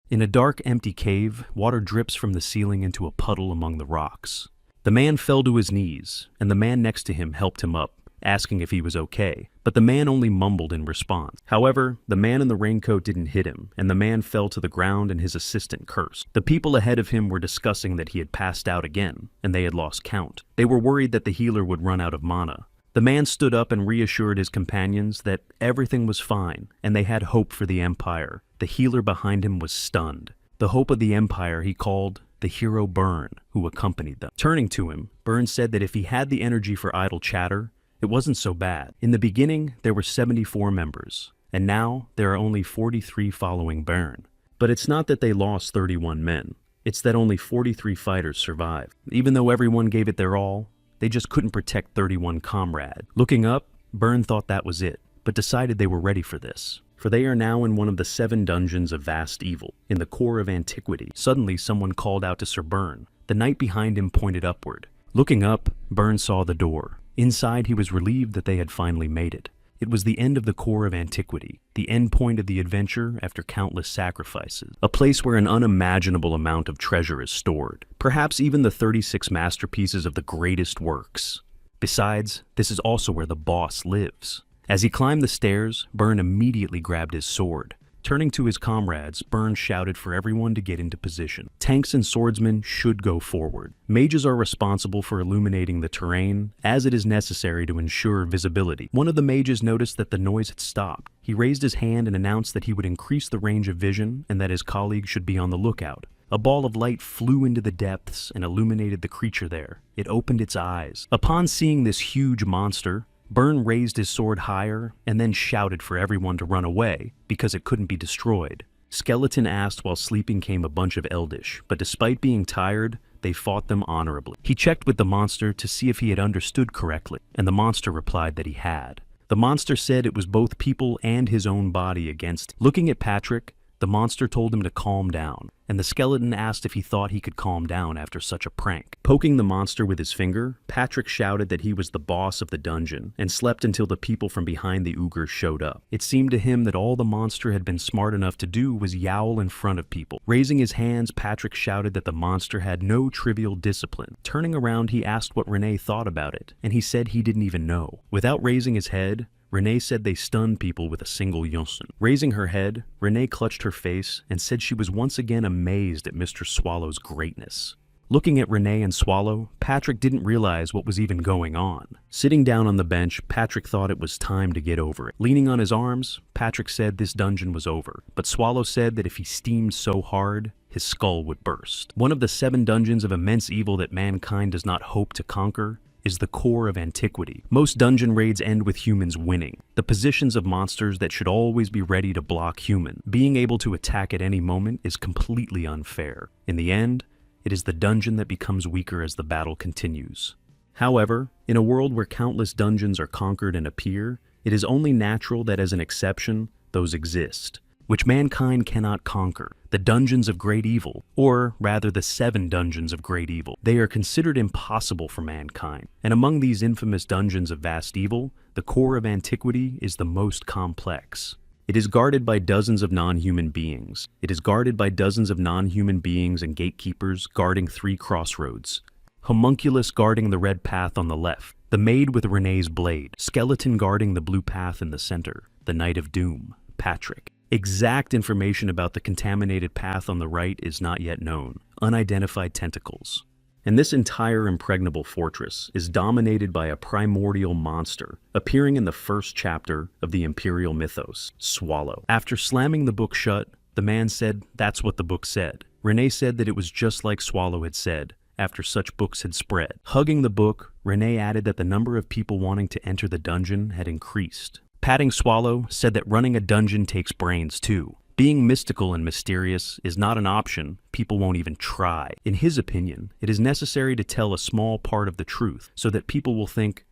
In a dark, empty cave, water drips from the ceiling into a puddle among the rocks. The man fell to his knees, and the man next to him helped him up, asking if he was okay, but the man only mumbled in response. However, the man in the raincoat didn't hit him, and the man fell to the ground and his assistant cursed. The people ahead of him were discussing that he had passed out again, and they had lost count. They were worried that the healer would run out of mana. The man stood up and reassured his companions that everything was fine, and they had hope for the Empire. The healer behind him was stunned. The hope of the Empire he called the hero Byrne, who accompanied them. Turning to him, Byrne said that if he had the energy for idle chatter, it wasn't so bad. In the beginning, there were 74 members, and now there are only 43 following Byrne. But it's not that they lost 31 men. It's that only 43 fighters survived. Even though everyone gave it their all, they just couldn't protect 31 comrades. Looking up, Byrne thought that was it, but decided they were ready for this. For they are now in one of the 7 dungeons of vast evil, in the core of antiquity. Suddenly, someone called out to Sir Byrne. The knight behind him pointed upward. Looking up, Byrne saw the door. Inside, he was relieved that they had finally made it. It was the end of the core of antiquity, the end point of the adventure after countless sacrifices, a place where an unimaginable amount of treasure is stored, perhaps even the 36 masterpieces of the greatest works. Besides, this is also where the boss lives. As he climbed the stairs, Byrne immediately grabbed his sword. Turning to his comrades, Byrne shouted for everyone to get into position. Tanks and swordsmen should go forward. Mages are responsible for illuminating the terrain, as it is necessary to ensure visibility. One of the mages noticed that the noise had stopped. He raised his hand and announced that he would increase the range of vision and that his colleagues should be on the lookout. A ball of light flew into the depths and illuminated the creature there. It opened its eyes. Upon seeing this huge monster, Byrne raised his sword higher and then shouted for everyone to run away because it couldn't be destroyed. Skeleton asked while sleeping came a bunch of Eldish, but despite being tired, they fought them honorably. He checked with the monster to see if he had understood correctly, and the monster replied that he had. The monster said it was both people and his own body against him. Looking at Patrick, the monster told him to calm down, and the skeleton asked if he thought he could calm down after such a prank. Poking the monster with his finger, Patrick shouted that he was the boss of the dungeon, and slept until the people from behind the ogre showed up. It seemed to him that all the monster had been smart enough to do was yowl in front of people. Raising his hands, Patrick shouted that the monster had no trivial discipline. Turning around, he asked what Renee thought about it, and he said he didn't even know. Without raising his head, Renee said they stunned people with a single yosin. Raising her head, Renee clutched her face and said she was once again amazed at Mr. Swallow's greatness. Looking at Renee and Swallow, Patrick didn't realize what was even going on. Sitting down on the bench, Patrick thought it was time to get over it. Leaning on his arms, Patrick said this dungeon was over, but Swallow said that if he steamed so hard, his skull would burst. One of the 7 dungeons of immense evil that mankind does not hope to conquer is the core of antiquity. Most dungeon raids end with humans winning. The positions of monsters that should always be ready to block human. Being able to attack at any moment is completely unfair. In the end, it is the dungeon that becomes weaker as the battle continues. However, in a world where countless dungeons are conquered and appear, it is only natural that as an exception, those exist, which mankind cannot conquer. The dungeons of great evil, or rather the 7 dungeons of great evil. They are considered impossible for mankind, and among these infamous dungeons of vast evil, the core of antiquity is the most complex. It is guarded by dozens of non-human beings. It is guarded by dozens of non-human beings and gatekeepers guarding 3 crossroads. Homunculus guarding the red path on the left, the maid with Renee's blade, skeleton guarding the blue path in the center, the Knight of Doom, Patrick. Exact information about the contaminated path on the right is not yet known. Unidentified tentacles. And this entire impregnable fortress is dominated by a primordial monster appearing in the first chapter of the Imperial mythos, Swallow. After slamming the book shut, the man said that's what the book said. Renee said that it was just like Swallow had said after such books had spread. Hugging the book, Renee added that the number of people wanting to enter the dungeon had increased. Patting Swallow said that running a dungeon takes brains too. Being mystical and mysterious is not an option people won't even try. In his opinion, it is necessary to tell a small part of the truth so that people will think,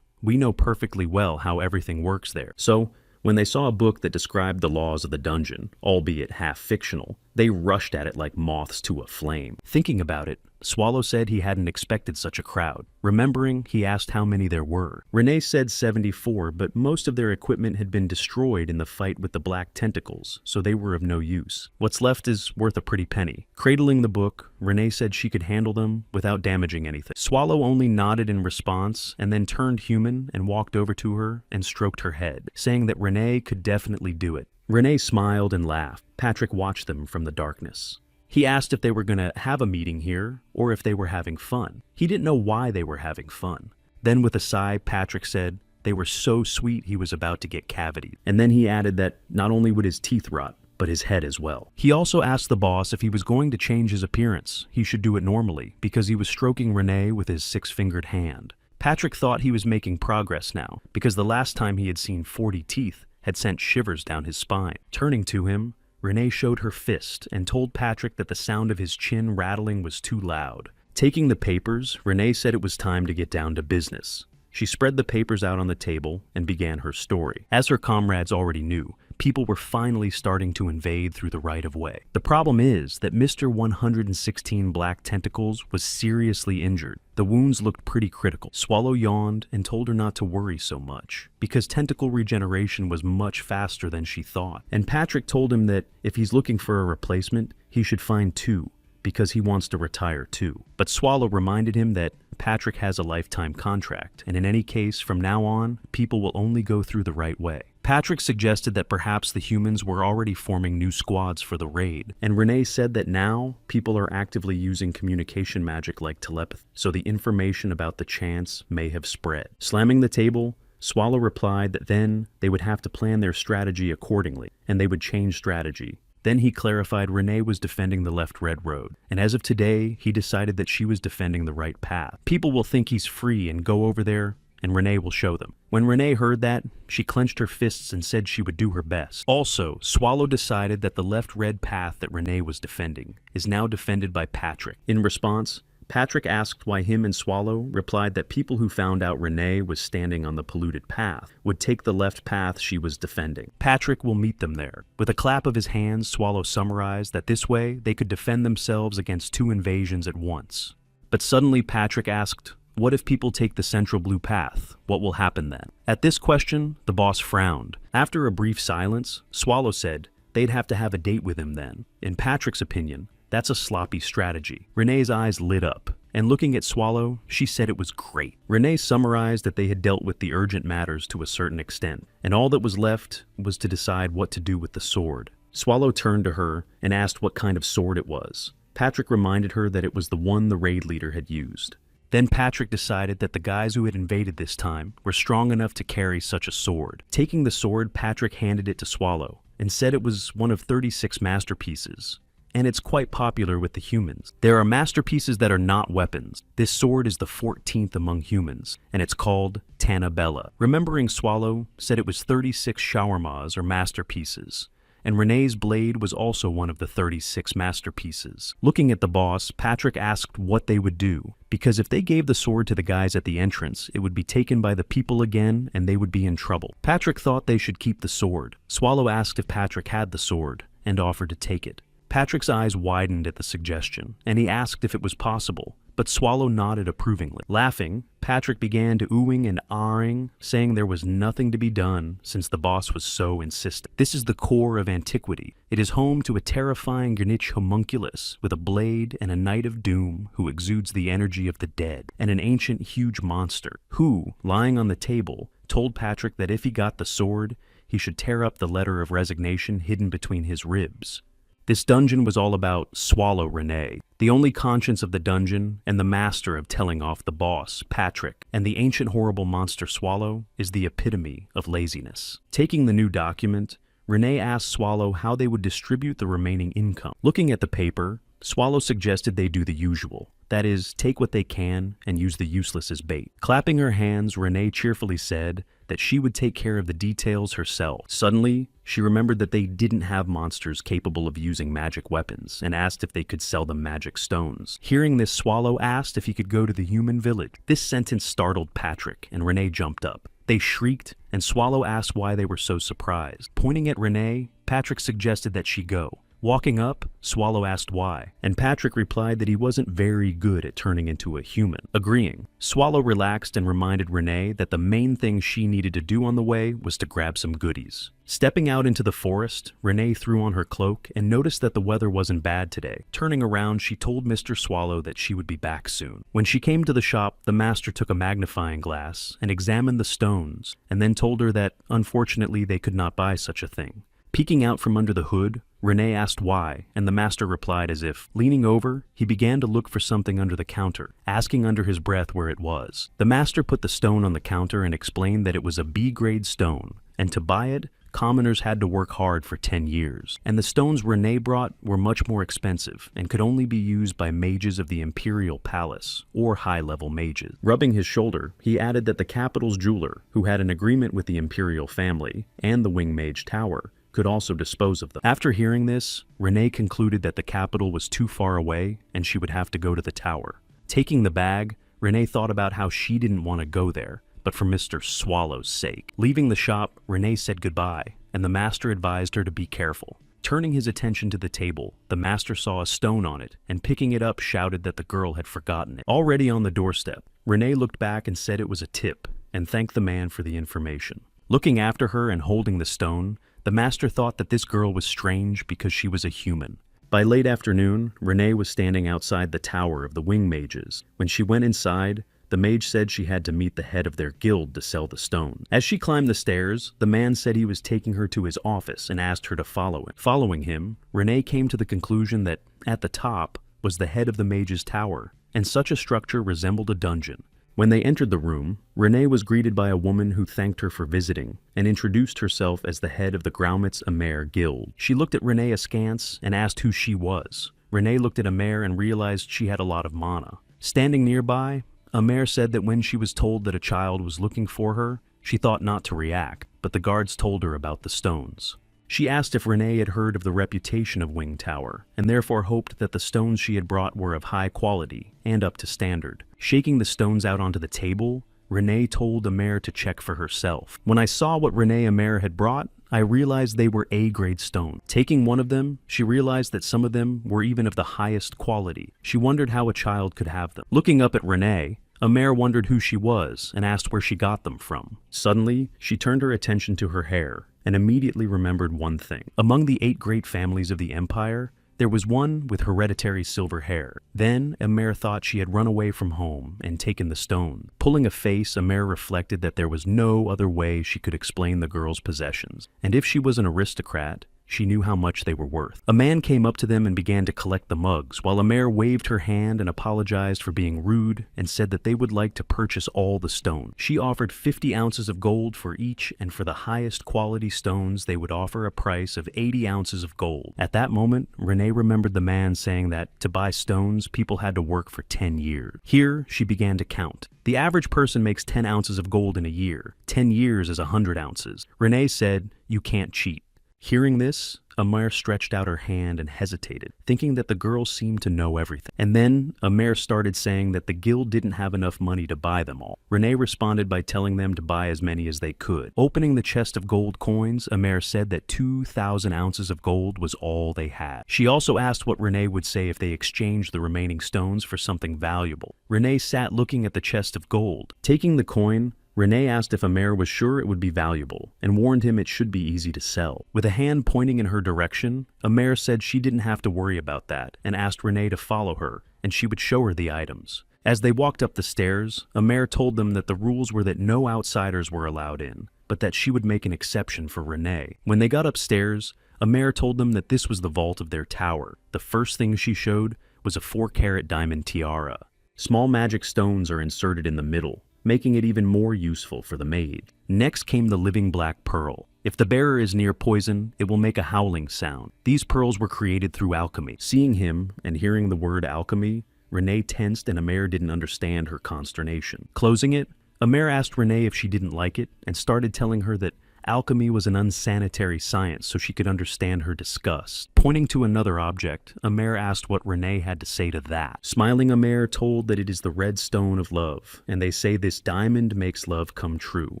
we know perfectly well how everything works there. So, when they saw a book that described the laws of the dungeon, albeit half fictional, They rushed at it like moths to a flame. Thinking about it, Swallow said he hadn't expected such a crowd. Remembering, he asked how many there were. Renee said 74, but most of their equipment had been destroyed in the fight with the black tentacles, so they were of no use. What's left is worth a pretty penny. Cradling the book, Renee said she could handle them without damaging anything. Swallow only nodded in response and then turned human and walked over to her and stroked her head, saying that Renee could definitely do it. Renee smiled and laughed. Patrick watched them from the darkness. He asked if they were going to have a meeting here or if they were having fun. He didn't know why they were having fun. Then with a sigh, Patrick said they were so sweet he was about to get cavities. And then he added that not only would his teeth rot, but his head as well. He also asked the boss if he was going to change his appearance. He should do it normally because he was stroking Renee with his 6-fingered hand. Patrick thought he was making progress now because the last time he had seen 40 teeth had sent shivers down his spine. Turning to him, Renee showed her fist and told Patrick that the sound of his chin rattling was too loud. Taking the papers, Renee said it was time to get down to business. She spread the papers out on the table and began her story. As her comrades already knew, people were finally starting to invade through the right-of-way. The problem is that Mr. 116 Black Tentacles was seriously injured. The wounds looked pretty critical. Swallow yawned and told her not to worry so much, because tentacle regeneration was much faster than she thought. And Patrick told him that if he's looking for a replacement, he should find 2, because he wants to retire too. But Swallow reminded him that Patrick has a lifetime contract, and in any case, from now on, people will only go through the right way. Patrick suggested that perhaps the humans were already forming new squads for the raid, and Renee said that now people are actively using communication magic like telepathy, so the information about the chance may have spread. Slamming the table, Swallow replied that then they would have to plan their strategy accordingly, and they would change strategy. Then he clarified Renee was defending the left red road, and as of today, he decided that she was defending the right path. People will think he's free and go over there, and Renee will show them. When Renee heard that, she clenched her fists and said she would do her best. Also, Swallow decided that the left red path that Renee was defending is now defended by Patrick. In response, Patrick asked why him and Swallow replied that people who found out Renee was standing on the polluted path would take the left path she was defending. Patrick will meet them there. With a clap of his hands, Swallow summarized that this way they could defend themselves against 2 invasions at once. But suddenly Patrick asked, what if people take the central blue path? What will happen then? At this question, the boss frowned. After a brief silence, Swallow said they'd have to have a date with him then. In Patrick's opinion, that's a sloppy strategy. Renee's eyes lit up, and looking at Swallow, she said it was great. Renee summarized that they had dealt with the urgent matters to a certain extent, and all that was left was to decide what to do with the sword. Swallow turned to her and asked what kind of sword it was. Patrick reminded her that it was the one the raid leader had used. Then Patrick decided that the guys who had invaded this time were strong enough to carry such a sword. Taking the sword, Patrick handed it to Swallow and said it was one of 36 masterpieces, and it's quite popular with the humans. There are masterpieces that are not weapons. This sword is the 14th among humans, and it's called Tanabella. Remembering Swallow said it was 36 shawarmas or masterpieces, and Renee's blade was also one of the 36 masterpieces. Looking at the boss, Patrick asked what they would do, because if they gave the sword to the guys at the entrance, it would be taken by the people again and they would be in trouble. Patrick thought they should keep the sword. Swallow asked if Patrick had the sword and offered to take it. Patrick's eyes widened at the suggestion, and he asked if it was possible, but Swallow nodded approvingly. Laughing, Patrick began to oohing and ahhing, saying there was nothing to be done since the boss was so insistent. This is the core of antiquity. It is home to a terrifying Greenwich homunculus with a blade and a knight of doom who exudes the energy of the dead, and an ancient huge monster who, lying on the table, told Patrick that if he got the sword, he should tear up the letter of resignation hidden between his ribs. This dungeon was all about Swallow Renee, the only conscience of the dungeon and the master of telling off the boss, Patrick, and the ancient horrible monster Swallow is the epitome of laziness. Taking the new document, Renee asked Swallow how they would distribute the remaining income. Looking at the paper, Swallow suggested they do the usual. That is, take what they can and use the useless as bait. Clapping her hands, Renee cheerfully said that she would take care of the details herself. Suddenly, she remembered that they didn't have monsters capable of using magic weapons and asked if they could sell them magic stones. Hearing this, Swallow asked if he could go to the human village. This sentence startled Patrick, and Renee jumped up. They shrieked, and Swallow asked why they were so surprised. Pointing at Renee, Patrick suggested that she go, Walking up, Swallow asked why, and Patrick replied that he wasn't very good at turning into a human. Agreeing, Swallow relaxed and reminded Renee that the main thing she needed to do on the way was to grab some goodies. Stepping out into the forest, Renee threw on her cloak and noticed that the weather wasn't bad today. Turning around, she told Mr. Swallow that she would be back soon. When she came to the shop, the master took a magnifying glass and examined the stones, and then told her that, unfortunately, they could not buy such a thing. Peeking out from under the hood, Renee asked why, and the master replied as if, leaning over, he began to look for something under the counter, asking under his breath where it was. The master put the stone on the counter and explained that it was a B-grade stone, and to buy it, commoners had to work hard for 10 years, and the stones Renee brought were much more expensive and could only be used by mages of the Imperial Palace, or high-level mages. Rubbing his shoulder, he added that the capital's jeweler, who had an agreement with the Imperial family and the Wing Mage Tower, could also dispose of them. After hearing this, Renee concluded that the capital was too far away and she would have to go to the tower. Taking the bag, Renee thought about how she didn't want to go there, but for Mr. Swallow's sake. Leaving the shop, Renee said goodbye, and the master advised her to be careful. Turning his attention to the table, the master saw a stone on it, and picking it up shouted that the girl had forgotten it. Already on the doorstep, Renee looked back and said it was a tip, and thanked the man for the information. Looking after her and holding the stone, the master thought that this girl was strange because she was a human. By late afternoon, Renee was standing outside the tower of the Wing Mages. When she went inside, the mage said she had to meet the head of their guild to sell the stone. As she climbed the stairs, the man said he was taking her to his office and asked her to follow him. Following him, Renee came to the conclusion that, at the top, was the head of the mage's tower, and such a structure resembled a dungeon. When they entered the room, Renee was greeted by a woman who thanked her for visiting and introduced herself as the head of the Graumitz Amer Guild. She looked at Renee askance and asked who she was. Renee looked at Amer and realized she had a lot of mana. Standing nearby, Amer said that when she was told that a child was looking for her, she thought not to react, but the guards told her about the stones. She asked if Renee had heard of the reputation of Wing Tower, and therefore hoped that the stones she had brought were of high quality and up to standard. Shaking the stones out onto the table, Renee told Amer to check for herself. When I saw what Renee Amer had brought, I realized they were A-grade stone. Taking one of them, she realized that some of them were even of the highest quality. She wondered how a child could have them. Looking up at Renee, Amer wondered who she was and asked where she got them from. Suddenly, she turned her attention to her hair and immediately remembered one thing. Among the 8 great families of the Empire, there was one with hereditary silver hair. Then, Amer thought she had run away from home and taken the stone. Pulling a face, Amer reflected that there was no other way she could explain the girl's possessions, and if she was an aristocrat, she knew how much they were worth. A man came up to them and began to collect the mugs, while Amer waved her hand and apologized for being rude and said that they would like to purchase all the stones. She offered 50 ounces of gold for each, and for the highest quality stones they would offer a price of 80 ounces of gold. At that moment, Renee remembered the man saying that to buy stones, people had to work for 10 years. Here, she began to count. The average person makes 10 ounces of gold in a year. 10 years is 100 ounces. Renee said, "You can't cheat." Hearing this, Amer stretched out her hand and hesitated, thinking that the girl seemed to know everything. And then, Amer started saying that the guild didn't have enough money to buy them all. Renee responded by telling them to buy as many as they could. Opening the chest of gold coins, Amer said that 2,000 ounces of gold was all they had. She also asked what Renee would say if they exchanged the remaining stones for something valuable. Renee sat looking at the chest of gold. Taking the coin, Renee asked if Amer was sure it would be valuable, and warned him it should be easy to sell. With a hand pointing in her direction, Amer said she didn't have to worry about that, and asked Renee to follow her, and she would show her the items. As they walked up the stairs, Amer told them that the rules were that no outsiders were allowed in, but that she would make an exception for Renee. When they got upstairs, Amer told them that this was the vault of their tower. The first thing she showed was a 4-carat diamond tiara. Small magic stones are inserted in the middle, making it even more useful for the mage. Next came the living black pearl. If the bearer is near poison, it will make a howling sound. These pearls were created through alchemy. Seeing him and hearing the word alchemy, Renee tensed and Amer didn't understand her consternation. Closing it, Amer asked Renee if she didn't like it and started telling her that Alchemy was an unsanitary science, so she could understand her disgust. Pointing to another object, Amer asked what Renee had to say to that. Smiling, Amer told that it is the red stone of love, and they say this diamond makes love come true.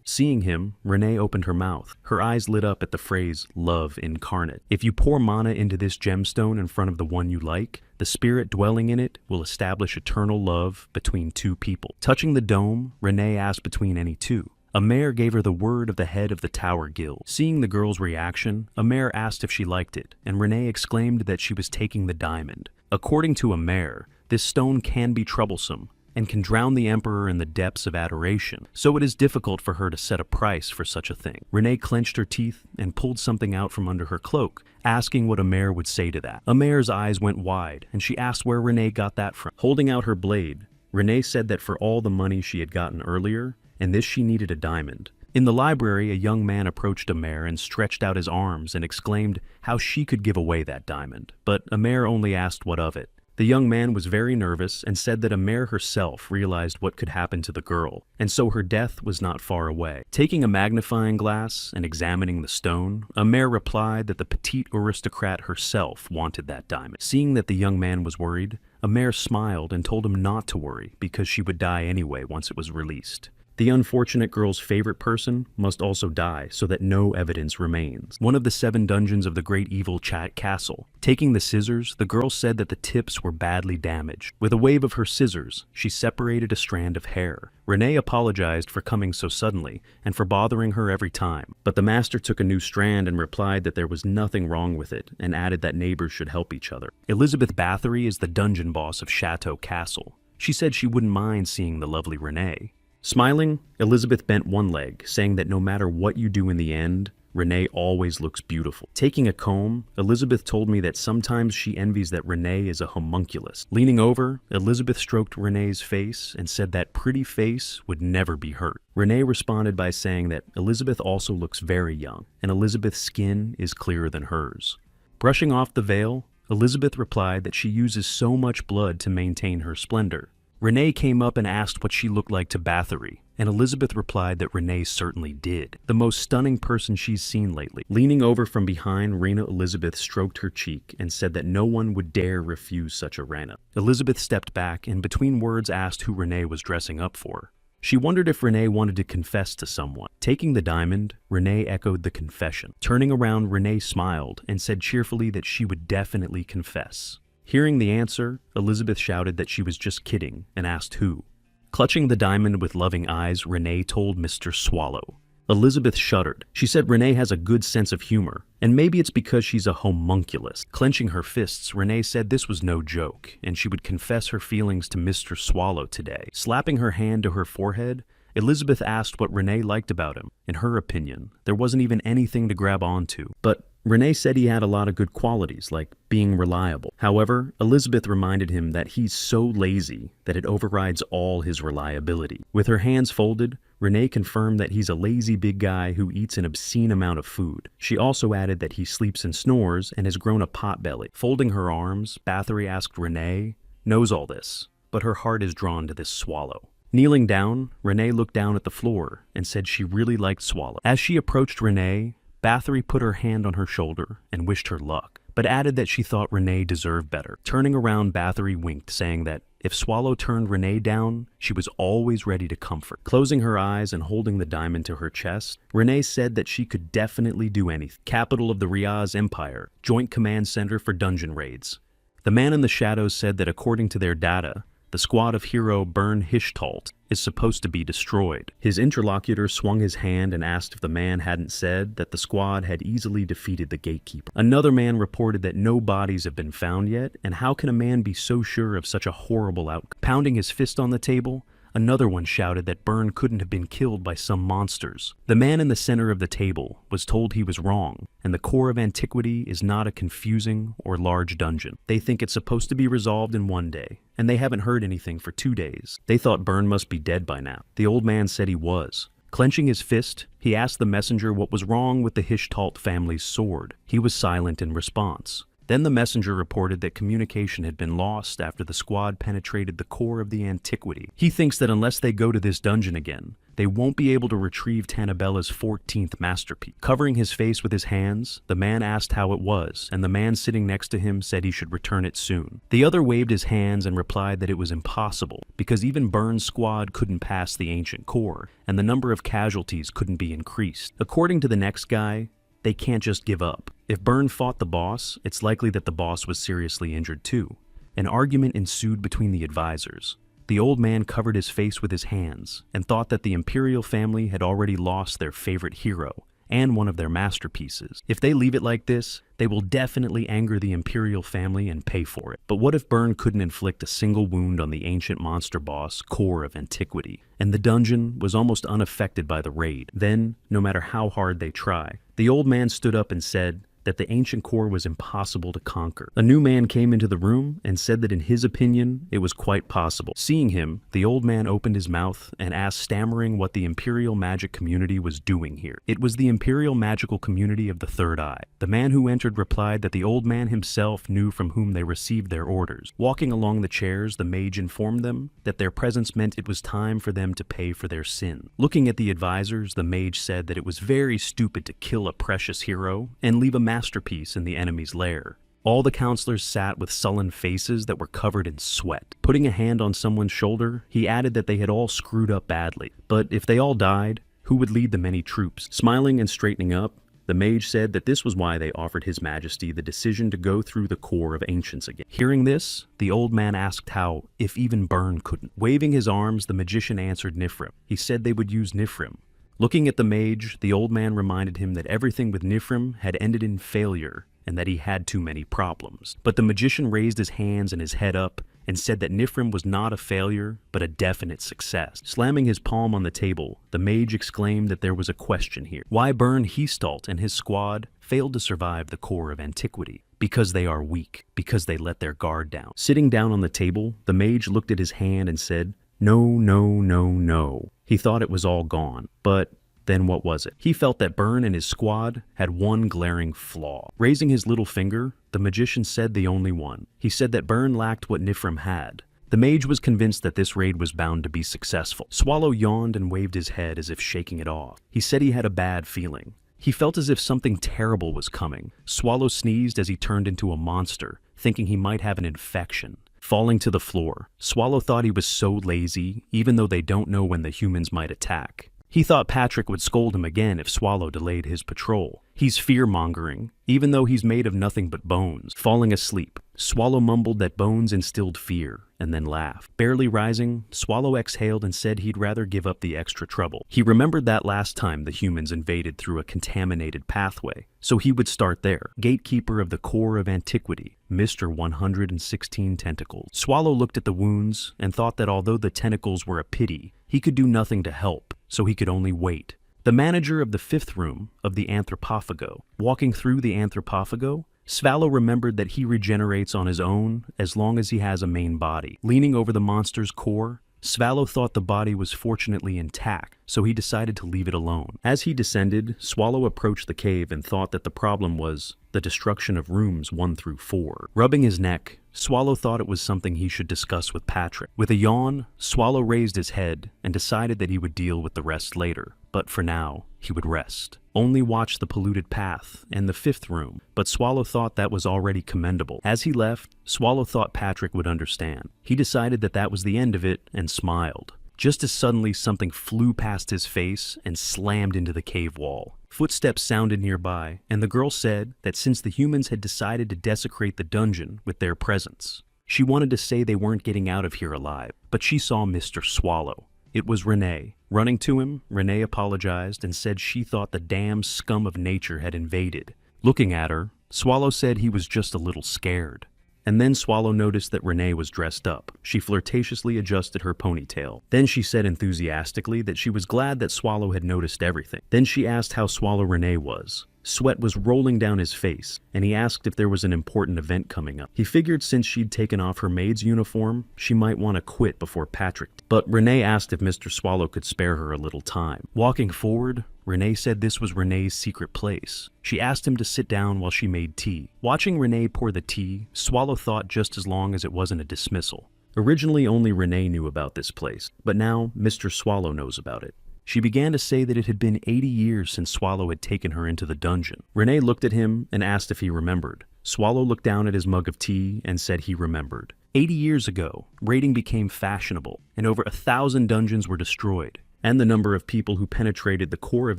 Seeing him, Renee opened her mouth. Her eyes lit up at the phrase, love incarnate. If you pour mana into this gemstone in front of the one you like, the spirit dwelling in it will establish eternal love between two people. Touching the dome, Renee asked between any two. Amer gave her the word of the head of the Tower Guild. Seeing the girl's reaction, Amer asked if she liked it, and Renee exclaimed that she was taking the diamond. According to Amer, this stone can be troublesome and can drown the Emperor in the depths of adoration, so it is difficult for her to set a price for such a thing. Renee clenched her teeth and pulled something out from under her cloak, asking what Amer would say to that. Amer's eyes went wide, and she asked where Renee got that from. Holding out her blade, Renee said that for all the money she had gotten earlier, and this she needed a diamond. In the library, a young man approached Amer and stretched out his arms and exclaimed how she could give away that diamond, but Amer only asked what of it. The young man was very nervous and said that Amer herself realized what could happen to the girl, and so her death was not far away. Taking a magnifying glass and examining the stone, Amer replied that the petite aristocrat herself wanted that diamond. Seeing that the young man was worried, Amer smiled and told him not to worry because she would die anyway once it was released. The unfortunate girl's favorite person must also die so that no evidence remains. One of the 7 dungeons of the great evil Chat Castle. Taking the scissors, the girl said that the tips were badly damaged. With a wave of her scissors, she separated a strand of hair. Renee apologized for coming so suddenly and for bothering her every time, but the master took a new strand and replied that there was nothing wrong with it and added that neighbors should help each other. Elizabeth Bathory is the dungeon boss of Chateau Castle. She said she wouldn't mind seeing the lovely Renee. Smiling, Elizabeth bent one leg, saying that no matter what you do in the end, Renee always looks beautiful. Taking a comb, Elizabeth told me that sometimes she envies that Renee is a homunculus. Leaning over, Elizabeth stroked Renee's face and said that pretty face would never be hurt. Renee responded by saying that Elizabeth also looks very young, and Elizabeth's skin is clearer than hers. Brushing off the veil, Elizabeth replied that she uses so much blood to maintain her splendor. Renee came up and asked what she looked like to Bathory, and Elizabeth replied that Renee certainly did. The most stunning person she's seen lately. Leaning over from behind, Rena Elizabeth stroked her cheek and said that no one would dare refuse such a Rena. Elizabeth stepped back and between words asked who Renee was dressing up for. She wondered if Renee wanted to confess to someone. Taking the diamond, Renee echoed the confession. Turning around, Renee smiled and said cheerfully that she would definitely confess. Hearing the answer, Elizabeth shouted that she was just kidding and asked who. Clutching the diamond with loving eyes, Renee told Mr. Swallow. Elizabeth shuddered. She said Renee has a good sense of humor, and maybe it's because she's a homunculus. Clenching her fists, Renee said this was no joke, and she would confess her feelings to Mr. Swallow today. Slapping her hand to her forehead, Elizabeth asked what Renee liked about him. In her opinion, there wasn't even anything to grab onto, but Renee said he had a lot of good qualities, like being reliable. However, Elizabeth reminded him that he's so lazy that it overrides all his reliability. With her hands folded, Renee confirmed that he's a lazy big guy who eats an obscene amount of food. She also added that he sleeps and snores and has grown a potbelly. Folding her arms, Bathory asked Renee, knows all this, but her heart is drawn to this Swallow. Kneeling down, Renee looked down at the floor and said she really liked Swallow. As she approached Renee, Bathory put her hand on her shoulder and wished her luck, but added that she thought Renee deserved better. Turning around, Bathory winked, saying that if Swallow turned Renee down, she was always ready to comfort. Closing her eyes and holding the diamond to her chest, Renee said that she could definitely do anything. Capital of the Riaz Empire, Joint Command Center for Dungeon Raids. The man in the shadows said that according to their data, the squad of hero Bern Hishtalt is supposed to be destroyed. His interlocutor swung his hand and asked if the man hadn't said that the squad had easily defeated the gatekeeper. Another man reported that no bodies have been found yet, and how can a man be so sure of such a horrible outcome? Pounding his fist on the table, another one shouted that Bern couldn't have been killed by some monsters. The man in the center of the table was told he was wrong, and the core of antiquity is not a confusing or large dungeon. They think it's supposed to be resolved in 1 day, and they haven't heard anything for 2 days. They thought Bern must be dead by now. The old man said he was. Clenching his fist, he asked the messenger what was wrong with the Hishtalt family's sword. He was silent in response. Then the messenger reported that communication had been lost after the squad penetrated the core of the antiquity. He thinks that unless they go to this dungeon again, they won't be able to retrieve Tannabella's 14th masterpiece. Covering his face with his hands, the man asked how it was, and the man sitting next to him said he should return it soon. The other waved his hands and replied that it was impossible, because even Burns' squad couldn't pass the ancient core, and the number of casualties couldn't be increased. According to the next guy, they can't just give up. If Byrne fought the boss, it's likely that the boss was seriously injured too. An argument ensued between the advisors. The old man covered his face with his hands and thought that the Imperial family had already lost their favorite hero and one of their masterpieces. If they leave it like this, they will definitely anger the Imperial family and pay for it. But what if Byrne couldn't inflict a single wound on the ancient monster boss, core of antiquity, and the dungeon was almost unaffected by the raid? Then, no matter how hard they try, the old man stood up and said that the ancient core was impossible to conquer. A new man came into the room and said that in his opinion, it was quite possible. Seeing him, the old man opened his mouth and asked, stammering, what the Imperial magic community was doing here. It was the Imperial magical community of the Third Eye. The man who entered replied that the old man himself knew from whom they received their orders. Walking along the chairs, the mage informed them that their presence meant it was time for them to pay for their sin. Looking at the advisors, the mage said that it was very stupid to kill a precious hero and leave a masterpiece in the enemy's lair. All the counselors sat with sullen faces that were covered in sweat. Putting a hand on someone's shoulder, he added that they had all screwed up badly. But if they all died, who would lead the many troops? Smiling and straightening up, the mage said that this was why they offered His Majesty the decision to go through the core of ancients again. Hearing this, the old man asked how, if even Byrne couldn't. Waving his arms, the magician answered Nifrim. He said they would use Nifrim. Looking at the mage, the old man reminded him that everything with Nifrim had ended in failure and that he had too many problems. But the magician raised his hands and his head up and said that Nifrim was not a failure, but a definite success. Slamming his palm on the table, the mage exclaimed that there was a question here. Why Byrne Heastalt and his squad failed to survive the core of antiquity? Because they are weak, because they let their guard down. Sitting down on the table, the mage looked at his hand and said, "No, no, no, no." He thought it was all gone, but then what was it? He felt that Byrne and his squad had one glaring flaw. Raising his little finger, the magician said the only one. He said that Byrne lacked what Nifrim had. The mage was convinced that this raid was bound to be successful. Swallow yawned and waved his head as if shaking it off. He said he had a bad feeling. He felt as if something terrible was coming. Swallow sneezed as he turned into a monster, thinking he might have an infection. Falling to the floor, Swallow thought he was so lazy, even though they don't know when the humans might attack. He thought Patrick would scold him again if Swallow delayed his patrol. He's fear-mongering, even though he's made of nothing but bones. Falling asleep, Swallow mumbled that bones instilled fear, and then laughed. Barely rising, Swallow exhaled and said he'd rather give up the extra trouble. He remembered that last time the humans invaded through a contaminated pathway, so he would start there. Gatekeeper of the core of antiquity, Mr. 116 Tentacles. Swallow looked at the wounds and thought that although the tentacles were a pity, he could do nothing to help, so he could only wait. The manager of the fifth room of the Anthropophago. Walking through the Anthropophago, Swallow remembered that he regenerates on his own as long as he has a main body. Leaning over the monster's core, Swallow thought the body was fortunately intact, so he decided to leave it alone. As he descended, Swallow approached the cave and thought that the problem was the destruction of rooms 1 through 4. Rubbing his neck, Swallow thought it was something he should discuss with Patrick. With a yawn, Swallow raised his head and decided that he would deal with the rest later, but for now, he would rest. Only watch the polluted path and the fifth room, but Swallow thought that was already commendable. As he left, Swallow thought Patrick would understand. He decided that that was the end of it and smiled. Just as suddenly something flew past his face and slammed into the cave wall. Footsteps sounded nearby, and the girl said that since the humans had decided to desecrate the dungeon with their presence, she wanted to say they weren't getting out of here alive, but she saw Mr. Swallow. It was Renee. Running to him, Renee apologized and said she thought the damn scum of nature had invaded. Looking at her, Swallow said he was just a little scared. And then Swallow noticed that Renee was dressed up. She flirtatiously adjusted her ponytail. Then she said enthusiastically that she was glad that Swallow had noticed everything. Then she asked how Swallow Renee was. Sweat was rolling down his face, and he asked if there was an important event coming up. He figured since she'd taken off her maid's uniform, she might want to quit before Patrick did. But Renee asked if Mr. Swallow could spare her a little time. Walking forward, Renee said this was Renee's secret place. She asked him to sit down while she made tea. Watching Renee pour the tea, Swallow thought just as long as it wasn't a dismissal. Originally only Renee knew about this place, but now Mr. Swallow knows about it. She began to say that it had been 80 years since Swallow had taken her into the dungeon. Renee looked at him and asked if he remembered. Swallow looked down at his mug of tea and said he remembered. 80 years ago, raiding became fashionable, and over 1,000 dungeons were destroyed. And the number of people who penetrated the core of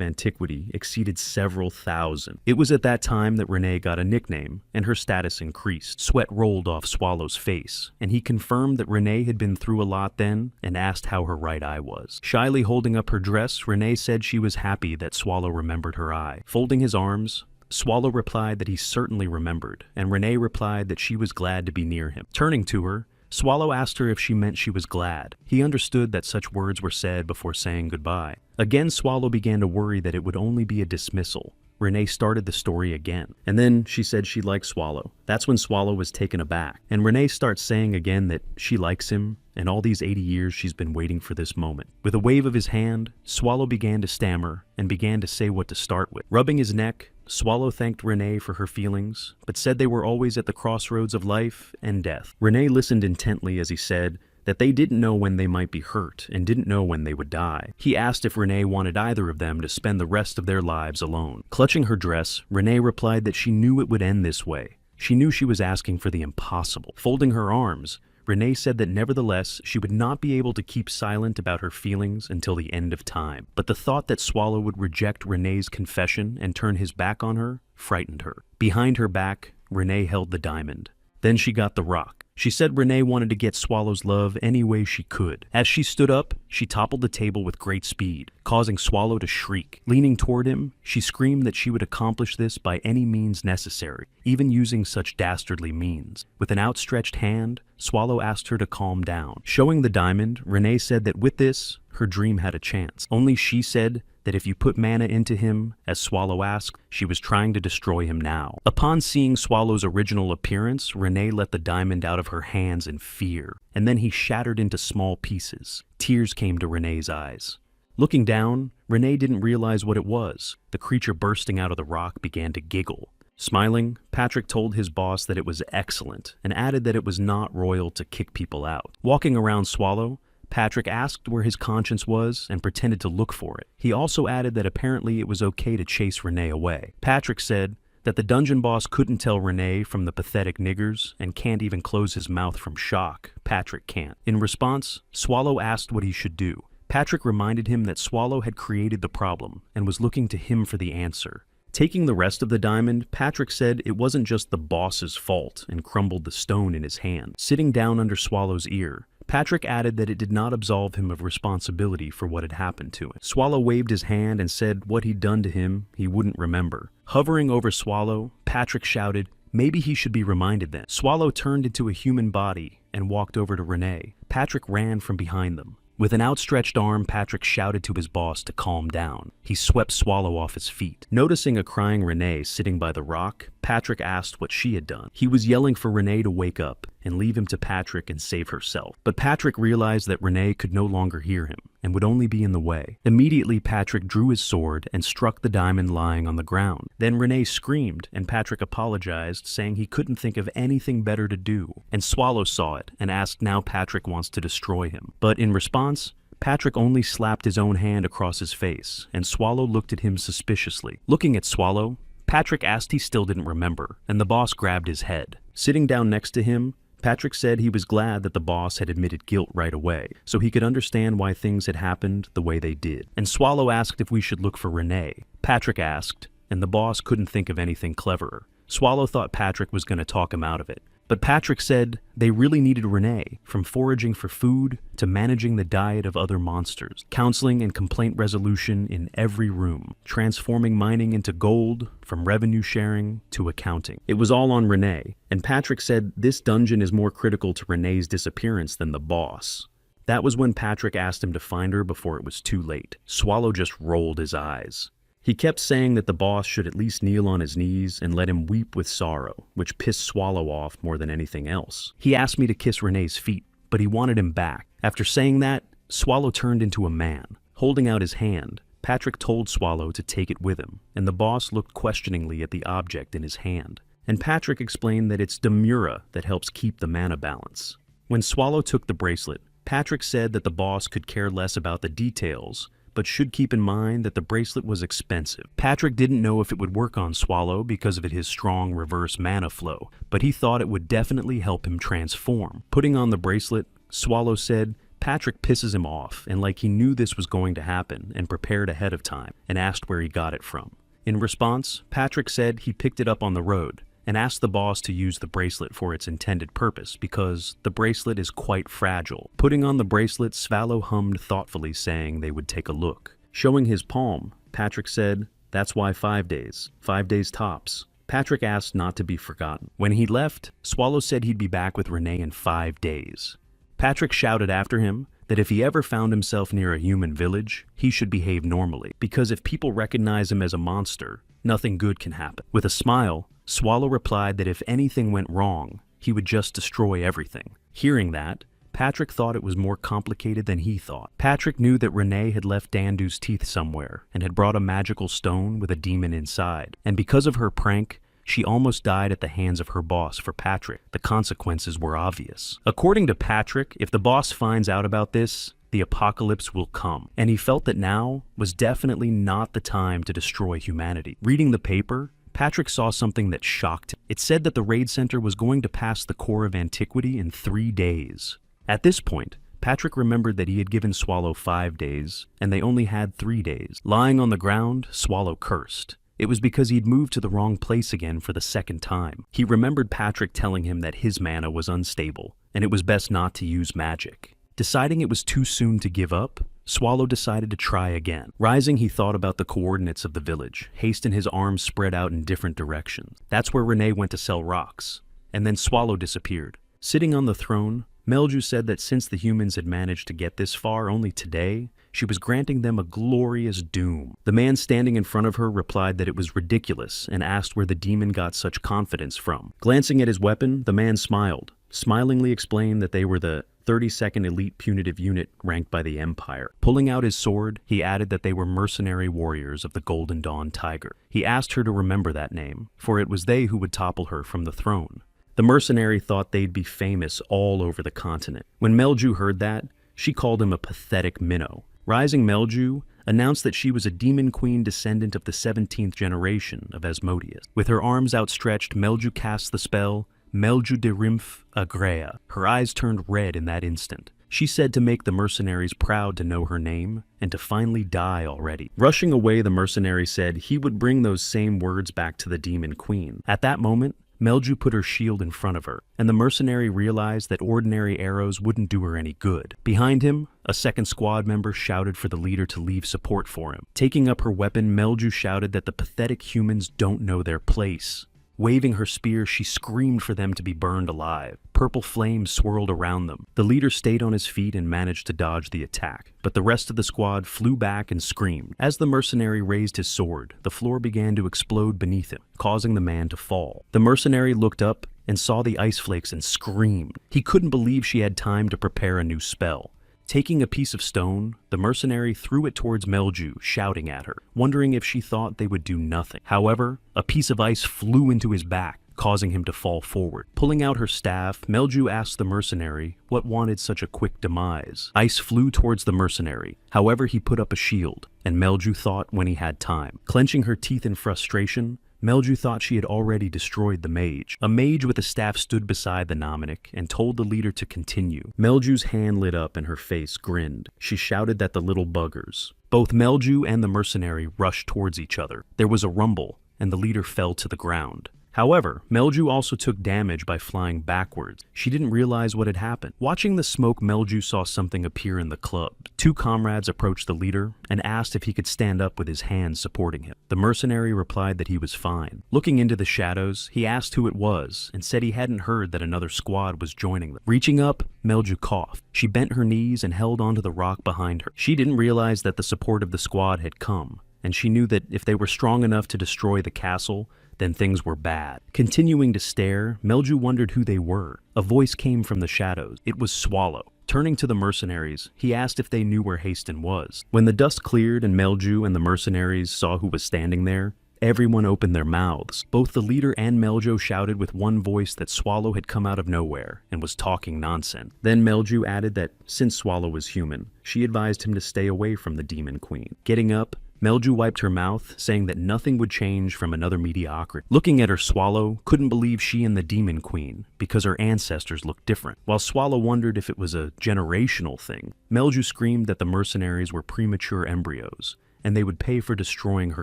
antiquity exceeded several thousand. It was at that time that Renee got a nickname, and her status increased. Sweat rolled off Swallow's face, and he confirmed that Renee had been through a lot then and asked how her right eye was. Shyly holding up her dress, Renee said she was happy that Swallow remembered her eye. Folding his arms, Swallow replied that he certainly remembered, and Renee replied that she was glad to be near him. Turning to her, Swallow asked her if she meant she was glad. He understood that such words were said before saying goodbye. Again, Swallow began to worry that it would only be a dismissal. Renee started the story again, and then she said she liked Swallow. That's when Swallow was taken aback, and Renee starts saying again that she likes him, and all these 80 years she's been waiting for this moment. With a wave of his hand, Swallow began to stammer and began to say what to start with. Rubbing his neck, Swallow thanked Renee for her feelings, but said they were always at the crossroads of life and death. Renee listened intently as he said that they didn't know when they might be hurt and didn't know when they would die. He asked if Renee wanted either of them to spend the rest of their lives alone. Clutching her dress, Renee replied that she knew it would end this way. She knew she was asking for the impossible. Folding her arms, Renee said that nevertheless, she would not be able to keep silent about her feelings until the end of time. But the thought that Swallow would reject Renee's confession and turn his back on her frightened her. Behind her back, Renee held the diamond. Then she got the rock. She said Renee wanted to get Swallow's love any way she could. As she stood up, she toppled the table with great speed, causing Swallow to shriek. Leaning toward him, she screamed that she would accomplish this by any means necessary, even using such dastardly means. With an outstretched hand, Swallow asked her to calm down. Showing the diamond, Renee said that with this, her dream had a chance. Only she said that if you put mana into him, as Swallow asked, she was trying to destroy him now. Upon seeing Swallow's original appearance, Renee let the diamond out of her hands in fear, and then he shattered into small pieces. Tears came to Renee's eyes. Looking down, Renee didn't realize what it was. The creature bursting out of the rock began to giggle. Smiling, Patrick told his boss that it was excellent, and added that it was not royal to kick people out. Walking around Swallow, Patrick asked where his conscience was and pretended to look for it. He also added that apparently it was okay to chase Renee away. Patrick said that the dungeon boss couldn't tell Renee from the pathetic niggers and can't even close his mouth from shock. Patrick can't. In response, Swallow asked what he should do. Patrick reminded him that Swallow had created the problem and was looking to him for the answer. Taking the rest of the diamond, Patrick said it wasn't just the boss's fault and crumbled the stone in his hand. Sitting down under Swallow's ear, Patrick added that it did not absolve him of responsibility for what had happened to him. Swallow waved his hand and said what he'd done to him he wouldn't remember. Hovering over Swallow, Patrick shouted, "Maybe he should be reminded then." Swallow turned into a human body and walked over to Renee. Patrick ran from behind them. With an outstretched arm, Patrick shouted to his boss to calm down. He swept Swallow off his feet. Noticing a crying Renee sitting by the rock, Patrick asked what she had done. He was yelling for Renee to wake up and leave him to Patrick and save herself. But Patrick realized that Renee could no longer hear him and would only be in the way. Immediately, Patrick drew his sword and struck the diamond lying on the ground. Then Renee screamed, and Patrick apologized, saying he couldn't think of anything better to do. And Swallow saw it and asked now Patrick wants to destroy him. But in response, Patrick only slapped his own hand across his face, and Swallow looked at him suspiciously. Looking at Swallow, Patrick asked he still didn't remember, and the boss grabbed his head. Sitting down next to him, Patrick said he was glad that the boss had admitted guilt right away, so he could understand why things had happened the way they did. And Swallow asked if we should look for Renee. Patrick asked, and the boss couldn't think of anything cleverer. Swallow thought Patrick was going to talk him out of it. But Patrick said they really needed Renee, from foraging for food to managing the diet of other monsters, counseling and complaint resolution in every room, transforming mining into gold, from revenue sharing to accounting. It was all on Renee, and Patrick said this dungeon is more critical to Renee's disappearance than the boss. That was when Patrick asked him to find her before it was too late. Swallow just rolled his eyes. He kept saying that the boss should at least kneel on his knees and let him weep with sorrow, which pissed Swallow off more than anything else. He asked me to kiss Renee's feet, but he wanted him back. After saying that, Swallow turned into a man. Holding out his hand, Patrick told Swallow to take it with him, and the boss looked questioningly at the object in his hand. And Patrick explained that it's Demura that helps keep the mana balance. When Swallow took the bracelet, Patrick said that the boss could care less about the details, but should keep in mind that the bracelet was expensive. Patrick didn't know if it would work on Swallow because of his strong reverse mana flow, but he thought it would definitely help him transform. Putting on the bracelet, Swallow said Patrick pisses him off, and like he knew this was going to happen and prepared ahead of time, and asked where he got it from. In response, Patrick said he picked it up on the road, and asked the boss to use the bracelet for its intended purpose because the bracelet is quite fragile. Putting on the bracelet, Swallow hummed thoughtfully, saying they would take a look. Showing his palm, Patrick said, "That's why 5 days. 5 days tops." Patrick asked not to be forgotten. When he left, Swallow said he'd be back with Renee in 5 days. Patrick shouted after him that if he ever found himself near a human village, he should behave normally, because if people recognize him as a monster, nothing good can happen. With a smile, Swallow replied that if anything went wrong, he would just destroy everything. Hearing that, Patrick thought it was more complicated than he thought. Patrick knew that Renee had left Dandu's teeth somewhere and had brought a magical stone with a demon inside. And because of her prank, she almost died at the hands of her boss. For Patrick, the consequences were obvious. According to Patrick, if the boss finds out about this, the apocalypse will come, and he felt that now was definitely not the time to destroy humanity. Reading the paper, Patrick saw something that shocked him. It said that the raid center was going to pass the core of antiquity in 3 days. At this point, Patrick remembered that he had given Swallow 5 days, and they only had 3 days. Lying on the ground, Swallow cursed. It was because he'd moved to the wrong place again for the second time. He remembered Patrick telling him that his mana was unstable, and it was best not to use magic. Deciding it was too soon to give up, Swallow decided to try again. Rising, he thought about the coordinates of the village, haste and his arms spread out in different directions. That's where Renee went to sell rocks, and then Swallow disappeared. Sitting on the throne, Melju said that since the humans had managed to get this far only today, she was granting them a glorious doom. The man standing in front of her replied that it was ridiculous and asked where the demon got such confidence from. Glancing at his weapon, the man smiled, smilingly explained that they were the 32nd Elite Punitive Unit ranked by the Empire. Pulling out his sword, he added that they were mercenary warriors of the Golden Dawn Tiger. He asked her to remember that name, for it was they who would topple her from the throne. The mercenary thought they'd be famous all over the continent. When Melju heard that, she called him a pathetic minnow. Rising Melju announced that she was a demon queen descendant of the 17th generation of Asmodeus. With her arms outstretched, Melju cast the spell Melju de Rimph Agrea. Her eyes turned red in that instant. She said to make the mercenaries proud to know her name and to finally die already. Rushing away, the mercenary said he would bring those same words back to the demon queen. At that moment, Melju put her shield in front of her, and the mercenary realized that ordinary arrows wouldn't do her any good. Behind him, a second squad member shouted for the leader to leave support for him. Taking up her weapon, Melju shouted that the pathetic humans don't know their place. Waving her spear, she screamed for them to be burned alive. Purple flames swirled around them. The leader stayed on his feet and managed to dodge the attack, but the rest of the squad flew back and screamed. As the mercenary raised his sword, the floor began to explode beneath him, causing the man to fall. The mercenary looked up and saw the ice flakes and screamed. He couldn't believe she had time to prepare a new spell. Taking a piece of stone, the mercenary threw it towards Melju, shouting at her, wondering if she thought they would do nothing. However, a piece of ice flew into his back, causing him to fall forward. Pulling out her staff, Melju asked the mercenary what wanted such a quick demise. Ice flew towards the mercenary. However, he put up a shield, and Melju thought when he had time. Clenching her teeth in frustration, Melju thought she had already destroyed the mage. A mage with a staff stood beside the Nominik and told the leader to continue. Melju's hand lit up and her face grinned. She shouted that the little buggers. Both Melju and the mercenary rushed towards each other. There was a rumble, and the leader fell to the ground. However, Melju also took damage by flying backwards. She didn't realize what had happened. Watching the smoke, Melju saw something appear in the club. Two comrades approached the leader and asked if he could stand up with his hands supporting him. The mercenary replied that he was fine. Looking into the shadows, he asked who it was and said he hadn't heard that another squad was joining them. Reaching up, Melju coughed. She bent her knees and held onto the rock behind her. She didn't realize that the support of the squad had come, and she knew that if they were strong enough to destroy the castle, then things were bad. Continuing to stare, Melju wondered who they were. A voice came from the shadows. It was Swallow. Turning to the mercenaries, he asked if they knew where Haston was. When the dust cleared and Melju and the mercenaries saw who was standing there, everyone opened their mouths. Both the leader and Melju shouted with one voice that Swallow had come out of nowhere and was talking nonsense. Then Melju added that since Swallow was human, she advised him to stay away from the Demon Queen. Getting up, Melju wiped her mouth, saying that nothing would change from another mediocrity. Looking at her, Swallow couldn't believe she and the Demon Queen, because her ancestors looked different. While Swallow wondered if it was a generational thing, Melju screamed that the mercenaries were premature embryos, and they would pay for destroying her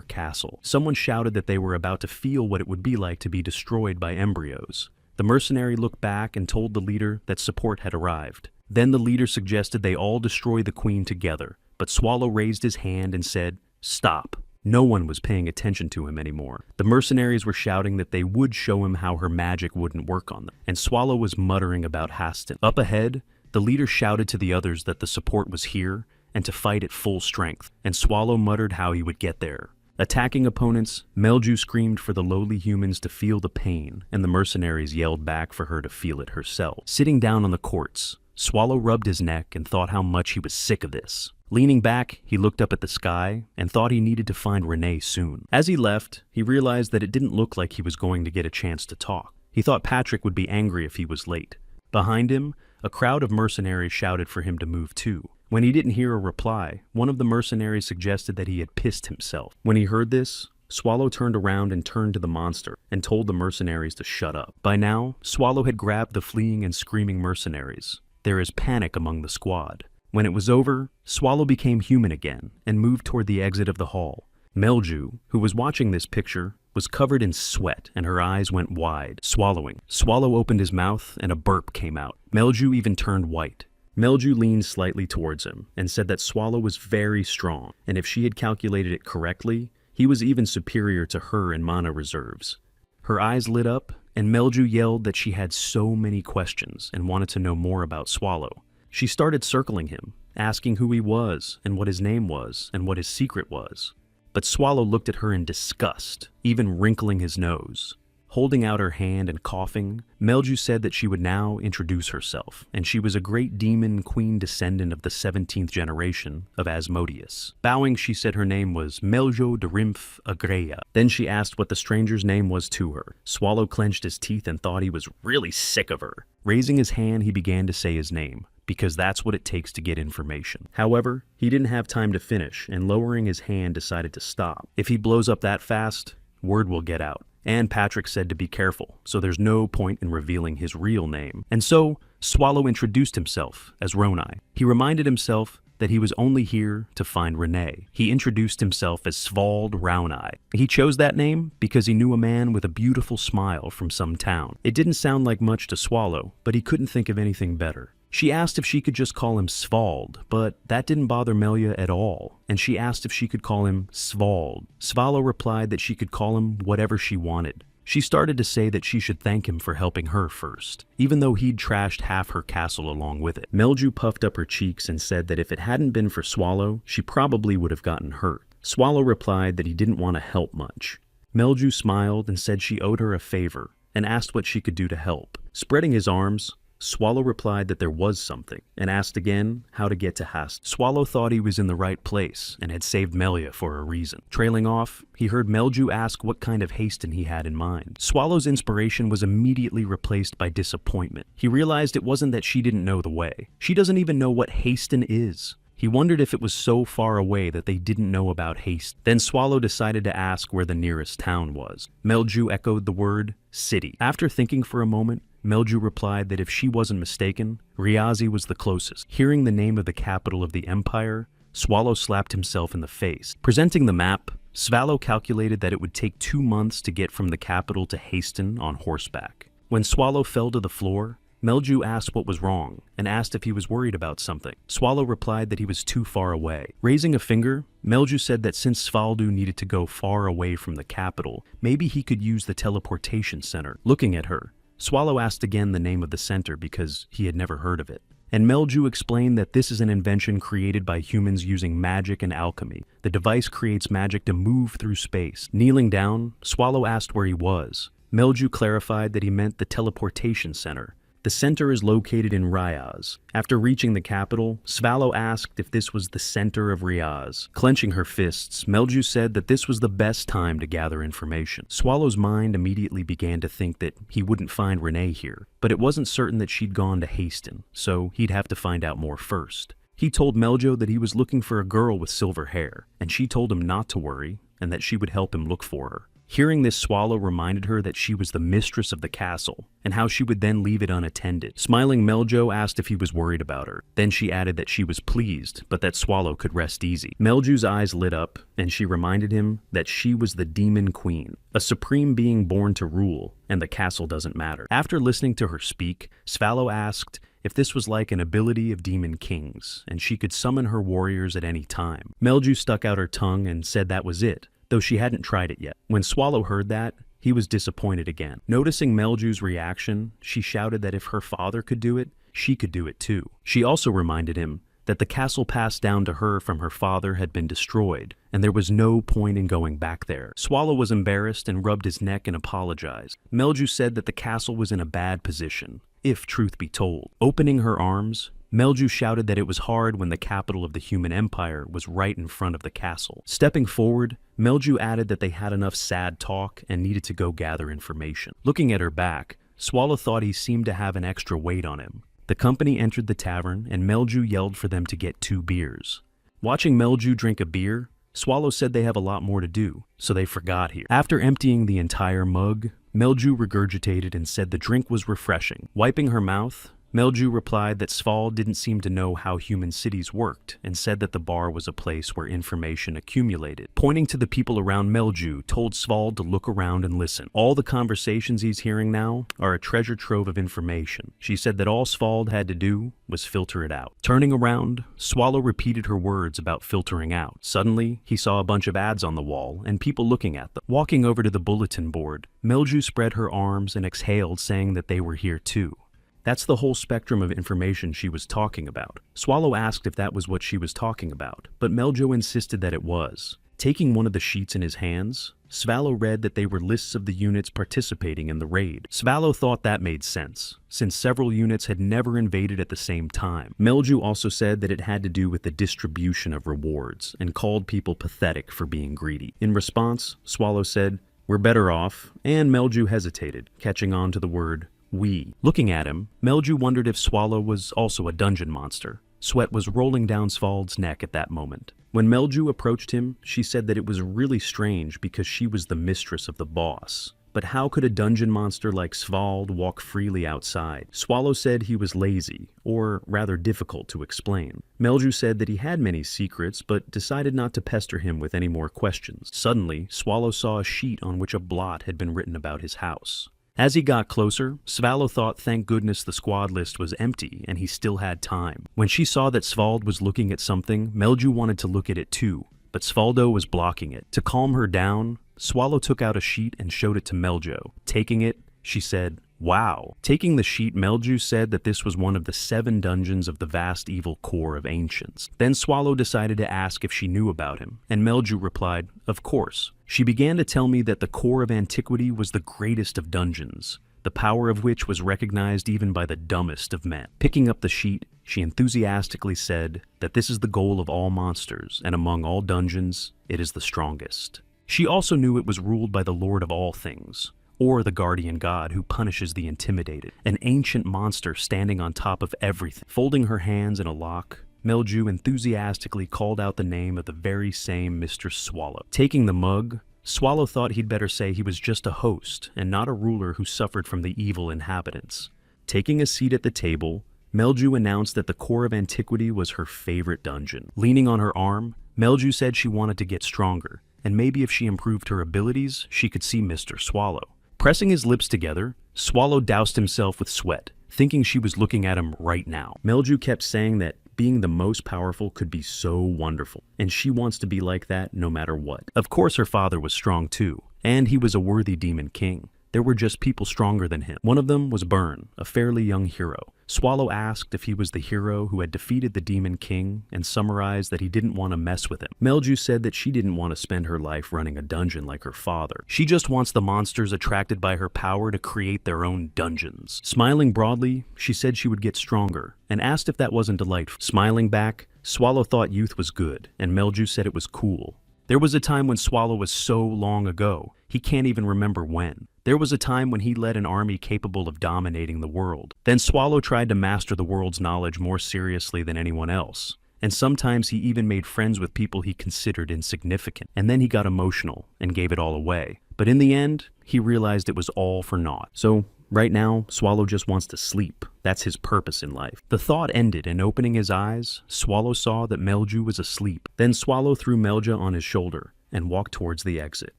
castle. Someone shouted that they were about to feel what it would be like to be destroyed by embryos. The mercenary looked back and told the leader that support had arrived. Then the leader suggested they all destroy the queen together, but Swallow raised his hand and said, "Stop." No one was paying attention to him anymore. The mercenaries were shouting that they would show him how her magic wouldn't work on them, and Swallow was muttering about Haston. Up ahead, the leader shouted to the others that the support was here and to fight at full strength, and Swallow muttered how he would get there. Attacking opponents, Melju screamed for the lowly humans to feel the pain, and the mercenaries yelled back for her to feel it herself. Sitting down on the courts, Swallow rubbed his neck and thought how much he was sick of this. Leaning back, he looked up at the sky and thought he needed to find Renee soon. As he left, he realized that it didn't look like he was going to get a chance to talk. He thought Patrick would be angry if he was late. Behind him, a crowd of mercenaries shouted for him to move too. When he didn't hear a reply, one of the mercenaries suggested that he had pissed himself. When he heard this, Swallow turned around and turned to the monster and told the mercenaries to shut up. By now, Swallow had grabbed the fleeing and screaming mercenaries. There is panic among the squad. When it was over, Swallow became human again and moved toward the exit of the hall. Melju, who was watching this picture, was covered in sweat and her eyes went wide, swallowing. Swallow opened his mouth and a burp came out. Melju even turned white. Melju leaned slightly towards him and said that Swallow was very strong, and if she had calculated it correctly, he was even superior to her in mana reserves. Her eyes lit up, and Melju yelled that she had so many questions and wanted to know more about Swallow. She started circling him, asking who he was and what his name was and what his secret was. But Swallow looked at her in disgust, even wrinkling his nose. Holding out her hand and coughing, Melju said that she would now introduce herself, and she was a great demon queen descendant of the 17th generation of Asmodeus. Bowing, she said her name was Meljo de Rimph Agreya. Then she asked what the stranger's name was to her. Swallow clenched his teeth and thought he was really sick of her. Raising his hand, he began to say his name, because that's what it takes to get information. However, he didn't have time to finish, and lowering his hand decided to stop. If he blows up that fast, word will get out. And Patrick said to be careful, so there's no point in revealing his real name. And so, Swallow introduced himself as Ronai. He reminded himself that he was only here to find Renee. He introduced himself as Svald Raunai. He chose that name because he knew a man with a beautiful smile from some town. It didn't sound like much to Swallow, but he couldn't think of anything better. She asked if she could just call him Svald, but that didn't bother Melia at all, and she asked if she could call him Svald. Swallow replied that she could call him whatever she wanted. She started to say that she should thank him for helping her first, even though he'd trashed half her castle along with it. Melju puffed up her cheeks and said that if it hadn't been for Swallow, she probably would have gotten hurt. Swallow replied that he didn't want to help much. Melju smiled and said she owed her a favor, and asked what she could do to help. Spreading his arms, Swallow replied that there was something, and asked again how to get to Hast. Swallow thought he was in the right place, and had saved Melia for a reason. Trailing off, he heard Melju ask what kind of Haston he had in mind. Swallow's inspiration was immediately replaced by disappointment. He realized it wasn't that she didn't know the way. She doesn't even know what Haston is. He wondered if it was so far away that they didn't know about haste. Then Swallow decided to ask where the nearest town was. Melju echoed the word, city. After thinking for a moment, Melju replied that if she wasn't mistaken, Riazi was the closest. Hearing the name of the capital of the empire, Swallow slapped himself in the face. Presenting the map, Swallow calculated that it would take 2 months to get from the capital to Haston on horseback. When Swallow fell to the floor, Melju asked what was wrong, and asked if he was worried about something. Swallow replied that he was too far away. Raising a finger, Melju said that since Svaldu needed to go far away from the capital, maybe he could use the teleportation center. Looking at her, Swallow asked again the name of the center because he had never heard of it. and Melju explained that this is an invention created by humans using magic and alchemy. The device creates magic to move through space. Kneeling down, Swallow asked where he was. Melju clarified that he meant the teleportation center. The center is located in Riaz. After reaching the capital, Swallow asked if this was the center of Riaz. Clenching her fists, Melju said that this was the best time to gather information. Swallow's mind immediately began to think that he wouldn't find Renee here, but it wasn't certain that she'd gone to Haston, so he'd have to find out more first. He told Meljo that he was looking for a girl with silver hair, and she told him not to worry, and that she would help him look for her. Hearing this, Swallow reminded her that she was the mistress of the castle, and how she would then leave it unattended. Smiling, Meljo asked if he was worried about her. Then she added that she was pleased, but that Swallow could rest easy. Melju's eyes lit up, and she reminded him that she was the Demon Queen, a supreme being born to rule, and the castle doesn't matter. After listening to her speak, Swallow asked if this was like an ability of demon kings, and she could summon her warriors at any time. Melju stuck out her tongue and said that was it, though she hadn't tried it yet. When Swallow heard that, he was disappointed again. Noticing Melju's reaction, she shouted that if her father could do it, she could do it too. She also reminded him that the castle passed down to her from her father had been destroyed, and there was no point in going back there. Swallow was embarrassed and rubbed his neck and apologized. Melju said that the castle was in a bad position, if truth be told. Opening her arms, Melju shouted that it was hard when the capital of the human empire was right in front of the castle. Stepping forward, Melju added that they had enough sad talk and needed to go gather information. Looking at her back, Swallow thought he seemed to have an extra weight on him. The company entered the tavern, and Melju yelled for them to get 2 beers. Watching Melju drink a beer, Swallow said they have a lot more to do, so they forgot here. After emptying the entire mug, Melju regurgitated and said the drink was refreshing. Wiping her mouth, Melju replied that Svald didn't seem to know how human cities worked and said that the bar was a place where information accumulated. Pointing to the people around, Melju told Svald to look around and listen. All the conversations he's hearing now are a treasure trove of information. She said that all Svald had to do was filter it out. Turning around, Swallow repeated her words about filtering out. Suddenly, he saw a bunch of ads on the wall and people looking at them. Walking over to the bulletin board, Melju spread her arms and exhaled, saying that they were here too. That's the whole spectrum of information she was talking about. Swallow asked if that was what she was talking about, but Meljo insisted that it was. Taking one of the sheets in his hands, Swallow read that they were lists of the units participating in the raid. Swallow thought that made sense, since several units had never invaded at the same time. Melju also said that it had to do with the distribution of rewards, and called people pathetic for being greedy. In response, Swallow said, "We're better off," and Melju hesitated, catching on to the word we. Looking at him, Melju wondered if Swallow was also a dungeon monster. Sweat was rolling down Svald's neck at that moment. When Melju approached him, she said that it was really strange because she was the mistress of the boss. But how could a dungeon monster like Svald walk freely outside? Swallow said he was lazy, or rather difficult to explain. Melju said that he had many secrets, but decided not to pester him with any more questions. Suddenly, Swallow saw a sheet on which a blot had been written about his house. As he got closer, Swallow thought thank goodness the squad list was empty and he still had time. When she saw that Svald was looking at something, Melju wanted to look at it too, but Svaldo was blocking it. To calm her down, Swallow took out a sheet and showed it to Meljo. Taking it, she said, "Wow." Taking the sheet, Melju said that this was one of the 7 dungeons of the vast evil core of ancients. Then Swallow decided to ask if she knew about him, and Melju replied, "Of course." She began to tell me that the core of antiquity was the greatest of dungeons, the power of which was recognized even by the dumbest of men. Picking up the sheet, she enthusiastically said that this is the goal of all monsters, and among all dungeons, it is the strongest. She also knew it was ruled by the Lord of all things, or the guardian god who punishes the intimidated, an ancient monster standing on top of everything. Folding her hands in a lock, Melju enthusiastically called out the name of the very same Mr. Swallow. Taking the mug, Swallow thought he'd better say he was just a host and not a ruler who suffered from the evil inhabitants. Taking a seat at the table, Melju announced that the core of antiquity was her favorite dungeon. Leaning on her arm, Melju said she wanted to get stronger, and maybe if she improved her abilities, she could see Mr. Swallow. Pressing his lips together, Swallow doused himself with sweat, thinking she was looking at him right now. Melju kept saying that being the most powerful could be so wonderful, and she wants to be like that no matter what. Of course her father was strong too, and he was a worthy demon king. There were just people stronger than him. One of them was Byrne, a fairly young hero. Swallow asked if he was the hero who had defeated the Demon King and summarized that he didn't want to mess with him. Melju said that she didn't want to spend her life running a dungeon like her father. She just wants the monsters attracted by her power to create their own dungeons. Smiling broadly, she said she would get stronger and asked if that wasn't delightful. Smiling back, Swallow thought youth was good and Melju said it was cool. There was a time when Swallow was so long ago, he can't even remember when. There was a time when he led an army capable of dominating the world. Then Swallow tried to master the world's knowledge more seriously than anyone else. And sometimes he even made friends with people he considered insignificant. And then he got emotional and gave it all away. But in the end, he realized it was all for naught. So right now, Swallow just wants to sleep. That's his purpose in life. The thought ended, and opening his eyes, Swallow saw that Melju was asleep. Then Swallow threw Melja on his shoulder and walked towards the exit.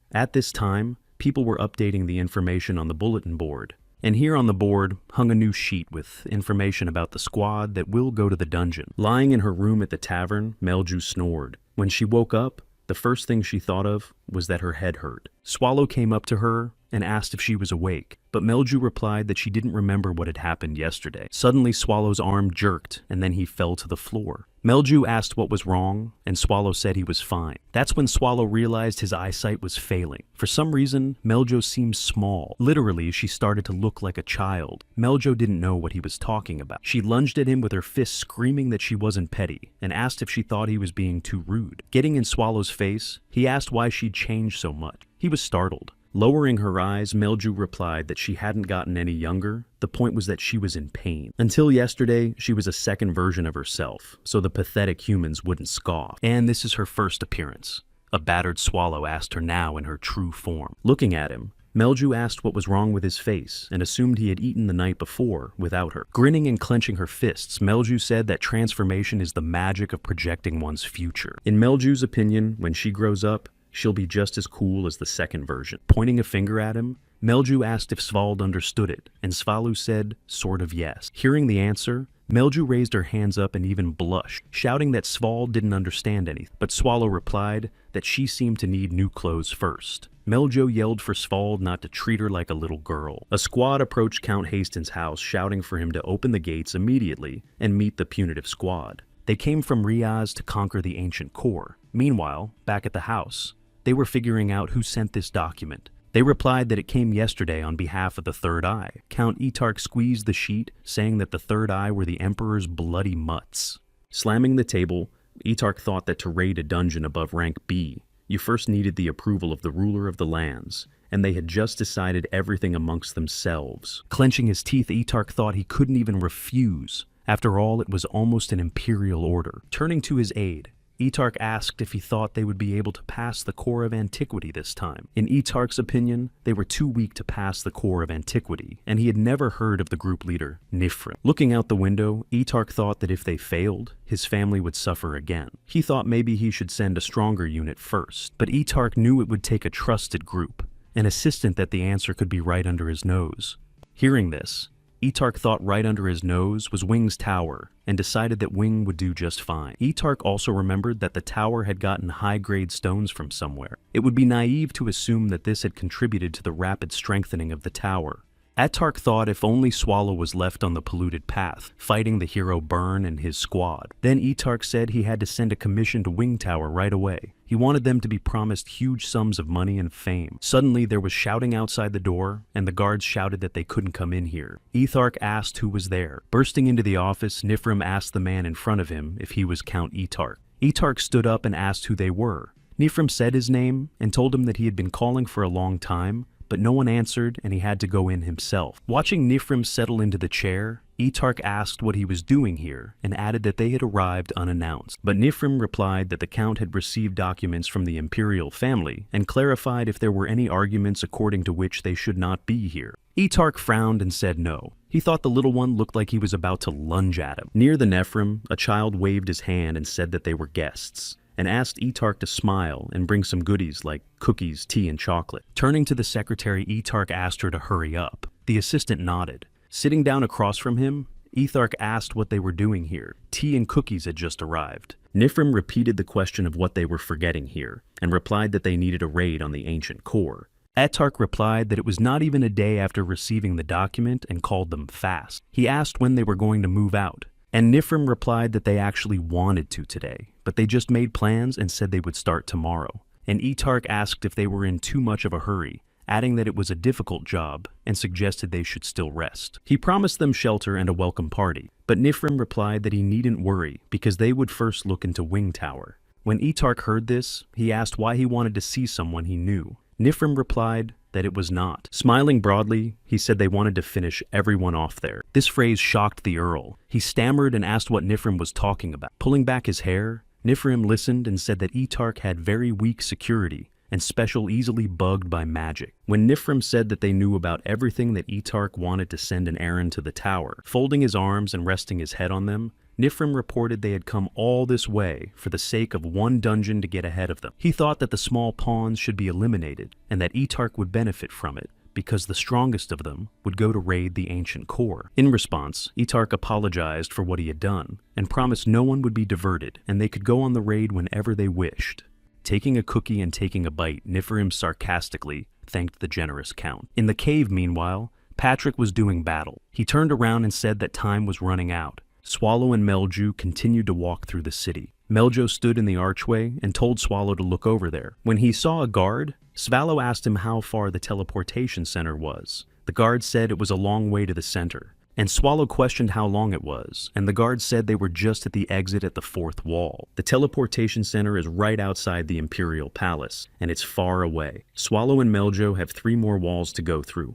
At this time, people were updating the information on the bulletin board. And here on the board hung a new sheet with information about the squad that will go to the dungeon. Lying in her room at the tavern, Melju snored. When she woke up, the first thing she thought of was that her head hurt. Swallow came up to her and asked if she was awake, but Melju replied that she didn't remember what had happened yesterday. Suddenly, Swallow's arm jerked, and then he fell to the floor. Melju asked what was wrong, and Swallow said he was fine. That's when Swallow realized his eyesight was failing. For some reason, Meljo seemed small. Literally, she started to look like a child. Meljo didn't know what he was talking about. She lunged at him with her fist, screaming that she wasn't petty, and asked if she thought he was being too rude. Getting in Swallow's face, he asked why she'd changed so much. He was startled. Lowering her eyes, Melju replied that she hadn't gotten any younger. The point was that she was in pain. Until yesterday, she was a second version of herself, so the pathetic humans wouldn't scoff. And this is her first appearance. A battered Swallow asked her now in her true form. Looking at him, Melju asked what was wrong with his face and assumed he had eaten the night before without her. Grinning and clenching her fists, Melju said that transformation is the magic of projecting one's future. In Melju's opinion, when she grows up, she'll be just as cool as the second version. Pointing a finger at him, Melju asked if Svald understood it, and Svalu said, sort of yes. Hearing the answer, Melju raised her hands up and even blushed, shouting that Svald didn't understand anything. But Swallow replied that she seemed to need new clothes first. Meljo yelled for Svald not to treat her like a little girl. A squad approached Count Hastings' house, shouting for him to open the gates immediately and meet the punitive squad. They came from Riaz to conquer the ancient core. Meanwhile, back at the house, they were figuring out who sent this document. They replied that it came yesterday on behalf of the Third Eye. Count Etark squeezed the sheet, saying that the Third Eye were the Emperor's bloody mutts. Slamming the table, Etark thought that to raid a dungeon above rank B, you first needed the approval of the ruler of the lands, and they had just decided everything amongst themselves. Clenching his teeth, Etark thought he couldn't even refuse. After all, it was almost an imperial order. Turning to his aide, Etark asked if he thought they would be able to pass the core of antiquity this time. In Etark's opinion, they were too weak to pass the core of antiquity, and he had never heard of the group leader, Nifrim. Looking out the window, Etark thought that if they failed, his family would suffer again. He thought maybe he should send a stronger unit first, but Etark knew it would take a trusted group, an assistant that the answer could be right under his nose. Hearing this, Etark thought right under his nose was Wing's tower, and decided that Wing would do just fine. Etark also remembered that the tower had gotten high-grade stones from somewhere. It would be naive to assume that this had contributed to the rapid strengthening of the tower. Etark thought if only Swallow was left on the polluted path, fighting the hero Byrne and his squad. Then Etark said he had to send a commission to Wing Tower right away. He wanted them to be promised huge sums of money and fame. Suddenly, there was shouting outside the door, and the guards shouted that they couldn't come in here. Etark asked who was there. Bursting into the office, Nifrim asked the man in front of him if he was Count Etark. Etark stood up and asked who they were. Nifrim said his name and told him that he had been calling for a long time, but no one answered and he had to go in himself. Watching Nifrim settle into the chair, Etark asked what he was doing here and added that they had arrived unannounced. But Nifrim replied that the Count had received documents from the imperial family and clarified if there were any arguments according to which they should not be here. Etark frowned and said no. He thought the little one looked like he was about to lunge at him. Near the Nefrim, a child waved his hand and said that they were guests, and asked Etark to smile and bring some goodies like cookies, tea, and chocolate. Turning to the secretary, Etark asked her to hurry up. The assistant nodded. Sitting down across from him, Etark asked what they were doing here. Tea and cookies had just arrived. Nifrim repeated the question of what they were forgetting here, and replied that they needed a raid on the ancient core. Etark replied that it was not even a day after receiving the document and called them fast. He asked when they were going to move out, and Nifrim replied that they actually wanted to today, but they just made plans and said they would start tomorrow. And Etark asked if they were in too much of a hurry, adding that it was a difficult job and suggested they should still rest. He promised them shelter and a welcome party, but Nifrim replied that he needn't worry because they would first look into Wing Tower. When Etark heard this, he asked why he wanted to see someone he knew. Nifrim replied that it was not. Smiling broadly, he said they wanted to finish everyone off there. This phrase shocked the Earl. He stammered and asked what Nifrim was talking about. Pulling back his hair, Nifrim listened and said that Etark had very weak security and special easily bugged by magic. When Nifrim said that they knew about everything that Etark wanted to send an errand to the tower, folding his arms and resting his head on them, Nifrim reported they had come all this way for the sake of one dungeon to get ahead of them. He thought that the small pawns should be eliminated and that Etark would benefit from it because the strongest of them would go to raid the ancient core. In response, Etark apologized for what he had done and promised no one would be diverted and they could go on the raid whenever they wished. Taking a cookie and taking a bite, Nifrim sarcastically thanked the generous count. In the cave, meanwhile, Patrick was doing battle. He turned around and said that time was running out. Swallow and Melju continued to walk through the city. Meljo stood in the archway and told Swallow to look over there. When he saw a guard, Swallow asked him how far the teleportation center was. The guard said it was a long way to the center, and Swallow questioned how long it was, and the guard said they were just at the exit at the fourth wall. The teleportation center is right outside the Imperial Palace, and it's far away. Swallow and Meljo have 3 more walls to go through.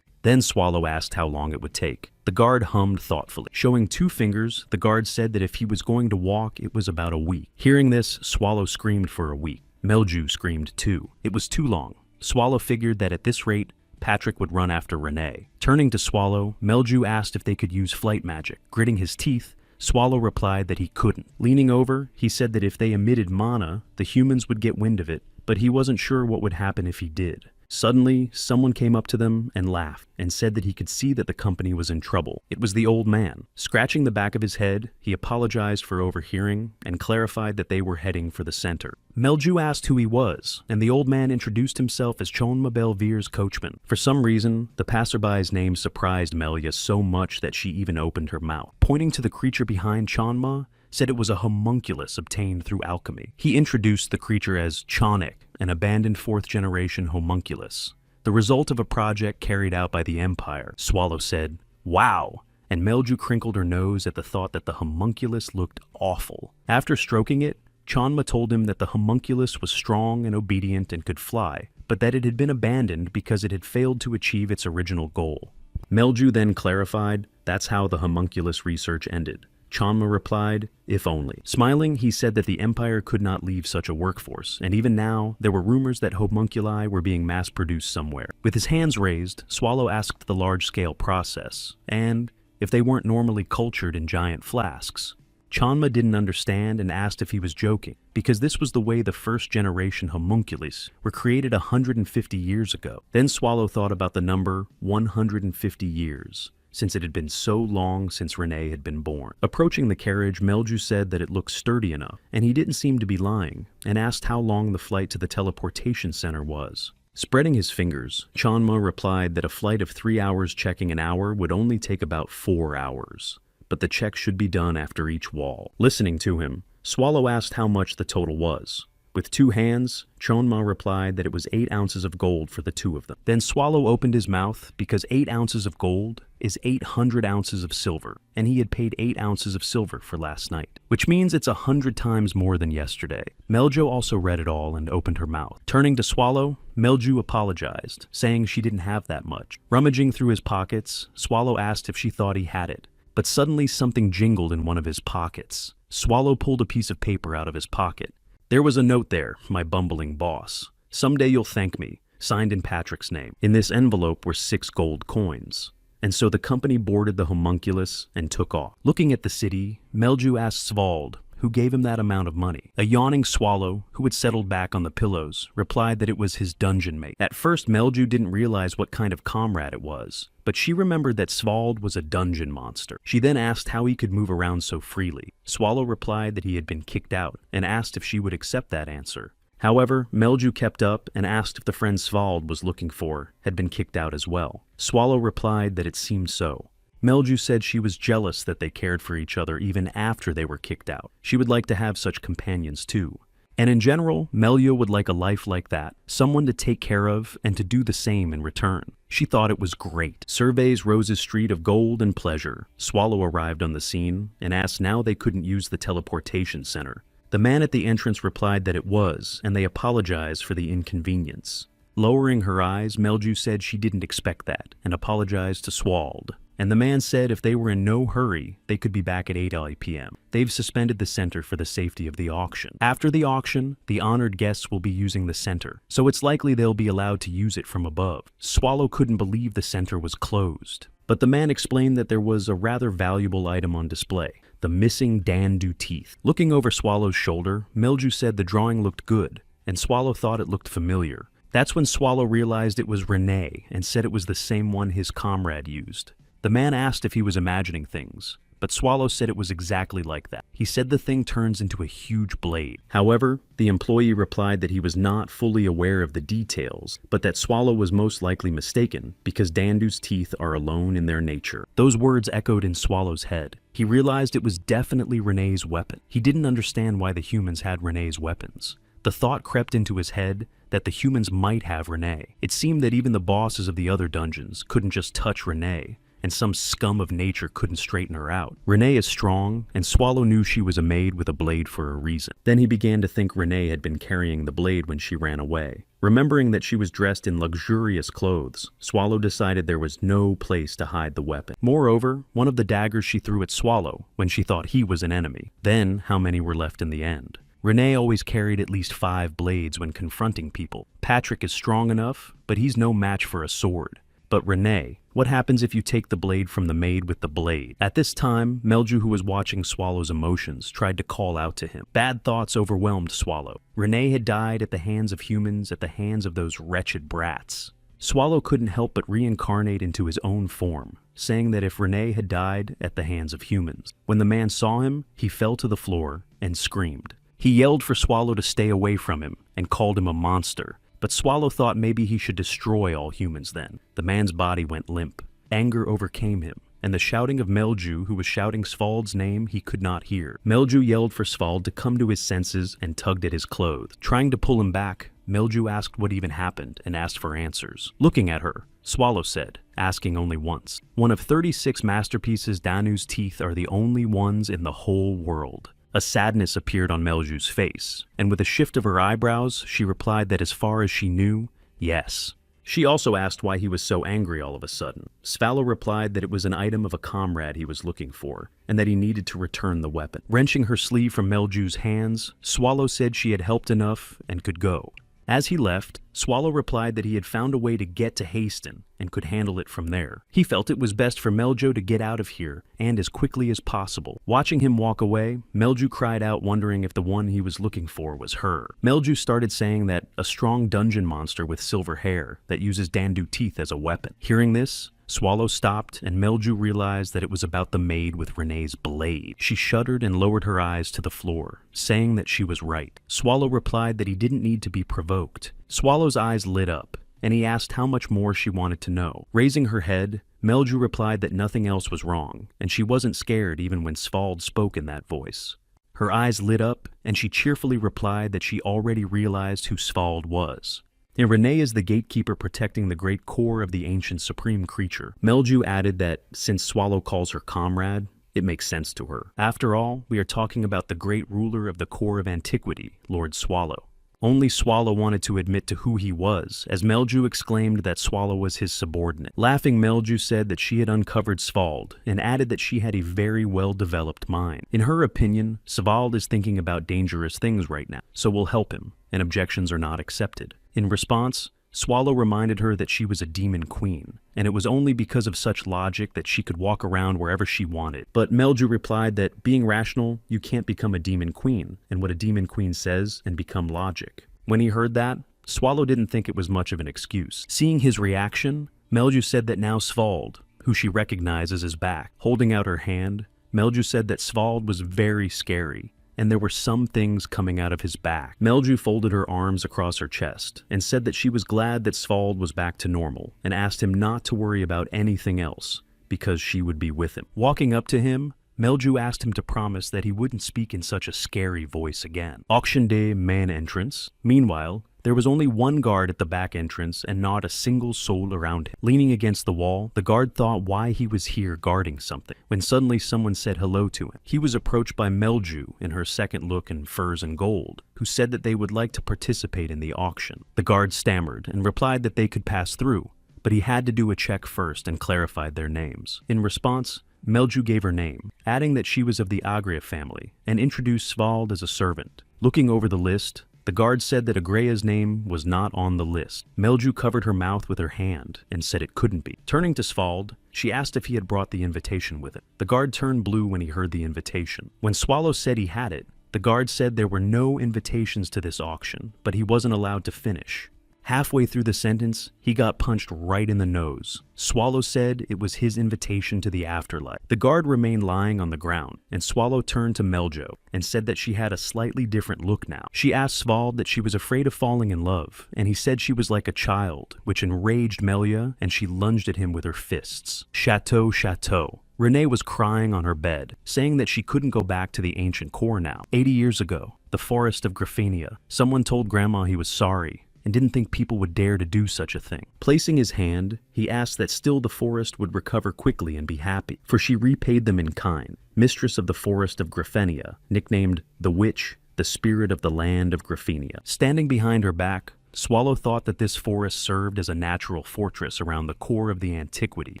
Then Swallow asked how long it would take. The guard hummed thoughtfully. Showing 2 fingers, the guard said that if he was going to walk, it was about a week. Hearing this, Swallow screamed for a week. Melju screamed too. It was too long. Swallow figured that at this rate, Patrick would run after Renee. Turning to Swallow, Melju asked if they could use flight magic. Gritting his teeth, Swallow replied that he couldn't. Leaning over, he said that if they emitted mana, the humans would get wind of it, but he wasn't sure what would happen if he did. Suddenly, someone came up to them and laughed and said that he could see that the company was in trouble. It was the old man. Scratching the back of his head, he apologized for overhearing and clarified that they were heading for the center. Melju asked who he was, and the old man introduced himself as Chonma Belvir's coachman. For some reason, the passerby's name surprised Melia so much that she even opened her mouth. Pointing to the creature behind Chonma, said it was a homunculus obtained through alchemy. He introduced the creature as Chonik, an abandoned 4th-generation homunculus, the result of a project carried out by the Empire. Swallow said, "Wow!" and Melju crinkled her nose at the thought that the homunculus looked awful. After stroking it, Chonma told him that the homunculus was strong and obedient and could fly, but that it had been abandoned because it had failed to achieve its original goal. Melju then clarified that's how the homunculus research ended. Chonma replied, "If only." Smiling, he said that the Empire could not leave such a workforce, and even now, there were rumors that homunculi were being mass-produced somewhere. With his hands raised, Swallow asked the large-scale process, and if they weren't normally cultured in giant flasks. Chonma didn't understand and asked if he was joking, because this was the way the 1st-generation homunculus were created 150 years ago. Then Swallow thought about the number 150 years. Since it had been so long since Renee had been born. Approaching the carriage, Melju said that it looked sturdy enough, and he didn't seem to be lying, and asked how long the flight to the teleportation center was. Spreading his fingers, Chonma replied that a flight of 3 hours checking an hour would only take about 4 hours, but the check should be done after each wall. Listening to him, Swallow asked how much the total was. With 2 hands, Chonma replied that it was 8 ounces of gold for the 2 of them. Then Swallow opened his mouth because 8 ounces of gold is 800 ounces of silver, and he had paid 8 ounces of silver for last night, which means it's 100 times more than yesterday. Meljo also read it all and opened her mouth. Turning to Swallow, Melju apologized, saying she didn't have that much. Rummaging through his pockets, Swallow asked if she thought he had it, but suddenly something jingled in one of his pockets. Swallow pulled a piece of paper out of his pocket. There was a note there, my bumbling boss. Someday you'll thank me, signed in Patrick's name. In this envelope were 6 gold coins. And so the company boarded the homunculus and took off. Looking at the city, Melju asked Svald, who gave him that amount of money. A yawning Swallow, who had settled back on the pillows, replied that it was his dungeon mate. At first, Melju didn't realize what kind of comrade it was, but she remembered that Svald was a dungeon monster. She then asked how he could move around so freely. Swallow replied that he had been kicked out, and asked if she would accept that answer. However, Melju kept up and asked if the friend Svald was looking for had been kicked out as well. Swallow replied that it seemed so. Melju said she was jealous that they cared for each other even after they were kicked out. She would like to have such companions too. And in general, Melju would like a life like that, someone to take care of and to do the same in return. She thought it was great. Surveys Rose's street of gold and pleasure. Swallow arrived on the scene and asked now they couldn't use the teleportation center. The man at the entrance replied that it was, and they apologized for the inconvenience. Lowering her eyes, Melju said she didn't expect that, and apologized to Swald. And the man said if they were in no hurry, they could be back at 8 p.m. They've suspended the center for the safety of the auction. After the auction, the honored guests will be using the center, so it's likely they'll be allowed to use it from above. Swallow couldn't believe the center was closed. But the man explained that there was a rather valuable item on display, the missing Dandu teeth. Looking over Swallow's shoulder, Melju said the drawing looked good, and Swallow thought it looked familiar. That's when Swallow realized it was Renee and said it was the same one his comrade used. The man asked if he was imagining things, but Swallow said it was exactly like that. He said the thing turns into a huge blade. However, the employee replied that he was not fully aware of the details, but that Swallow was most likely mistaken because Dandu's teeth are alone in their nature. Those words echoed in Swallow's head. He realized it was definitely Renee's weapon. He didn't understand why the humans had Renee's weapons. The thought crept into his head that the humans might have Renee. It seemed that even the bosses of the other dungeons couldn't just touch Renee, and some scum of nature couldn't straighten her out. Renee is strong, and Swallow knew she was a maid with a blade for a reason. Then he began to think Renee had been carrying the blade when she ran away. Remembering that she was dressed in luxurious clothes, Swallow decided there was no place to hide the weapon. Moreover, one of the daggers she threw at Swallow when she thought he was an enemy. Then, how many were left in the end? Renee always carried at least 5 blades when confronting people. Patrick is strong enough, but he's no match for a sword. But Renee, what happens if you take the blade from the maid with the blade? At this time, Melju, who was watching Swallow's emotions, tried to call out to him. Bad thoughts overwhelmed Swallow. Renee had died at the hands of humans, at the hands of those wretched brats. Swallow couldn't help but reincarnate into his own form, saying that if Renee had died at the hands of humans. When the man saw him, he fell to the floor and screamed. He yelled for Swallow to stay away from him and called him a monster. But Swallow thought maybe he should destroy all humans then. The man's body went limp. Anger overcame him, and the shouting of Melju, who was shouting Svald's name, he could not hear. Melju yelled for Svald to come to his senses and tugged at his clothes. Trying to pull him back, Melju asked what even happened and asked for answers. Looking at her, Swallow said, asking only once, "One of 36 masterpieces, Danu's teeth are the only ones in the whole world." A sadness appeared on Melju's face, and with a shift of her eyebrows, she replied that as far as she knew, yes. She also asked why he was so angry all of a sudden. Swallow replied that it was an item of a comrade he was looking for, and that he needed to return the weapon. Wrenching her sleeve from Melju's hands, Swallow said she had helped enough and could go. As he left, Swallow replied that he had found a way to get to Haston and could handle it from there. He felt it was best for Melju to get out of here and as quickly as possible. Watching him walk away, Melju cried out, wondering if the one he was looking for was her. Melju started saying that a strong dungeon monster with silver hair that uses Dandu teeth as a weapon. Hearing this, Swallow stopped, and Melju realized that it was about the maid with Renee's blade. She shuddered and lowered her eyes to the floor, saying that she was right. Swallow replied that he didn't need to be provoked. Swallow's eyes lit up, and he asked how much more she wanted to know. Raising her head, Melju replied that nothing else was wrong, and she wasn't scared even when Svald spoke in that voice. Her eyes lit up, and she cheerfully replied that she already realized who Svald was. And Renee is the gatekeeper protecting the great core of the ancient supreme creature. Melju added that since Swallow calls her comrade, it makes sense to her. After all, we are talking about the great ruler of the core of antiquity, Lord Swallow. Only Swallow wanted to admit to who he was, as Melju exclaimed that Swallow was his subordinate. Laughing, Melju said that she had uncovered Svald, and added that she had a very well-developed mind. In her opinion, Svald is thinking about dangerous things right now, so we'll help him, and objections are not accepted. In response, Swallow reminded her that she was a demon queen, and it was only because of such logic that she could walk around wherever she wanted. But Melju replied that being rational, you can't become a demon queen, and what a demon queen says and become logic. When he heard that, Swallow didn't think it was much of an excuse. Seeing his reaction, Melju said that now Svald, who she recognizes as back. Holding out her hand, Melju said that Svald was very scary, and there were some things coming out of his back. Melju folded her arms across her chest and said that she was glad that Svald was back to normal and asked him not to worry about anything else because she would be with him. Walking up to him, Melju asked him to promise that he wouldn't speak in such a scary voice again. Auction day main entrance. Meanwhile, there was only one guard at the back entrance and not a single soul around him. Leaning against the wall, the guard thought why he was here guarding something, when suddenly someone said hello to him. He was approached by Melju in her second look in furs and gold, who said that they would like to participate in the auction. The guard stammered and replied that they could pass through, but he had to do a check first and clarified their names. In response, Melju gave her name, adding that she was of the Agria family, and introduced Svald as a servant. Looking over the list, the guard said that Agria's name was not on the list. Melju covered her mouth with her hand and said it couldn't be. Turning to Svald, she asked if he had brought the invitation with him. The guard turned blue when he heard the invitation. When Swallow said he had it, the guard said there were no invitations to this auction, but he wasn't allowed to finish. Halfway through the sentence, he got punched right in the nose. Swallow said it was his invitation to the afterlife. The guard remained lying on the ground, and Swallow turned to Meljo and said that she had a slightly different look now. She asked Svald that she was afraid of falling in love, and he said she was like a child, which enraged Melia, and she lunged at him with her fists. Chateau, chateau. Renee was crying on her bed, saying that she couldn't go back to the ancient core now. 80 years ago, the forest of Grafenia, someone told Grandma he was sorry, and didn't think people would dare to do such a thing. Placing his hand, he asked that still the forest would recover quickly and be happy, for she repaid them in kind. Mistress of the forest of Grafenia, nicknamed the Witch, the spirit of the land of Grafenia. Standing behind her back, Swallow thought that this forest served as a natural fortress around the core of the antiquity,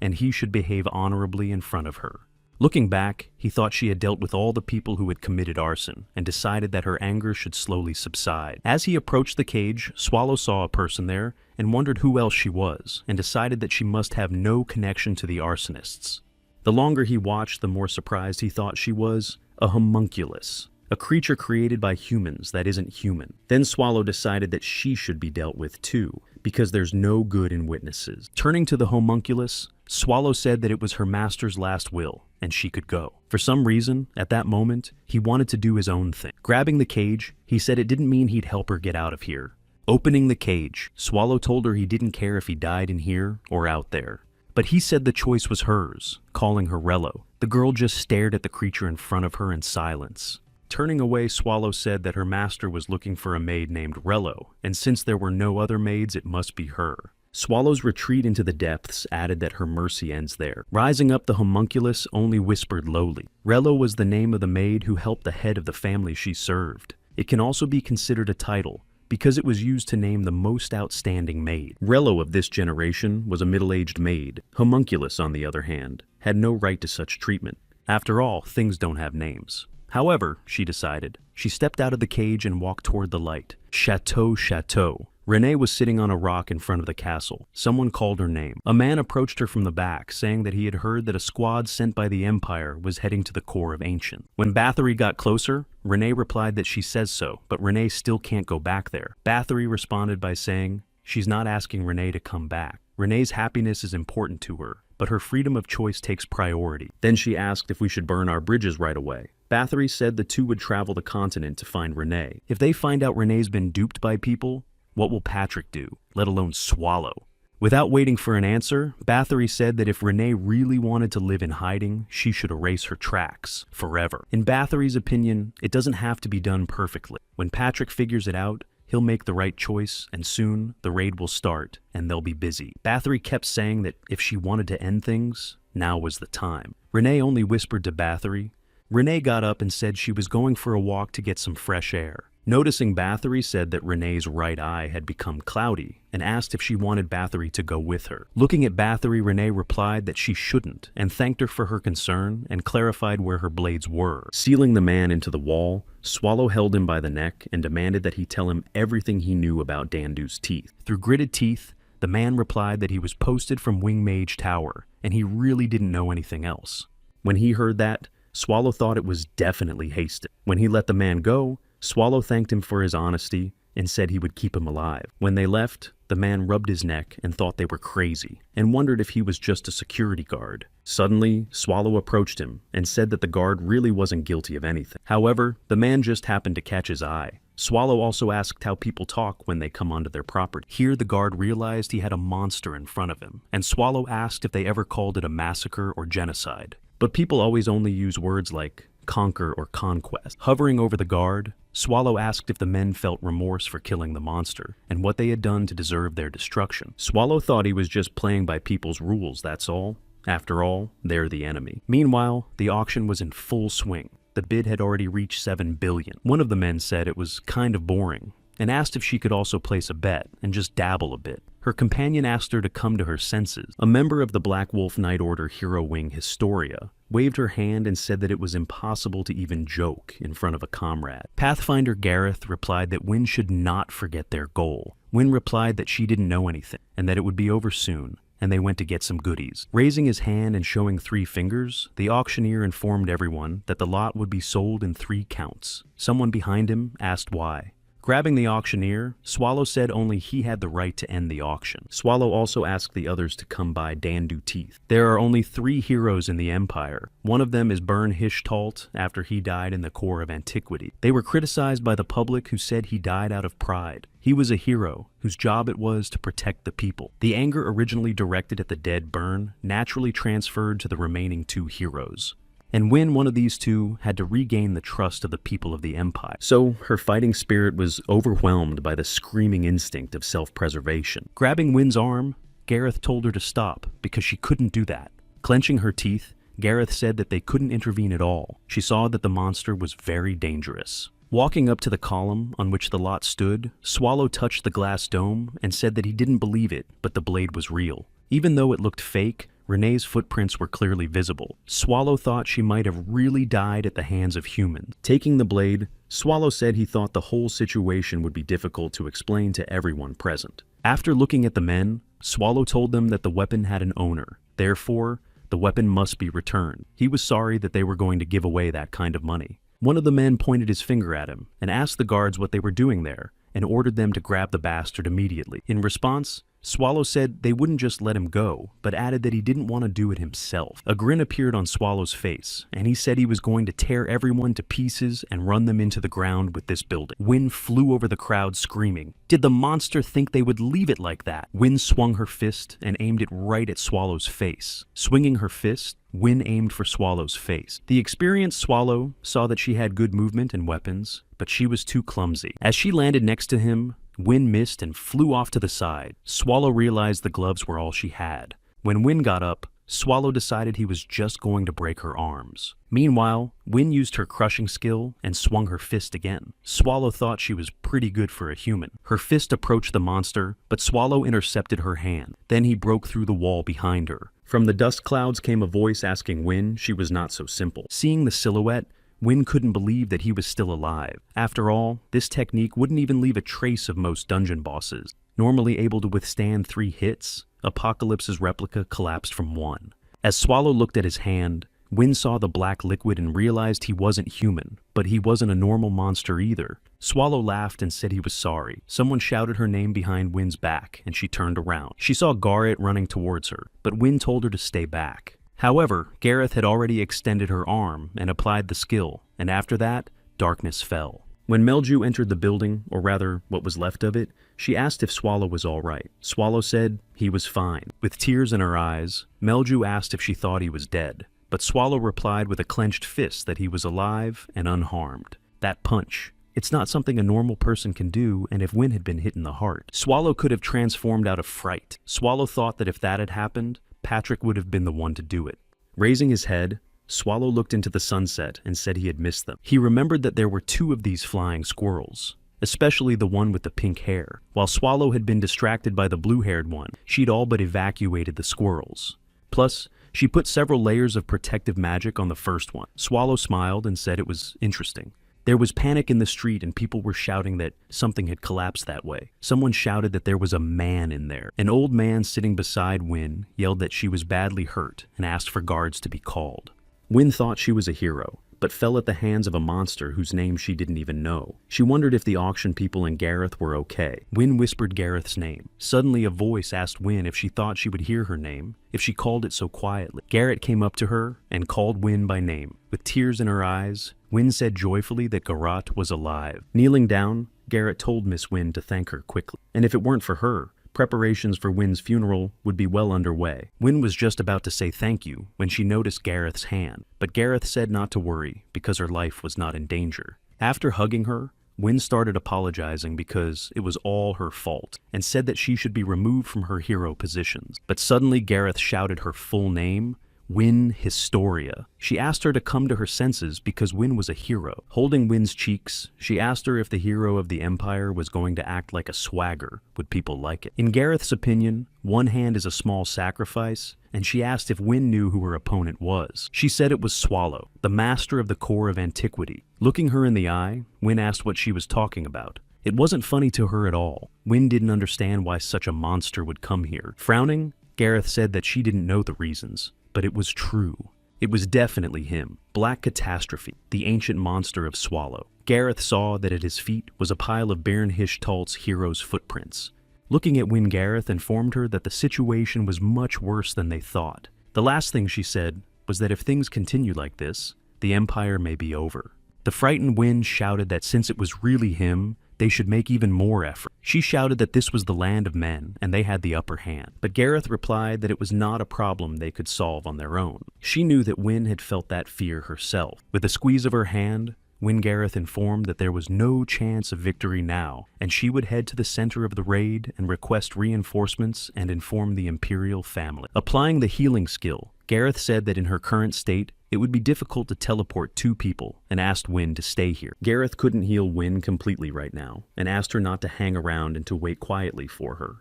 and he should behave honorably in front of her. Looking back, he thought she had dealt with all the people who had committed arson, and decided that her anger should slowly subside. As he approached the cage, Swallow saw a person there, and wondered who else she was, and decided that she must have no connection to the arsonists. The longer he watched, the more surprised he thought she was a homunculus, a creature created by humans that isn't human. Then Swallow decided that she should be dealt with too, because there's no good in witnesses. Turning to the homunculus, Swallow said that it was her master's last will, and she could go. For some reason, at that moment, he wanted to do his own thing. Grabbing the cage, he said it didn't mean he'd help her get out of here. Opening the cage, Swallow told her he didn't care if he died in here or out there. But he said the choice was hers, calling her Rello. The girl just stared at the creature in front of her in silence. Turning away, Swallow said that her master was looking for a maid named Rello, and since there were no other maids, it must be her. Swallow's retreat into the depths added that her mercy ends there. Rising up, the homunculus only whispered lowly. Rello was the name of the maid who helped the head of the family she served. It can also be considered a title, because it was used to name the most outstanding maid. Rello of this generation was a middle-aged maid. Homunculus, on the other hand, had no right to such treatment. After all, things don't have names. However, she decided, she stepped out of the cage and walked toward the light. Chateau, chateau. Renee was sitting on a rock in front of the castle. Someone called her name. A man approached her from the back, saying that he had heard that a squad sent by the Empire was heading to the core of Ancient. When Bathory got closer, Renee replied that she says so, but Renee still can't go back there. Bathory responded by saying she's not asking Renee to come back. Renee's happiness is important to her, but her freedom of choice takes priority. Then she asked if we should burn our bridges right away. Bathory said the two would travel the continent to find Renee. If they find out Renee's been duped by people, what will Patrick do, let alone Swallow? Without waiting for an answer, Bathory said that if Renee really wanted to live in hiding, she should erase her tracks forever. In Bathory's opinion, it doesn't have to be done perfectly. When Patrick figures it out, he'll make the right choice, and soon the raid will start, and they'll be busy. Bathory kept saying that if she wanted to end things, now was the time. Renee only whispered to Bathory. Renee got up and said she was going for a walk to get some fresh air. Noticing Bathory said that Renee's right eye had become cloudy and asked if she wanted Bathory to go with her. Looking at Bathory, Renee replied that she shouldn't and thanked her for her concern and clarified where her blades were. Sealing the man into the wall, Swallow held him by the neck and demanded that he tell him everything he knew about Dandu's teeth. Through gritted teeth, the man replied that he was posted from Wing Mage Tower and he really didn't know anything else. When he heard that, Swallow thought it was definitely hasted. When he let the man go, Swallow thanked him for his honesty and said he would keep him alive. When they left, The man rubbed his neck and thought they were crazy, and wondered if he was just a security guard. Suddenly, Swallow approached him and said that the guard really wasn't guilty of anything. However, the man just happened to catch his eye. Swallow also asked how people talk when they come onto their property. Here the guard realized he had a monster in front of him, and Swallow asked if they ever called it a massacre or genocide. But people always only use words like conquer or conquest. Hovering over the guard, Swallow asked if the men felt remorse for killing the monster, and what they had done to deserve their destruction. Swallow thought he was just playing by people's rules, that's all. After all, they're the enemy. Meanwhile, the auction was in full swing. The bid had already reached $7 billion. One of the men said it was kind of boring, and asked if she could also place a bet and just dabble a bit. Her companion asked her to come to her senses. A member of the Black Wolf Night Order hero wing, Historia, waved her hand and said that it was impossible to even joke in front of a comrade. Pathfinder Gareth replied that Wynn should not forget their goal. Wynn replied that she didn't know anything, and that it would be over soon, and they went to get some goodies. Raising his hand and showing 3 fingers, the auctioneer informed everyone that the lot would be sold in 3 counts. Someone behind him asked why. Grabbing the auctioneer, Swallow said only he had the right to end the auction. Swallow also asked the others to come by Dandu Teeth. There are only 3 heroes in the Empire. One of them is Burn Hishtalt after he died in the core of antiquity. They were criticized by the public who said he died out of pride. He was a hero whose job it was to protect the people. The anger originally directed at the dead Burn naturally transferred to the remaining 2 heroes. And when one of these 2 had to regain the trust of the people of the Empire. So her fighting spirit was overwhelmed by the screaming instinct of self-preservation. Grabbing Wynn's arm, Gareth told her to stop because she couldn't do that. Clenching her teeth, Gareth said that they couldn't intervene at all. She saw that the monster was very dangerous. Walking up to the column on which the lot stood, Swallow touched the glass dome and said that he didn't believe it, but the blade was real. Even though it looked fake, Renee's footprints were clearly visible. Swallow thought she might have really died at the hands of humans. Taking the blade, Swallow said he thought the whole situation would be difficult to explain to everyone present. After looking at the men, Swallow told them that the weapon had an owner. Therefore, the weapon must be returned. He was sorry that they were going to give away that kind of money. One of the men pointed his finger at him and asked the guards what they were doing there and ordered them to grab the bastard immediately. In response, Swallow said they wouldn't just let him go, but added that he didn't want to do it himself. A grin appeared on Swallow's face, and he said he was going to tear everyone to pieces and run them into the ground with this building. Wynn flew over the crowd screaming, "Did the monster think they would leave it like that?" Wynn swung her fist and aimed it right at Swallow's face. Swinging her fist, Wynn aimed for Swallow's face. The experienced Swallow saw that she had good movement and weapons, but she was too clumsy. As she landed next to him, Wynn missed and flew off to the side. Swallow realized the gloves were all she had. When Wynn got up, Swallow decided he was just going to break her arms. Meanwhile, Wynn used her crushing skill and swung her fist again. Swallow thought she was pretty good for a human. Her fist approached the monster, but Swallow intercepted her hand. Then he broke through the wall behind her. From the dust clouds came a voice asking Wynn she was not so simple. Seeing the silhouette, Wynn couldn't believe that he was still alive. After all, this technique wouldn't even leave a trace of most dungeon bosses. Normally able to withstand 3 hits, Apocalypse's replica collapsed from 1. As Swallow looked at his hand, Wynn saw the black liquid and realized he wasn't human, but he wasn't a normal monster either. Swallow laughed and said he was sorry. Someone shouted her name behind Wynn's back, and she turned around. She saw Garrett running towards her, but Wynn told her to stay back. However, Gareth had already extended her arm and applied the skill, and after that, darkness fell. When Melju entered the building, or rather, what was left of it, she asked if Swallow was all right. Swallow said he was fine. With tears in her eyes, Melju asked if she thought he was dead, but Swallow replied with a clenched fist that he was alive and unharmed. That punch. It's not something a normal person can do, and if Wynn had been hit in the heart, Swallow could have transformed out of fright. Swallow thought that if that had happened, Patrick would have been the one to do it. Raising his head, Swallow looked into the sunset and said he had missed them. He remembered that there were 2 of these flying squirrels, especially the one with the pink hair. While Swallow had been distracted by the blue-haired one, she'd all but evacuated the squirrels. Plus, she put several layers of protective magic on the first one. Swallow smiled and said it was interesting. There was panic in the street and people were shouting that something had collapsed that way. Someone shouted that there was a man in there. An old man sitting beside Wynn yelled that she was badly hurt and asked for guards to be called. Wynn thought she was a hero, but fell at the hands of a monster whose name she didn't even know. She wondered if the auction people and Gareth were okay. Wynne whispered Gareth's name. Suddenly a voice asked Wynne if she thought she would hear her name, if she called it so quietly. Gareth came up to her and called Wynne by name. With tears in her eyes, Wynne said joyfully that Gareth was alive. Kneeling down, Gareth told Miss Wynne to thank her quickly. And if it weren't for her, preparations for Wynne's funeral would be well underway. Wynne was just about to say thank you when she noticed Gareth's hand, but Gareth said not to worry because her life was not in danger. After hugging her, Wynne started apologizing because it was all her fault and said that she should be removed from her hero positions. But suddenly Gareth shouted her full name, Wynne Historia. She asked her to come to her senses because Wynne was a hero. Holding Wynne's cheeks, she asked her if the hero of the Empire was going to act like a swagger. Would people like it? In Gareth's opinion, one hand is a small sacrifice, and she asked if Wynne knew who her opponent was. She said it was Swallow, the master of the core of antiquity. Looking her in the eye, Wynne asked what she was talking about. It wasn't funny to her at all. Wynne didn't understand why such a monster would come here. Frowning, Gareth said that she didn't know the reasons. But it was true. It was definitely him, Black Catastrophe, the ancient monster of Swallow. Gareth saw that at his feet was a pile of Baron Hishtalt's hero's footprints. Looking at Wynne, Gareth informed her that the situation was much worse than they thought. The last thing she said was that if things continue like this, the Empire may be over. The frightened Wynne shouted that since it was really him, they should make even more effort. She shouted that this was the land of men and they had the upper hand. But Gareth replied that it was not a problem they could solve on their own. She knew that Wynne had felt that fear herself. With a squeeze of her hand, Wynne Gareth informed that there was no chance of victory now, and she would head to the center of the raid and request reinforcements and inform the Imperial family. Applying the healing skill, Gareth said that in her current state, it would be difficult to teleport two people and asked Wynne to stay here. Gareth couldn't heal Wynne completely right now and asked her not to hang around and to wait quietly for her.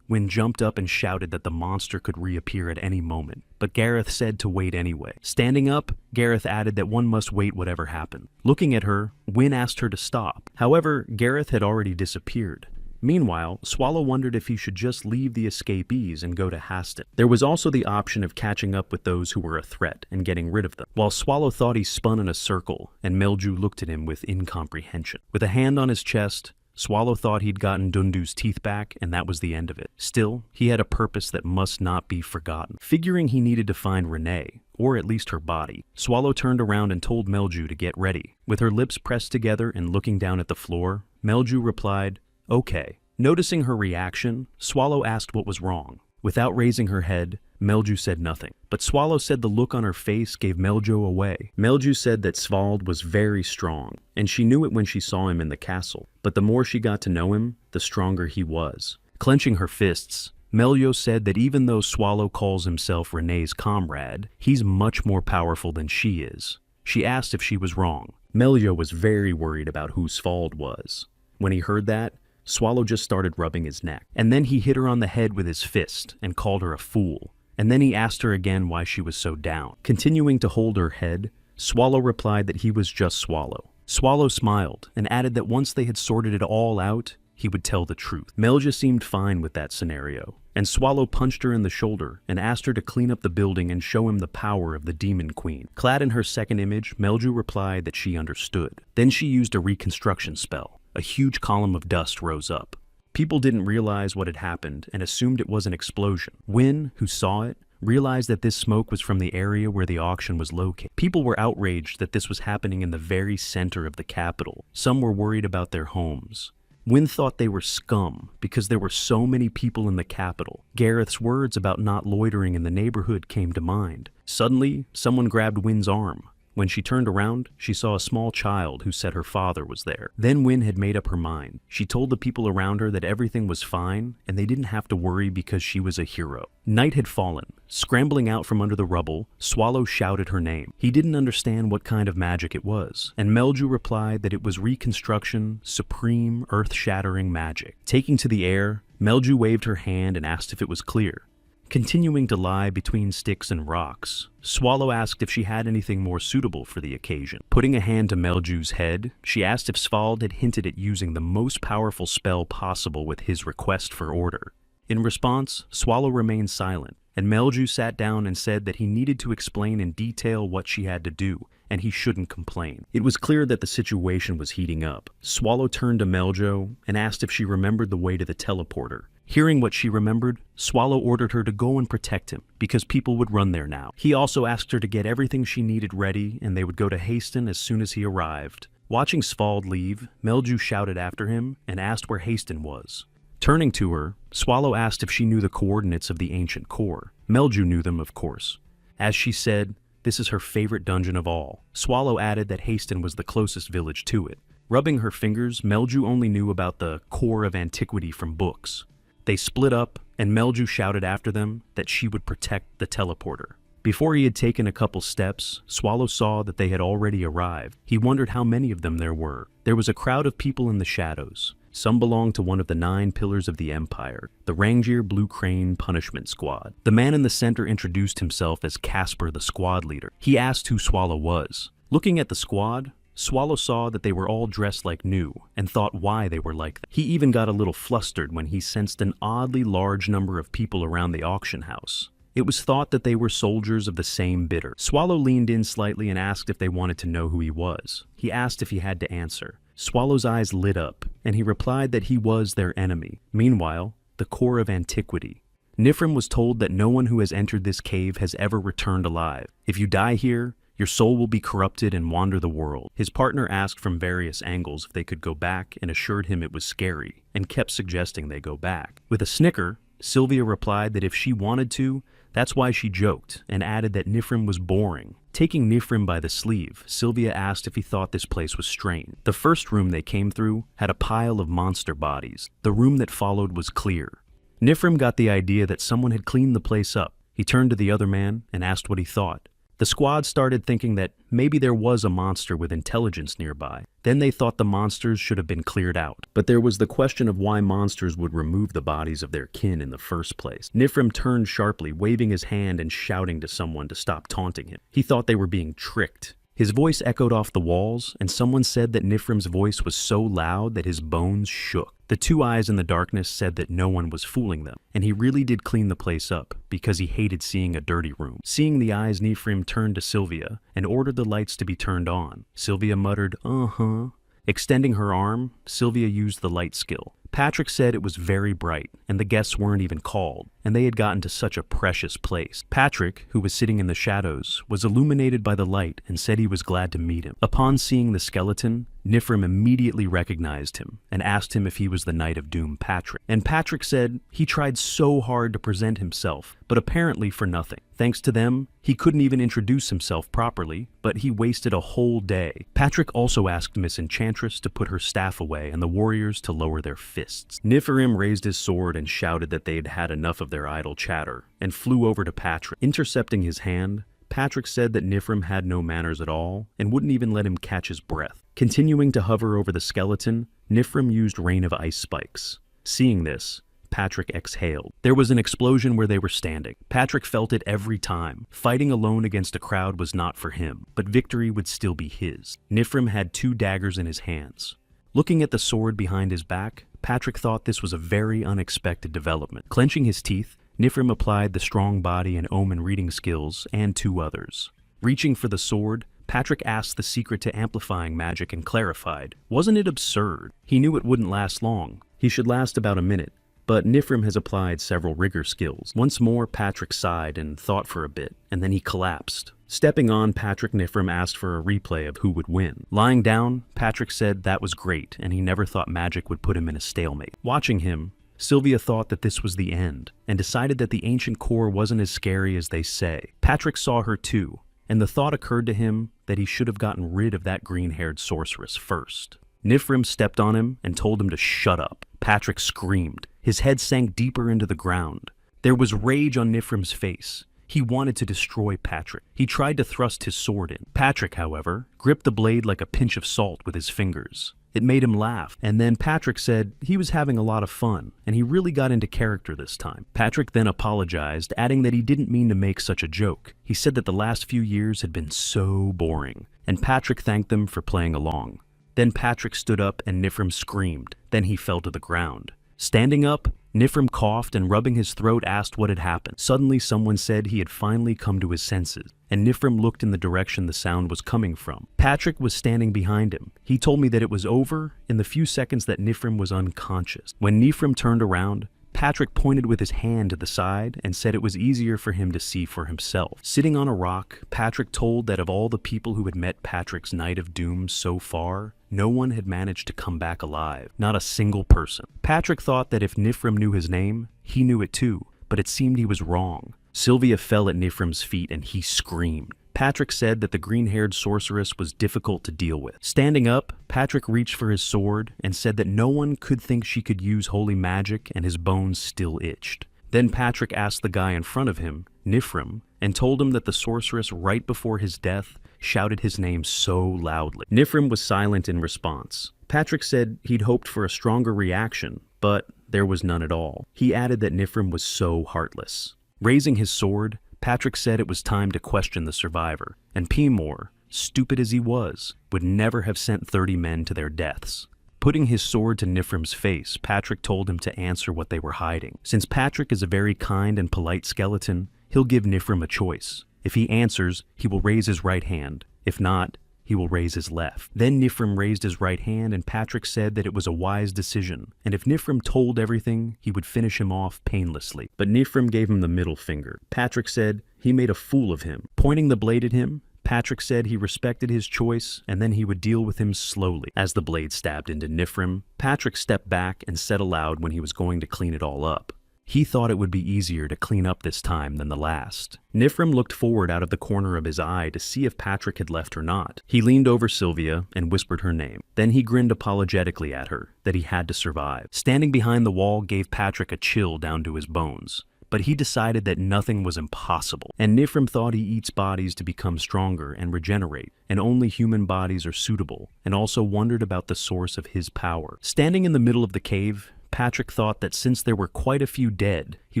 Wynne jumped up and shouted that the monster could reappear at any moment, but Gareth said to wait anyway. Standing up, Gareth added that one must wait whatever happened. Looking at her, Wynne asked her to stop. However, Gareth had already disappeared. Meanwhile, Swallow wondered if he should just leave the escapees and go to Haston. There was also the option of catching up with those who were a threat and getting rid of them. While Swallow thought he spun in a circle, and Melju looked at him with incomprehension. With a hand on his chest, Swallow thought he'd gotten Dundu's teeth back, and that was the end of it. Still, he had a purpose that must not be forgotten. Figuring he needed to find Renee, or at least her body, Swallow turned around and told Melju to get ready. With her lips pressed together and looking down at the floor, Melju replied, "Okay." Noticing her reaction, Swallow asked what was wrong. Without raising her head, Melju said nothing. But Swallow said the look on her face gave Melju away. Melju said that Svald was very strong, and she knew it when she saw him in the castle. But the more she got to know him, the stronger he was. Clenching her fists, Melju said that even though Swallow calls himself Renee's comrade, he's much more powerful than she is. She asked if she was wrong. Melju was very worried about who Svald was. When he heard that, Swallow just started rubbing his neck. And then he hit her on the head with his fist and called her a fool. And then he asked her again why she was so down. Continuing to hold her head, Swallow replied that he was just Swallow. Swallow smiled and added that once they had sorted it all out, he would tell the truth. Melja seemed fine with that scenario, and Swallow punched her in the shoulder and asked her to clean up the building and show him the power of the Demon Queen. Clad in her second image, Melju replied that she understood. Then she used a reconstruction spell. A huge column of dust rose up. People didn't realize what had happened and assumed it was an explosion. Wynne, who saw it, realized that this smoke was from the area where the auction was located. People were outraged that this was happening in the very center of the capital. Some were worried about their homes. Wynne thought they were scum because there were so many people in the capital. Gareth's words about not loitering in the neighborhood came to mind. Suddenly, someone grabbed Wynne's arm. When she turned around, she saw a small child who said her father was there. Then Wynne had made up her mind. She told the people around her that everything was fine and they didn't have to worry because she was a hero. Night had fallen. Scrambling out from under the rubble, Swallow shouted her name. He didn't understand what kind of magic it was, and Melju replied that it was reconstruction, supreme, earth-shattering magic. Taking to the air, Melju waved her hand and asked if it was clear. Continuing to lie between sticks and rocks, Swallow asked if she had anything more suitable for the occasion. Putting a hand to Melju's head, she asked if Svald had hinted at using the most powerful spell possible with his request for order. In response, Swallow remained silent, and Melju sat down and said that he needed to explain in detail what she had to do, and he shouldn't complain. It was clear that the situation was heating up. Swallow turned to Meljo and asked if she remembered the way to the teleporter. Hearing what she remembered, Swallow ordered her to go and protect him, because people would run there now. He also asked her to get everything she needed ready, and they would go to Haston as soon as he arrived. Watching Svald leave, Melju shouted after him and asked where Haston was. Turning to her, Swallow asked if she knew the coordinates of the ancient core. Melju knew them, of course. As she said, this is her favorite dungeon of all. Swallow added that Haston was the closest village to it. Rubbing her fingers, Melju only knew about the core of antiquity from books. They split up, and Melju shouted after them that she would protect the teleporter. Before he had taken a couple steps, Swallow saw that they had already arrived. He wondered how many of them there were. There was a crowd of people in the shadows. Some belonged to one of the 9 pillars of the Empire, the Rangir Blue Crane Punishment Squad. The man in the center introduced himself as Casper, the squad leader. He asked who Swallow was. Looking at the squad, Swallow saw that they were all dressed like new, and thought why they were like that. He even got a little flustered when he sensed an oddly large number of people around the auction house. It was thought that they were soldiers of the same bidder. Swallow leaned in slightly and asked if they wanted to know who he was. He asked if he had to answer. Swallow's eyes lit up, and he replied that he was their enemy. Meanwhile, the core of antiquity. Nifrim was told that no one who has entered this cave has ever returned alive. If you die here, your soul will be corrupted and wander the world. His partner asked from various angles if they could go back and assured him it was scary, and kept suggesting they go back. With a snicker, Sylvia replied that if she wanted to, that's why she joked, and added that Nifrim was boring. Taking Nifrim by the sleeve, Sylvia asked if he thought this place was strange. The first room they came through had a pile of monster bodies. The room that followed was clear. Nifrim got the idea that someone had cleaned the place up. He turned to the other man and asked what he thought. The squad started thinking that maybe there was a monster with intelligence nearby. Then they thought the monsters should have been cleared out. But there was the question of why monsters would remove the bodies of their kin in the first place. Nifrim turned sharply, waving his hand and shouting to someone to stop taunting him. He thought they were being tricked. His voice echoed off the walls, and someone said that Nifrim's voice was so loud that his bones shook. The 2 eyes in the darkness said that no one was fooling them, and he really did clean the place up, because he hated seeing a dirty room. Seeing the eyes, Nifrim turned to Sylvia, and ordered the lights to be turned on. Sylvia muttered, "Uh-huh." Extending her arm, Sylvia used the light skill. Patrick said it was very bright, and the guests weren't even called, and they had gotten to such a precious place. Patrick, who was sitting in the shadows, was illuminated by the light and said he was glad to meet him. Upon seeing the skeleton, Nifrim immediately recognized him and asked him if he was the Knight of Doom Patrick. And Patrick said he tried so hard to present himself, but apparently for nothing. Thanks to them, he couldn't even introduce himself properly, but he wasted a whole day. Patrick also asked Miss Enchantress to put her staff away and the warriors to lower their fists. Nifrim raised his sword and shouted that they had had enough of their idle chatter, and flew over to Patrick. Intercepting his hand, Patrick said that Nifrim had no manners at all, and wouldn't even let him catch his breath. Continuing to hover over the skeleton, Nifrim used Rain of Ice Spikes. Seeing this, Patrick exhaled. There was an explosion where they were standing. Patrick felt it every time. Fighting alone against a crowd was not for him, but victory would still be his. Nifrim had 2 daggers in his hands. Looking at the sword behind his back, Patrick thought this was a very unexpected development. Clenching his teeth, Nifrim applied the strong body and omen reading skills and 2 others. Reaching for the sword, Patrick asked the secret to amplifying magic and clarified. Wasn't it absurd? He knew it wouldn't last long. He should last about a minute. But Nifrim has applied several rigor skills. Once more, Patrick sighed and thought for a bit, and then he collapsed. Stepping on, Patrick Nifrim asked for a replay of who would win. Lying down, Patrick said that was great, and he never thought magic would put him in a stalemate. Watching him, Sylvia thought that this was the end, and decided that the ancient core wasn't as scary as they say. Patrick saw her too, and the thought occurred to him that he should have gotten rid of that green-haired sorceress first. Nifrim stepped on him and told him to shut up. Patrick screamed. His head sank deeper into the ground. There was rage on Nifrim's face. He wanted to destroy Patrick. He tried to thrust his sword in. Patrick, however, gripped the blade like a pinch of salt with his fingers. It made him laugh, and then Patrick said he was having a lot of fun, and he really got into character this time. Patrick then apologized, adding that he didn't mean to make such a joke. He said that the last few years had been so boring, and Patrick thanked them for playing along. Then Patrick stood up and Nifrim screamed. Then he fell to the ground. Standing up, Nifrim coughed and rubbing his throat asked what had happened. Suddenly someone said he had finally come to his senses, and Nifrim looked in the direction the sound was coming from. Patrick was standing behind him. He told me that it was over in the few seconds that Nifrim was unconscious. When Nifrim turned around, Patrick pointed with his hand to the side and said it was easier for him to see for himself. Sitting on a rock, Patrick told that of all the people who had met Patrick's night of doom so far, no one had managed to come back alive. Not a single person. Patrick thought that if Nifrim knew his name, he knew it too, but it seemed he was wrong. Sylvia fell at Nifrim's feet and he screamed. Patrick said that the green-haired sorceress was difficult to deal with. Standing up, Patrick reached for his sword and said that no one could think she could use holy magic and his bones still itched. Then Patrick asked the guy in front of him, Nifrim, and told him that the sorceress right before his death shouted his name so loudly. Nifrim was silent in response. Patrick said he'd hoped for a stronger reaction, but there was none at all. He added that Nifrim was so heartless. Raising his sword, Patrick said it was time to question the survivor, and Pemor, stupid as he was, would never have sent 30 men to their deaths. Putting his sword to Nifrim's face, Patrick told him to answer what they were hiding. Since Patrick is a very kind and polite skeleton, he'll give Nifrim a choice. If he answers, he will raise his right hand. If not, he will raise his left. Then Nifrim raised his right hand and Patrick said that it was a wise decision, and if Nifrim told everything, he would finish him off painlessly. But Nifrim gave him the middle finger. Patrick said he made a fool of him. Pointing the blade at him, Patrick said he respected his choice and then he would deal with him slowly. As the blade stabbed into Nifrim, Patrick stepped back and said aloud when he was going to clean it all up. He thought it would be easier to clean up this time than the last. Nifrim looked forward out of the corner of his eye to see if Patrick had left or not. He leaned over Sylvia and whispered her name. Then he grinned apologetically at her, that he had to survive. Standing behind the wall gave Patrick a chill down to his bones. But he decided that nothing was impossible, and Nifrim thought he eats bodies to become stronger and regenerate, and only human bodies are suitable, and also wondered about the source of his power. Standing in the middle of the cave, Patrick thought that since there were quite a few dead, he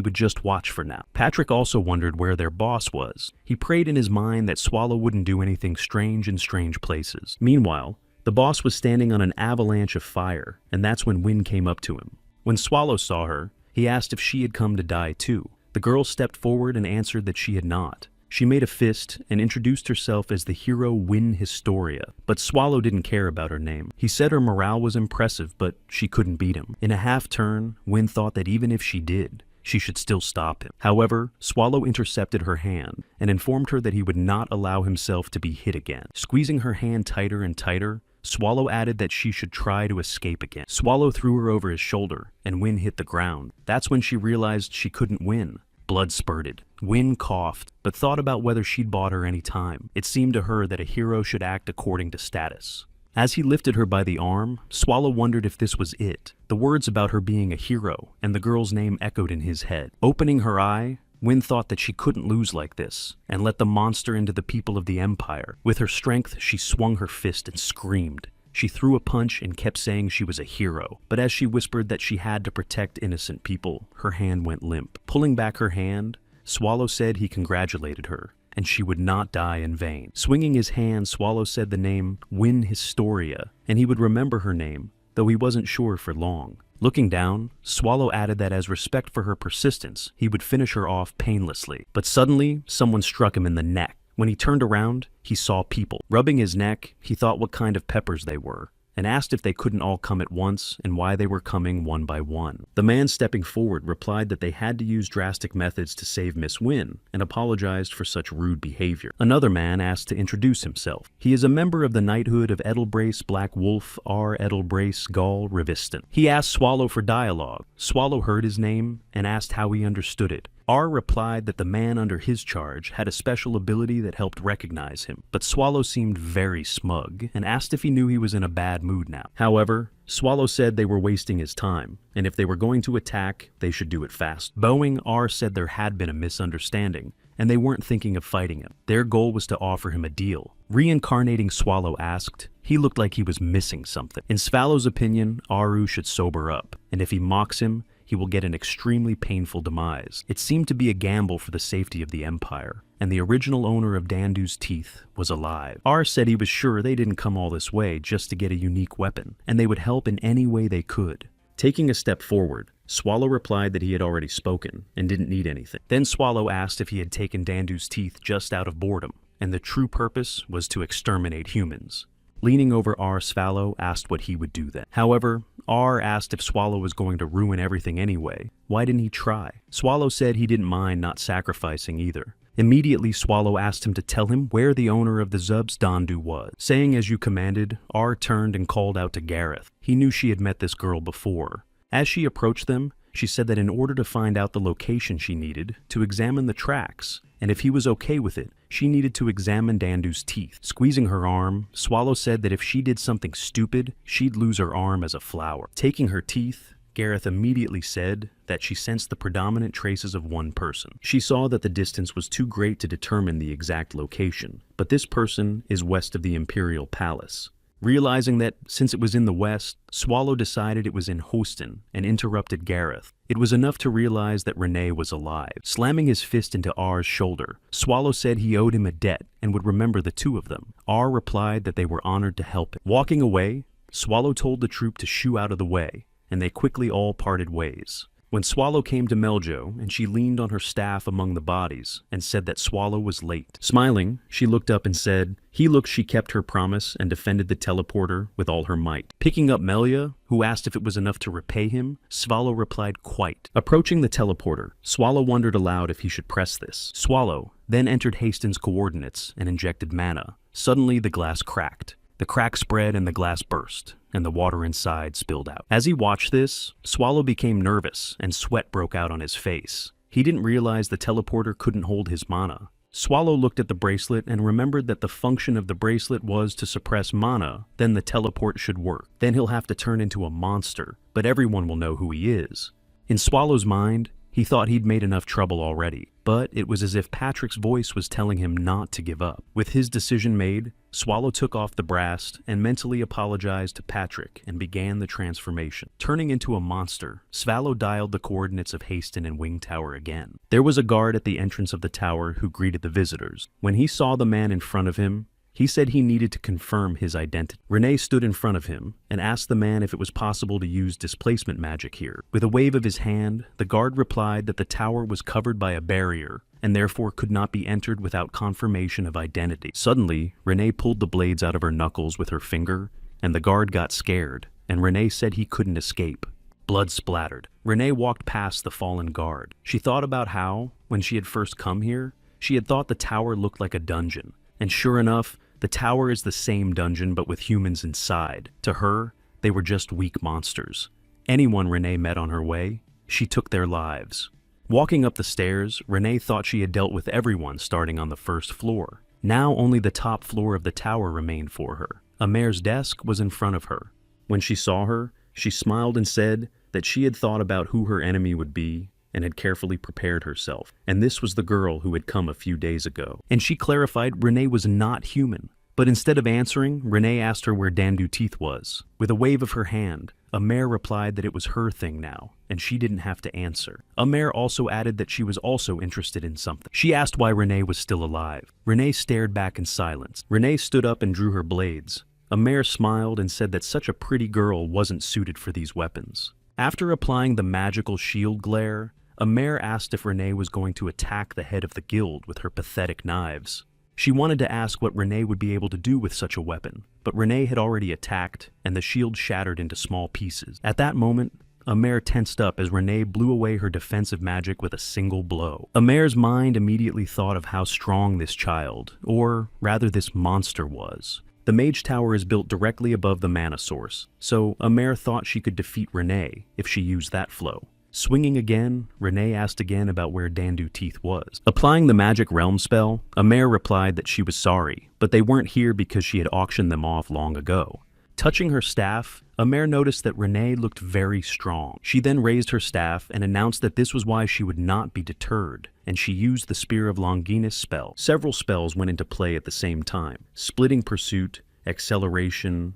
would just watch for now. Patrick also wondered where their boss was. He prayed in his mind that Swallow wouldn't do anything strange in strange places. Meanwhile, the boss was standing on an avalanche of fire, and that's when Wynn came up to him. When Swallow saw her, he asked if she had come to die too. The girl stepped forward and answered that she had not. She made a fist and introduced herself as the hero Wynn Historia, but Swallow didn't care about her name. He said her morale was impressive, but she couldn't beat him. In a half-turn, Wynn thought that even if she did, she should still stop him. However, Swallow intercepted her hand and informed her that he would not allow himself to be hit again. Squeezing her hand tighter and tighter, Swallow added that she should try to escape again. Swallow threw her over his shoulder, and Wynn hit the ground. That's when she realized she couldn't win. Blood spurted. Wynn coughed, but thought about whether she'd bought her any time. It seemed to her that a hero should act according to status. As he lifted her by the arm, Swallow wondered if this was it. The words about her being a hero, and the girl's name echoed in his head. Opening her eye, Wynn thought that she couldn't lose like this, and let the monster into the people of the Empire. With her strength, she swung her fist and screamed. She threw a punch and kept saying she was a hero, but as she whispered that she had to protect innocent people, her hand went limp. Pulling back her hand, Swallow said he congratulated her, and she would not die in vain. Swinging his hand, Swallow said the name Wynn Historia, and he would remember her name, though he wasn't sure for long. Looking down, Swallow added that as respect for her persistence, he would finish her off painlessly. But suddenly, someone struck him in the neck. When he turned around, he saw people. Rubbing his neck, he thought what kind of peppers they were, and asked if they couldn't all come at once and why they were coming one by one. The man stepping forward replied that they had to use drastic methods to save Miss Wynn, and apologized for such rude behavior. Another man asked to introduce himself. He is a member of the knighthood of Edelbrace Black Wolf R. Edelbrace Gall Reviston. He asked Swallow for dialogue. Swallow heard his name and asked how he understood it. R replied that the man under his charge had a special ability that helped recognize him, but Swallow seemed very smug and asked if he knew he was in a bad mood now. However, Swallow said they were wasting his time, and if they were going to attack, they should do it fast. Bowing, R said there had been a misunderstanding, and they weren't thinking of fighting him. Their goal was to offer him a deal. Reincarnating Swallow asked, he looked like he was missing something. In Swallow's opinion, Aru should sober up, and if he mocks him, he will get an extremely painful demise. It seemed to be a gamble for the safety of the Empire, and the original owner of Dandu's teeth was alive. R said he was sure they didn't come all this way just to get a unique weapon, and they would help in any way they could. Taking a step forward, Swallow replied that he had already spoken and didn't need anything. Then Swallow asked if he had taken Dandu's teeth just out of boredom, and the true purpose was to exterminate humans. Leaning over R, Swallow asked what he would do then. However, R asked if Swallow was going to ruin everything anyway. Why didn't he try? Swallow said he didn't mind not sacrificing either. Immediately, Swallow asked him to tell him where the owner of the Zub's Dandu was. Saying as you commanded, R turned and called out to Gareth. He knew she had met this girl before. As she approached them, she said that in order to find out the location she needed, to examine the tracks, and if he was okay with it, she needed to examine Dandu's teeth. Squeezing her arm, Swallow said that if she did something stupid, she'd lose her arm as a flower. Taking her teeth, Gareth immediately said that she sensed the predominant traces of one person. She saw that the distance was too great to determine the exact location, but this person is west of the Imperial Palace. Realizing that, since it was in the west, Swallow decided it was in Hoston and interrupted Gareth. It was enough to realize that Renee was alive. Slamming his fist into R's shoulder, Swallow said he owed him a debt and would remember the two of them. R replied that they were honored to help him. Walking away, Swallow told the troop to shoo out of the way, and they quickly all parted ways. When Swallow came to Meljo, and she leaned on her staff among the bodies and said that Swallow was late. Smiling, she looked up and said, "He looks she kept her promise and defended the teleporter with all her might." Picking up Melia, who asked if it was enough to repay him, Swallow replied, "Quite." Approaching the teleporter, Swallow wondered aloud if he should press this. Swallow then entered Hastings' coordinates and injected mana. Suddenly, the glass cracked. The crack spread and the glass burst, and the water inside spilled out. As he watched this, Swallow became nervous and sweat broke out on his face. He didn't realize the teleporter couldn't hold his mana. Swallow looked at the bracelet and remembered that the function of the bracelet was to suppress mana, then the teleport should work. Then he'll have to turn into a monster, but everyone will know who he is. In Swallow's mind, he thought he'd made enough trouble already, but it was as if Patrick's voice was telling him not to give up. With his decision made, Swallow took off the brass and mentally apologized to Patrick and began the transformation. Turning into a monster, Swallow dialed the coordinates of Haston and Wing Tower again. There was a guard at the entrance of the tower who greeted the visitors. When he saw the man in front of him, he said he needed to confirm his identity. Renee stood in front of him and asked the man if it was possible to use displacement magic here. With a wave of his hand, the guard replied that the tower was covered by a barrier and therefore could not be entered without confirmation of identity. Suddenly, Renee pulled the blades out of her knuckles with her finger, and the guard got scared, and Renee said he couldn't escape. Blood splattered. Renee walked past the fallen guard. She thought about how, when she had first come here, she had thought the tower looked like a dungeon, and sure enough, the tower is the same dungeon but with humans inside. To her, they were just weak monsters. Anyone Renee met on her way, she took their lives. Walking up the stairs, Renee thought she had dealt with everyone starting on the first floor. Now only the top floor of the tower remained for her. Amer's desk was in front of her. When she saw her, she smiled and said that she had thought about who her enemy would be and had carefully prepared herself. And this was the girl who had come a few days ago. And she clarified Renee was not human. But instead of answering, Renee asked her where Dandu Teeth was. With a wave of her hand, Amer replied that it was her thing now, and she didn't have to answer. Amer also added that she was also interested in something. She asked why Renee was still alive. Renee stared back in silence. Renee stood up and drew her blades. Amer smiled and said that such a pretty girl wasn't suited for these weapons. After applying the magical shield glare, Amer asked if Renee was going to attack the head of the guild with her pathetic knives. She wanted to ask what Renee would be able to do with such a weapon, but Renee had already attacked, and the shield shattered into small pieces. At that moment, Amer tensed up as Renee blew away her defensive magic with a single blow. Amer's mind immediately thought of how strong this child, or rather this monster, was. The Mage Tower is built directly above the mana source, so Amer thought she could defeat Renee if she used that flow. Swinging again, Renee asked again about where Dandu Teeth was. Applying the Magic Realm spell, Amer replied that she was sorry, but they weren't here because she had auctioned them off long ago. Touching her staff, Amer noticed that Renee looked very strong. She then raised her staff and announced that this was why she would not be deterred, and she used the Spear of Longinus spell. Several spells went into play at the same time: Splitting Pursuit, Acceleration,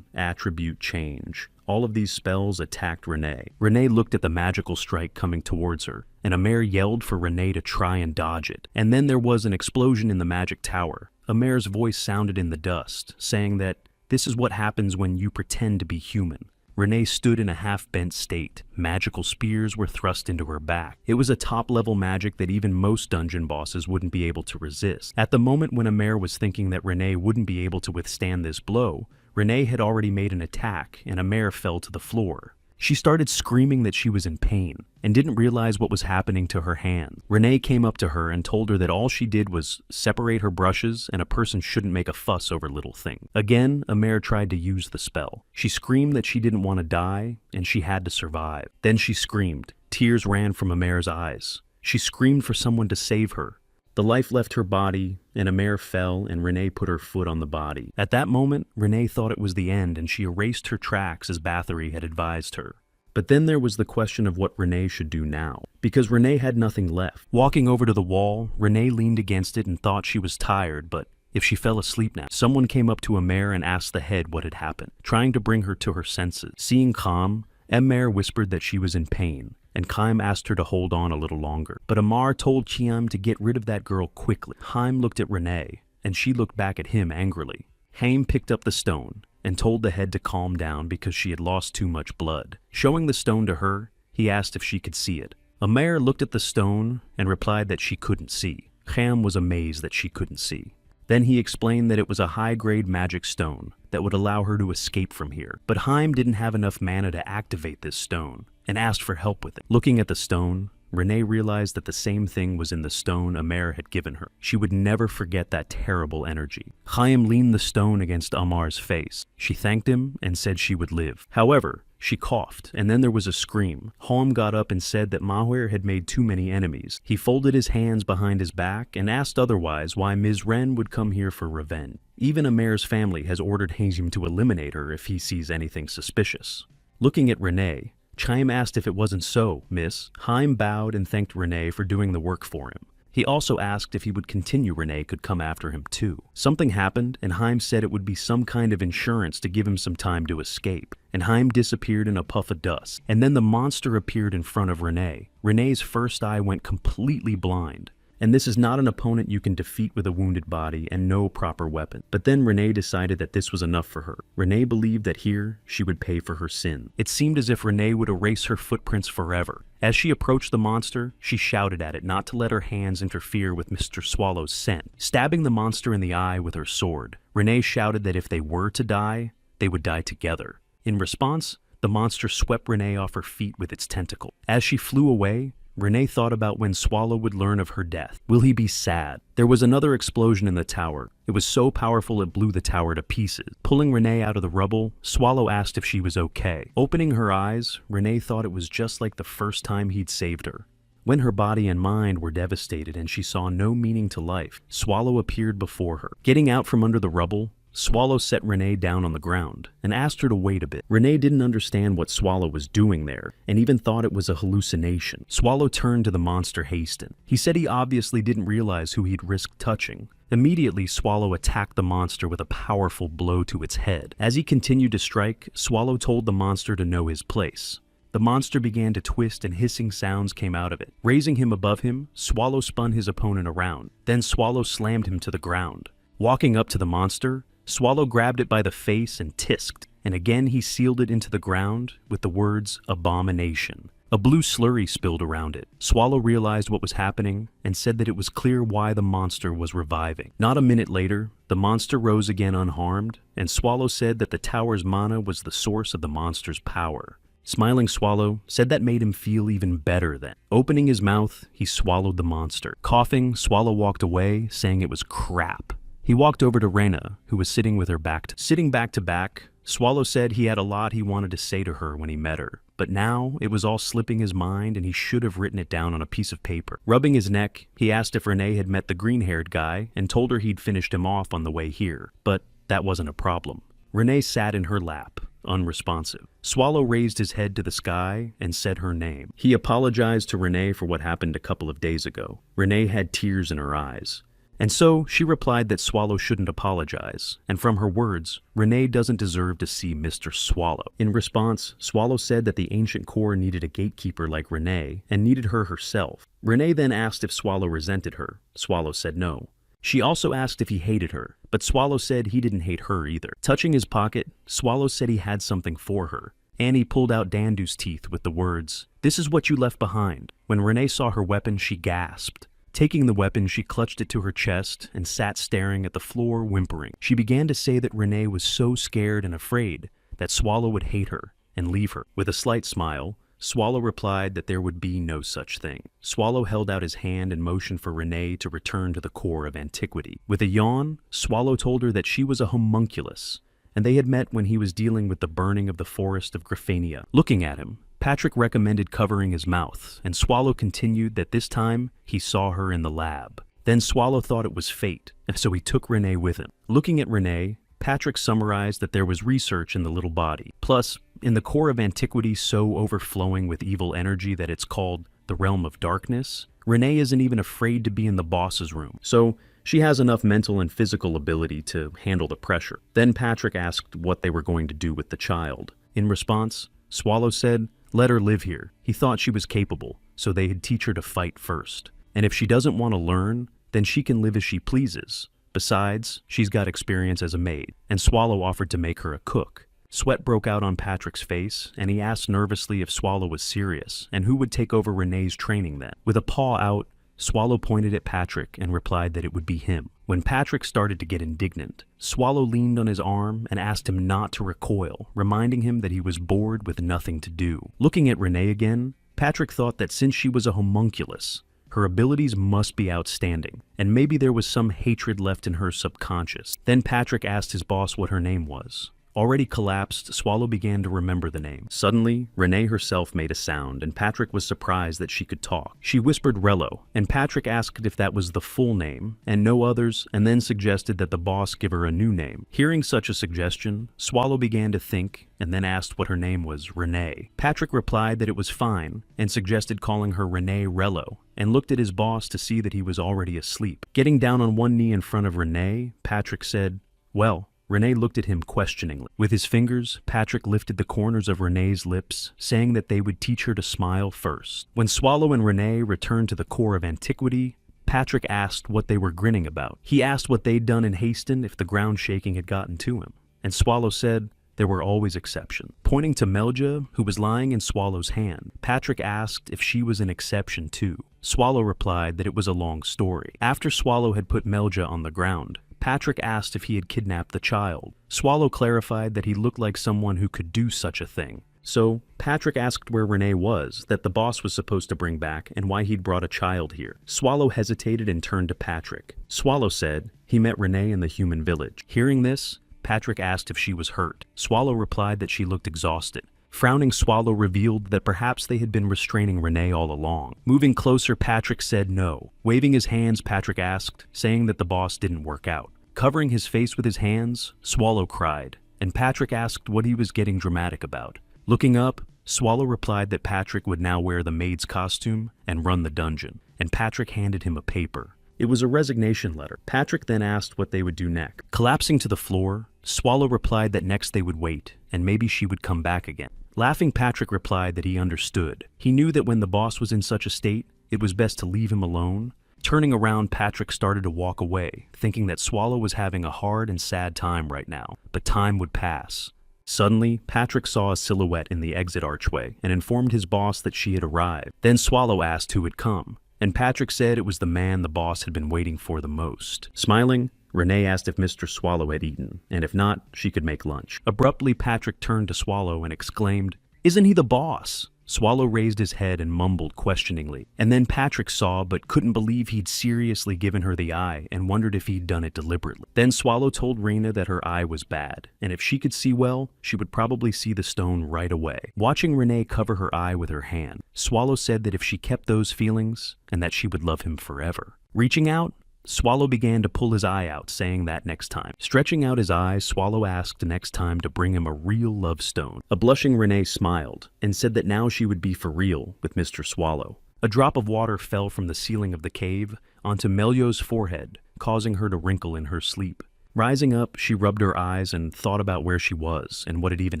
Attribute Change. All of these spells attacked Renee. Renee looked at the magical strike coming towards her, and Amer yelled for Renee to try and dodge it. And then there was an explosion in the magic tower. Amer's voice sounded in the dust, saying that this is what happens when you pretend to be human. Renee stood in a half-bent state. Magical spears were thrust into her back. It was a top-level magic that even most dungeon bosses wouldn't be able to resist. At the moment when Amer was thinking that Renee wouldn't be able to withstand this blow, Renee had already made an attack and Amer fell to the floor. She started screaming that she was in pain and didn't realize what was happening to her hand. Renee came up to her and told her that all she did was separate her brushes and a person shouldn't make a fuss over little things. Again, Amer tried to use the spell. She screamed that she didn't want to die and she had to survive. Then she screamed. Tears ran from Amer's eyes. She screamed for someone to save her. The life left her body, and Amer fell, and Renee put her foot on the body. At that moment, Renee thought it was the end, and she erased her tracks as Bathory had advised her. But then there was the question of what Renee should do now, because Renee had nothing left. Walking over to the wall, Renee leaned against it and thought she was tired, but if she fell asleep now. Someone came up to Amer and asked the head what had happened, trying to bring her to her senses. Seeing calm, Amer whispered that she was in pain, and Chaim asked her to hold on a little longer. But Amar told Chaim to get rid of that girl quickly. Chaim looked at Renee, and she looked back at him angrily. Chaim picked up the stone and told the head to calm down because she had lost too much blood. Showing the stone to her, he asked if she could see it. Amer looked at the stone and replied that she couldn't see. Chaim was amazed that she couldn't see. Then he explained that it was a high-grade magic stone that would allow her to escape from here. But Chaim didn't have enough mana to activate this stone and asked for help with it. Looking at the stone, Renee realized that the same thing was in the stone Amer had given her. She would never forget that terrible energy. Chaim leaned the stone against Amar's face. She thanked him and said she would live. However, she coughed, and then there was a scream. Chaim got up and said that MANHWA had made too many enemies. He folded his hands behind his back and asked otherwise why Ms. Wren would come here for revenge. Even Amer's family has ordered Hazim to eliminate her if he sees anything suspicious. Looking at Renee, Chaim asked if it wasn't so, miss. Chaim bowed and thanked Renee for doing the work for him. He also asked if he would continue Renee could come after him too. Something happened, and Chaim said it would be some kind of insurance to give him some time to escape. And Chaim disappeared in a puff of dust. And then the monster appeared in front of Renee. Renee's first eye went completely blind. And this is not an opponent you can defeat with a wounded body and no proper weapon. But then Renee decided that this was enough for her. Renee believed that here, she would pay for her sin. It seemed as if Renee would erase her footprints forever. As she approached the monster, she shouted at it not to let her hands interfere with Mr. Swallow's scent. Stabbing the monster in the eye with her sword, Renee shouted that if they were to die, they would die together. In response, the monster swept Renee off her feet with its tentacle. As she flew away, Renee thought about when Swallow would learn of her death. Will he be sad? There was another explosion in the tower. It was so powerful it blew the tower to pieces. Pulling Renee out of the rubble, Swallow asked if she was okay. Opening her eyes, Renee thought it was just like the first time he'd saved her. When her body and mind were devastated and she saw no meaning to life, Swallow appeared before her. Getting out from under the rubble, Swallow set Renee down on the ground and asked her to wait a bit. Renee didn't understand what Swallow was doing there and even thought it was a hallucination. Swallow turned to the monster Haston. He said he obviously didn't realize who he'd risked touching. Immediately, Swallow attacked the monster with a powerful blow to its head. As he continued to strike, Swallow told the monster to know his place. The monster began to twist and hissing sounds came out of it. Raising him above him, Swallow spun his opponent around. Then Swallow slammed him to the ground. Walking up to the monster, Swallow grabbed it by the face and tisked, and again he sealed it into the ground with the words, "Abomination." A blue slurry spilled around it. Swallow realized what was happening and said that it was clear why the monster was reviving. Not a minute later, the monster rose again unharmed, and Swallow said that the tower's mana was the source of the monster's power. Smiling Swallow said that made him feel even better then. Opening his mouth, he swallowed the monster. Coughing, Swallow walked away, saying it was crap. He walked over to Rena, who was sitting with her back to back. Swallow said he had a lot he wanted to say to her when he met her, but now it was all slipping his mind and he should have written it down on a piece of paper. Rubbing his neck, he asked if Renee had met the green-haired guy and told her he'd finished him off on the way here, but that wasn't a problem. Renee sat in her lap, unresponsive. Swallow raised his head to the sky and said her name. He apologized to Renee for what happened a couple of days ago. Renee had tears in her eyes. And so she replied that Swallow shouldn't apologize, and from her words, Renee doesn't deserve to see Mr. Swallow. In response, Swallow said that the ancient core needed a gatekeeper like Renee, and needed her herself. Renee then asked if Swallow resented her. Swallow said no. She also asked if he hated her, but Swallow said he didn't hate her either. Touching his pocket, Swallow said he had something for her. Annie pulled out Dandu's teeth with the words, "This is what you left behind." When Renee saw her weapon, she gasped. Taking the weapon, she clutched it to her chest and sat staring at the floor, whimpering. She began to say that Renee was so scared and afraid that Swallow would hate her and leave her. With a slight smile, Swallow replied that there would be no such thing. Swallow held out his hand and motioned for Renee to return to the core of antiquity. With a yawn, Swallow told her that she was a homunculus, and they had met when he was dealing with the burning of the forest of Graphania. Looking at him, Patrick recommended covering his mouth, and Swallow continued that this time he saw her in the lab. Then Swallow thought it was fate, and so he took Renee with him. Looking at Renee, Patrick summarized that there was research in the little body. Plus, in the core of antiquity so overflowing with evil energy that it's called the realm of darkness, Renee isn't even afraid to be in the boss's room. So she has enough mental and physical ability to handle the pressure. Then Patrick asked what they were going to do with the child. In response, Swallow said, "Let her live here." He thought she was capable, so they'd teach her to fight first. And if she doesn't want to learn, then she can live as she pleases. Besides, she's got experience as a maid, and Swallow offered to make her a cook. Sweat broke out on Patrick's face, and he asked nervously if Swallow was serious, and who would take over Renee's training then. With a paw out, Swallow pointed at Patrick and replied that it would be him. When Patrick started to get indignant, Swallow leaned on his arm and asked him not to recoil, reminding him that he was bored with nothing to do. Looking at Renee again, Patrick thought that since she was a homunculus, her abilities must be outstanding, and maybe there was some hatred left in her subconscious. Then Patrick asked his boss what her name was. Already collapsed, Swallow began to remember the name. Suddenly, Renee herself made a sound, and Patrick was surprised that she could talk. She whispered Rello, and Patrick asked if that was the full name, and no others, and then suggested that the boss give her a new name. Hearing such a suggestion, Swallow began to think, and then asked what her name was, Renee. Patrick replied that it was fine, and suggested calling her Renee Rello, and looked at his boss to see that he was already asleep. Getting down on one knee in front of Renee, Patrick said, "Well." Renee looked at him questioningly. With his fingers, Patrick lifted the corners of Renee's lips, saying that they would teach her to smile first. When Swallow and Renee returned to the core of antiquity, Patrick asked what they were grinning about. He asked what they'd done in Haston if the ground shaking had gotten to him, and Swallow said there were always exceptions. Pointing to Melja, who was lying in Swallow's hand, Patrick asked if she was an exception too. Swallow replied that it was a long story. After Swallow had put Melja on the ground, Patrick asked if he had kidnapped the child. Swallow clarified that he looked like someone who could do such a thing. So, Patrick asked where Renee was, that the boss was supposed to bring back, and why he'd brought a child here. Swallow hesitated and turned to Patrick. Swallow said he met Renee in the human village. Hearing this, Patrick asked if she was hurt. Swallow replied that she looked exhausted. Frowning, Swallow revealed that perhaps they had been restraining Renee all along. Moving closer, Patrick said no. Waving his hands, Patrick asked, saying that the boss didn't work out. Covering his face with his hands, Swallow cried, and Patrick asked what he was getting dramatic about. Looking up, Swallow replied that Patrick would now wear the maid's costume and run the dungeon, and Patrick handed him a paper. It was a resignation letter. Patrick then asked what they would do next. Collapsing to the floor, Swallow replied that next they would wait, and maybe she would come back again. Laughing, Patrick replied that he understood. He knew that when the boss was in such a state, it was best to leave him alone. Turning around, Patrick started to walk away, thinking that Swallow was having a hard and sad time right now, but time would pass. Suddenly, Patrick saw a silhouette in the exit archway and informed his boss that she had arrived. Then Swallow asked who had come, and Patrick said it was the man the boss had been waiting for the most. Smiling, Renee asked if Mr. Swallow had eaten, and if not, she could make lunch. Abruptly, Patrick turned to Swallow and exclaimed, "Isn't he the boss?" Swallow raised his head and mumbled questioningly, and then Patrick saw but couldn't believe he'd seriously given her the eye and wondered if he'd done it deliberately. Then Swallow told Rena that her eye was bad, and if she could see well, she would probably see the stone right away. Watching Renee cover her eye with her hand, Swallow said that if she kept those feelings, and that she would love him forever. Reaching out, Swallow began to pull his eye out, saying that next time. Stretching out his eyes, Swallow asked next time to bring him a real love stone. A blushing Renee smiled and said that now she would be for real with Mr. Swallow. A drop of water fell from the ceiling of the cave onto Melio's forehead, causing her to wrinkle in her sleep. Rising up, she rubbed her eyes and thought about where she was and what had even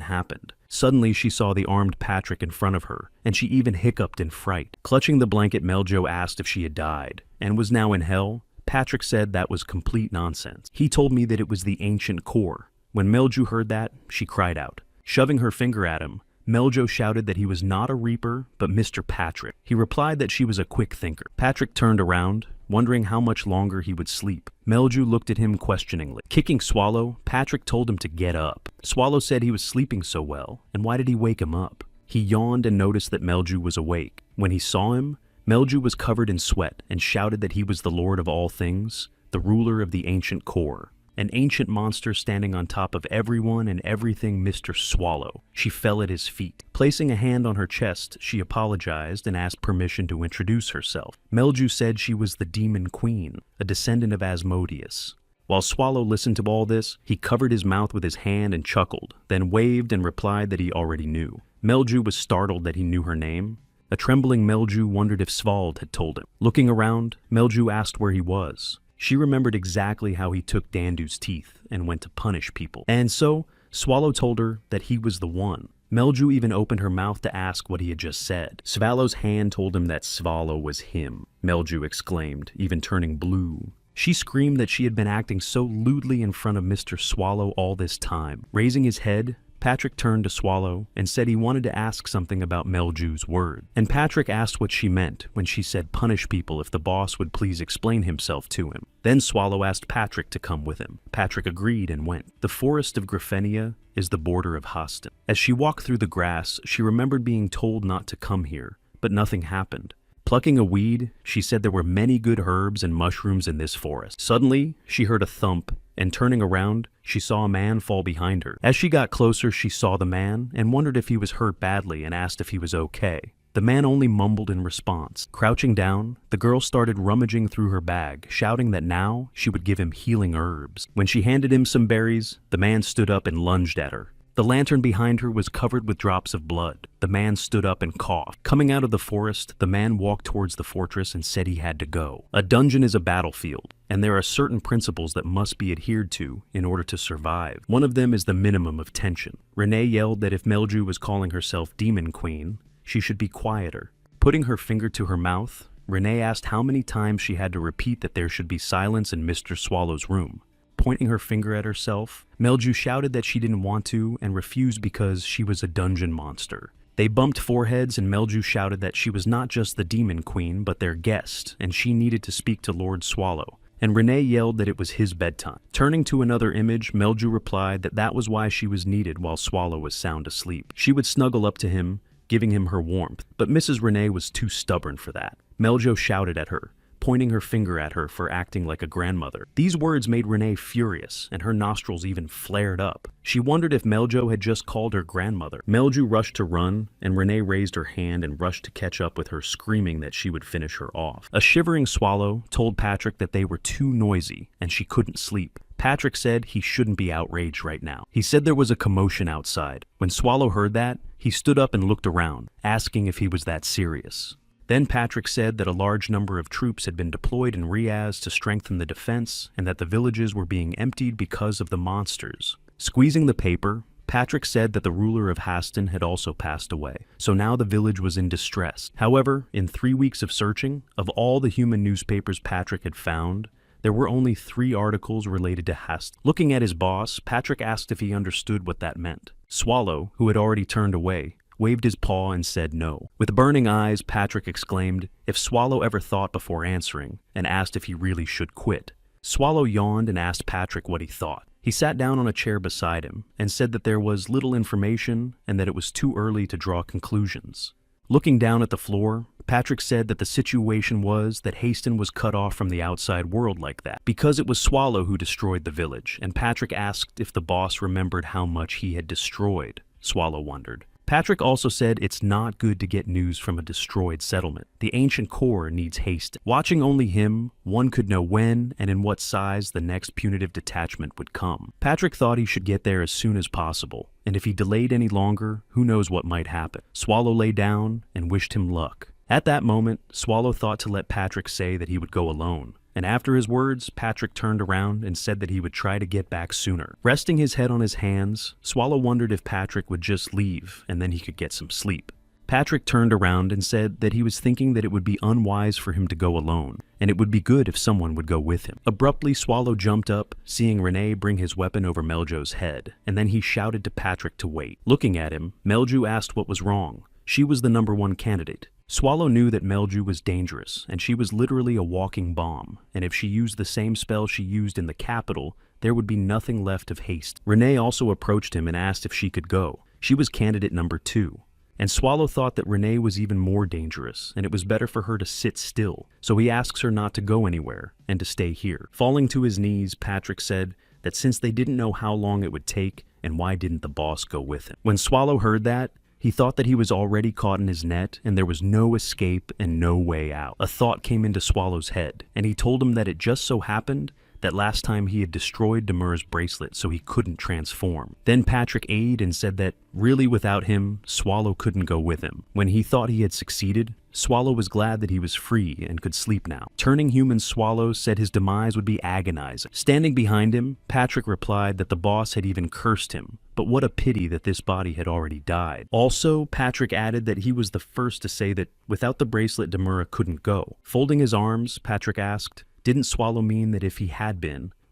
happened. Suddenly, she saw the armed Patrick in front of her, and she even hiccuped in fright. Clutching the blanket, Meljo asked if she had died and was now in hell. Patrick said that was complete nonsense. He told me that it was the ancient core. When Melju heard that, she cried out. Shoving her finger at him, Meljo shouted that he was not a Reaper, but Mr. Patrick. He replied that she was a quick thinker. Patrick turned around, wondering how much longer he would sleep. Melju looked at him questioningly. Kicking Swallow, Patrick told him to get up. Swallow said he was sleeping so well, and why did he wake him up? He yawned and noticed that Melju was awake. When he saw him, Melju was covered in sweat and shouted that he was the Lord of all things, the ruler of the ancient core, an ancient monster standing on top of everyone and everything Mr. Swallow. She fell at his feet. Placing a hand on her chest, she apologized and asked permission to introduce herself. Melju said she was the Demon Queen, a descendant of Asmodeus. While Swallow listened to all this, he covered his mouth with his hand and chuckled, then waved and replied that he already knew. Melju was startled that he knew her name. A trembling Melju wondered if Svald had told him. Looking around, Melju asked where he was. She remembered exactly how he took Dandu's teeth and went to punish people. And so, Swallow told her that he was the one. Melju even opened her mouth to ask what he had just said. Svallow's hand told him that Swallow was him, Melju exclaimed, even turning blue. She screamed that she had been acting so lewdly in front of Mr. Swallow all this time. Raising his head, Patrick turned to Swallow and said he wanted to ask something about Melju's word. And Patrick asked what she meant when she said punish people if the boss would please explain himself to him. Then Swallow asked Patrick to come with him. Patrick agreed and went. The forest of Grifenia is the border of Haston. As she walked through the grass, she remembered being told not to come here, but nothing happened. Plucking a weed, she said there were many good herbs and mushrooms in this forest. Suddenly, she heard a thump, and turning around, she saw a man fall behind her. As she got closer, she saw the man and wondered if he was hurt badly and asked if he was okay. The man only mumbled in response. Crouching down, the girl started rummaging through her bag, shouting that now she would give him healing herbs. When she handed him some berries, the man stood up and lunged at her. The lantern behind her was covered with drops of blood. The man stood up and coughed. Coming out of the forest, the man walked towards the fortress and said he had to go. A dungeon is a battlefield, and there are certain principles that must be adhered to in order to survive. One of them is the minimum of tension. Renee yelled that if Melju was calling herself Demon Queen, she should be quieter. Putting her finger to her mouth, Renee asked how many times she had to repeat that there should be silence in Mr. Swallow's room. Pointing her finger at herself, Melju shouted that she didn't want to and refused because she was a dungeon monster. They bumped foreheads and Melju shouted that she was not just the Demon Queen but their guest and she needed to speak to Lord Swallow. And Renee yelled that it was his bedtime. Turning to another image, Melju replied that that was why she was needed while Swallow was sound asleep. She would snuggle up to him, giving him her warmth, but Mrs. Renee was too stubborn for that. Meljo shouted at her, pointing her finger at her for acting like a grandmother. These words made Renee furious, and her nostrils even flared up. She wondered if Meljo had just called her grandmother. Melju rushed to run, and Renee raised her hand and rushed to catch up with her, screaming that she would finish her off. A shivering Swallow told Patrick that they were too noisy, and she couldn't sleep. Patrick said he shouldn't be outraged right now. He said there was a commotion outside. When Swallow heard that, he stood up and looked around, asking if he was that serious. Then Patrick said that a large number of troops had been deployed in Riaz to strengthen the defense and that the villages were being emptied because of the monsters. Squeezing the paper, Patrick said that the ruler of Haston had also passed away, so now the village was in distress. However, in 3 weeks of searching, of all the human newspapers Patrick had found, there were only 3 articles related to Haston. Looking at his boss, Patrick asked if he understood what that meant. Swallow, who had already turned away, waved his paw and said no. With burning eyes, Patrick exclaimed if Swallow ever thought before answering, and asked if he really should quit. Swallow yawned and asked Patrick what he thought. He sat down on a chair beside him and said that there was little information and that it was too early to draw conclusions. Looking down at the floor, Patrick said that the situation was that Haston was cut off from the outside world like that, because it was Swallow who destroyed the village, and Patrick asked if the boss remembered how much he had destroyed. Swallow wondered. Patrick also said it's not good to get news from a destroyed settlement. The ancient core needs haste. Watching only him, one could know when and in what size the next punitive detachment would come. Patrick thought he should get there as soon as possible, and if he delayed any longer, who knows what might happen. Swallow lay down and wished him luck. At that moment, Swallow thought to let Patrick say that he would go alone. And after his words, Patrick turned around and said that he would try to get back sooner. Resting his head on his hands, Swallow wondered if Patrick would just leave and then he could get some sleep. Patrick turned around and said that he was thinking that it would be unwise for him to go alone, and it would be good if someone would go with him. Abruptly, Swallow jumped up, seeing Rene bring his weapon over Meljo's head, and then he shouted to Patrick to wait. Looking at him, Meljo asked what was wrong. She was the #1 candidate. Swallow knew that Meljo was dangerous, and she was literally a walking bomb, and if she used the same spell she used in the capital, there would be nothing left of haste. Rene also approached him and asked if she could go. She was candidate #2. And Swallow thought that Rene was even more dangerous, and it was better for her to sit still, so he asks her not to go anywhere, and to stay here. Falling to his knees, Patrick said that since they didn't know how long it would take, and why didn't the boss go with him? When Swallow heard that, he thought that he was already caught in his net, and there was no escape and no way out. A thought came into Swallow's head, and he told him that it just so happened that last time he had destroyed Demur's bracelet so he couldn't transform. Then Patrick aged and said that really without him, Swallow couldn't go with him. When he thought he had succeeded, Swallow was glad that he was free and could sleep now. Turning human, Swallow said his demise would be agonizing. Standing behind him, Patrick replied that the boss had even cursed him, but what a pity that this body had already died. Also, Patrick added that he was the first to say that without the bracelet, Demura couldn't go. Folding his arms, Patrick asked, didn't Swallow mean that if he had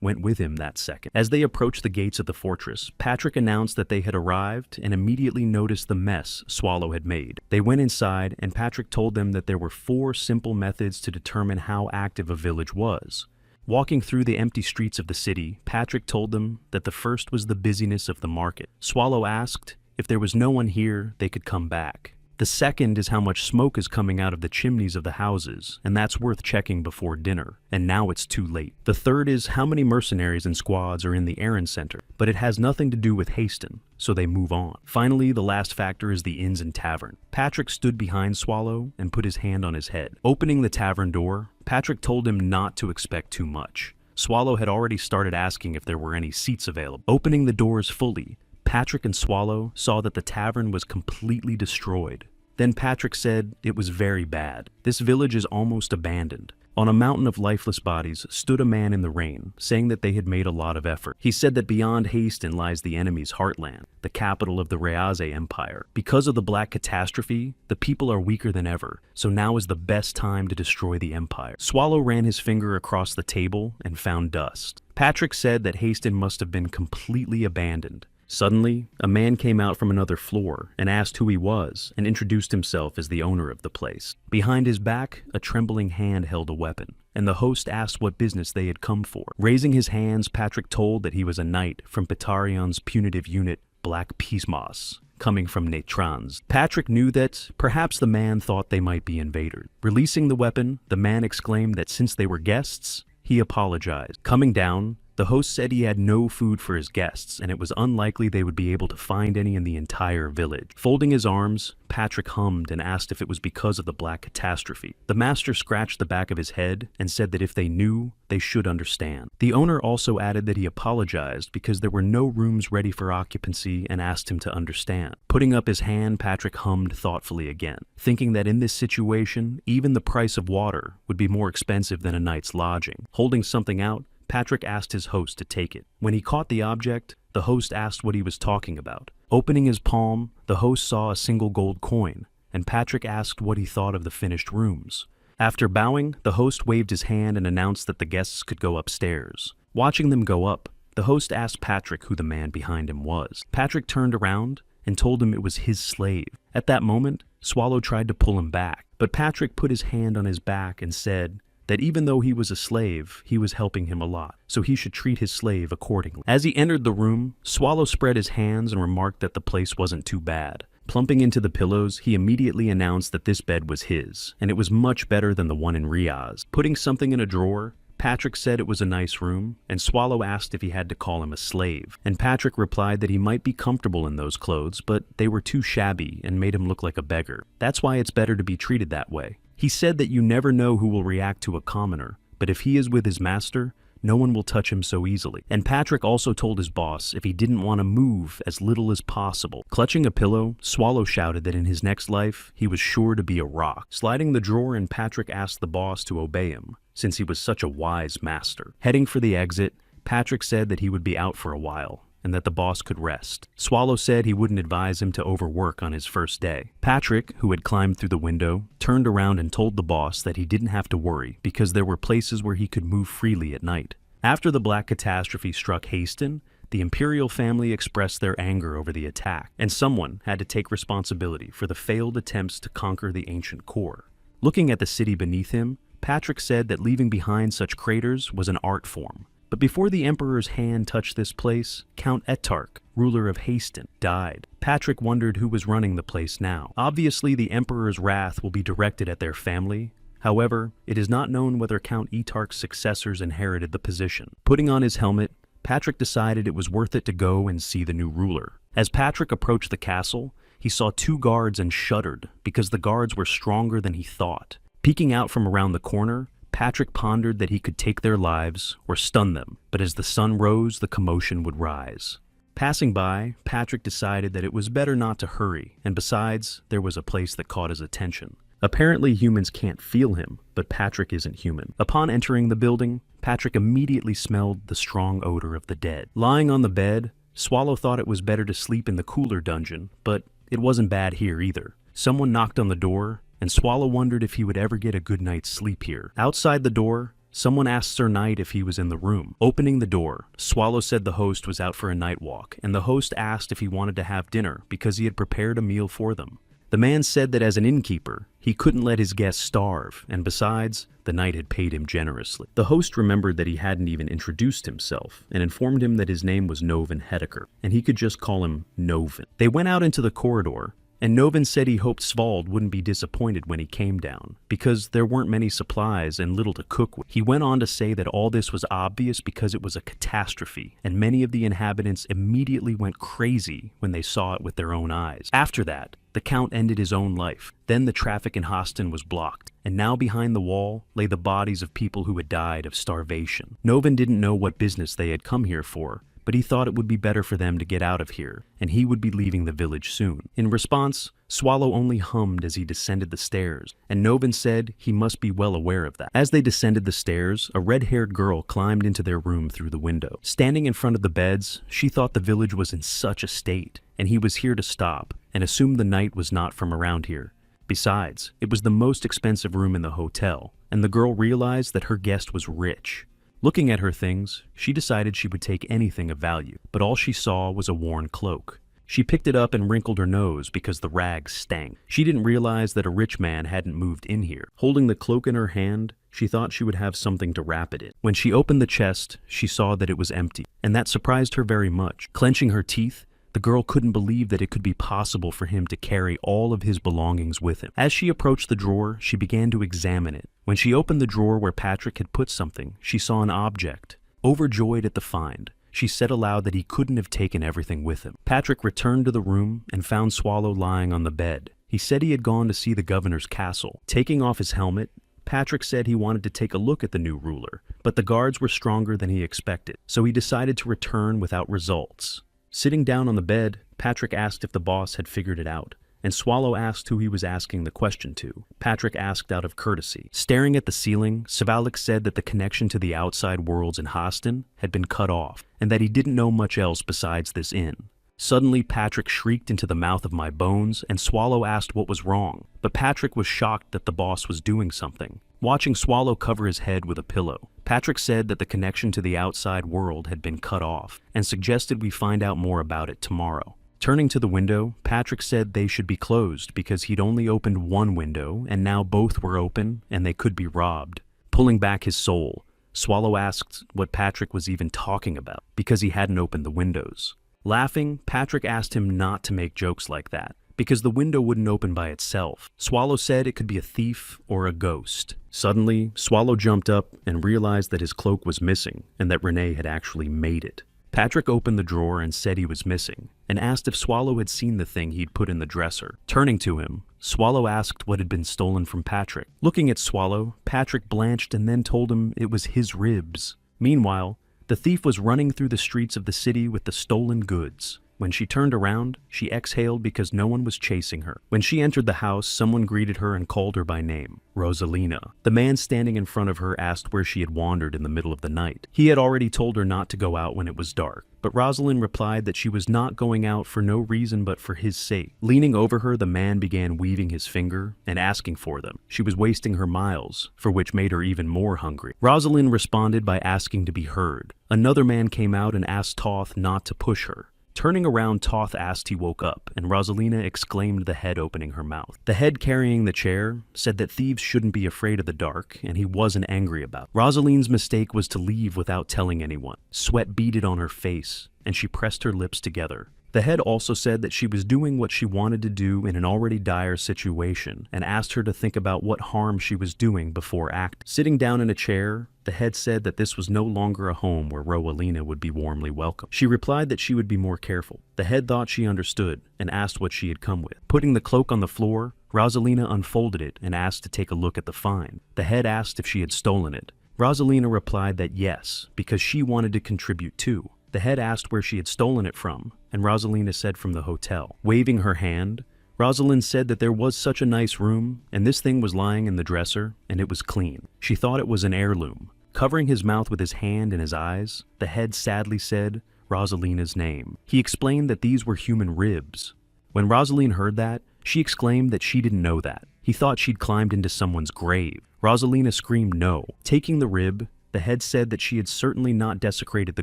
went with him that second? As they approached the gates of the fortress, Patrick announced that they had arrived and immediately noticed the mess Swallow had made. They went inside, and Patrick told them that there were 4 simple methods to determine how active a village was. Walking through the empty streets of the city, Patrick told them that the first was the busyness of the market. Swallow asked if there was no one here, they could come back. The second is how much smoke is coming out of the chimneys of the houses, and that's worth checking before dinner, and now it's too late. The third is how many mercenaries and squads are in the errand center, but it has nothing to do with Haston, so they move on. Finally, the last factor is the inns and tavern. Patrick stood behind Swallow and put his hand on his head. Opening the tavern door, Patrick told him not to expect too much. Swallow had already started asking if there were any seats available. Opening the doors fully, Patrick and Swallow saw that the tavern was completely destroyed. Then Patrick said it was very bad. This village is almost abandoned. On a mountain of lifeless bodies stood a man in the rain, saying that they had made a lot of effort. He said that beyond Haston lies the enemy's heartland, the capital of the Reaze Empire. Because of the Black Catastrophe, the people are weaker than ever, so now is the best time to destroy the empire. Swallow ran his finger across the table and found dust. Patrick said that Haston must have been completely abandoned. Suddenly, a man came out from another floor and asked who he was and introduced himself as the owner of the place. Behind his back, a trembling hand held a weapon, and the host asked what business they had come for. Raising his hands, Patrick told that he was a knight from Petarion's punitive unit, Black Pismos, coming from Netrans. Patrick knew that perhaps the man thought they might be invaders. Releasing the weapon, the man exclaimed that since they were guests, he apologized. Coming down, the host said he had no food for his guests, and it was unlikely they would be able to find any in the entire village. Folding his arms, Patrick hummed and asked if it was because of the Black Catastrophe. The master scratched the back of his head and said that if they knew, they should understand. The owner also added that he apologized because there were no rooms ready for occupancy and asked him to understand. Putting up his hand, Patrick hummed thoughtfully again, thinking that in this situation, even the price of water would be more expensive than a night's lodging. Holding something out, Patrick asked his host to take it. When he caught the object, the host asked what he was talking about. Opening his palm, the host saw a single gold coin, and Patrick asked what he thought of the finished rooms. After bowing, the host waved his hand and announced that the guests could go upstairs. Watching them go up, the host asked Patrick who the man behind him was. Patrick turned around and told him it was his slave. At that moment, Swallow tried to pull him back, but Patrick put his hand on his back and said that even though he was a slave, he was helping him a lot, so he should treat his slave accordingly. As he entered the room, Swallow spread his hands and remarked that the place wasn't too bad. Plumping into the pillows, he immediately announced that this bed was his, and it was much better than the one in Riaz. Putting something in a drawer, Patrick said it was a nice room, and Swallow asked if he had to call him a slave, and Patrick replied that he might be comfortable in those clothes, but they were too shabby and made him look like a beggar. That's why it's better to be treated that way. He said that you never know who will react to a commoner, but if he is with his master, no one will touch him so easily. And Patrick also told his boss if he didn't want to move as little as possible. Clutching a pillow, Swallow shouted that in his next life, he was sure to be a rock. Sliding the drawer in, Patrick asked the boss to obey him, since he was such a wise master. Heading for the exit, Patrick said that he would be out for a while, and that the boss could rest. Swallow said he wouldn't advise him to overwork on his first day. Patrick, who had climbed through the window, turned around and told the boss that he didn't have to worry because there were places where he could move freely at night. After the Black Catastrophe struck Haston, the imperial family expressed their anger over the attack, and someone had to take responsibility for the failed attempts to conquer the ancient core. Looking at the city beneath him, Patrick said that leaving behind such craters was an art form. But before the Emperor's hand touched this place, Count Etarch, ruler of Haston, died. Patrick wondered who was running the place now. Obviously, the Emperor's wrath will be directed at their family. However, it is not known whether Count Etarch's successors inherited the position. Putting on his helmet, Patrick decided it was worth it to go and see the new ruler. As Patrick approached the castle, he saw 2 guards and shuddered because the guards were stronger than he thought. Peeking out from around the corner, Patrick pondered that he could take their lives or stun them, but as the sun rose, the commotion would rise. Passing by, Patrick decided that it was better not to hurry, and besides, there was a place that caught his attention. Apparently humans can't feel him, but Patrick isn't human. Upon entering the building, Patrick immediately smelled the strong odor of the dead. Lying on the bed, Swallow thought it was better to sleep in the cooler dungeon, but it wasn't bad here either. Someone knocked on the door, and Swallow wondered if he would ever get a good night's sleep here. Outside the door, someone asked Sir Knight if he was in the room. Opening the door, Swallow said the host was out for a night walk, and the host asked if he wanted to have dinner because he had prepared a meal for them. The man said that as an innkeeper, he couldn't let his guests starve, and besides, the knight had paid him generously. The host remembered that he hadn't even introduced himself, and informed him that his name was Novin Hedeker, and he could just call him Novin. They went out into the corridor, and Novin said he hoped Svald wouldn't be disappointed when he came down, because there weren't many supplies and little to cook with. He went on to say that all this was obvious because it was a catastrophe, and many of the inhabitants immediately went crazy when they saw it with their own eyes. After that, the Count ended his own life. Then the traffic in Haston was blocked, and now behind the wall lay the bodies of people who had died of starvation. Novin didn't know what business they had come here for, but he thought it would be better for them to get out of here, and he would be leaving the village soon. In response, Swallow only hummed as he descended the stairs, and Novin said he must be well aware of that. As they descended the stairs, a red-haired girl climbed into their room through the window. Standing in front of the beds, she thought the village was in such a state, and he was here to stop, and assumed the knight was not from around here. Besides, it was the most expensive room in the hotel, and the girl realized that her guest was rich. Looking at her things, she decided she would take anything of value, but all she saw was a worn cloak. She picked it up and wrinkled her nose because the rags stank. She didn't realize that a rich man hadn't moved in here. Holding the cloak in her hand, she thought she would have something to wrap it in. When she opened the chest, she saw that it was empty, and that surprised her very much. Clenching her teeth, the girl couldn't believe that it could be possible for him to carry all of his belongings with him. As she approached the drawer, she began to examine it. When she opened the drawer where Patrick had put something, she saw an object. Overjoyed at the find, she said aloud that he couldn't have taken everything with him. Patrick returned to the room and found Swallow lying on the bed. He said he had gone to see the governor's castle. Taking off his helmet, Patrick said he wanted to take a look at the new ruler, but the guards were stronger than he expected, so he decided to return without results. Sitting down on the bed, Patrick asked if the boss had figured it out, and Swallow asked who he was asking the question to. Patrick asked out of courtesy. Staring at the ceiling, Svalik said that the connection to the outside worlds in Haston had been cut off, and that he didn't know much else besides this inn. Suddenly, Patrick shrieked into the mouth of my bones, and Swallow asked what was wrong, but Patrick was shocked that the boss was doing something. Watching Swallow cover his head with a pillow, Patrick said that the connection to the outside world had been cut off, and suggested we find out more about it tomorrow. Turning to the window, Patrick said they should be closed because he'd only opened one window, and now both were open, and they could be robbed. Pulling back his soul, Swallow asked what Patrick was even talking about, because he hadn't opened the windows. Laughing, Patrick asked him not to make jokes like that, because the window wouldn't open by itself. Swallow said it could be a thief or a ghost. Suddenly, Swallow jumped up and realized that his cloak was missing, and that Renee had actually made it. Patrick opened the drawer and said he was missing, and asked if Swallow had seen the thing he'd put in the dresser. Turning to him, Swallow asked what had been stolen from Patrick. Looking at Swallow, Patrick blanched and then told him it was his ribs. Meanwhile, the thief was running through the streets of the city with the stolen goods. When she turned around, she exhaled because no one was chasing her. When she entered the house, someone greeted her and called her by name, Rosalina. The man standing in front of her asked where she had wandered in the middle of the night. He had already told her not to go out when it was dark, but Rosalind replied that she was not going out for no reason but for his sake. Leaning over her, the man began weaving his finger and asking for them. She was wasting her miles, for which made her even more hungry. Rosalind responded by asking to be heard. Another man came out and asked Toth not to push her. Turning around, Toth asked he woke up, and Rosalina exclaimed, the head opening her mouth. The head carrying the chair said that thieves shouldn't be afraid of the dark, and he wasn't angry about it. Rosalind's mistake was to leave without telling anyone. Sweat beaded on her face, and she pressed her lips together. The head also said that she was doing what she wanted to do in an already dire situation, and asked her to think about what harm she was doing before acting. Sitting down in a chair, the head said that this was no longer a home where Rosalina would be warmly welcomed. She replied that she would be more careful. The head thought she understood, and asked what she had come with. Putting the cloak on the floor, Rosalina unfolded it and asked to take a look at the find. The head asked if she had stolen it. Rosalina replied that yes, because she wanted to contribute too. The head asked where she had stolen it from, and Rosalina said from the hotel. Waving her hand, Rosalind said that there was such a nice room, and this thing was lying in the dresser, and it was clean. She thought it was an heirloom. Covering his mouth with his hand and his eyes, the head sadly said Rosalina's name. He explained that these were human ribs. When Rosalind heard that, she exclaimed that she didn't know that. He thought she'd climbed into someone's grave. Rosalina screamed no. Taking the rib, the head said that she had certainly not desecrated the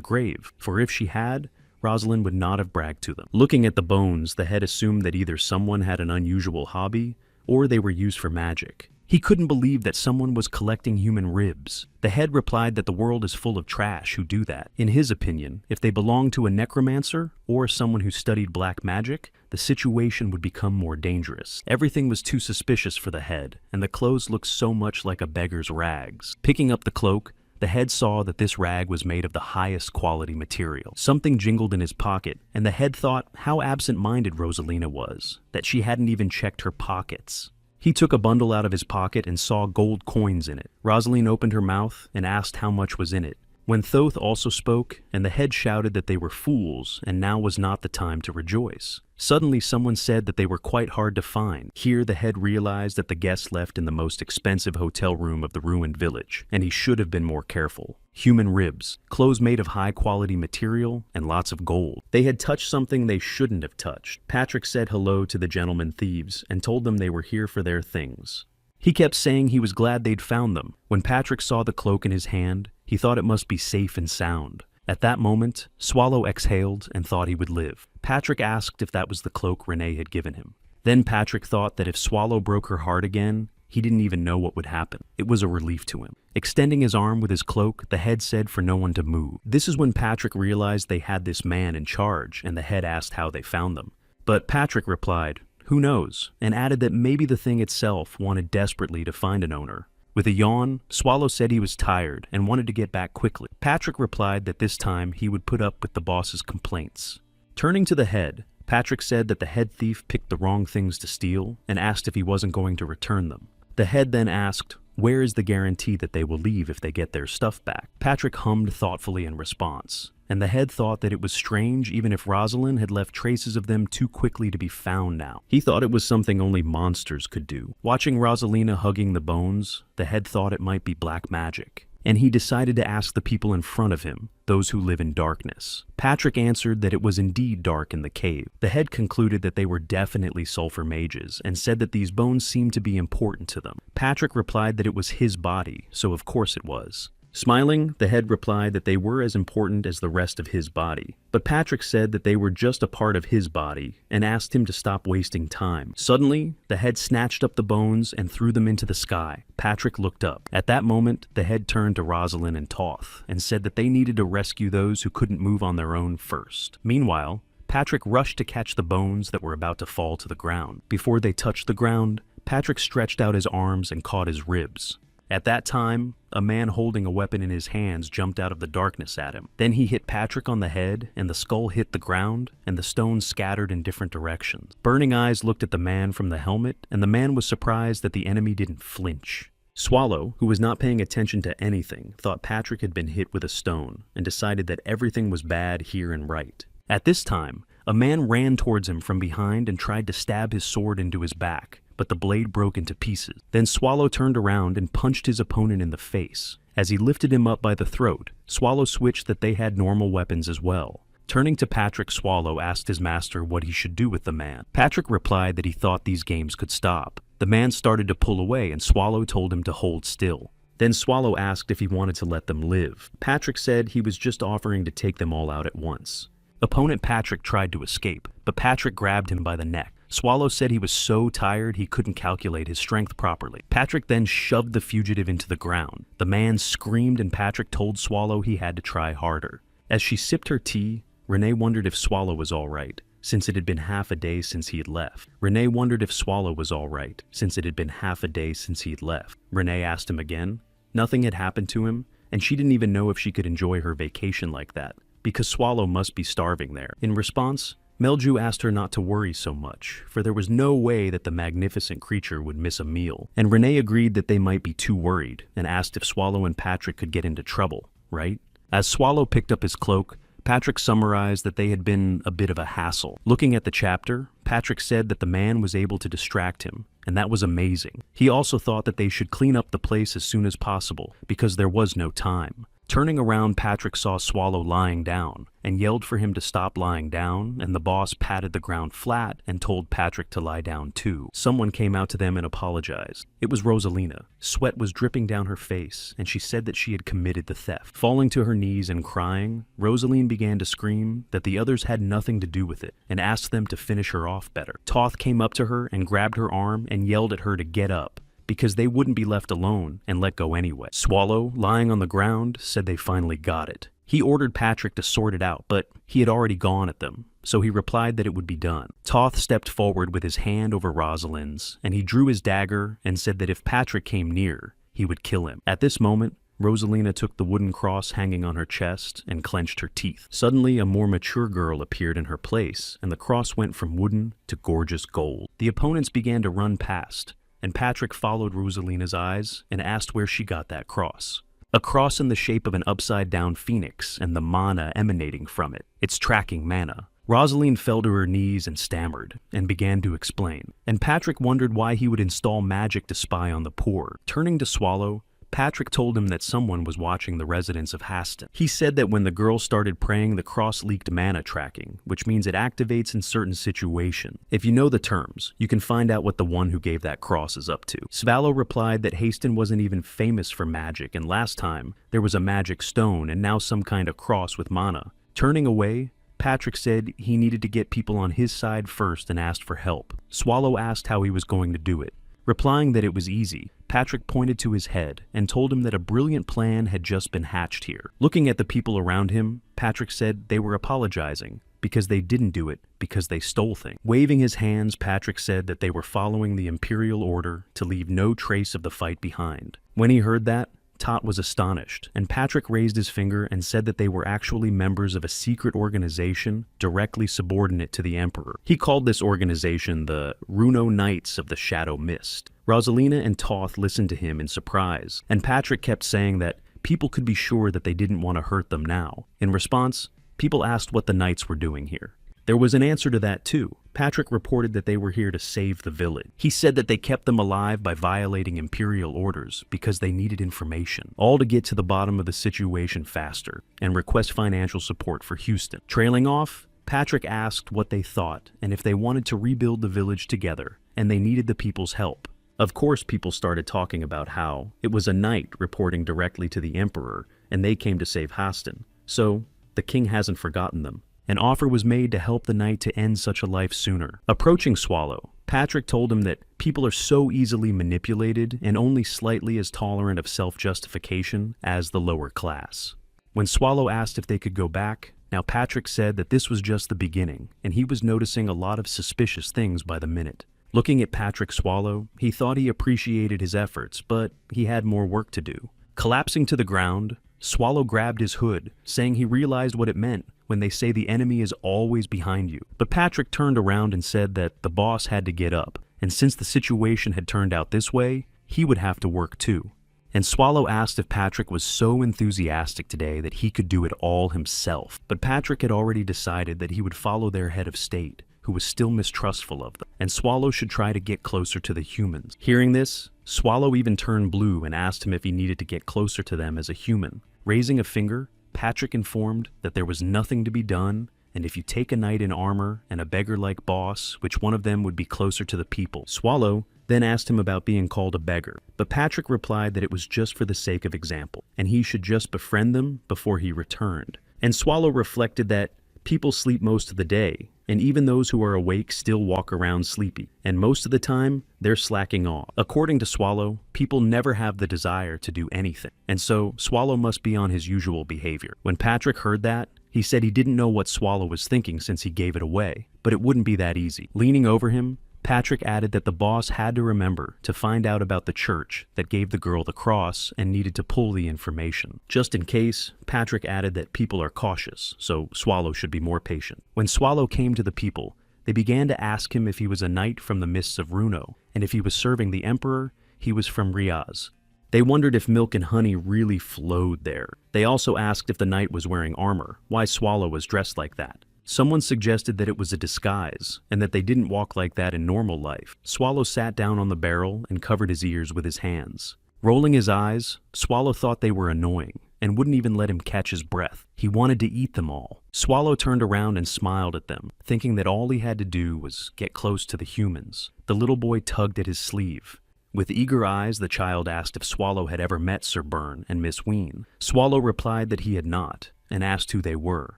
grave, for if she had, Rosalind would not have bragged to them. Looking at the bones, the head assumed that either someone had an unusual hobby, or they were used for magic. He couldn't believe that someone was collecting human ribs. The head replied that the world is full of trash who do that. In his opinion, if they belonged to a necromancer or someone who studied black magic, the situation would become more dangerous. Everything was too suspicious for the head, and the clothes looked so much like a beggar's rags. Picking up the cloak, the head saw that this rag was made of the highest quality material. Something jingled in his pocket, and the head thought how absent-minded Rosalina was, that she hadn't even checked her pockets. He took a bundle out of his pocket and saw gold coins in it. Rosaline opened her mouth and asked how much was in it. When Thoth also spoke, and the head shouted that they were fools, and now was not the time to rejoice. Suddenly someone said that they were quite hard to find. Here the head realized that the guests left in the most expensive hotel room of the ruined village, and he should have been more careful. Human ribs, clothes made of high-quality material, and lots of gold. They had touched something they shouldn't have touched. Patrick said hello to the gentlemen thieves and told them they were here for their things. He kept saying he was glad they'd found them. When Patrick saw the cloak in his hand, he thought it must be safe and sound. At that moment, Swallow exhaled and thought he would live. Patrick asked if that was the cloak Renee had given him. Then Patrick thought that if Swallow broke her heart again, he didn't even know what would happen. It was a relief to him. Extending his arm with his cloak, the head said for no one to move. This is when Patrick realized they had this man in charge, and the head asked how they found them. But Patrick replied, "Who knows?" and added that maybe the thing itself wanted desperately to find an owner. With a yawn, Swallow said he was tired and wanted to get back quickly. Patrick replied that this time he would put up with the boss's complaints. Turning to the head, Patrick said that the head thief picked the wrong things to steal and asked if he wasn't going to return them. The head then asked, "Where is the guarantee that they will leave if they get their stuff back?" Patrick hummed thoughtfully in response, and the head thought that it was strange even if Rosalind had left traces of them too quickly to be found now. He thought it was something only monsters could do. Watching Rosalina hugging the bones, the head thought it might be black magic, and he decided to ask the people in front of him, those who live in darkness. Patrick answered that it was indeed dark in the cave. The head concluded that they were definitely sulfur mages and said that these bones seemed to be important to them. Patrick replied that it was his body, so of course it was. Smiling, the head replied that they were as important as the rest of his body. But Patrick said that they were just a part of his body and asked him to stop wasting time. Suddenly, the head snatched up the bones and threw them into the sky. Patrick looked up. At that moment, the head turned to Rosalind and Toth and said that they needed to rescue those who couldn't move on their own first. Meanwhile, Patrick rushed to catch the bones that were about to fall to the ground. Before they touched the ground, Patrick stretched out his arms and caught his ribs. At that time, a man holding a weapon in his hands jumped out of the darkness at him. Then he hit Patrick on the head, and the skull hit the ground, and the stones scattered in different directions. Burning Eyes looked at the man from the helmet, and the man was surprised that the enemy didn't flinch. Swallow, who was not paying attention to anything, thought Patrick had been hit with a stone, and decided that everything was bad here and right. At this time, A man ran towards him from behind and tried to stab his sword into his back, but the blade broke into pieces. Then Swallow turned around and punched his opponent in the face. As he lifted him up by the throat, Swallow switched that they had normal weapons as well. Turning to Patrick, Swallow asked his master what he should do with the man. Patrick replied that he thought these games could stop. The man started to pull away and Swallow told him to hold still. Then Swallow asked if he wanted to let them live. Patrick said he was just offering to take them all out at once. Opponent Patrick tried to escape, but Patrick grabbed him by the neck. Swallow said he was so tired he couldn't calculate his strength properly. Patrick then shoved the fugitive into the ground. The man screamed and Patrick told Swallow he had to try harder. As she sipped her tea, Renee wondered if Swallow was all right, since it had been half a day since he had left. Renee wondered if Swallow was all right, since it had been half a day since he had left. Renee asked him again. Nothing had happened to him, and she didn't even know if she could enjoy her vacation like that, because Swallow must be starving there. In response, Melju asked her not to worry so much, for there was no way that the magnificent creature would miss a meal, and Renee agreed that they might be too worried, and asked if Swallow and Patrick could get into trouble, right? As Swallow picked up his cloak, Patrick summarized that they had been a bit of a hassle. Looking at the chapter, Patrick said that the man was able to distract him, and that was amazing. He also thought that they should clean up the place as soon as possible, because there was no time. Turning around, Patrick saw Swallow lying down and yelled for him to stop lying down, and the boss patted the ground flat and told Patrick to lie down too. Someone came out to them and apologized. It was Rosalina. Sweat was dripping down her face, and she said that she had committed the theft. Falling to her knees and crying, Rosaline began to scream that the others had nothing to do with it and asked them to finish her off better. Toth came up to her and grabbed her arm and yelled at her to get up, because they wouldn't be left alone and let go anyway. Swallow, lying on the ground, said they finally got it. He ordered Patrick to sort it out, but he had already gone at them, so he replied that it would be done. Toth stepped forward with his hand over Rosalind's, and he drew his dagger and said that if Patrick came near, he would kill him. At this moment, Rosalina took the wooden cross hanging on her chest and clenched her teeth. Suddenly, a more mature girl appeared in her place, and the cross went from wooden to gorgeous gold. The opponents began to run past, and Patrick followed Rosalina's eyes and asked where she got that cross. A cross in the shape of an upside-down phoenix and the mana emanating from it. It's tracking mana. Rosaline fell to her knees and stammered, and began to explain. And Patrick wondered why he would install magic to spy on the poor. Turning to Swallow, Patrick told him that someone was watching the residents of Haston. He said that when the girl started praying, the cross leaked mana tracking, which means it activates in certain situations. If you know the terms, you can find out what the one who gave that cross is up to. Swallow replied that Haston wasn't even famous for magic, and last time there was a magic stone and now some kind of cross with mana. Turning away, Patrick said he needed to get people on his side first and asked for help. Swallow asked how he was going to do it. Replying that it was easy, Patrick pointed to his head and told him that a brilliant plan had just been hatched here. Looking at the people around him, Patrick said they were apologizing because they didn't do it because they stole things. Waving his hands, Patrick said that they were following the Imperial order to leave no trace of the fight behind. When he heard that, Tot was astonished, and Patrick raised his finger and said that they were actually members of a secret organization directly subordinate to the Emperor. He called this organization the Runo Knights of the Shadow Mist. Rosalina and Toth listened to him in surprise, and Patrick kept saying that people could be sure that they didn't want to hurt them now. In response, people asked what the Knights were doing here. There was an answer to that too. Patrick reported that they were here to save the village. He said that they kept them alive by violating Imperial orders because they needed information, all to get to the bottom of the situation faster and request financial support for Houston. Trailing off, Patrick asked what they thought and if they wanted to rebuild the village together, and they needed the people's help. Of course, people started talking about how it was a knight reporting directly to the Emperor and they came to save Haston, so the king hasn't forgotten them. An offer was made to help the knight to end such a life sooner. Approaching Swallow, Patrick told him that people are so easily manipulated and only slightly as tolerant of self-justification as the lower class. When Swallow asked if they could go back, now Patrick said that this was just the beginning, and he was noticing a lot of suspicious things by the minute. Looking at Patrick Swallow, he thought he appreciated his efforts, but he had more work to do. Collapsing to the ground, Swallow grabbed his hood, saying he realized what it meant when they say the enemy is always behind you. But Patrick turned around and said that the boss had to get up, and since the situation had turned out this way, he would have to work too. And Swallow asked if Patrick was so enthusiastic today that he could do it all himself. But Patrick had already decided that he would follow their head of state, who was still mistrustful of them, and Swallow should try to get closer to the humans. Hearing this, Swallow even turned blue and asked him if he needed to get closer to them as a human. Raising a finger, Patrick informed that there was nothing to be done, and if you take a knight in armor and a beggar-like boss, which one of them would be closer to the people? Swallow then asked him about being called a beggar, but Patrick replied that it was just for the sake of example, and he should just befriend them before he returned. And Swallow reflected that people sleep most of the day, and even those who are awake still walk around sleepy, and most of the time, they're slacking off. According to Swallow, people never have the desire to do anything, and so Swallow must be on his usual behavior. When Patrick heard that, he said he didn't know what Swallow was thinking since he gave it away, but it wouldn't be that easy. Leaning over him, Patrick added that the boss had to remember to find out about the church that gave the girl the cross and needed to pull the information. Just in case, Patrick added that people are cautious, so Swallow should be more patient. When Swallow came to the people, they began to ask him if he was a knight from the mists of Runo, and if he was serving the emperor, he was from Riaz. They wondered if milk and honey really flowed there. They also asked if the knight was wearing armor, why Swallow was dressed like that. Someone suggested that it was a disguise, and that they didn't walk like that in normal life. Swallow sat down on the barrel and covered his ears with his hands. Rolling his eyes, Swallow thought they were annoying, and wouldn't even let him catch his breath. He wanted to eat them all. Swallow turned around and smiled at them, thinking that all he had to do was get close to the humans. The little boy tugged at his sleeve. With eager eyes, the child asked if Swallow had ever met Sir Byrne and Miss Ween. Swallow replied that he had not, and asked who they were.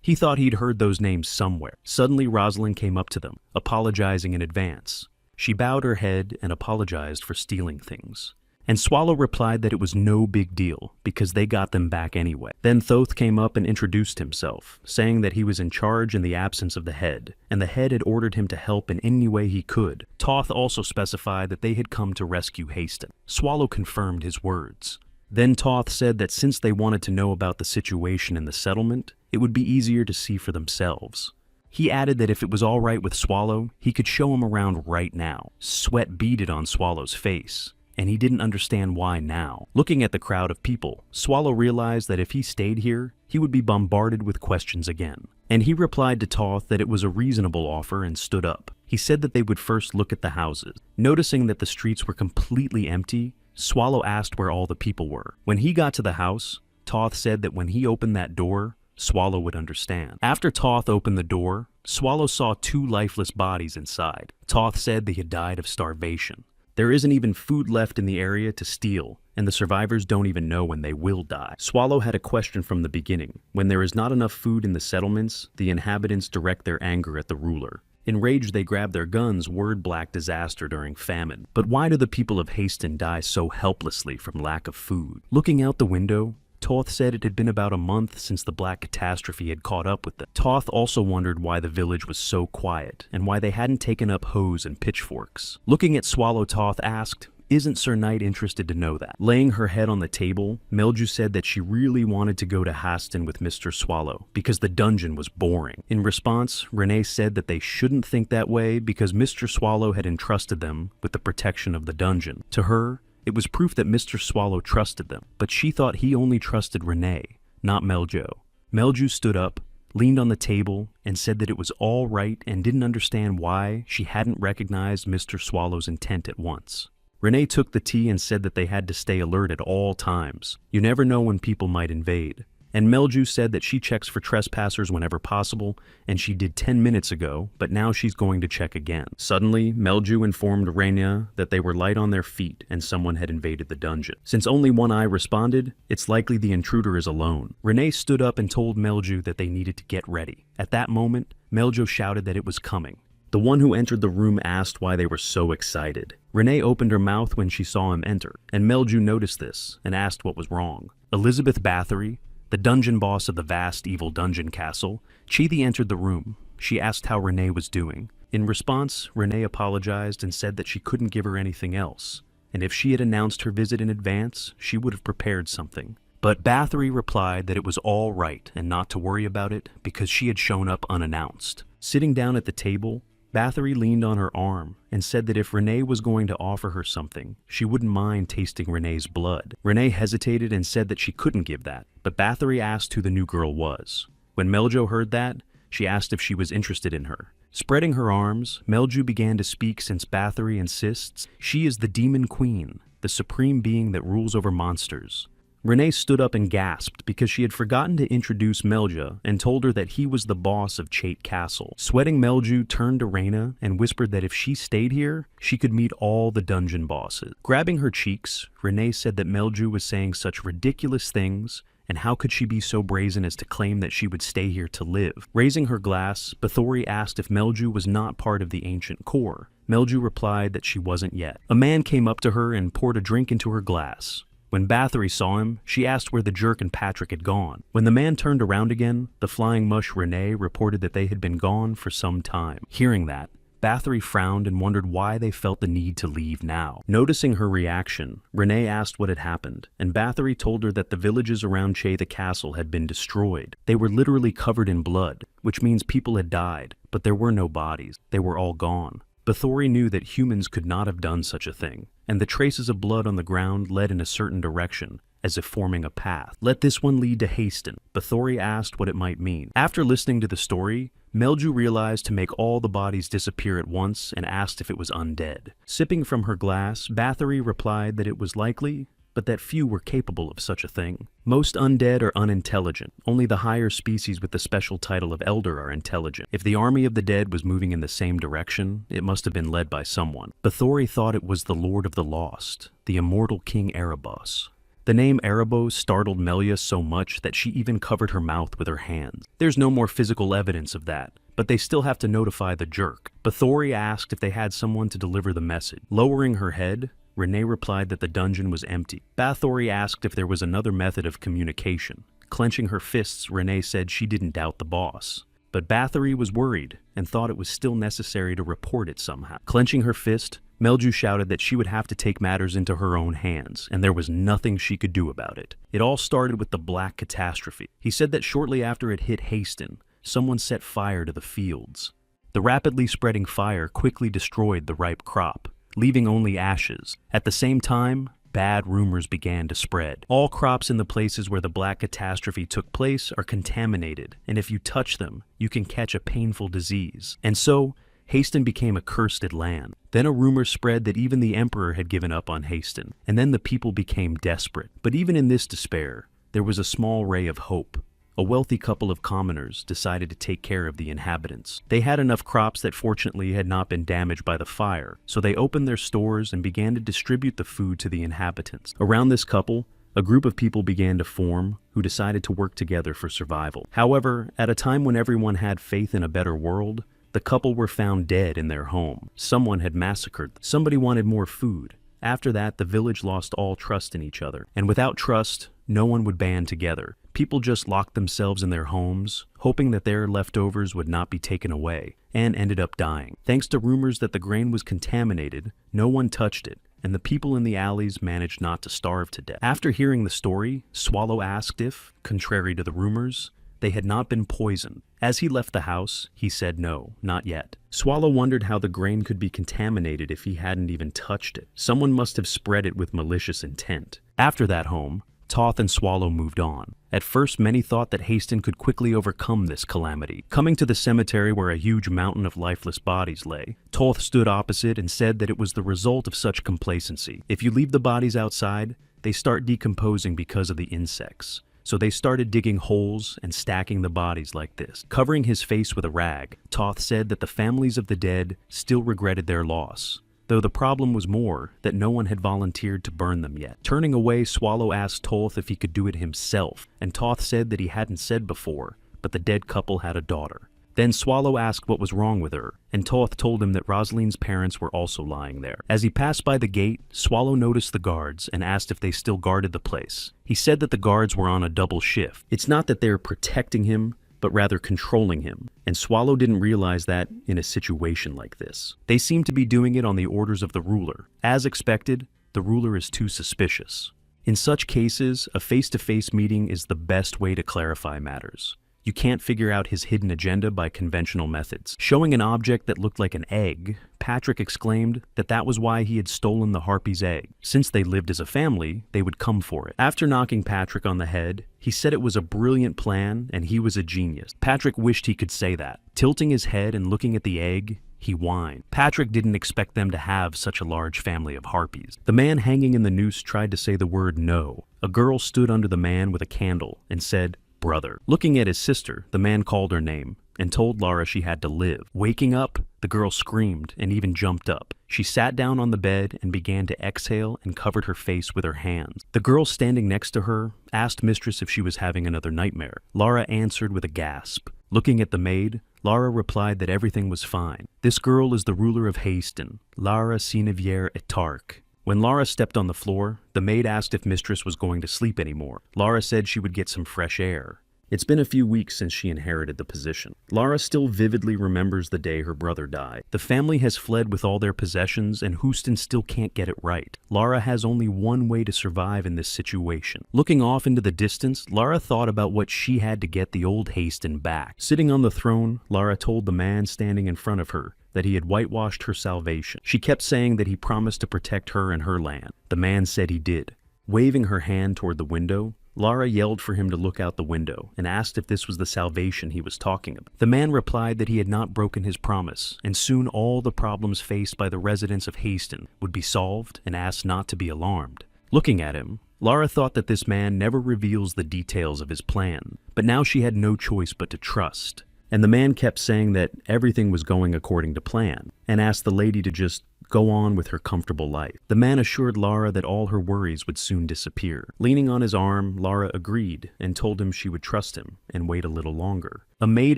He thought he'd heard those names somewhere. Suddenly, Rosalind came up to them, apologizing in advance. She bowed her head and apologized for stealing things. And Swallow replied that it was no big deal, because they got them back anyway. Then Thoth came up and introduced himself, saying that he was in charge in the absence of the head, and the head had ordered him to help in any way he could. Thoth also specified that they had come to rescue Haston. Swallow confirmed his words. Then Thoth said that since they wanted to know about the situation in the settlement, it would be easier to see for themselves. He added that if it was all right with Swallow, he could show him around right now. Sweat beaded on Swallow's face, and he didn't understand why now. Looking at the crowd of people, Swallow realized that if he stayed here, he would be bombarded with questions again. And he replied to Thoth that it was a reasonable offer and stood up. He said that they would first look at the houses. Noticing that the streets were completely empty, Swallow asked where all the people were. When he got to the house, Thoth said that when he opened that door, Swallow would understand. After Thoth opened the door, Swallow saw 2 lifeless bodies inside. Thoth said they had died of starvation. There isn't even food left in the area to steal, and the survivors don't even know when they will die. Swallow had a question from the beginning. When there is not enough food in the settlements, the inhabitants direct their anger at the ruler. Enraged, they grab their guns, word black disaster during famine. But why do the people of Haston die so helplessly from lack of food? Looking out the window, Thoth said it had been about a month since the black catastrophe had caught up with them. Thoth also wondered why the village was so quiet, and why they hadn't taken up hoes and pitchforks. Looking at Swallow, Thoth asked, "Isn't Sir Knight interested to know that?" Laying her head on the table, Melju said that she really wanted to go to Haston with Mr. Swallow, because the dungeon was boring. In response, Renee said that they shouldn't think that way because Mr. Swallow had entrusted them with the protection of the dungeon. To her, it was proof that Mr. Swallow trusted them, but she thought he only trusted Renee, not Meljo. Melju stood up, leaned on the table, and said that it was all right and didn't understand why she hadn't recognized Mr. Swallow's intent at once. Renee took the tea and said that they had to stay alert at all times. You never know when people might invade. And Melju said that she checks for trespassers whenever possible, and she did 10 minutes ago, but now she's going to check again. Suddenly, Melju informed Renya that they were light on their feet and someone had invaded the dungeon. Since only one eye responded, it's likely the intruder is alone. Renee stood up and told Melju that they needed to get ready. At that moment, Melju shouted that it was coming. The one who entered the room asked why they were so excited. Renee opened her mouth when she saw him enter, and Melju noticed this and asked what was wrong. Elizabeth Bathory, the dungeon boss of the vast evil dungeon castle, Chithi entered the room. She asked how Renee was doing. In response, Renee apologized and said that she couldn't give her anything else, and if she had announced her visit in advance, she would have prepared something. But Bathory replied that it was all right and not to worry about it because she had shown up unannounced. Sitting down at the table, Bathory leaned on her arm and said that if Renee was going to offer her something, she wouldn't mind tasting Renee's blood. Renee hesitated and said that she couldn't give that, but Bathory asked who the new girl was. When Meljo heard that, she asked if she was interested in her. Spreading her arms, Melju began to speak since Bathory insists she is the Demon Queen, the supreme being that rules over monsters. Renee stood up and gasped because she had forgotten to introduce Melja and told her that he was the boss of Chait Castle. Sweating, Melju turned to Reyna and whispered that if she stayed here, she could meet all the dungeon bosses. Grabbing her cheeks, Renee said that Melju was saying such ridiculous things, and how could she be so brazen as to claim that she would stay here to live? Raising her glass, Bathory asked if Melju was not part of the ancient core. Melju replied that she wasn't yet. A man came up to her and poured a drink into her glass. When Bathory saw him, she asked where the jerk and Patrick had gone. When the man turned around again, the flying mush Renee reported that they had been gone for some time. Hearing that, Bathory frowned and wondered why they felt the need to leave now. Noticing her reaction, Renee asked what had happened, and Bathory told her that the villages around Che the castle had been destroyed. They were literally covered in blood, which means people had died, but there were no bodies. They were all gone. Bathory knew that humans could not have done such a thing, and the traces of blood on the ground led in a certain direction, as if forming a path. Let this one lead to Haston. Bathory asked what it might mean. After listening to the story, Melju realized to make all the bodies disappear at once and asked if it was undead. Sipping from her glass, Bathory replied that it was likely, but that few were capable of such a thing. Most undead are unintelligent. Only the higher species with the special title of Elder are intelligent. If the army of the dead was moving in the same direction, it must have been led by someone. Bathory thought it was the Lord of the Lost, the immortal King Erebos. The name Erebos startled Melia so much that she even covered her mouth with her hands. There's no more physical evidence of that, but they still have to notify the jerk. Bathory asked if they had someone to deliver the message. Lowering her head, Renee replied that the dungeon was empty. Bathory asked if there was another method of communication. Clenching her fists, Renee said she didn't doubt the boss. But Bathory was worried and thought it was still necessary to report it somehow. Clenching her fist, Melju shouted that she would have to take matters into her own hands, and there was nothing she could do about it. It all started with the Black Catastrophe. He said that shortly after it hit Haston, someone set fire to the fields. The rapidly spreading fire quickly destroyed the ripe crop, leaving only ashes. At the same time, bad rumors began to spread. All crops in the places where the Black Catastrophe took place are contaminated, and if you touch them, you can catch a painful disease. And so, Haston became a cursed land. Then a rumor spread that even the Emperor had given up on Haston, and then the people became desperate. But even in this despair, there was a small ray of hope. A wealthy couple of commoners decided to take care of the inhabitants. They had enough crops that fortunately had not been damaged by the fire, so they opened their stores and began to distribute the food to the inhabitants. Around this couple, a group of people began to form who decided to work together for survival. However, at a time when everyone had faith in a better world, the couple were found dead in their home. Someone had massacred them. Somebody wanted more food. After that, the village lost all trust in each other. And without trust, no one would band together. People just locked themselves in their homes, hoping that their leftovers would not be taken away, and ended up dying. Thanks to rumors that the grain was contaminated, no one touched it, and the people in the alleys managed not to starve to death. After hearing the story, Swallow asked if, contrary to the rumors, they had not been poisoned. As he left the house, he said no, not yet. Swallow wondered how the grain could be contaminated if he hadn't even touched it. Someone must have spread it with malicious intent. After that home, Toth and Swallow moved on. At first, many thought that Haston could quickly overcome this calamity. Coming to the cemetery where a huge mountain of lifeless bodies lay, Toth stood opposite and said that it was the result of such complacency. If you leave the bodies outside, they start decomposing because of the insects. So they started digging holes and stacking the bodies like this. Covering his face with a rag, Toth said that the families of the dead still regretted their loss, though the problem was more that no one had volunteered to burn them yet. Turning away, Swallow asked Toth if he could do it himself, and Toth said that he hadn't said before, but the dead couple had a daughter. Then Swallow asked what was wrong with her, and Toth told him that Rosalind's parents were also lying there. As he passed by the gate, Swallow noticed the guards and asked if they still guarded the place. He said that the guards were on a double shift. It's not that they were protecting him, but rather controlling him, and Swallow didn't realize that in a situation like this. They seemed to be doing it on the orders of the ruler. As expected, the ruler is too suspicious. In such cases, a face-to-face meeting is the best way to clarify matters. You can't figure out his hidden agenda by conventional methods. Showing an object that looked like an egg, Patrick exclaimed that that was why he had stolen the harpy's egg. Since they lived as a family, they would come for it. After knocking Patrick on the head, he said it was a brilliant plan and he was a genius. Patrick wished he could say that. Tilting his head and looking at the egg, he whined. Patrick didn't expect them to have such a large family of harpies. The man hanging in the noose tried to say the word no. A girl stood under the man with a candle and said, "Brother." Looking at his sister, the man called her name and told Lara she had to live. Waking up, the girl screamed and even jumped up. She sat down on the bed and began to exhale and covered her face with her hands. The girl standing next to her asked Mistress if she was having another nightmare. Lara answered with a gasp. Looking at the maid, Lara replied that everything was fine. "This girl is the ruler of Haston, Lara Sinevier Etark." When Lara stepped on the floor, the maid asked if Mistress was going to sleep anymore. Lara said she would get some fresh air. It's been a few weeks since she inherited the position. Lara still vividly remembers the day her brother died. The family has fled with all their possessions and Houston still can't get it right. Lara has only one way to survive in this situation. Looking off into the distance, Lara thought about what she had to get the old Haston back. Sitting on the throne, Lara told the man standing in front of her that he had whitewashed her salvation. She kept saying that he promised to protect her and her land. The man said he did. Waving her hand toward the window, Lara yelled for him to look out the window and asked if this was the salvation he was talking about. The man replied that he had not broken his promise, and soon all the problems faced by the residents of Haston would be solved, and asked not to be alarmed. Looking at him, Lara thought that this man never reveals the details of his plan, but now she had no choice but to trust. And the man kept saying that everything was going according to plan, and asked the lady to just go on with her comfortable life. The man assured Lara that all her worries would soon disappear. Leaning on his arm, Lara agreed and told him she would trust him and wait a little longer. A maid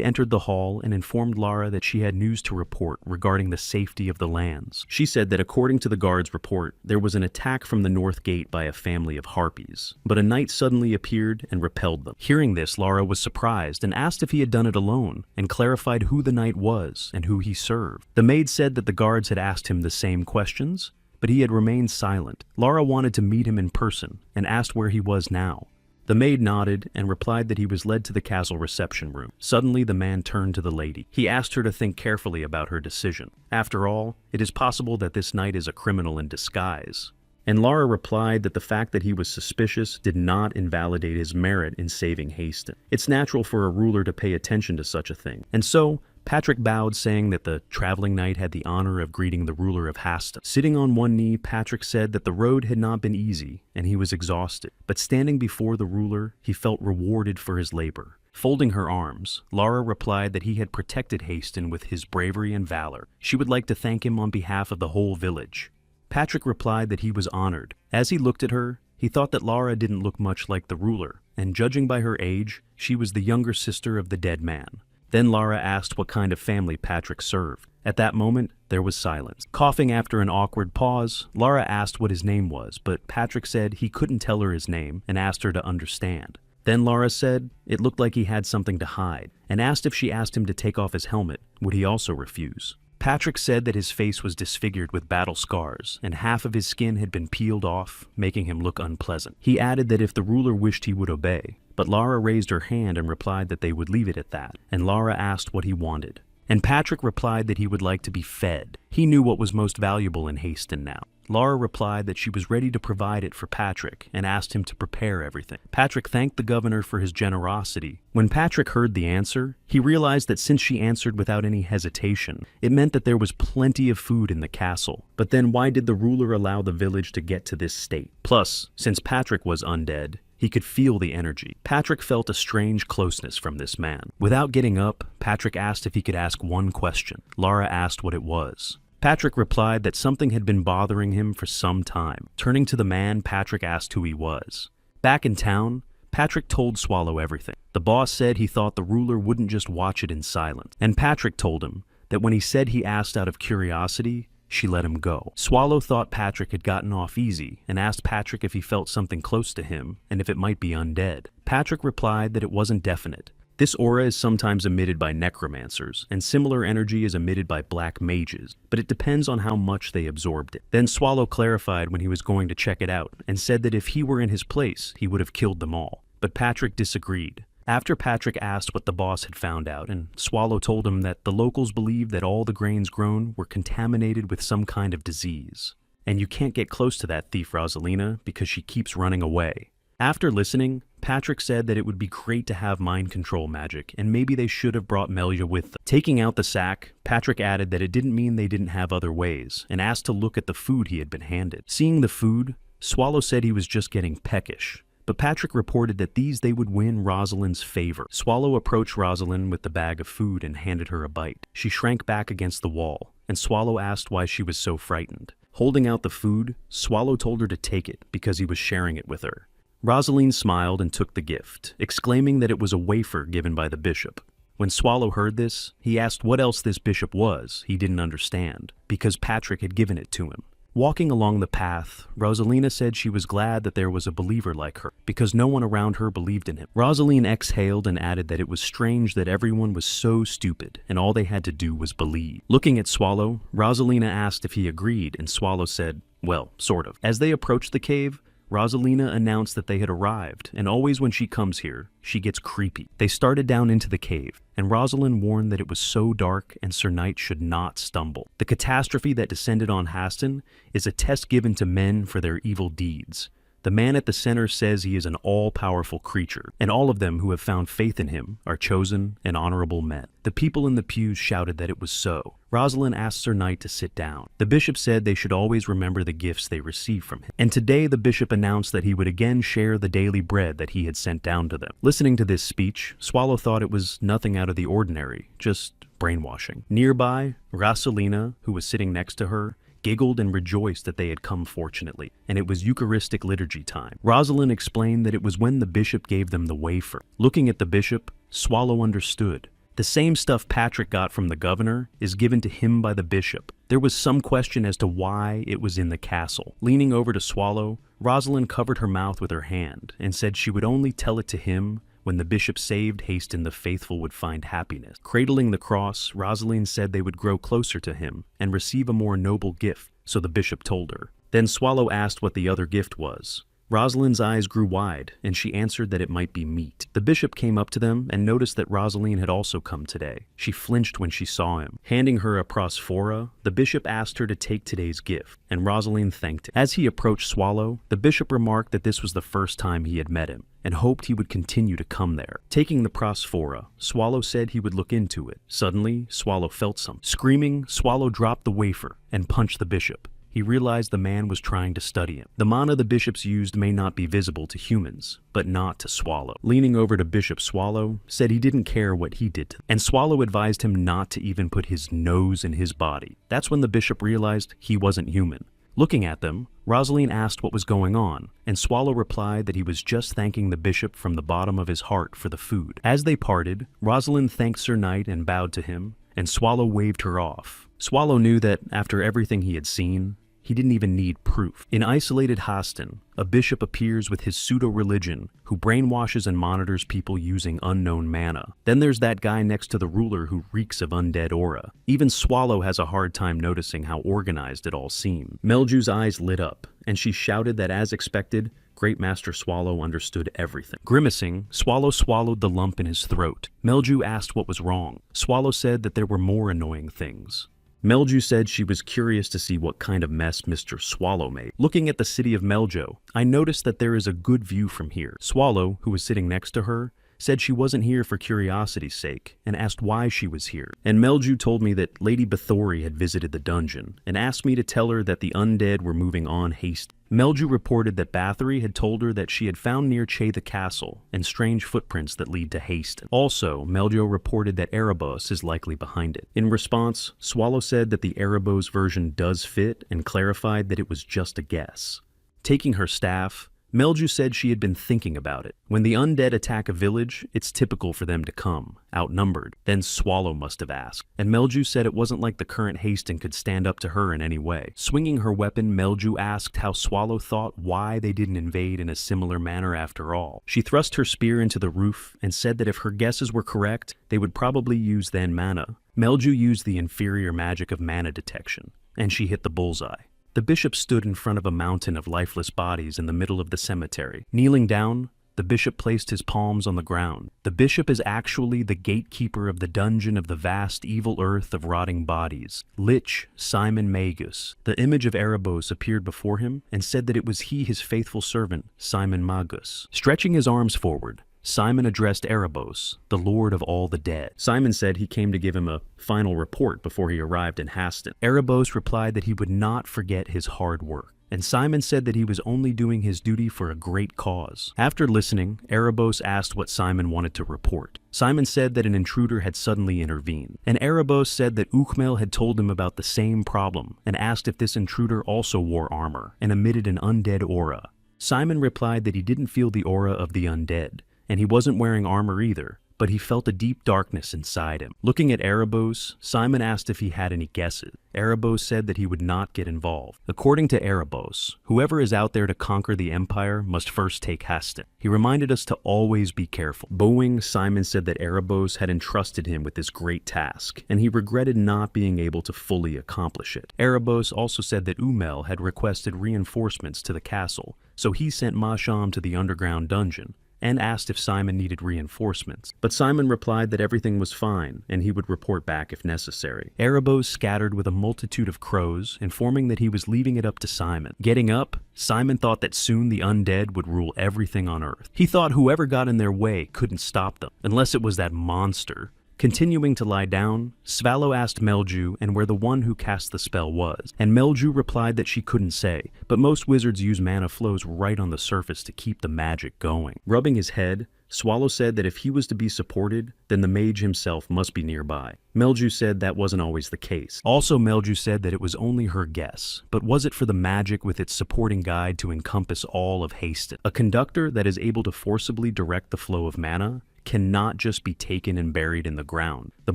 entered the hall and informed Lara that she had news to report regarding the safety of the lands. She said that according to the guard's report, there was an attack from the north gate by a family of harpies, but a knight suddenly appeared and repelled them. Hearing this, Lara was surprised and asked if he had done it alone, and clarified who the knight was and who he served. The maid said that the guards had asked him the same questions, but he had remained silent. Lara wanted to meet him in person and asked where he was now. The maid nodded and replied that he was led to the castle reception room. Suddenly, the man turned to the lady. He asked her to think carefully about her decision. After all, it is possible that this knight is a criminal in disguise. And Lara replied that the fact that he was suspicious did not invalidate his merit in saving Haston. It's natural for a ruler to pay attention to such a thing. And so, Patrick bowed, saying that the traveling knight had the honor of greeting the ruler of Haston. Sitting on one knee, Patrick said that the road had not been easy, and he was exhausted. But standing before the ruler, he felt rewarded for his labor. Folding her arms, Lara replied that he had protected Haston with his bravery and valor. She would like to thank him on behalf of the whole village. Patrick replied that he was honored. As he looked at her, he thought that Lara didn't look much like the ruler, and judging by her age, she was the younger sister of the dead man. Then Lara asked what kind of family Patrick served. At that moment, there was silence. Coughing after an awkward pause, Lara asked what his name was, but Patrick said he couldn't tell her his name and asked her to understand. Then Lara said it looked like he had something to hide, and asked if she asked him to take off his helmet, would he also refuse. Patrick said that his face was disfigured with battle scars, and half of his skin had been peeled off, making him look unpleasant. He added that if the ruler wished he would obey, but Lara raised her hand and replied that they would leave it at that, and Lara asked what he wanted. And Patrick replied that he would like to be fed. He knew what was most valuable in Haston now. Lara replied that she was ready to provide it for Patrick and asked him to prepare everything. Patrick thanked the governor for his generosity. When Patrick heard the answer, he realized that since she answered without any hesitation, it meant that there was plenty of food in the castle. But then why did the ruler allow the village to get to this state? Plus, since Patrick was undead, he could feel the energy. Patrick felt a strange closeness from this man. Without getting up, Patrick asked if he could ask one question. Lara asked what it was. Patrick replied that something had been bothering him for some time. Turning to the man, Patrick asked who he was. Back in town, Patrick told Swallow everything. The boss said he thought the ruler wouldn't just watch it in silence. And Patrick told him that when he said he asked out of curiosity, she let him go. Swallow thought Patrick had gotten off easy and asked Patrick if he felt something close to him and if it might be undead. Patrick replied that it wasn't definite. This aura is sometimes emitted by necromancers, and similar energy is emitted by black mages, but it depends on how much they absorbed it. Then Swallow clarified when he was going to check it out, and said that if he were in his place, he would have killed them all. But Patrick disagreed. After Patrick asked what the boss had found out, and Swallow told him that the locals believed that all the grains grown were contaminated with some kind of disease. And you can't get close to that thief Rosalina because she keeps running away. After listening, Patrick said that it would be great to have mind control magic, and maybe they should have brought Melja with them. Taking out the sack, Patrick added that it didn't mean they didn't have other ways, and asked to look at the food he had been handed. Seeing the food, Swallow said he was just getting peckish. But Patrick reported that they would win Rosalind's favor. Swallow approached Rosalind with the bag of food and handed her a bite. She shrank back against the wall, and Swallow asked why she was so frightened. Holding out the food, Swallow told her to take it because he was sharing it with her. Rosalind smiled and took the gift, exclaiming that it was a wafer given by the bishop. When Swallow heard this, he asked what else this bishop was. He didn't understand, because Patrick had given it to him. Walking along the path, Rosalina said she was glad that there was a believer like her, because no one around her believed in him. Rosaline exhaled and added that it was strange that everyone was so stupid, and all they had to do was believe. Looking at Swallow, Rosalina asked if he agreed, and Swallow said, well, sort of. As they approached the cave, Rosalina announced that they had arrived, and always when she comes here, she gets creepy. They started down into the cave, and Rosalind warned that it was so dark and Sir Knight should not stumble. The catastrophe that descended on Haston is a test given to men for their evil deeds. The man at the center says he is an all-powerful creature, and all of them who have found faith in him are chosen and honorable men. The people in the pews shouted that it was so. Rosalind asked Sir Knight to sit down. The bishop said they should always remember the gifts they received from him. And today the bishop announced that he would again share the daily bread that he had sent down to them. Listening to this speech, Swallow thought it was nothing out of the ordinary, just brainwashing. Nearby, Rosalina, who was sitting next to her, giggled and rejoiced that they had come fortunately, and it was Eucharistic liturgy time. Rosalind explained that it was when the bishop gave them the wafer. Looking at the bishop, Swallow understood. The same stuff Patrick got from the governor is given to him by the bishop. There was some question as to why it was in the castle. Leaning over to Swallow, Rosalind covered her mouth with her hand and said she would only tell it to him when the bishop saved Haston, the faithful would find happiness. Cradling the cross, Rosalind said they would grow closer to him and receive a more noble gift, so the bishop told her. Then Swallow asked what the other gift was. Rosalind's eyes grew wide, and she answered that it might be meat. The bishop came up to them and noticed that Rosalind had also come today. She flinched when she saw him. Handing her a prosphora, the bishop asked her to take today's gift, and Rosalind thanked him. As he approached Swallow, the bishop remarked that this was the first time he had met him, and hoped he would continue to come there. Taking the prosphora, Swallow said he would look into it. Suddenly, Swallow felt something. Screaming, Swallow dropped the wafer and punched the bishop. He realized the man was trying to study him. The mana the bishops used may not be visible to humans, but not to Swallow. Leaning over to Bishop Swallow, said he didn't care what he did to them, and Swallow advised him not to even put his nose in his body. That's when the bishop realized he wasn't human. Looking at them, Rosalind asked what was going on, and Swallow replied that he was just thanking the bishop from the bottom of his heart for the food. As they parted, Rosalind thanked Sir Knight and bowed to him, and Swallow waved her off. Swallow knew that, after everything he had seen, he didn't even need proof. In isolated Haston, a bishop appears with his pseudo-religion who brainwashes and monitors people using unknown mana. Then there's that guy next to the ruler who reeks of undead aura. Even Swallow has a hard time noticing how organized it all seemed. Melju's eyes lit up, and she shouted that as expected, Great Master Swallow understood everything. Grimacing, Swallow swallowed the lump in his throat. Melju asked what was wrong. Swallow said that there were more annoying things. Melju said she was curious to see what kind of mess Mr. Swallow made. Looking at the city of Meljo, I noticed that there is a good view from here. Swallow, who was sitting next to her, said she wasn't here for curiosity's sake, and asked why she was here. And Melju told me that Lady Bathory had visited the dungeon, and asked me to tell her that the undead were moving on hastily. Melju reported that Bathory had told her that she had found near Che the castle, and strange footprints that lead to Haston. Also, Meljo reported that Erebos is likely behind it. In response, Swallow said that the Erebos version does fit, and clarified that it was just a guess. Taking her staff, Melju said she had been thinking about it. When the undead attack a village, it's typical for them to come, outnumbered. Then Swallow must have asked. And Melju said it wasn't like the current Haston could stand up to her in any way. Swinging her weapon, Melju asked how Swallow thought why they didn't invade in a similar manner after all. She thrust her spear into the roof and said that if her guesses were correct, they would probably use then mana. Melju used the inferior magic of mana detection, and she hit the bullseye. The bishop stood in front of a mountain of lifeless bodies in the middle of the cemetery. Kneeling down, The bishop placed his palms on the ground. The bishop is actually the gatekeeper of the dungeon of the vast evil earth of rotting bodies. Lich Simon Magus. The image of Erebos appeared before him and said that it was he, his faithful servant, Simon Magus. Stretching his arms forward, Simon addressed Erebos, the lord of all the dead. Simon said he came to give him a final report before he arrived in Haston. Erebos replied that he would not forget his hard work, and Simon said that he was only doing his duty for a great cause. After listening, Erebos asked what Simon wanted to report. Simon said that an intruder had suddenly intervened, and Erebos said that Ukmel had told him about the same problem and asked if this intruder also wore armor and emitted an undead aura. Simon replied that he didn't feel the aura of the undead, and he wasn't wearing armor either, but he felt a deep darkness inside him. Looking at Erebos, Simon asked if he had any guesses. Erebos said that he would not get involved. According to Erebos, whoever is out there to conquer the Empire must first take Haston. He reminded us to always be careful. Bowing, Simon said that Erebos had entrusted him with this great task, and he regretted not being able to fully accomplish it. Erebos also said that Umel had requested reinforcements to the castle, so he sent Masham to the underground dungeon, and asked if Simon needed reinforcements. But Simon replied that everything was fine, and he would report back if necessary. Erebos scattered with a multitude of crows, informing that he was leaving it up to Simon. Getting up, Simon thought that soon the undead would rule everything on Earth. He thought whoever got in their way couldn't stop them, unless it was that monster. Continuing to lie down, Svallo asked Melju and where the one who cast the spell was, and Melju replied that she couldn't say, but most wizards use mana flows right on the surface to keep the magic going. Rubbing his head, Swallow said that if he was to be supported, then the mage himself must be nearby. Melju said that wasn't always the case. Also, Melju said that it was only her guess, but was it for the magic with its supporting guide to encompass all of Haston? A conductor that is able to forcibly direct the flow of mana cannot just be taken and buried in the ground. The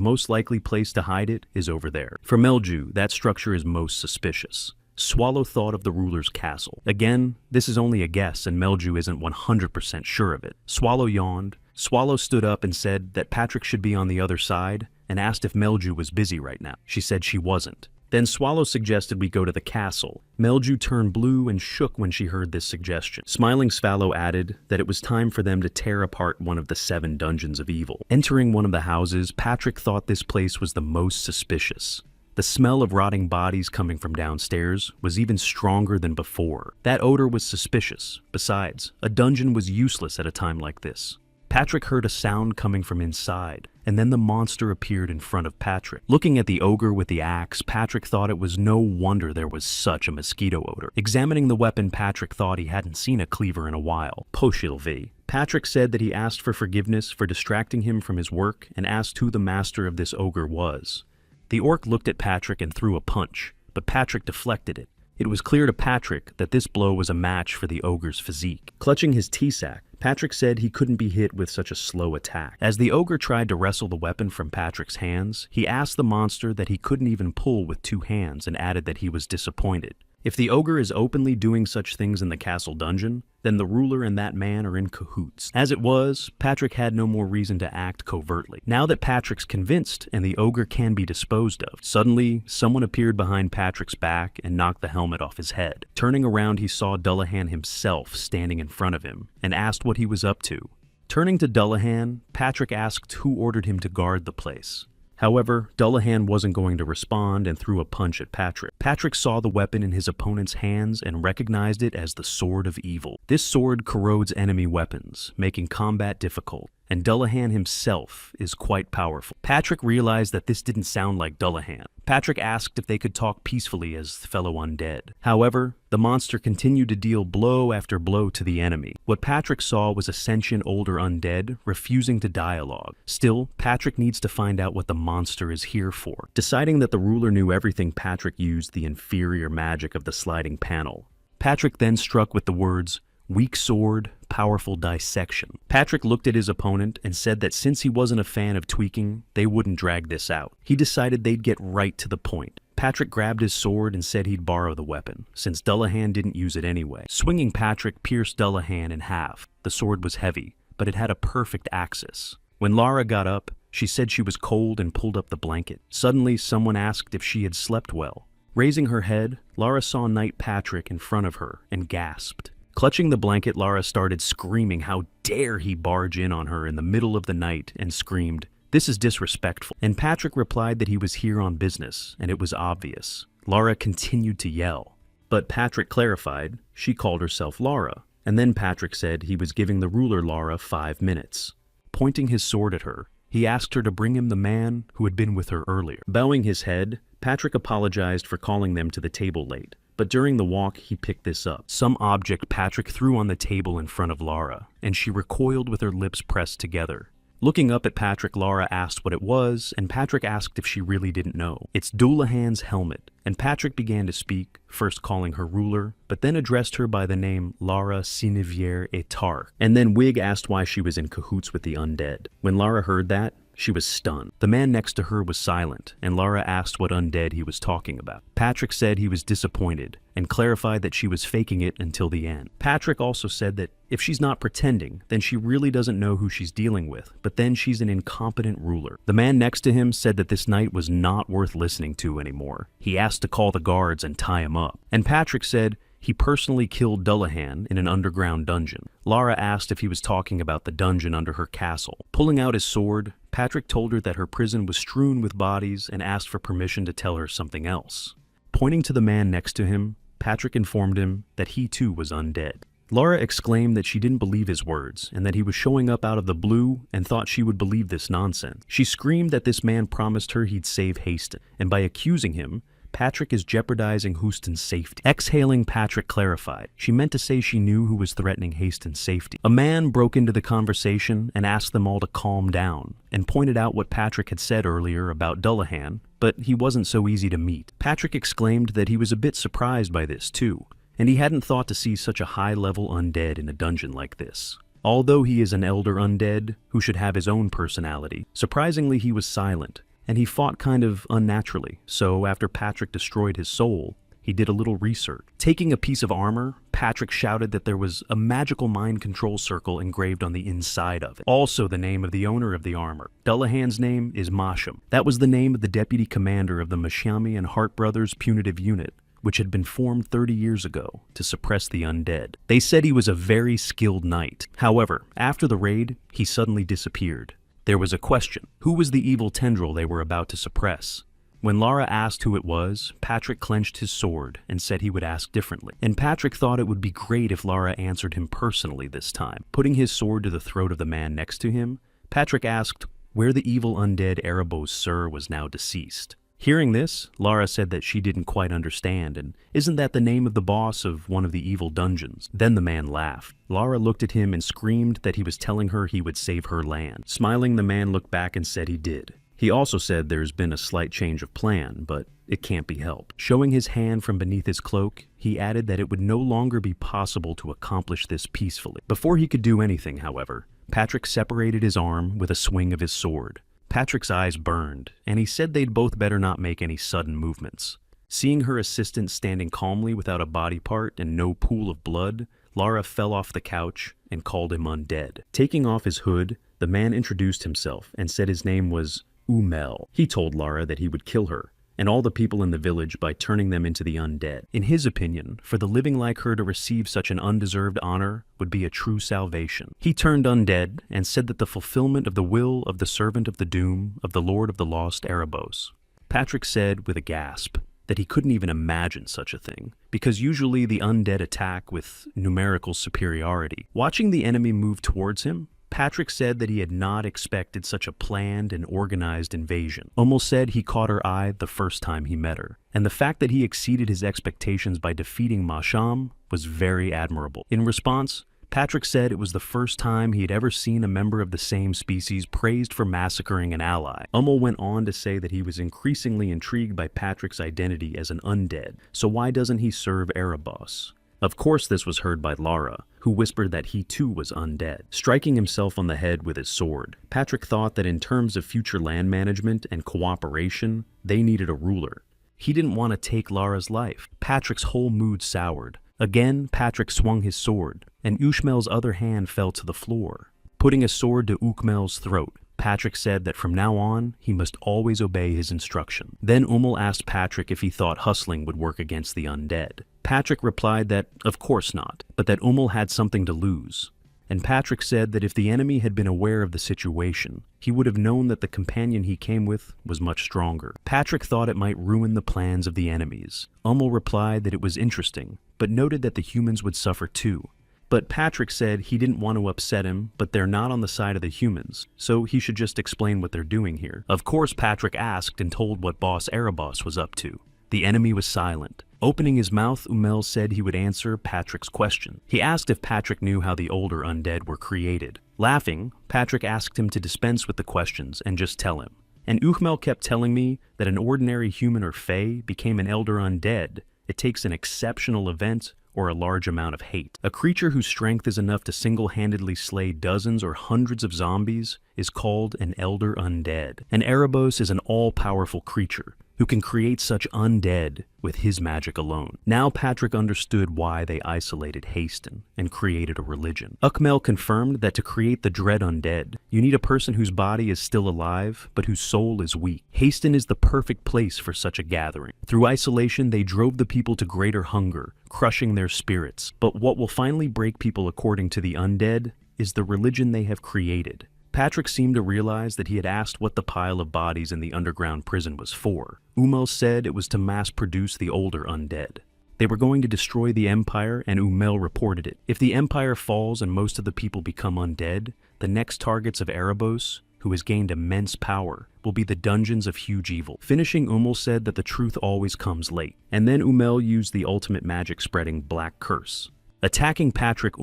most likely place to hide it is over there. For Melju, that structure is most suspicious. Swallow thought of the ruler's castle. Again, this is only a guess and Melju isn't 100% sure of it. Swallow yawned. Swallow stood up and said that Patrick should be on the other side and asked if Melju was busy right now. She said she wasn't. Then Swallow suggested we go to the castle. Melju turned blue and shook when she heard this suggestion. Smiling Swallow added that it was time for them to tear apart one of the 7 dungeons of evil. Entering one of the houses, Patrick thought this place was the most suspicious. The smell of rotting bodies coming from downstairs was even stronger than before. That odor was suspicious. Besides, a dungeon was useless at a time like this. Patrick heard a sound coming from inside, and then the monster appeared in front of Patrick. Looking at the ogre with the axe, Patrick thought it was no wonder there was such a mosquito odor. Examining the weapon, Patrick thought he hadn't seen a cleaver in a while. Poshilvi. Patrick said that he asked for forgiveness for distracting him from his work and asked who the master of this ogre was. The orc looked at Patrick and threw a punch, but Patrick deflected it. It was clear to Patrick that this blow was a match for the ogre's physique. Clutching his tea-sack, Patrick said he couldn't be hit with such a slow attack. As the ogre tried to wrestle the weapon from Patrick's hands, he asked the monster that he couldn't even pull with 2 hands and added that he was disappointed. If the ogre is openly doing such things in the castle dungeon, then the ruler and that man are in cahoots. As it was, Patrick had no more reason to act covertly. Now that Patrick's convinced and the ogre can be disposed of, suddenly someone appeared behind Patrick's back and knocked the helmet off his head. Turning around, he saw Dullahan himself standing in front of him and asked what he was up to. Turning to Dullahan, Patrick asked who ordered him to guard the place. However, Dullahan wasn't going to respond and threw a punch at Patrick. Patrick saw the weapon in his opponent's hands and recognized it as the Sword of Evil. This sword corrodes enemy weapons, making combat difficult, and Dullahan himself is quite powerful. Patrick realized that this didn't sound like Dullahan. Patrick asked if they could talk peacefully as fellow undead. However, the monster continued to deal blow after blow to the enemy. What Patrick saw was a sentient older undead refusing to dialogue. Still, Patrick needs to find out what the monster is here for. Deciding that the ruler knew everything, Patrick used the inferior magic of the sliding panel. Patrick then struck with the words, "Weak sword, powerful dissection." Patrick looked at his opponent and said that since he wasn't a fan of tweaking, they wouldn't drag this out. He decided they'd get right to the point. Patrick grabbed his sword and said he'd borrow the weapon, since Dullahan didn't use it anyway. Swinging, Patrick pierced Dullahan in half. The sword was heavy, but it had a perfect axis. When Lara got up, she said she was cold and pulled up the blanket. Suddenly, someone asked if she had slept well. Raising her head, Lara saw Knight Patrick in front of her and gasped. Clutching the blanket, Lara started screaming how dare he barge in on her in the middle of the night and screamed, "This is disrespectful." And Patrick replied that he was here on business, and it was obvious. Lara continued to yell. But Patrick clarified she called herself Lara, and then Patrick said he was giving the ruler Lara 5 minutes. Pointing his sword at her, he asked her to bring him the man who had been with her earlier. Bowing his head, Patrick apologized for calling them to the table late, but during the walk he picked this up. Some object Patrick threw on the table in front of Lara, and she recoiled with her lips pressed together. Looking up at Patrick, Lara asked what it was, and Patrick asked if she really didn't know. "It's Dullahan's helmet," and Patrick began to speak, first calling her ruler, but then addressed her by the name Lara Sinivier Etar. And then Wig asked why she was in cahoots with the undead. When Lara heard that, she was stunned. The man next to her was silent, and Lara asked what undead he was talking about. Patrick said he was disappointed, and clarified that she was faking it until the end. Patrick also said that if she's not pretending, then she really doesn't know who she's dealing with, but then she's an incompetent ruler. The man next to him said that this night was not worth listening to anymore. He asked to call the guards and tie him up. And Patrick said he personally killed Dullahan in an underground dungeon. Lara asked if he was talking about the dungeon under her castle. Pulling out his sword, Patrick told her that her prison was strewn with bodies and asked for permission to tell her something else. Pointing to the man next to him, Patrick informed him that he too was undead. Lara exclaimed that she didn't believe his words and that he was showing up out of the blue and thought she would believe this nonsense. She screamed that this man promised her he'd save Haston, and by accusing him, Patrick is jeopardizing Houston's safety. Exhaling, Patrick clarified. She meant to say she knew who was threatening Haston's safety. A man broke into the conversation and asked them all to calm down, and pointed out what Patrick had said earlier about Dullahan, but he wasn't so easy to meet. Patrick exclaimed that he was a bit surprised by this too, and he hadn't thought to see such a high-level undead in a dungeon like this. Although he is an elder undead who should have his own personality, surprisingly he was silent, and he fought kind of unnaturally, so after Patrick destroyed his soul, he did a little research. Taking a piece of armor, Patrick shouted that there was a magical mind control circle engraved on the inside of it. Also the name of the owner of the armor. Dullahan's name is Masham. That was the name of the deputy commander of the Mashami and Hart Brothers punitive unit, which had been formed 30 years ago to suppress the undead. They said he was a very skilled knight. However, after the raid, he suddenly disappeared. There was a question. Who was the evil tendril they were about to suppress? When Lara asked who it was, Patrick clenched his sword and said he would ask differently. And Patrick thought it would be great if Lara answered him personally this time. Putting his sword to the throat of the man next to him, Patrick asked where the evil undead Erebos Sir was now deceased. Hearing this, Lara said that she didn't quite understand, and isn't that the name of the boss of one of the evil dungeons? Then the man laughed. Lara looked at him and screamed that he was telling her he would save her land. Smiling, the man looked back and said he did. He also said there's been a slight change of plan, but it can't be helped. Showing his hand from beneath his cloak, he added that it would no longer be possible to accomplish this peacefully. Before he could do anything, however, Patrick separated his arm with a swing of his sword. Patrick's eyes burned, and he said they'd both better not make any sudden movements. Seeing her assistant standing calmly without a body part and no pool of blood, Lara fell off the couch and called him undead. Taking off his hood, the man introduced himself and said his name was Umel. He told Lara that he would kill her and all the people in the village by turning them into the undead. In his opinion, for the living like her to receive such an undeserved honor would be a true salvation. He turned undead and said that the fulfillment of the will of the servant of the doom of the Lord of the Lost Erebos. Patrick said with a gasp that he couldn't even imagine such a thing, because usually the undead attack with numerical superiority. Watching the enemy move towards him, Patrick said that he had not expected such a planned and organized invasion. Almost said he caught her eye the first time he met her, and the fact that he exceeded his expectations by defeating Masham was very admirable. In response, Patrick said it was the first time he had ever seen a member of the same species praised for massacring an ally. Ummel went on to say that he was increasingly intrigued by Patrick's identity as an undead, so why doesn't he serve Erebos? Of course this was heard by Lara, who whispered that he too was undead. Striking himself on the head with his sword, Patrick thought that in terms of future land management and cooperation, they needed a ruler. He didn't want to take Lara's life. Patrick's whole mood soured. Again, Patrick swung his sword, and Ushmel's other hand fell to the floor. Putting a sword to Ukmel's throat, Patrick said that from now on, he must always obey his instruction. Then Ummel asked Patrick if he thought hustling would work against the undead. Patrick replied that, of course not, but that had something to lose. And Patrick said that if the enemy had been aware of the situation, he would have known that the companion he came with was much stronger. Patrick thought it might ruin the plans of the enemies. Replied that it was interesting, but noted that the humans would suffer too. But Patrick said he didn't want to upset him, but they're not on the side of the humans, so he should just explain what they're doing here. Of course, Patrick asked and told what Boss Erebos was up to. The enemy was silent. Opening his mouth, said he would answer Patrick's question. He asked if Patrick knew how the older undead were created. Laughing, Patrick asked him to dispense with the questions and just tell him. And kept telling me that an ordinary human or fae became an elder undead. It takes an exceptional event or a large amount of hate. A creature whose strength is enough to single-handedly slay dozens or hundreds of zombies is called an elder undead. An Erebos is an all-powerful creature who can create such undead with his magic alone. Now Patrick understood why they isolated Haston and created a religion. Ukmel confirmed that to create the dread undead, you need a person whose body is still alive, but whose soul is weak. Haston is the perfect place for such a gathering. Through isolation, they drove the people to greater hunger, crushing their spirits. But what will finally break people according to the undead is the religion they have created. Patrick seemed to realize that he had asked what the pile of bodies in the underground prison was for. Said it was to mass-produce the older undead. They were going to destroy the Empire, and reported it. If the Empire falls and most of the people become undead, the next targets of Erebos, who has gained immense power, will be the dungeons of huge evil. Finishing, said that the truth always comes late. And then used the ultimate magic-spreading Black Curse. Attacking Patrick,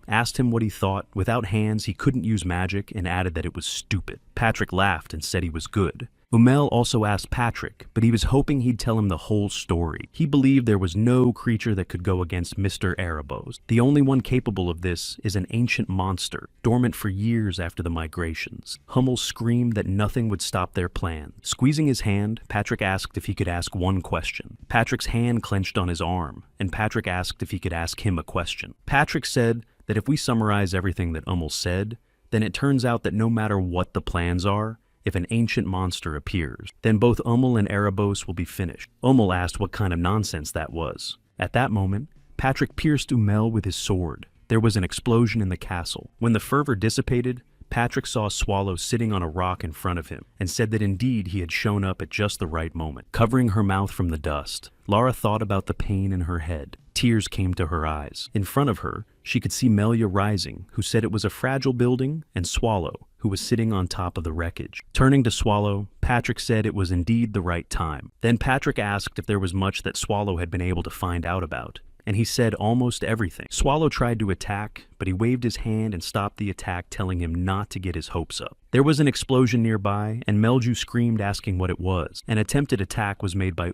asked him what he thought. Without hands, he couldn't use magic and added that it was stupid. Patrick laughed and said he was good. Also asked Patrick, but he was hoping he'd tell him the whole story. He believed there was no creature that could go against Mr. Erebos. The only one capable of this is an ancient monster, dormant for years after the migrations. Hummel screamed that nothing would stop their plan. Squeezing his hand, Patrick asked if he could ask one question. Patrick's hand clenched on his arm, and Patrick asked if he could ask him a question. Patrick said that if we summarize everything that said, then it turns out that no matter what the plans are, if an ancient monster appears, then both and Erebos will be finished. Asked what kind of nonsense that was. At that moment, Patrick pierced with his sword. There was an explosion in the castle. When the fervor dissipated, Patrick saw Swallow sitting on a rock in front of him and said that indeed he had shown up at just the right moment. Covering her mouth from the dust, Lara thought about the pain in her head. Tears came to her eyes. In front of her, she could see Melia rising, who said it was a fragile building, and Swallow, who was sitting on top of the wreckage. Turning to Swallow, Patrick said it was indeed the right time. Then Patrick asked if there was much that Swallow had been able to find out about, and he said almost everything. Swallow tried to attack, but he waved his hand and stopped the attack, telling him not to get his hopes up. There was an explosion nearby, and Melju screamed asking what it was. An attempted attack was made by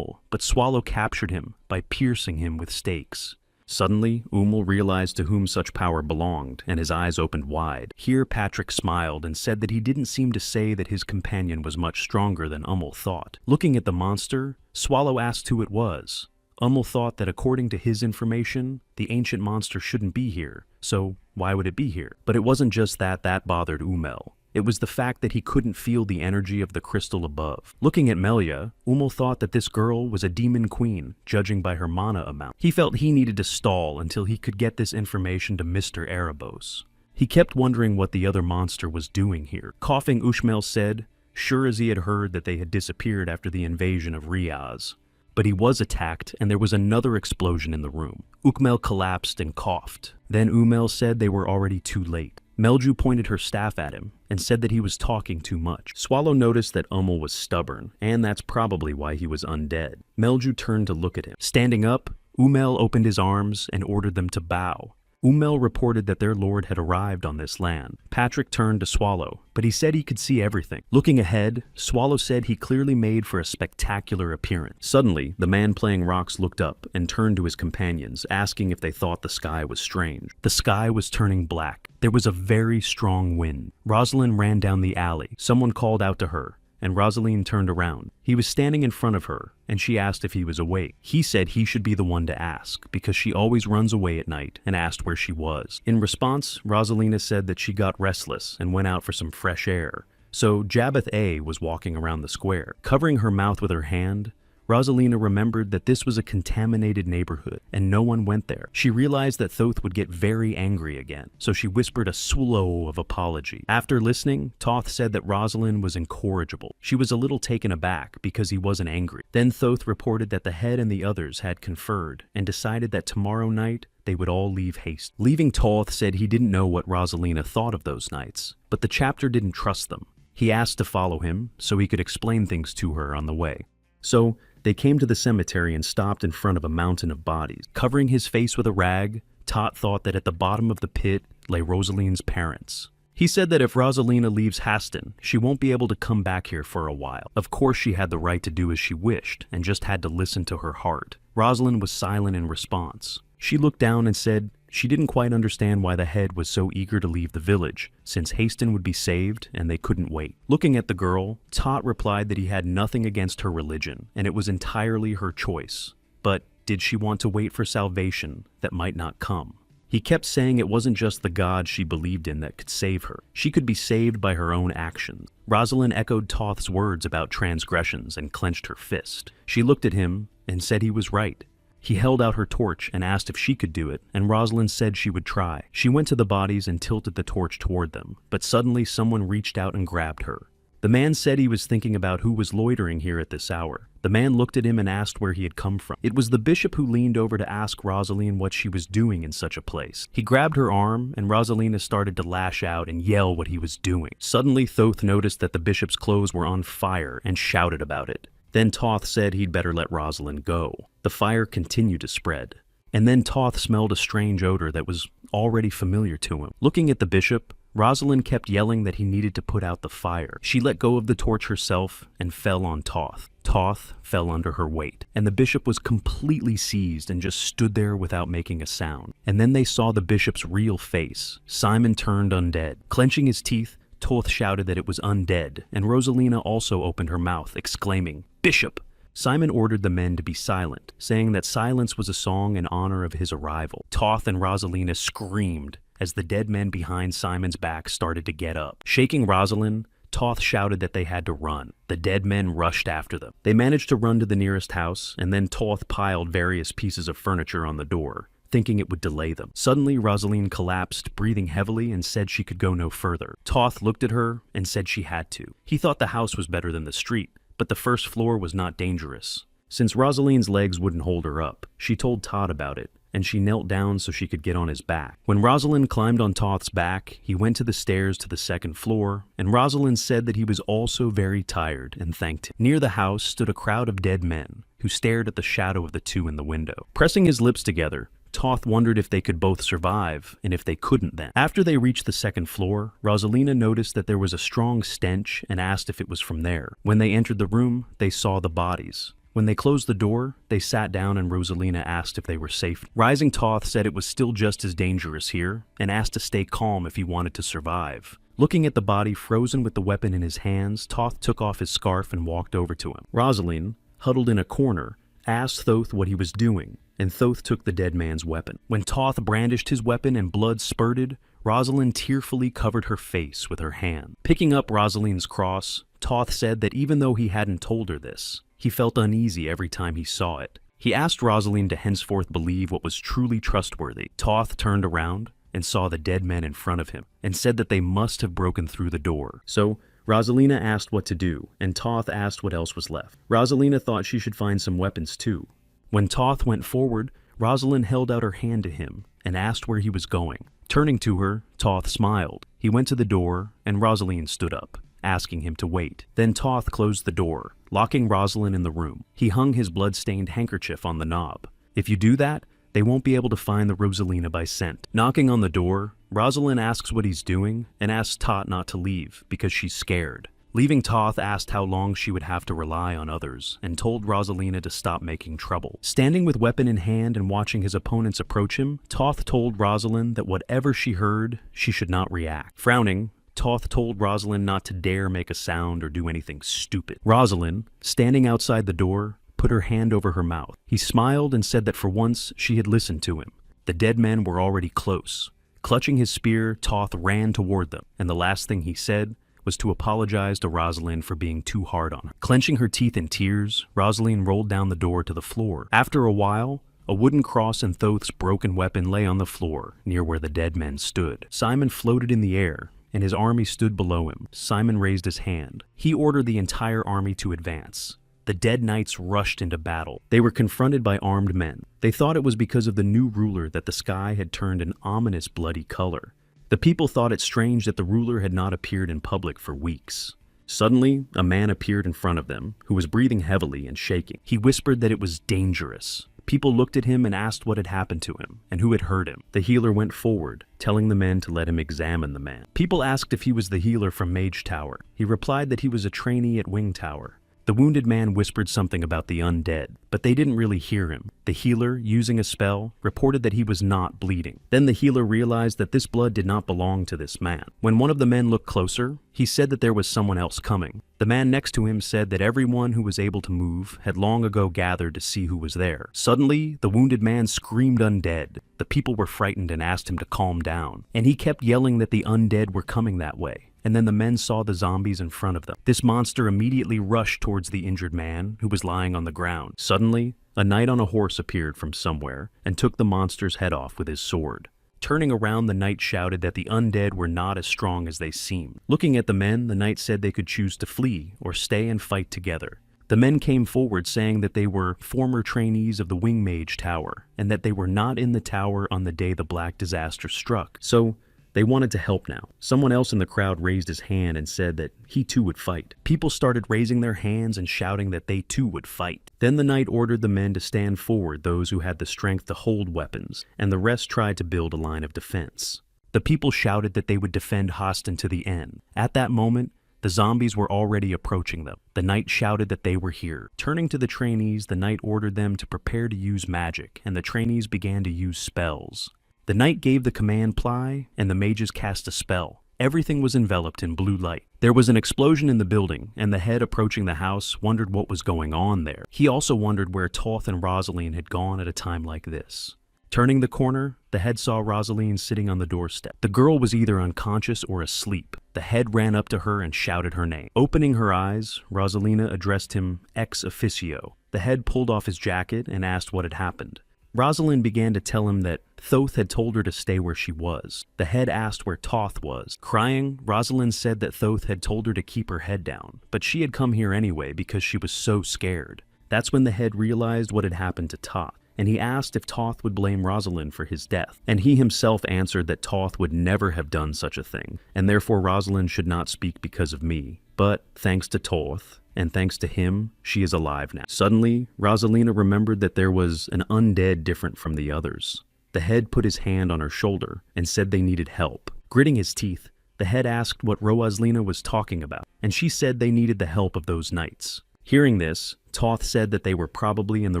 but Swallow captured him by piercing him with stakes. Suddenly, realized to whom such power belonged, and his eyes opened wide. Here Patrick smiled and said that he didn't seem to say that his companion was much stronger than thought. Looking at the monster, Swallow asked who it was. Thought that according to his information, the ancient monster shouldn't be here, so why would it be here? But it wasn't just that bothered Umel. It was the fact that he couldn't feel the energy of the crystal above. Looking at Melia, thought that this girl was a demon queen, judging by her mana amount. He felt he needed to stall until he could get this information to Mr. Erebos. He kept wondering what the other monster was doing here. Coughing, Ushmel said, sure as he had heard that they had disappeared after the invasion of Riaz. But he was attacked, and there was another explosion in the room. Ukmel collapsed and coughed. Then Umel said they were already too late. Melju pointed her staff at him and said that he was talking too much. Swallow noticed that was stubborn, and that's probably why he was undead. Melju turned to look at him. Standing up, Umel opened his arms and ordered them to bow. Umel reported that their lord had arrived on this land. Patrick turned to Swallow, but he said he could see everything. Looking ahead, Swallow said he clearly made for a spectacular appearance. Suddenly, the man playing rocks looked up and turned to his companions, asking if they thought the sky was strange. The sky was turning black. There was a very strong wind. Rosalind ran down the alley. Someone called out to her, and Rosaline turned around. He was standing in front of her, and she asked if he was awake. He said he should be the one to ask, because she always runs away at night, and asked where she was. In response, Rosalina said that she got restless and went out for some fresh air. So Jabbath A was walking around the square. Covering her mouth with her hand, Rosalina remembered that this was a contaminated neighborhood, and no one went there. She realized that Thoth would get very angry again, so she whispered a slow of apology. After listening, Thoth said that Rosalind was incorrigible. She was a little taken aback because he wasn't angry. Then Thoth reported that the head and the others had conferred, and decided that tomorrow night they would all leave haste. Leaving, Thoth said he didn't know what Rosalina thought of those nights, but the chapter didn't trust them. He asked to follow him so he could explain things to her on the way. So they came to the cemetery and stopped in front of a mountain of bodies. Covering his face with a rag, Thoth thought that at the bottom of the pit lay Rosaline's parents. He said that if Rosalina leaves Haston, she won't be able to come back here for a while. Of course she had the right to do as she wished, and just had to listen to her heart. Rosalind was silent in response. She looked down and said she didn't quite understand why the head was so eager to leave the village, since Haston would be saved and they couldn't wait. Looking at the girl, Thoth replied that he had nothing against her religion, and it was entirely her choice. But did she want to wait for salvation that might not come? He kept saying it wasn't just the God she believed in that could save her. She could be saved by her own actions. Rosalind echoed Thoth's words about transgressions and clenched her fist. She looked at him and said he was right. He held out her torch and asked if she could do it, and Rosalind said she would try. She went to the bodies and tilted the torch toward them, but suddenly someone reached out and grabbed her. The man said he was thinking about who was loitering here at this hour. The man looked at him and asked where he had come from. It was the bishop who leaned over to ask Rosaline what she was doing in such a place. He grabbed her arm, and Rosalina started to lash out and yell what he was doing. Suddenly, Thoth noticed that the bishop's clothes were on fire and shouted about it. Then Thoth said he'd better let Rosalind go. The fire continued to spread. And then Thoth smelled a strange odor that was already familiar to him. Looking at the bishop, Rosalind kept yelling that he needed to put out the fire. She let go of the torch herself and fell on Thoth. Thoth fell under her weight, and the bishop was completely seized and just stood there without making a sound. And then they saw the bishop's real face. Simon turned undead. Clenching his teeth, Thoth shouted that it was undead, and Rosalina also opened her mouth, exclaiming, "Bishop!" Simon ordered the men to be silent, saying that silence was a song in honor of his arrival. Thoth and Rosalina screamed as the dead men behind Simon's back started to get up. Shaking Rosalind, Thoth shouted that they had to run. The dead men rushed after them. They managed to run to the nearest house, and then Thoth piled various pieces of furniture on the door, thinking it would delay them. Suddenly, Rosaline collapsed, breathing heavily, and said she could go no further. Thoth looked at her and said she had to. He thought the house was better than the street, but the first floor was not dangerous. Since Rosaline's legs wouldn't hold her up, she told Todd about it, and she knelt down so she could get on his back. When Rosalind climbed on Thoth's back, he went to the stairs to the second floor, and Rosalind said that he was also very tired and thanked him. Near the house stood a crowd of dead men, who stared at the shadow of the two in the window. Pressing his lips together, Thoth wondered if they could both survive, and if they couldn't then. After they reached the second floor, Rosalina noticed that there was a strong stench and asked if it was from there. When they entered the room, they saw the bodies. When they closed the door, they sat down and Rosalina asked if they were safe. Rising Thoth said it was still just as dangerous here, and asked to stay calm if he wanted to survive. Looking at the body frozen with the weapon in his hands, Thoth took off his scarf and walked over to him. Rosaline, huddled in a corner, asked Thoth what he was doing, and Thoth took the dead man's weapon. When Thoth brandished his weapon and blood spurted, Rosalind tearfully covered her face with her hand. Picking up Rosaline's cross, Thoth said that even though he hadn't told her this, he felt uneasy every time he saw it. He asked Rosalind to henceforth believe what was truly trustworthy. Thoth turned around and saw the dead men in front of him, and said that they must have broken through the door. So Rosalina asked what to do, and Thoth asked what else was left. Rosalina thought she should find some weapons too. When Thoth went forward, Rosalind held out her hand to him and asked where he was going. Turning to her, Thoth smiled. He went to the door, and Rosaline stood up, asking him to wait. Then Thoth closed the door, locking Rosalind in the room. He hung his blood-stained handkerchief on the knob. If you do that, they won't be able to find the Rosalina by scent. Knocking on the door, Rosalind asks what he's doing and asks Thoth not to leave because she's scared. Leaving, Thoth asked how long she would have to rely on others and told Rosalina to stop making trouble. Standing with weapon in hand and watching his opponents approach him, Thoth told Rosalind that whatever she heard, she should not react. Frowning, Thoth told Rosalind not to dare make a sound or do anything stupid. Rosalind, standing outside the door, put her hand over her mouth. He smiled and said that for once she had listened to him. The dead men were already close. Clutching his spear, Thoth ran toward them, and the last thing he said was to apologize to Rosalind for being too hard on her. Clenching her teeth in tears, Rosalind rolled down the door to the floor. After a while, a wooden cross and Thoth's broken weapon lay on the floor near where the dead men stood. Simon floated in the air, and his army stood below him. Simon raised his hand. He ordered the entire army to advance. The dead knights rushed into battle. They were confronted by armed men. They thought it was because of the new ruler that the sky had turned an ominous bloody color. The people thought it strange that the ruler had not appeared in public for weeks. Suddenly, a man appeared in front of them, who was breathing heavily and shaking. He whispered that it was dangerous. People looked at him and asked what had happened to him and who had hurt him. The healer went forward, telling the men to let him examine the man. People asked if he was the healer from Mage Tower. He replied that he was a trainee at Wing Tower. The wounded man whispered something about the undead, but they didn't really hear him. The healer, using a spell, reported that he was not bleeding. Then the healer realized that this blood did not belong to this man. When one of the men looked closer, he said that there was someone else coming. The man next to him said that everyone who was able to move had long ago gathered to see who was there. Suddenly, the wounded man screamed undead. The people were frightened and asked him to calm down, and he kept yelling that the undead were coming that way. And then the men saw the zombies in front of them. This monster immediately rushed towards the injured man, who was lying on the ground. Suddenly, a knight on a horse appeared from somewhere and took the monster's head off with his sword. Turning around, the knight shouted that the undead were not as strong as they seemed. Looking at the men, the knight said they could choose to flee or stay and fight together. The men came forward saying that they were former trainees of the Wing Mage Tower, and that they were not in the tower on the day the Black Disaster struck. So, they wanted to help now. Someone else in the crowd raised his hand and said that he too would fight. People started raising their hands and shouting that they too would fight. Then the knight ordered the men to stand forward, those who had the strength to hold weapons, and the rest tried to build a line of defense. The people shouted that they would defend Hoston to the end. At that moment, the zombies were already approaching them. The knight shouted that they were here. Turning to the trainees, the knight ordered them to prepare to use magic, and the trainees began to use spells. The knight gave the command ply, and the mages cast a spell. Everything was enveloped in blue light. There was an explosion in the building, and the head approaching the house wondered what was going on there. He also wondered where Thoth and Rosalind had gone at a time like this. Turning the corner, the head saw Rosalind sitting on the doorstep. The girl was either unconscious or asleep. The head ran up to her and shouted her name. Opening her eyes, Rosalina addressed him ex officio. The head pulled off his jacket and asked what had happened. Rosalind began to tell him that Thoth had told her to stay where she was. The head asked where Thoth was. Crying, Rosalind said that Thoth had told her to keep her head down, but she had come here anyway because she was so scared. That's when the head realized what had happened to Thoth, and he asked if Thoth would blame Rosalind for his death. And he himself answered that Thoth would never have done such a thing, and therefore Rosalind should not speak because of me. But thanks to Thoth, and thanks to him, she is alive now. Suddenly, Rosalina remembered that there was an undead different from the others. The head put his hand on her shoulder and said they needed help. Gritting his teeth, the head asked what Rosalina was talking about, and she said they needed the help of those knights. Hearing this, Thoth said that they were probably in the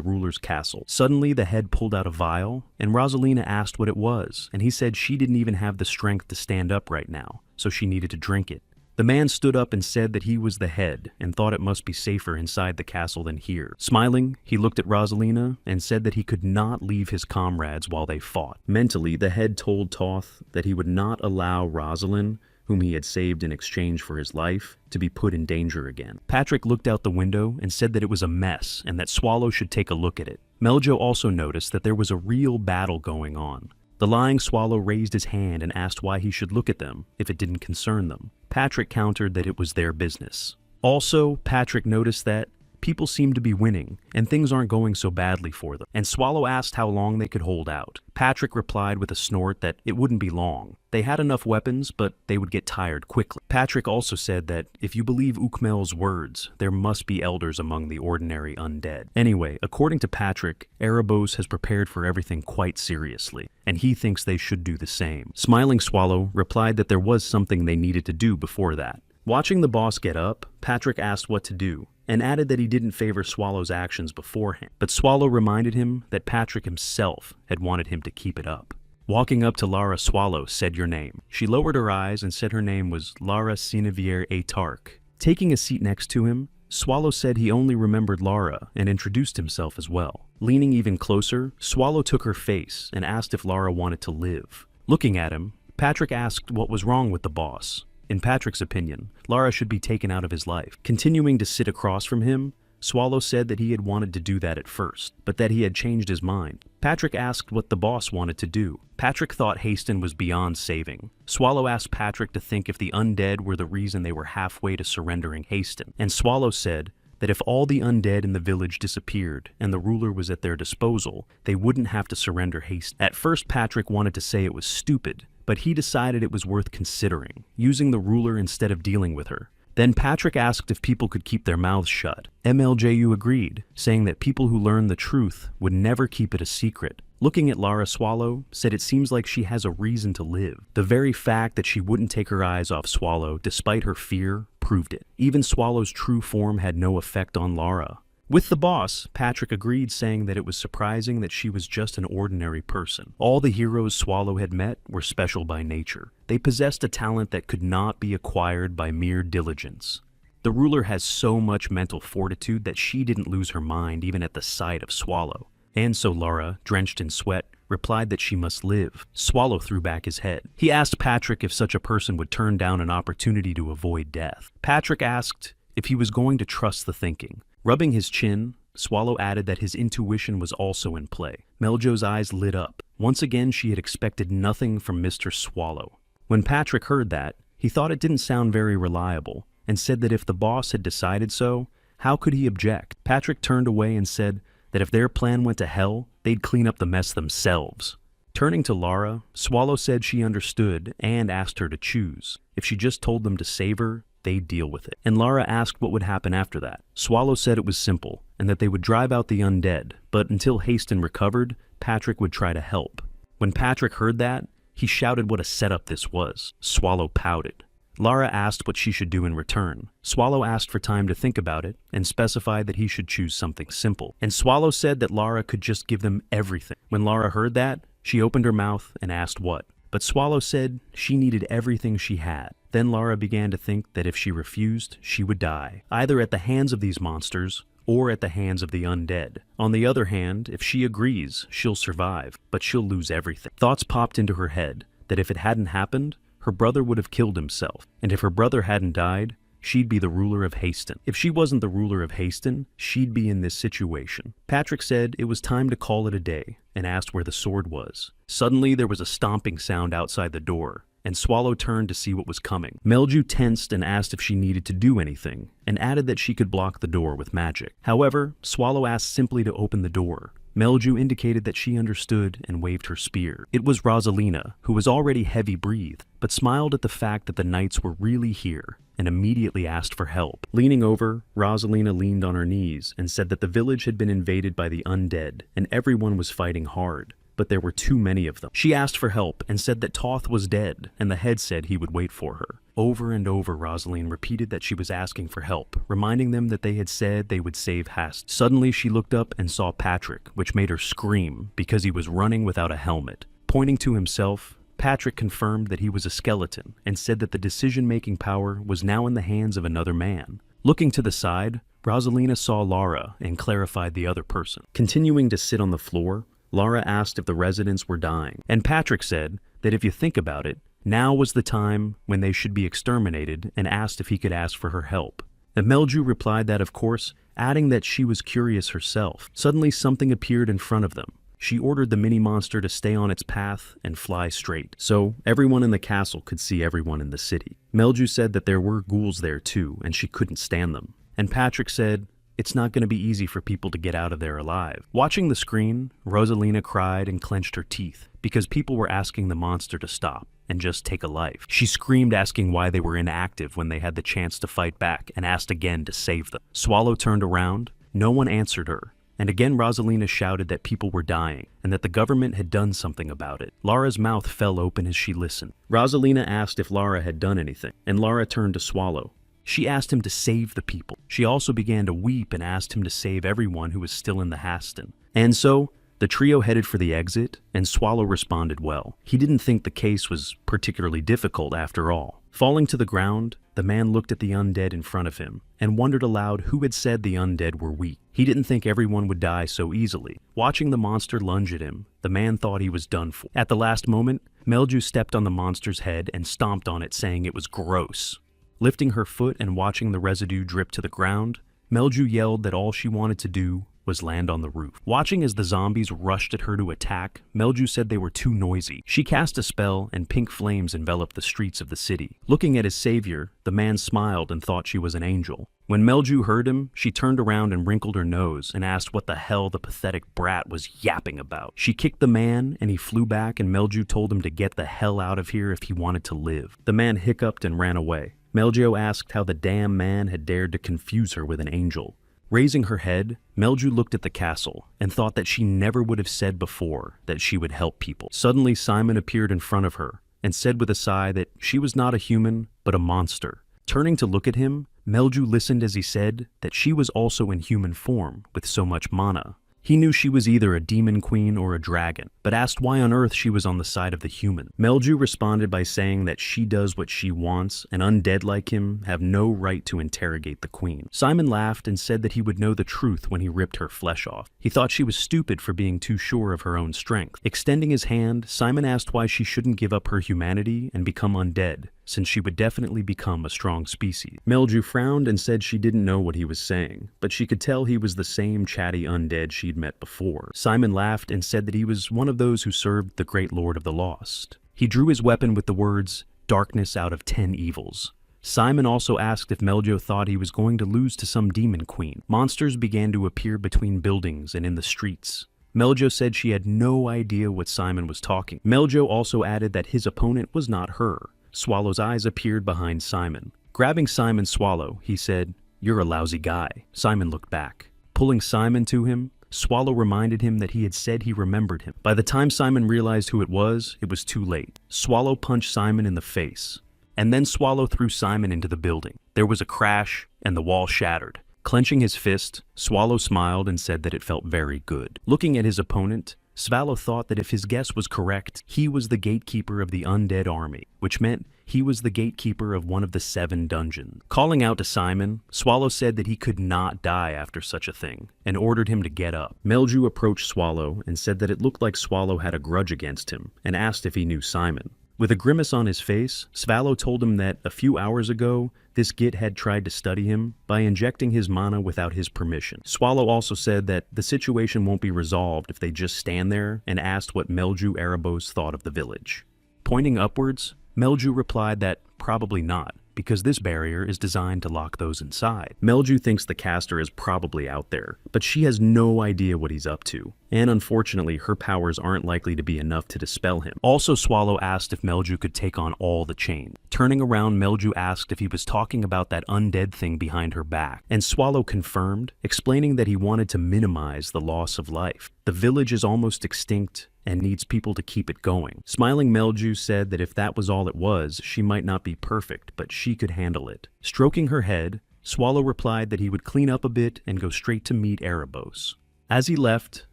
ruler's castle. Suddenly, the head pulled out a vial, and Rosalina asked what it was, and he said she didn't even have the strength to stand up right now, so she needed to drink it. The man stood up and said that he was the head and thought it must be safer inside the castle than here. Smiling, he looked at Rosalina and said that he could not leave his comrades while they fought. Mentally, the head told Thoth that he would not allow Rosalind, whom he had saved in exchange for his life, to be put in danger again. Patrick looked out the window and said that it was a mess and that Swallow should take a look at it. Meljo also noticed that there was a real battle going on. The lying swallow raised his hand and asked why he should look at them if it didn't concern them. Patrick countered that it was their business. Also, Patrick noticed that people seem to be winning, and things aren't going so badly for them. And Swallow asked how long they could hold out. Patrick replied with a snort that it wouldn't be long. They had enough weapons, but they would get tired quickly. Patrick also said that if you believe Ukmel's words, there must be elders among the ordinary undead. Anyway, according to Patrick, Erebos has prepared for everything quite seriously, and he thinks they should do the same. Smiling Swallow replied that there was something they needed to do before that. Watching the boss get up, Patrick asked what to do, and added that he didn't favor Swallow's actions beforehand. But Swallow reminded him that Patrick himself had wanted him to keep it up. Walking up to Lara, Swallow said your name. She lowered her eyes and said her name was Lara Sinevier Atark. Taking a seat next to him, Swallow said he only remembered Lara and introduced himself as well. Leaning even closer, Swallow took her face and asked if Lara wanted to live. Looking at him, Patrick asked what was wrong with the boss. In Patrick's opinion, Lara should be taken out of his life. Continuing to sit across from him, Swallow said that he had wanted to do that at first, but that he had changed his mind. Patrick asked what the boss wanted to do. Patrick thought Haston was beyond saving. Swallow asked Patrick to think if the undead were the reason they were halfway to surrendering Haston. And Swallow said that if all the undead in the village disappeared and the ruler was at their disposal, they wouldn't have to surrender Haston. At first, Patrick wanted to say it was stupid, but he decided it was worth considering, using the ruler instead of dealing with her. Then Patrick asked if people could keep their mouths shut. MLJU agreed, saying that people who learn the truth would never keep it a secret. Looking at Lara, Swallow said it seems like she has a reason to live. The very fact that she wouldn't take her eyes off Swallow despite her fear proved it. Even Swallow's true form had no effect on Lara. With the boss, Patrick agreed, saying that it was surprising that she was just an ordinary person. All the heroes Swallow had met were special by nature. They possessed a talent that could not be acquired by mere diligence. The ruler has so much mental fortitude that she didn't lose her mind even at the sight of Swallow. And so Lara, drenched in sweat, replied that she must live. Swallow threw back his head. He asked Patrick if such a person would turn down an opportunity to avoid death. Patrick asked if he was going to trust the thinking. Rubbing his chin, Swallow added that his intuition was also in play. Meljo's eyes lit up. Once again, she had expected nothing from Mr. Swallow. When Patrick heard that, he thought it didn't sound very reliable, and said that if the boss had decided so, how could he object? Patrick turned away and said that if their plan went to hell, they'd clean up the mess themselves. Turning to Lara, Swallow said she understood and asked her to choose. If she just told them to save her, they'd deal with it. And Lara asked what would happen after that. Swallow said it was simple, and that they would drive out the undead, but until Haston recovered, Patrick would try to help. When Patrick heard that, he shouted what a setup this was. Swallow pouted. Lara asked what she should do in return. Swallow asked for time to think about it, and specified that he should choose something simple. And Swallow said that Lara could just give them everything. When Lara heard that, she opened her mouth and asked what. But Swallow said she needed everything she had. Then Lara began to think that if she refused, she would die, either at the hands of these monsters or at the hands of the undead. On the other hand, if she agrees, she'll survive, but she'll lose everything. Thoughts popped into her head that if it hadn't happened, her brother would have killed himself, and if her brother hadn't died, she'd be the ruler of Haston. If she wasn't the ruler of Haston, she'd be in this situation. Patrick said it was time to call it a day, and asked where the sword was. Suddenly, there was a stomping sound outside the door, and Swallow turned to see what was coming. Melju tensed and asked if she needed to do anything, and added that she could block the door with magic. However, Swallow asked simply to open the door. Melju indicated that she understood and waved her spear. It was Rosalina, who was already heavy-breathed, but smiled at the fact that the knights were really here, and immediately asked for help. Leaning over, Rosalina leaned on her knees and said that the village had been invaded by the undead, and everyone was fighting hard, but there were too many of them. She asked for help and said that Toth was dead, and the head said he would wait for her. Over and over, Rosaline repeated that she was asking for help, reminding them that they had said they would save Hast. Suddenly, she looked up and saw Patrick, which made her scream because he was running without a helmet. Pointing to himself, Patrick confirmed that he was a skeleton and said that the decision-making power was now in the hands of another man. Looking to the side, Rosalina saw Lara and clarified the other person. Continuing to sit on the floor, Lara asked if the residents were dying, and Patrick said that if you think about it, now was the time when they should be exterminated, and asked if he could ask for her help. And Melju replied that of course, adding that she was curious herself. Suddenly something appeared in front of them. She ordered the mini-monster to stay on its path and fly straight, so everyone in the castle could see everyone in the city. Melju said that there were ghouls there too, and she couldn't stand them. And Patrick said, it's not going to be easy for people to get out of there alive. Watching the screen, Rosalina cried and clenched her teeth because people were asking the monster to stop and just take a life. She screamed, asking why they were inactive when they had the chance to fight back, and asked again to save them. Swallow turned around. No one answered her. And again Rosalina shouted that people were dying and that the government had done something about it. Lara's mouth fell open as she listened. Rosalina asked if Lara had done anything, and Lara turned to Swallow. She asked him to save the people. She also began to weep and asked him to save everyone who was still in the Haston. And so, the trio headed for the exit, and Swallow responded well. He didn't think the case was particularly difficult after all. Falling to the ground, the man looked at the undead in front of him and wondered aloud who had said the undead were weak. He didn't think everyone would die so easily. Watching the monster lunge at him, the man thought he was done for. At the last moment, Melju stepped on the monster's head and stomped on it, saying it was gross. Lifting her foot and watching the residue drip to the ground, Melju yelled that all she wanted to do was land on the roof. Watching as the zombies rushed at her to attack, Melju said they were too noisy. She cast a spell and pink flames enveloped the streets of the city. Looking at his savior, the man smiled and thought she was an angel. When Melju heard him, she turned around and wrinkled her nose and asked what the hell the pathetic brat was yapping about. She kicked the man and he flew back, and Melju told him to get the hell out of here if he wanted to live. The man hiccuped and ran away. Melju asked how the damn man had dared to confuse her with an angel. Raising her head, Melju looked at the castle and thought that she never would have said before that she would help people. Suddenly, Simon appeared in front of her and said with a sigh that she was not a human, but a monster. Turning to look at him, Melju listened as he said that she was also in human form with so much mana. He knew she was either a demon queen or a dragon, but asked why on earth she was on the side of the human. Melju responded by saying that she does what she wants, and undead like him have no right to interrogate the queen. Simon laughed and said that he would know the truth when he ripped her flesh off. He thought she was stupid for being too sure of her own strength. Extending his hand, Simon asked why she shouldn't give up her humanity and become undead, since she would definitely become a strong species. Melju frowned and said she didn't know what he was saying, but she could tell he was the same chatty undead she'd met before. Simon laughed and said that he was one of those who served the great Lord of the Lost. He drew his weapon with the words, "Darkness out of 10 evils." Simon also asked if Meljo thought he was going to lose to some demon queen. Monsters began to appear between buildings and in the streets. Meljo said she had no idea what Simon was talking. Meljo also added that his opponent was not her. Swallow's eyes appeared behind Simon. Grabbing Simon's Swallow, he said, "You're a lousy guy." Simon looked back. Pulling Simon to him, Swallow reminded him that he had said he remembered him. By the time Simon realized who it was too late. Swallow punched Simon in the face, and then Swallow threw Simon into the building. There was a crash, and the wall shattered. Clenching his fist, Swallow smiled and said that it felt very good. Looking at his opponent, Swallow thought that if his guess was correct, he was the gatekeeper of the undead army, which meant he was the gatekeeper of one of the 7 dungeons. Calling out to Simon, Swallow said that he could not die after such a thing, and ordered him to get up. Melju approached Swallow and said that it looked like Swallow had a grudge against him, and asked if he knew Simon. With a grimace on his face, Swallow told him that a few hours ago, this git had tried to study him by injecting his mana without his permission. Swallow also said that the situation won't be resolved if they just stand there, and asked what Melju Erebos thought of the village. Pointing upwards, Melju replied that probably not, because this barrier is designed to lock those inside. Melju thinks the caster is probably out there, but she has no idea what he's up to, and unfortunately her powers aren't likely to be enough to dispel him. Also, Swallow asked if Melju could take on all the chain. Turning around, Melju asked if he was talking about that undead thing behind her back, and Swallow confirmed, explaining that he wanted to minimize the loss of life. The village is almost extinct and needs people to keep it going. Smiling, Melju said that if that was all it was, she might not be perfect, but she could handle it. Stroking her head, Swallow replied that he would clean up a bit and go straight to meet Erebos. As he left,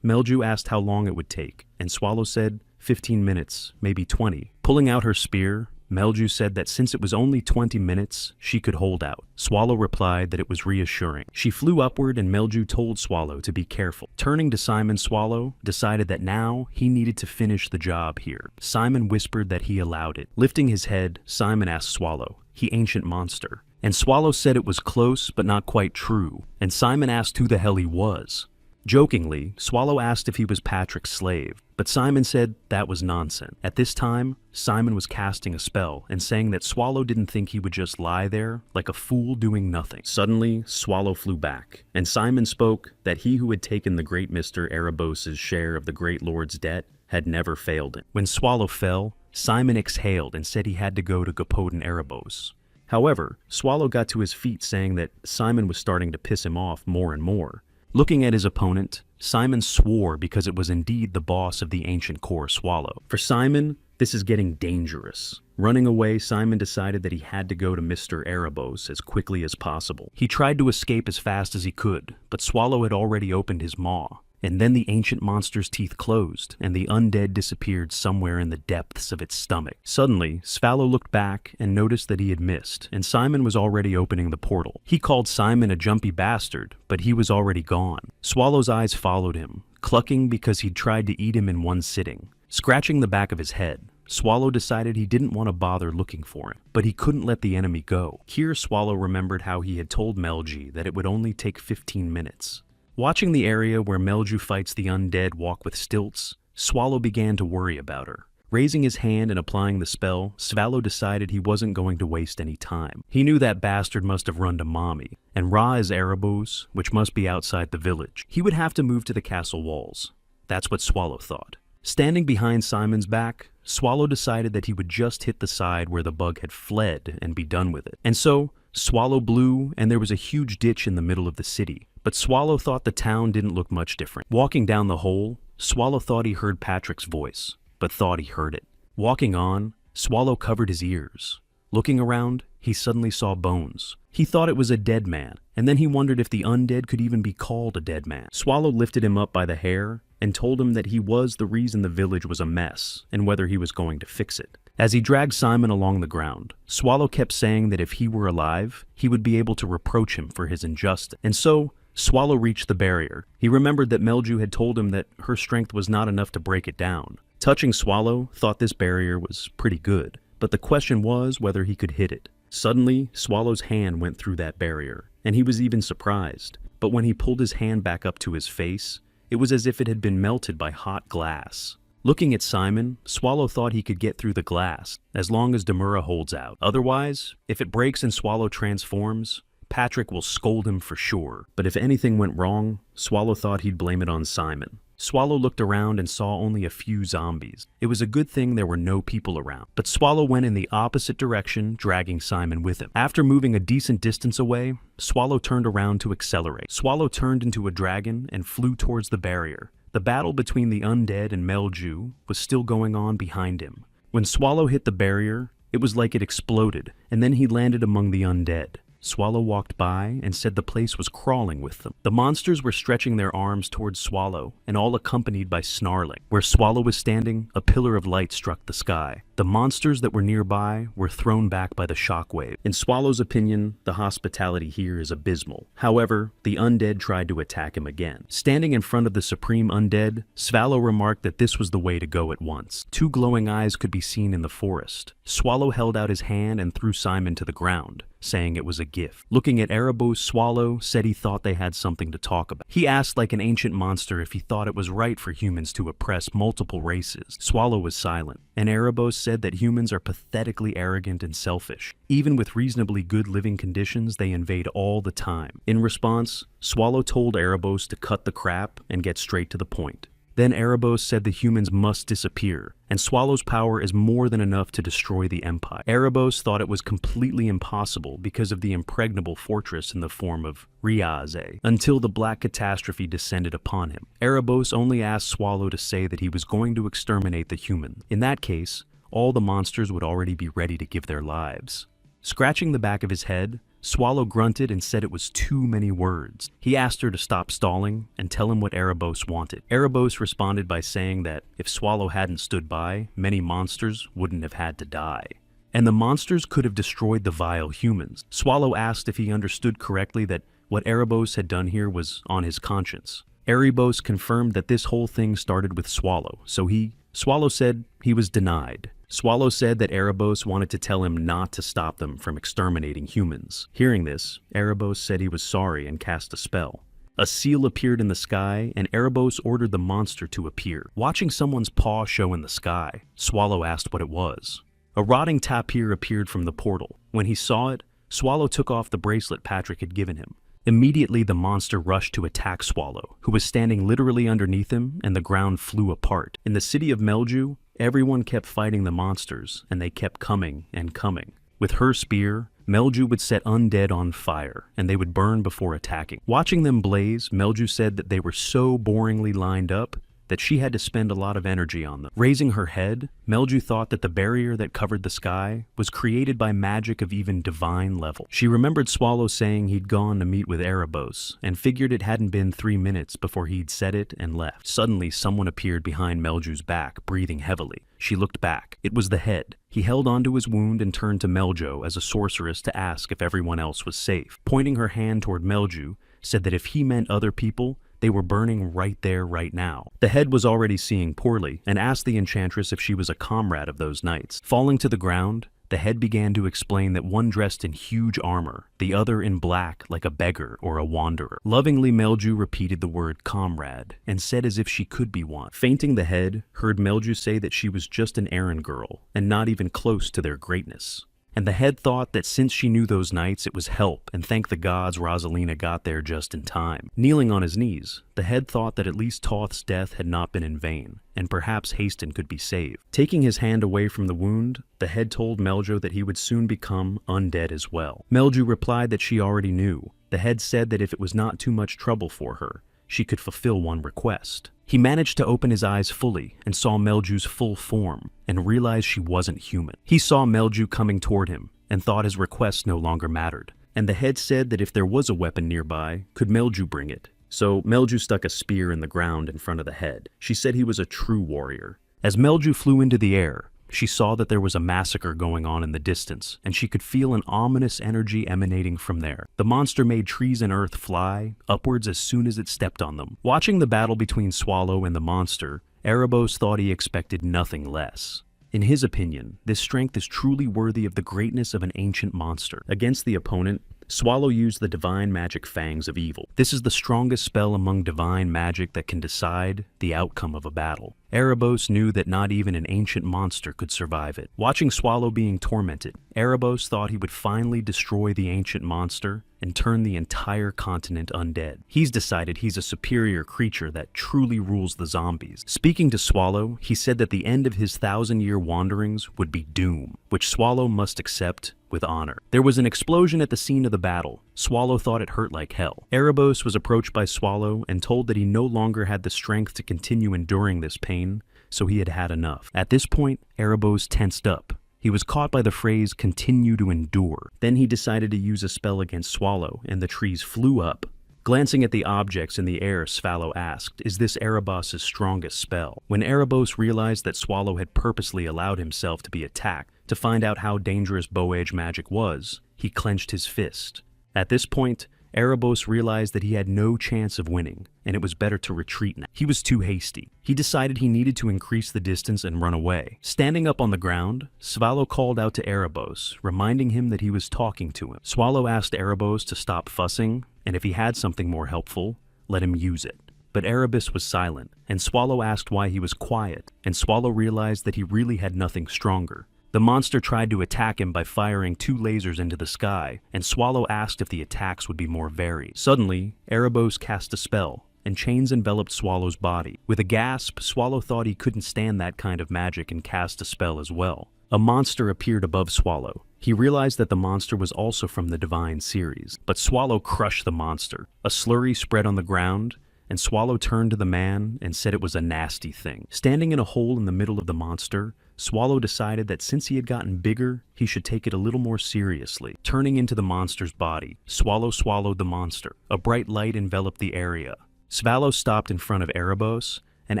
Melju asked how long it would take, and Swallow said 15 minutes, maybe 20. Pulling out her spear, Melju said that since it was only 20 minutes, she could hold out. Swallow replied that it was reassuring. She flew upward and Melju told Swallow to be careful. Turning to Simon, Swallow decided that now he needed to finish the job here. Simon whispered that he allowed it. Lifting his head, Simon asked Swallow, "He ancient monster." And Swallow said it was close but not quite true, and Simon asked who the hell he was. Jokingly, Swallow asked if he was Patrick's slave, but Simon said that was nonsense. At this time, Simon was casting a spell and saying that Swallow didn't think he would just lie there like a fool doing nothing. Suddenly, Swallow flew back, and Simon spoke that he who had taken the great Mr. Erebos' share of the great lord's debt had never failed him. When Swallow fell, Simon exhaled and said he had to go to Gopoden Erebos. However, Swallow got to his feet saying that Simon was starting to piss him off more and more. Looking at his opponent, Simon swore because it was indeed the boss of the ancient core Swallow. For Simon, this is getting dangerous. Running away, Simon decided that he had to go to Mr. Erebos as quickly as possible. He tried to escape as fast as he could, but Swallow had already opened his maw. And then the ancient monster's teeth closed, and the undead disappeared somewhere in the depths of its stomach. Suddenly, Svallow looked back and noticed that he had missed, and Simon was already opening the portal. He called Simon a jumpy bastard, but he was already gone. Swallow's eyes followed him, clucking because he'd tried to eat him in one sitting. Scratching the back of his head, Swallow decided he didn't want to bother looking for him, but he couldn't let the enemy go. Here Swallow remembered how he had told Melji that it would only take 15 minutes. Watching the area where Melju fights the undead walk with stilts, Swallow began to worry about her. Raising his hand and applying the spell, Svallow decided he wasn't going to waste any time. He knew that bastard must have run to Mommy, and Ra is Erebos, which must be outside the village. He would have to move to the castle walls. That's what Swallow thought. Standing behind Simon's back, Swallow decided that he would just hit the side where the bug had fled and be done with it. And so, Swallow blew, and there was a huge ditch in the middle of the city. But Swallow thought the town didn't look much different. Walking down the hole, Swallow thought he heard Patrick's voice, but thought he heard it. Walking on, Swallow covered his ears. Looking around, he suddenly saw bones. He thought it was a dead man, and then he wondered if the undead could even be called a dead man. Swallow lifted him up by the hair and told him that he was the reason the village was a mess and whether he was going to fix it. As he dragged Simon along the ground, Swallow kept saying that if he were alive, he would be able to reproach him for his injustice. And so, Swallow reached the barrier. He remembered that Melju had told him that her strength was not enough to break it down. Touching Swallow thought this barrier was pretty good, but the question was whether he could hit it. Suddenly, Swallow's hand went through that barrier, and he was even surprised. But when he pulled his hand back up to his face, it was as if it had been melted by hot glass. Looking at Simon, Swallow thought he could get through the glass, as long as Demura holds out. Otherwise, if it breaks and Swallow transforms, Patrick will scold him for sure. But if anything went wrong, Swallow thought he'd blame it on Simon. Swallow looked around and saw only a few zombies. It was a good thing there were no people around. But Swallow went in the opposite direction, dragging Simon with him. After moving a decent distance away, Swallow turned around to accelerate. Swallow turned into a dragon and flew towards the barrier. The battle between the undead and Melju was still going on behind him. When Swallow hit the barrier, it was like it exploded, and then he landed among the undead. Swallow walked by and said the place was crawling with them. The monsters were stretching their arms towards Swallow, and all accompanied by snarling. Where Swallow was standing, a pillar of light struck the sky. The monsters that were nearby were thrown back by the shockwave. In Swallow's opinion, the hospitality here is abysmal. However, the undead tried to attack him again. Standing in front of the supreme undead, Swallow remarked that this was the way to go at once. Two glowing eyes could be seen in the forest. Swallow held out his hand and threw Simon to the ground, saying it was a gift. Looking at Erebos, Swallow said he thought they had something to talk about. He asked like an ancient monster if he thought it was right for humans to oppress multiple races. Swallow was silent, and Erebos said that humans are pathetically arrogant and selfish. Even with reasonably good living conditions, they invade all the time. In response, Swallow told Erebos to cut the crap and get straight to the point. Then Erebos said the humans must disappear, and Swallow's power is more than enough to destroy the Empire. Erebos thought it was completely impossible because of the impregnable fortress in the form of Riaze, until the Black Catastrophe descended upon him. Erebos only asked Swallow to say that he was going to exterminate the human. In that case, all the monsters would already be ready to give their lives. Scratching the back of his head, Swallow grunted and said it was too many words. He asked her to stop stalling and tell him what Erebos wanted. Erebos responded by saying that if Swallow hadn't stood by, many monsters wouldn't have had to die. And the monsters could have destroyed the vile humans. Swallow asked if he understood correctly that what Erebos had done here was on his conscience. Erebos confirmed that this whole thing started with Swallow, so Swallow said he was denied. Swallow said that Erebos wanted to tell him not to stop them from exterminating humans. Hearing this, Erebos said he was sorry and cast a spell. A seal appeared in the sky, and Erebos ordered the monster to appear. Watching someone's paw show in the sky, Swallow asked what it was. A rotting tapir appeared from the portal. When he saw it, Swallow took off the bracelet Patrick had given him. Immediately, the monster rushed to attack Swallow, who was standing literally underneath him, and the ground flew apart. In the city of Melju, everyone kept fighting the monsters, and they kept coming and coming. With her spear, Melju would set undead on fire, and they would burn before attacking. Watching them blaze, Melju said that they were so boringly lined up that she had to spend a lot of energy on them. Raising her head, Melju thought that the barrier that covered the sky was created by magic of even divine level. She remembered Swallow saying he'd gone to meet with Erebos, and figured it hadn't been 3 minutes before he'd said it and left. Suddenly, someone appeared behind Melju's back, breathing heavily. She looked back. It was the head. He held onto his wound and turned to Melju as a sorceress to ask if everyone else was safe. Pointing her hand toward Melju, said that if he meant other people, they were burning right there, right now. The head was already seeing poorly and asked the enchantress if she was a comrade of those knights. Falling to the ground, the head began to explain that one dressed in huge armor, the other in black like a beggar or a wanderer. Lovingly, Melju repeated the word comrade and said as if she could be one. Fainting, the head heard Melju say that she was just an errand girl and not even close to their greatness. And the head thought that since she knew those knights, it was help, and thank the gods Rosalina got there just in time. Kneeling on his knees, the head thought that at least Toth's death had not been in vain, and perhaps Haston could be saved. Taking his hand away from the wound, the head told Melju that he would soon become undead as well. Melju replied that she already knew. The head said that if it was not too much trouble for her, she could fulfill one request. He managed to open his eyes fully and saw Melju's full form and realized she wasn't human. He saw Melju coming toward him and thought his request no longer mattered. And the head said that if there was a weapon nearby, could Melju bring it? So Melju stuck a spear in the ground in front of the head. She said he was a true warrior. As Melju flew into the air, she saw that there was a massacre going on in the distance, and she could feel an ominous energy emanating from there. The monster made trees and earth fly upwards as soon as it stepped on them. Watching the battle between Swallow and the monster, Erebos thought he expected nothing less. In his opinion, this strength is truly worthy of the greatness of an ancient monster. Against the opponent, Swallow used the divine magic Fangs of Evil. This is the strongest spell among divine magic that can decide the outcome of a battle. Erebos knew that not even an ancient monster could survive it. Watching Swallow being tormented, Erebos thought he would finally destroy the ancient monster and turn the entire continent undead. He's decided he's a superior creature that truly rules the zombies. Speaking to Swallow, he said that the end of his 1,000-year wanderings would be doom, which Swallow must accept with honor. There was an explosion at the scene of the battle. Swallow thought it hurt like hell. Erebos was approached by Swallow and told that he no longer had the strength to continue enduring this pain, so he had had enough. At this point, Erebos tensed up. He was caught by the phrase, "continue to endure." Then he decided to use a spell against Swallow, and the trees flew up. Glancing at the objects in the air, Swallow asked, "Is this Erebos' strongest spell?" When Erebos realized that Swallow had purposely allowed himself to be attacked to find out how dangerous Bow-Age magic was, he clenched his fist. At this point, Erebos realized that he had no chance of winning, and it was better to retreat now. He was too hasty. He decided he needed to increase the distance and run away. Standing up on the ground, Swallow called out to Erebos, reminding him that he was talking to him. Swallow asked Erebos to stop fussing, and if he had something more helpful, let him use it. But Erebos was silent, and Swallow asked why he was quiet, and Swallow realized that he really had nothing stronger. The monster tried to attack him by firing 2 lasers into the sky, and Swallow asked if the attacks would be more varied. Suddenly, Erebos cast a spell, and chains enveloped Swallow's body. With a gasp, Swallow thought he couldn't stand that kind of magic and cast a spell as well. A monster appeared above Swallow. He realized that the monster was also from the Divine series, but Swallow crushed the monster. A slurry spread on the ground, and Swallow turned to the man and said it was a nasty thing. Standing in a hole in the middle of the monster, Swallow decided that since he had gotten bigger, he should take it a little more seriously. Turning into the monster's body, Swallow swallowed the monster. A bright light enveloped the area. Swallow stopped in front of Erebos and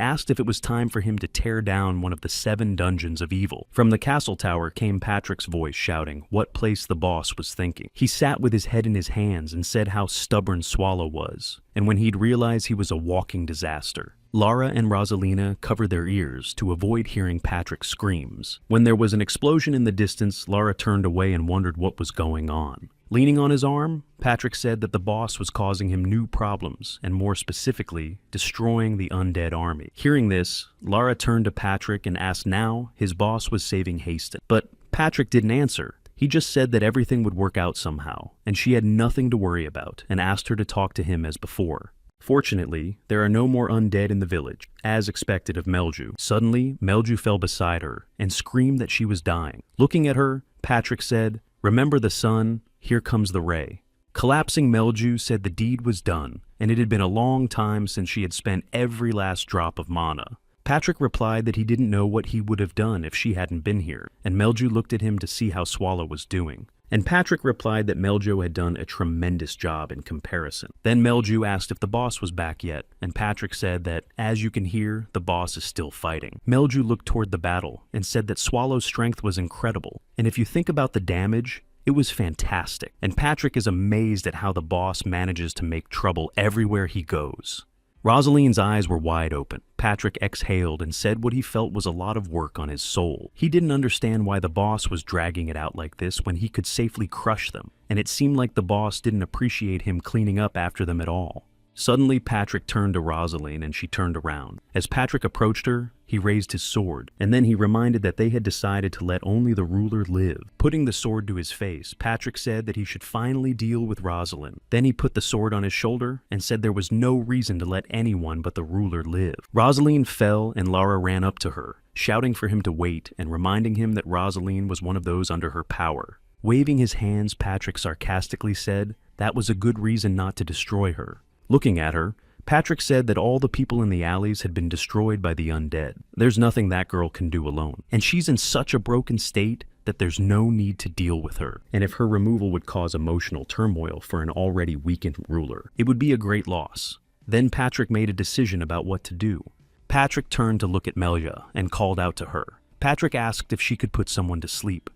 asked if it was time for him to tear down one of the 7 dungeons of evil. From the castle tower came Patrick's voice shouting what place the boss was thinking. He sat with his head in his hands and said how stubborn Swallow was, and when he'd realized he was a walking disaster. Lara and Rosalina covered their ears to avoid hearing Patrick's screams. When there was an explosion in the distance, Lara turned away and wondered what was going on. Leaning on his arm, Patrick said that the boss was causing him new problems, and more specifically, destroying the undead army. Hearing this, Lara turned to Patrick and asked now his boss was saving Haston. But Patrick didn't answer. He just said that everything would work out somehow, and she had nothing to worry about, and asked her to talk to him as before. Fortunately, there are no more undead in the village, as expected of Melju. Suddenly, Melju fell beside her and screamed that she was dying. Looking at her, Patrick said, "Remember the sun, here comes the ray. Collapsing Melju said the deed was done, and it had been a long time since she had spent every last drop of mana. Patrick replied that he didn't know what he would have done if she hadn't been here, and Melju looked at him to see how Swallow was doing. And Patrick replied that Melju had done a tremendous job in comparison. Then Melju asked if the boss was back yet, and Patrick said that, as you can hear, the boss is still fighting. Melju looked toward the battle and said that Swallow's strength was incredible, and if you think about the damage, it was fantastic. And Patrick is amazed at how the boss manages to make trouble everywhere he goes. Rosaline's eyes were wide open. Patrick exhaled and said what he felt was a lot of work on his soul. He didn't understand why the boss was dragging it out like this when he could safely crush them, and it seemed like the boss didn't appreciate him cleaning up after them at all. Suddenly, Patrick turned to Rosaline and she turned around. As Patrick approached her, he raised his sword, and then he reminded that they had decided to let only the ruler live. Putting the sword to his face, Patrick said that he should finally deal with Rosaline. Then he put the sword on his shoulder and said there was no reason to let anyone but the ruler live. Rosaline fell and Lara ran up to her, shouting for him to wait and reminding him that Rosaline was one of those under her power. Waving his hands, Patrick sarcastically said that was a good reason not to destroy her. Looking at her, Patrick said that all the people in the alleys had been destroyed by the undead. There's nothing that girl can do alone, and she's in such a broken state that there's no need to deal with her. And if her removal would cause emotional turmoil for an already weakened ruler, it would be a great loss. Then Patrick made a decision about what to do. Patrick turned to look at Melja and called out to her. Patrick asked if she could put someone to sleep.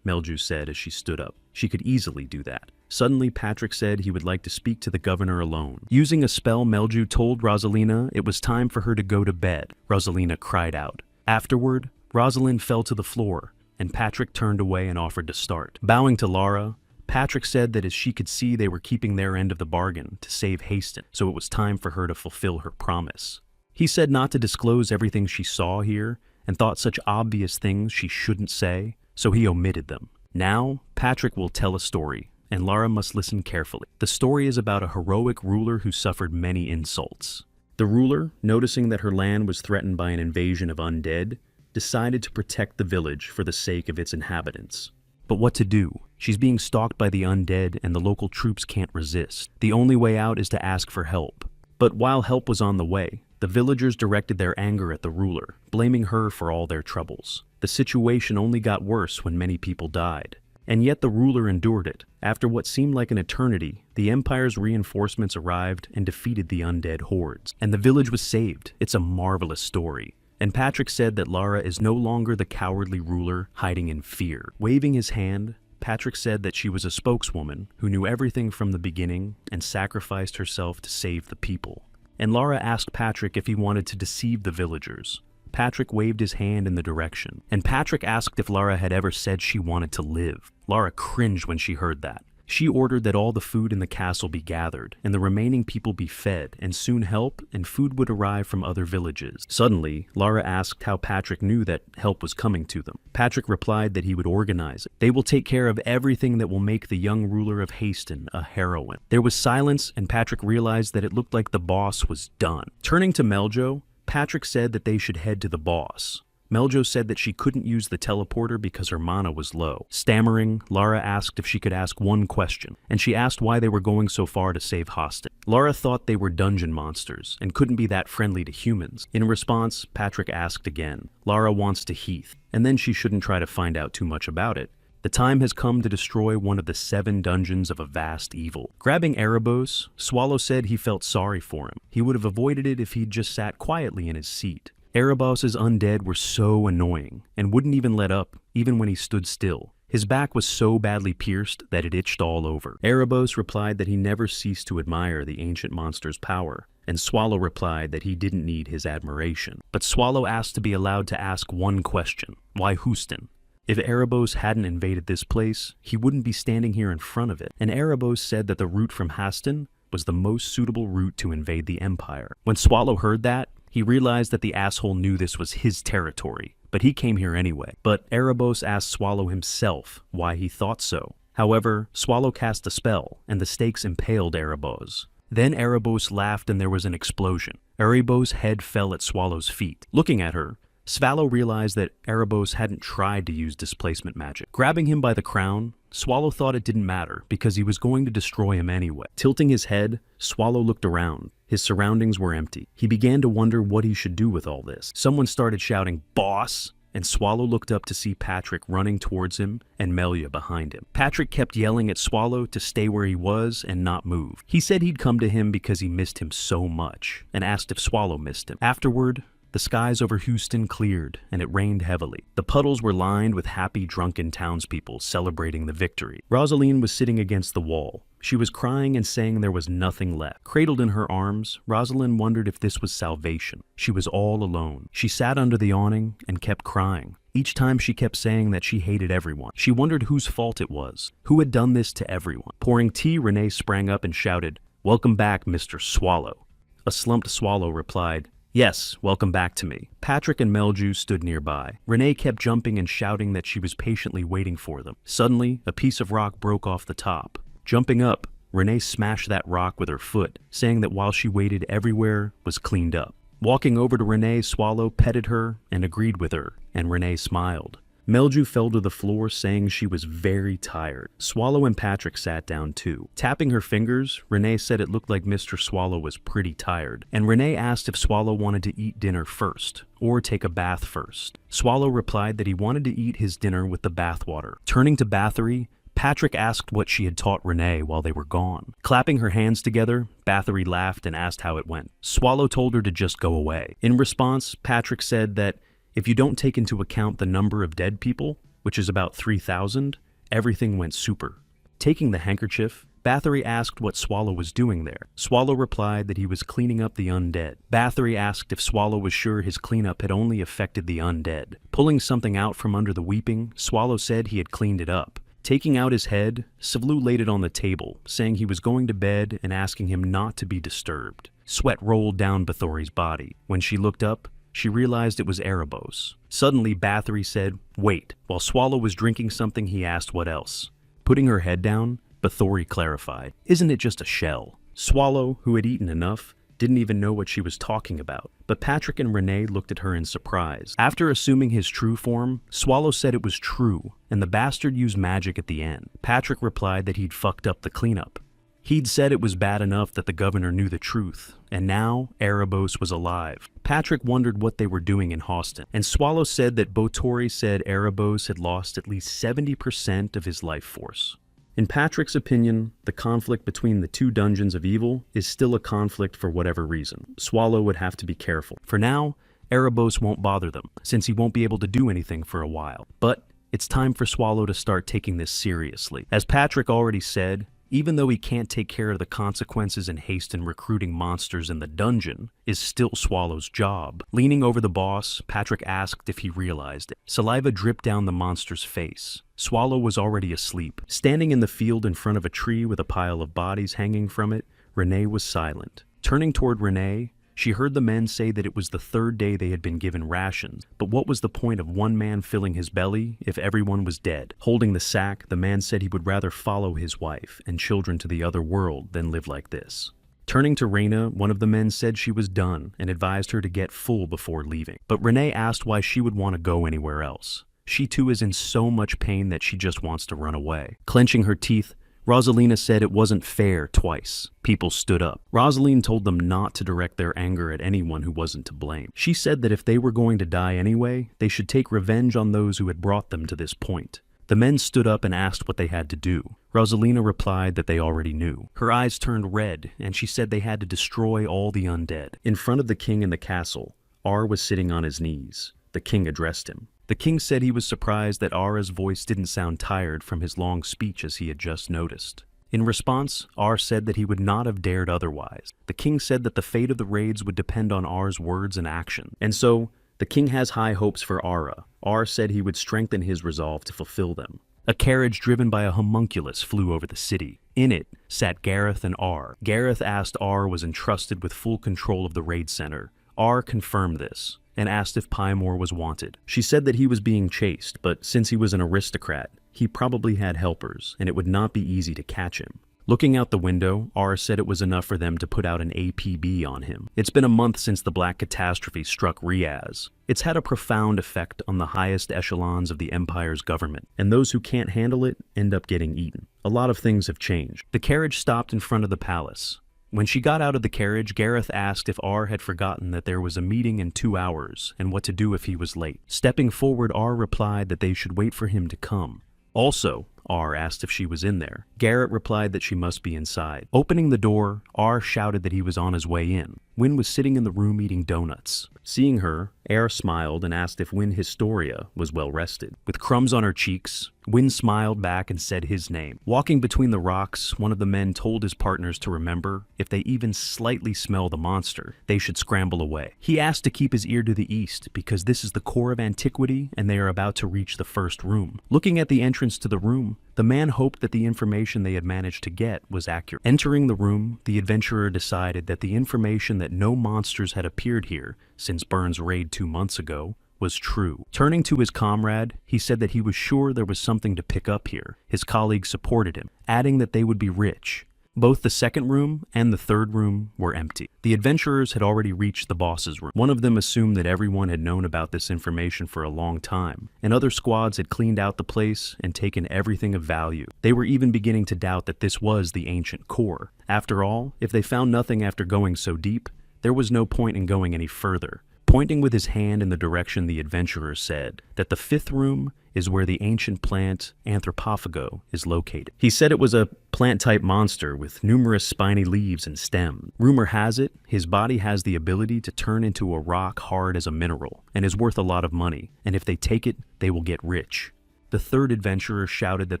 Melju said as she stood up. She could easily do that. Suddenly, Patrick said he would like to speak to the governor alone. Using a spell, Melju told Rosalina it was time for her to go to bed. Rosalina cried out. Afterward, Rosalind fell to the floor, and Patrick turned away and offered to start. Bowing to Lara, Patrick said that as she could see they were keeping their end of the bargain to save Haston, so it was time for her to fulfill her promise. He said not to disclose everything she saw here, and thought such obvious things she shouldn't say, so he omitted them. Now, Patrick will tell a story, and Lara must listen carefully. The story is about a heroic ruler who suffered many insults. The ruler, noticing that her land was threatened by an invasion of undead, decided to protect the village for the sake of its inhabitants. But what to do? She's being stalked by the undead and the local troops can't resist. The only way out is to ask for help. But while help was on the way, the villagers directed their anger at the ruler, blaming her for all their troubles. The situation only got worse when many people died. And yet the ruler endured it. After what seemed like an eternity, the Empire's reinforcements arrived and defeated the undead hordes. And the village was saved. It's a marvelous story. And Patrick said that Lara is no longer the cowardly ruler hiding in fear. Waving his hand, Patrick said that she was a spokeswoman who knew everything from the beginning and sacrificed herself to save the people. And Lara asked Patrick if he wanted to deceive the villagers. Patrick waved his hand in the direction, and Patrick asked if Lara had ever said she wanted to live. Lara cringed when she heard that. She ordered that all the food in the castle be gathered, and the remaining people be fed, and soon help and food would arrive from other villages. Suddenly, Lara asked how Patrick knew that help was coming to them. Patrick replied that he would organize it. They will take care of everything that will make the young ruler of Haston a heroine. There was silence, and Patrick realized that it looked like the boss was done. Turning to Meljo, Patrick said that they should head to the boss. Meljo said that she couldn't use the teleporter because her mana was low. Stammering, Lara asked if she could ask one question, and she asked why they were going so far to save Haston. Lara thought they were dungeon monsters and couldn't be that friendly to humans. In response, Patrick asked again. Lara wants to Heath, and then she shouldn't try to find out too much about it. The time has come to destroy one of the 7 dungeons of a vast evil. Grabbing Erebos, Swallow said he felt sorry for him. He would have avoided it if he'd just sat quietly in his seat. Erebos' undead were so annoying, and wouldn't even let up, even when he stood still. His back was so badly pierced that it itched all over. Erebos replied that he never ceased to admire the ancient monster's power, and Swallow replied that he didn't need his admiration. But Swallow asked to be allowed to ask one question. Why Haston? If Erebos hadn't invaded this place, he wouldn't be standing here in front of it. And Erebos said that the route from Haston was the most suitable route to invade the Empire. When Swallow heard that, he realized that the asshole knew this was his territory, but he came here anyway. But Erebos asked Swallow himself why he thought so. However, Swallow cast a spell, and the stakes impaled Erebos. Then Erebos laughed and there was an explosion. Erebos' head fell at Swallow's feet. Looking at her, Swallow realized that Erebos hadn't tried to use displacement magic. Grabbing him by the crown, Swallow thought it didn't matter because he was going to destroy him anyway. Tilting his head, Swallow looked around. His surroundings were empty. He began to wonder what he should do with all this. Someone started shouting, "Boss!" and Swallow looked up to see Patrick running towards him and Melia behind him. Patrick kept yelling at Swallow to stay where he was and not move. He said he'd come to him because he missed him so much, and asked if Swallow missed him. Afterward, the skies over Houston cleared, and it rained heavily. The puddles were lined with happy, drunken townspeople celebrating the victory. Rosaline was sitting against the wall. She was crying and saying there was nothing left. Cradled in her arms, Rosalind wondered if this was salvation. She was all alone. She sat under the awning and kept crying. Each time she kept saying that she hated everyone. She wondered whose fault it was. Who had done this to everyone? Pouring tea, Renee sprang up and shouted, "Welcome back, Mr. Swallow." A slumped Swallow replied, "Yes, welcome back to me." Patrick and Melju stood nearby. Renee kept jumping and shouting that she was patiently waiting for them. Suddenly, a piece of rock broke off the top. Jumping up, Renee smashed that rock with her foot, saying that while she waited, everywhere was cleaned up. Walking over to Renee, Swallow petted her and agreed with her, and Renee smiled. Melju fell to the floor, saying she was very tired. Swallow and Patrick sat down too. Tapping her fingers, Renee said it looked like Mr. Swallow was pretty tired, and Renee asked if Swallow wanted to eat dinner first, or take a bath first. Swallow replied that he wanted to eat his dinner with the bathwater. Turning to Bathory, Patrick asked what she had taught Renee while they were gone. Clapping her hands together, Bathory laughed and asked how it went. Swallow told her to just go away. In response, Patrick said that if you don't take into account the number of dead people, which is about 3,000, everything went super. Taking the handkerchief, Bathory asked what Swallow was doing there. Swallow replied that he was cleaning up the undead. Bathory asked if Swallow was sure his cleanup had only affected the undead. Pulling something out from under the weeping, Swallow said he had cleaned it up. Taking out his head, Savlu laid it on the table, saying he was going to bed and asking him not to be disturbed. Sweat rolled down Bathory's body. When she looked up, she realized it was Erebos. Suddenly, Bathory said, "Wait." While Swallow was drinking something, he asked what else. Putting her head down, Bathory clarified, "Isn't it just a shell?" Swallow, who had eaten enough, didn't even know what she was talking about, but Patrick and Renee looked at her in surprise. After assuming his true form, Swallow said it was true, and the bastard used magic at the end. Patrick replied that he'd fucked up the cleanup. He'd said it was bad enough that the governor knew the truth, and now Erebos was alive. Patrick wondered what they were doing in Houston, and Swallow said that Botori said Erebos had lost at least 70% of his life force. In Patrick's opinion, the conflict between the two dungeons of evil is still a conflict for whatever reason. Swallow would have to be careful. For now, Erebos won't bother them, since he won't be able to do anything for a while. But it's time for Swallow to start taking this seriously. As Patrick already said, even though he can't take care of the consequences and haste in recruiting monsters in the dungeon, is still Swallow's job. Leaning over the boss, Patrick asked if he realized it. Saliva dripped down the monster's face. Swallow was already asleep. Standing in the field in front of a tree with a pile of bodies hanging from it, Renee was silent. Turning toward Renee, she heard the men say that it was the third day they had been given rations, but what was the point of one man filling his belly if everyone was dead? Holding the sack, the man said he would rather follow his wife and children to the other world than live like this. Turning to Reyna, one of the men said she was done and advised her to get full before leaving. But Renee asked why she would want to go anywhere else. She too is in so much pain that she just wants to run away. Clenching her teeth, Rosalina said it wasn't fair twice. People stood up. Rosaline told them not to direct their anger at anyone who wasn't to blame. She said that if they were going to die anyway, they should take revenge on those who had brought them to this point. The men stood up and asked what they had to do. Rosalina replied that they already knew. Her eyes turned red, and she said they had to destroy all the undead. In front of the king in the castle, Ar was sitting on his knees. The king addressed him. The king said he was surprised that Ara's voice didn't sound tired from his long speech as he had just noticed. In response, Ar said that he would not have dared otherwise. The king said that the fate of the raids would depend on Ar's words and action. And so, the king has high hopes for Ara. Ar said he would strengthen his resolve to fulfill them. A carriage driven by a homunculus flew over the city. In it sat Gareth and Ar. Gareth asked Ar was entrusted with full control of the raid center. Ar confirmed this and asked if Pymore was wanted. She said that he was being chased, but since he was an aristocrat, he probably had helpers, and it would not be easy to catch him. Looking out the window, R said it was enough for them to put out an APB on him. It's been a month since the Black Catastrophe struck Riaz. It's had a profound effect on the highest echelons of the Empire's government, and those who can't handle it end up getting eaten. A lot of things have changed. The carriage stopped in front of the palace. When she got out of the carriage, Gareth asked if R had forgotten that there was a meeting in 2 hours and what to do if he was late. Stepping forward, R replied that they should wait for him to come. Also, R asked if she was in there. Garrett replied that she must be inside. Opening the door, R shouted that he was on his way in. Wynne was sitting in the room eating donuts. Seeing her, R smiled and asked if Wynne Historia was well rested. With crumbs on her cheeks, Wynne smiled back and said his name. Walking between the rocks, one of the men told his partners to remember, if they even slightly smell the monster, they should scramble away. He asked to keep his ear to the east because this is the core of antiquity and they are about to reach the first room. Looking at the entrance to the room, the man hoped that the information they had managed to get was accurate. Entering the room, the adventurer decided that the information that no monsters had appeared here since Burns' raid 2 months ago was true. Turning to his comrade, he said that he was sure there was something to pick up here. His colleagues supported him, adding that they would be rich. Both the second room and the third room were empty. The adventurers had already reached the boss's room. One of them assumed that everyone had known about this information for a long time, and other squads had cleaned out the place and taken everything of value. They were even beginning to doubt that this was the ancient core. After all, if they found nothing after going so deep, there was no point in going any further. Pointing with his hand in the direction the adventurer said that the fifth room is where the ancient plant Anthropophago is located. He said it was a plant-type monster with numerous spiny leaves and stems. Rumor has it, his body has the ability to turn into a rock hard as a mineral and is worth a lot of money, and if they take it, they will get rich. The third adventurer shouted that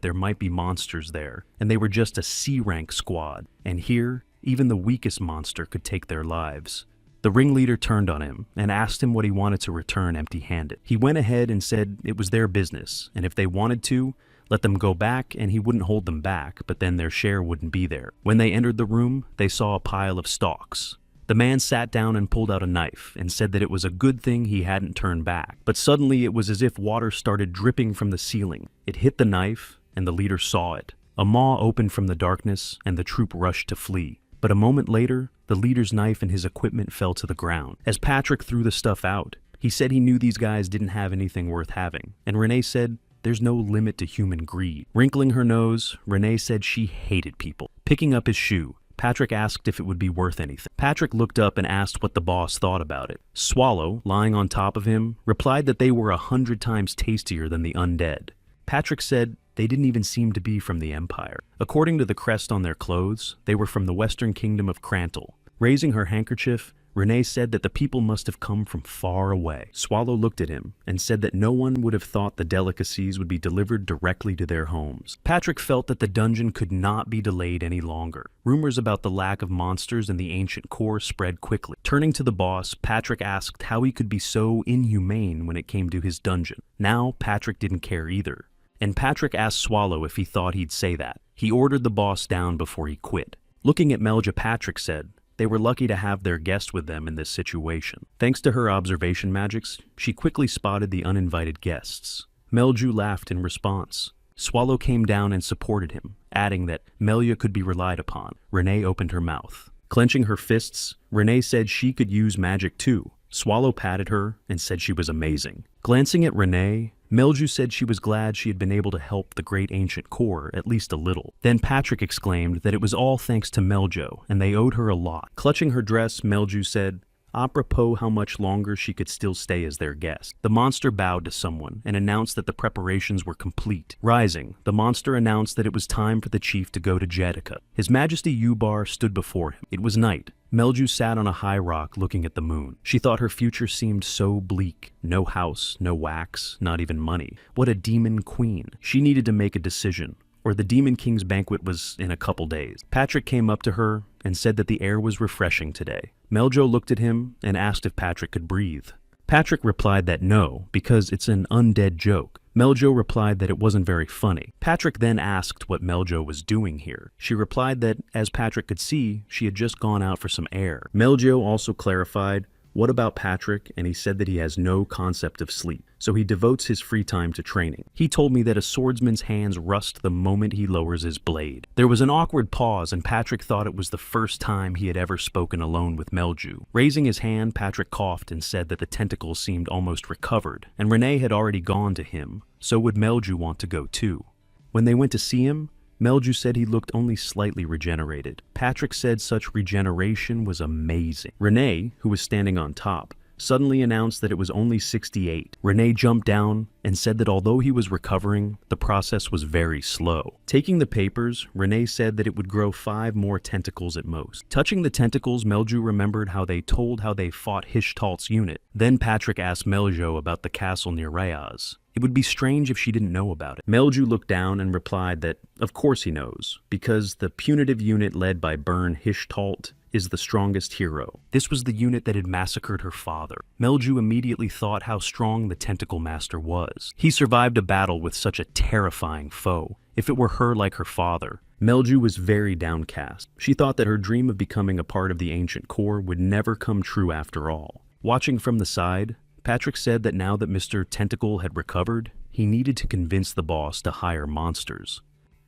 there might be monsters there, and they were just a C-rank squad, and here, even the weakest monster could take their lives. The ringleader turned on him and asked him what he wanted to return empty-handed. He went ahead and said it was their business, and if they wanted to, let them go back and he wouldn't hold them back, but then their share wouldn't be there. When they entered the room, they saw a pile of stalks. The man sat down and pulled out a knife and said that it was a good thing he hadn't turned back. But suddenly it was as if water started dripping from the ceiling. It hit the knife, and the leader saw it. A maw opened from the darkness, and the troop rushed to flee. But a moment later, the leader's knife and his equipment fell to the ground. As Patrick threw the stuff out, he said he knew these guys didn't have anything worth having. And Renee said, there's no limit to human greed. Wrinkling her nose, Renee said she hated people. Picking up his shoe, Patrick asked if it would be worth anything. Patrick looked up and asked what the boss thought about it. Swallow, lying on top of him, replied that they were 100 times tastier than the undead. Patrick said they didn't even seem to be from the Empire. According to the crest on their clothes, they were from the western kingdom of Crantle. Raising her handkerchief, Renee said that the people must have come from far away. Swallow looked at him and said that no one would have thought the delicacies would be delivered directly to their homes. Patrick felt that the dungeon could not be delayed any longer. Rumors about the lack of monsters in the ancient core spread quickly. Turning to the boss, Patrick asked how he could be so inhumane when it came to his dungeon. Now, Patrick didn't care either. And Patrick asked Swallow if he thought he'd say that. He ordered the boss down before he quit. Looking at Melja, Patrick said they were lucky to have their guest with them in this situation. Thanks to her observation magics, she quickly spotted the uninvited guests. Melju laughed in response. Swallow came down and supported him, adding that Melja could be relied upon. Renee opened her mouth. Clenching her fists, Renee said she could use magic too. Swallow patted her and said she was amazing. Glancing at Renee, Melju said she was glad she had been able to help the great ancient core at least a little. Then Patrick exclaimed that it was all thanks to Meljo, and they owed her a lot. Clutching her dress, Melju said, apropos how much longer she could still stay as their guest. The monster bowed to someone and announced that the preparations were complete. Rising, the monster announced that it was time for the chief to go to Jedika. His Majesty Ubar stood before him. It was night. Melju sat on a high rock looking at the moon. She thought her future seemed so bleak. No house, no wax, not even money. What a demon queen. She needed to make a decision, or the Demon King's banquet was in a couple days. Patrick came up to her and said that the air was refreshing today. Meljo looked at him and asked if Patrick could breathe. Patrick replied that no, because it's an undead joke. Meljo replied that it wasn't very funny. Patrick then asked what Meljo was doing here. She replied that, as Patrick could see, she had just gone out for some air. Meljo also clarified what about Patrick? And he said that he has no concept of sleep, so he devotes his free time to training. He told me that a swordsman's hands rust the moment he lowers his blade. There was an awkward pause, and Patrick thought it was the first time he had ever spoken alone with Melju. Raising his hand, Patrick coughed and said that the tentacles seemed almost recovered, and Renee had already gone to him, so would Melju want to go too? When they went to see him, Melju said he looked only slightly regenerated. Patrick said such regeneration was amazing. Renee, who was standing on top, suddenly announced that it was only 68. Renee jumped down and said that although he was recovering, the process was very slow. Taking the papers, Renee said that it would grow 5 more tentacles at most. Touching the tentacles, Melju remembered how they told how they fought Hishtalt's unit. Then Patrick asked Meljo about the castle near Rayaz. It would be strange if she didn't know about it. Melju looked down and replied that, of course he knows, because the punitive unit led by Bern Hishtalt is the strongest hero. This was the unit that had massacred her father. Melju immediately thought how strong the Tentacle Master was. He survived a battle with such a terrifying foe. If it were her like her father, Melju was very downcast. She thought that her dream of becoming a part of the Ancient Corps would never come true after all. Watching from the side, Patrick said that now that Mr. Tentacle had recovered, he needed to convince the boss to hire monsters.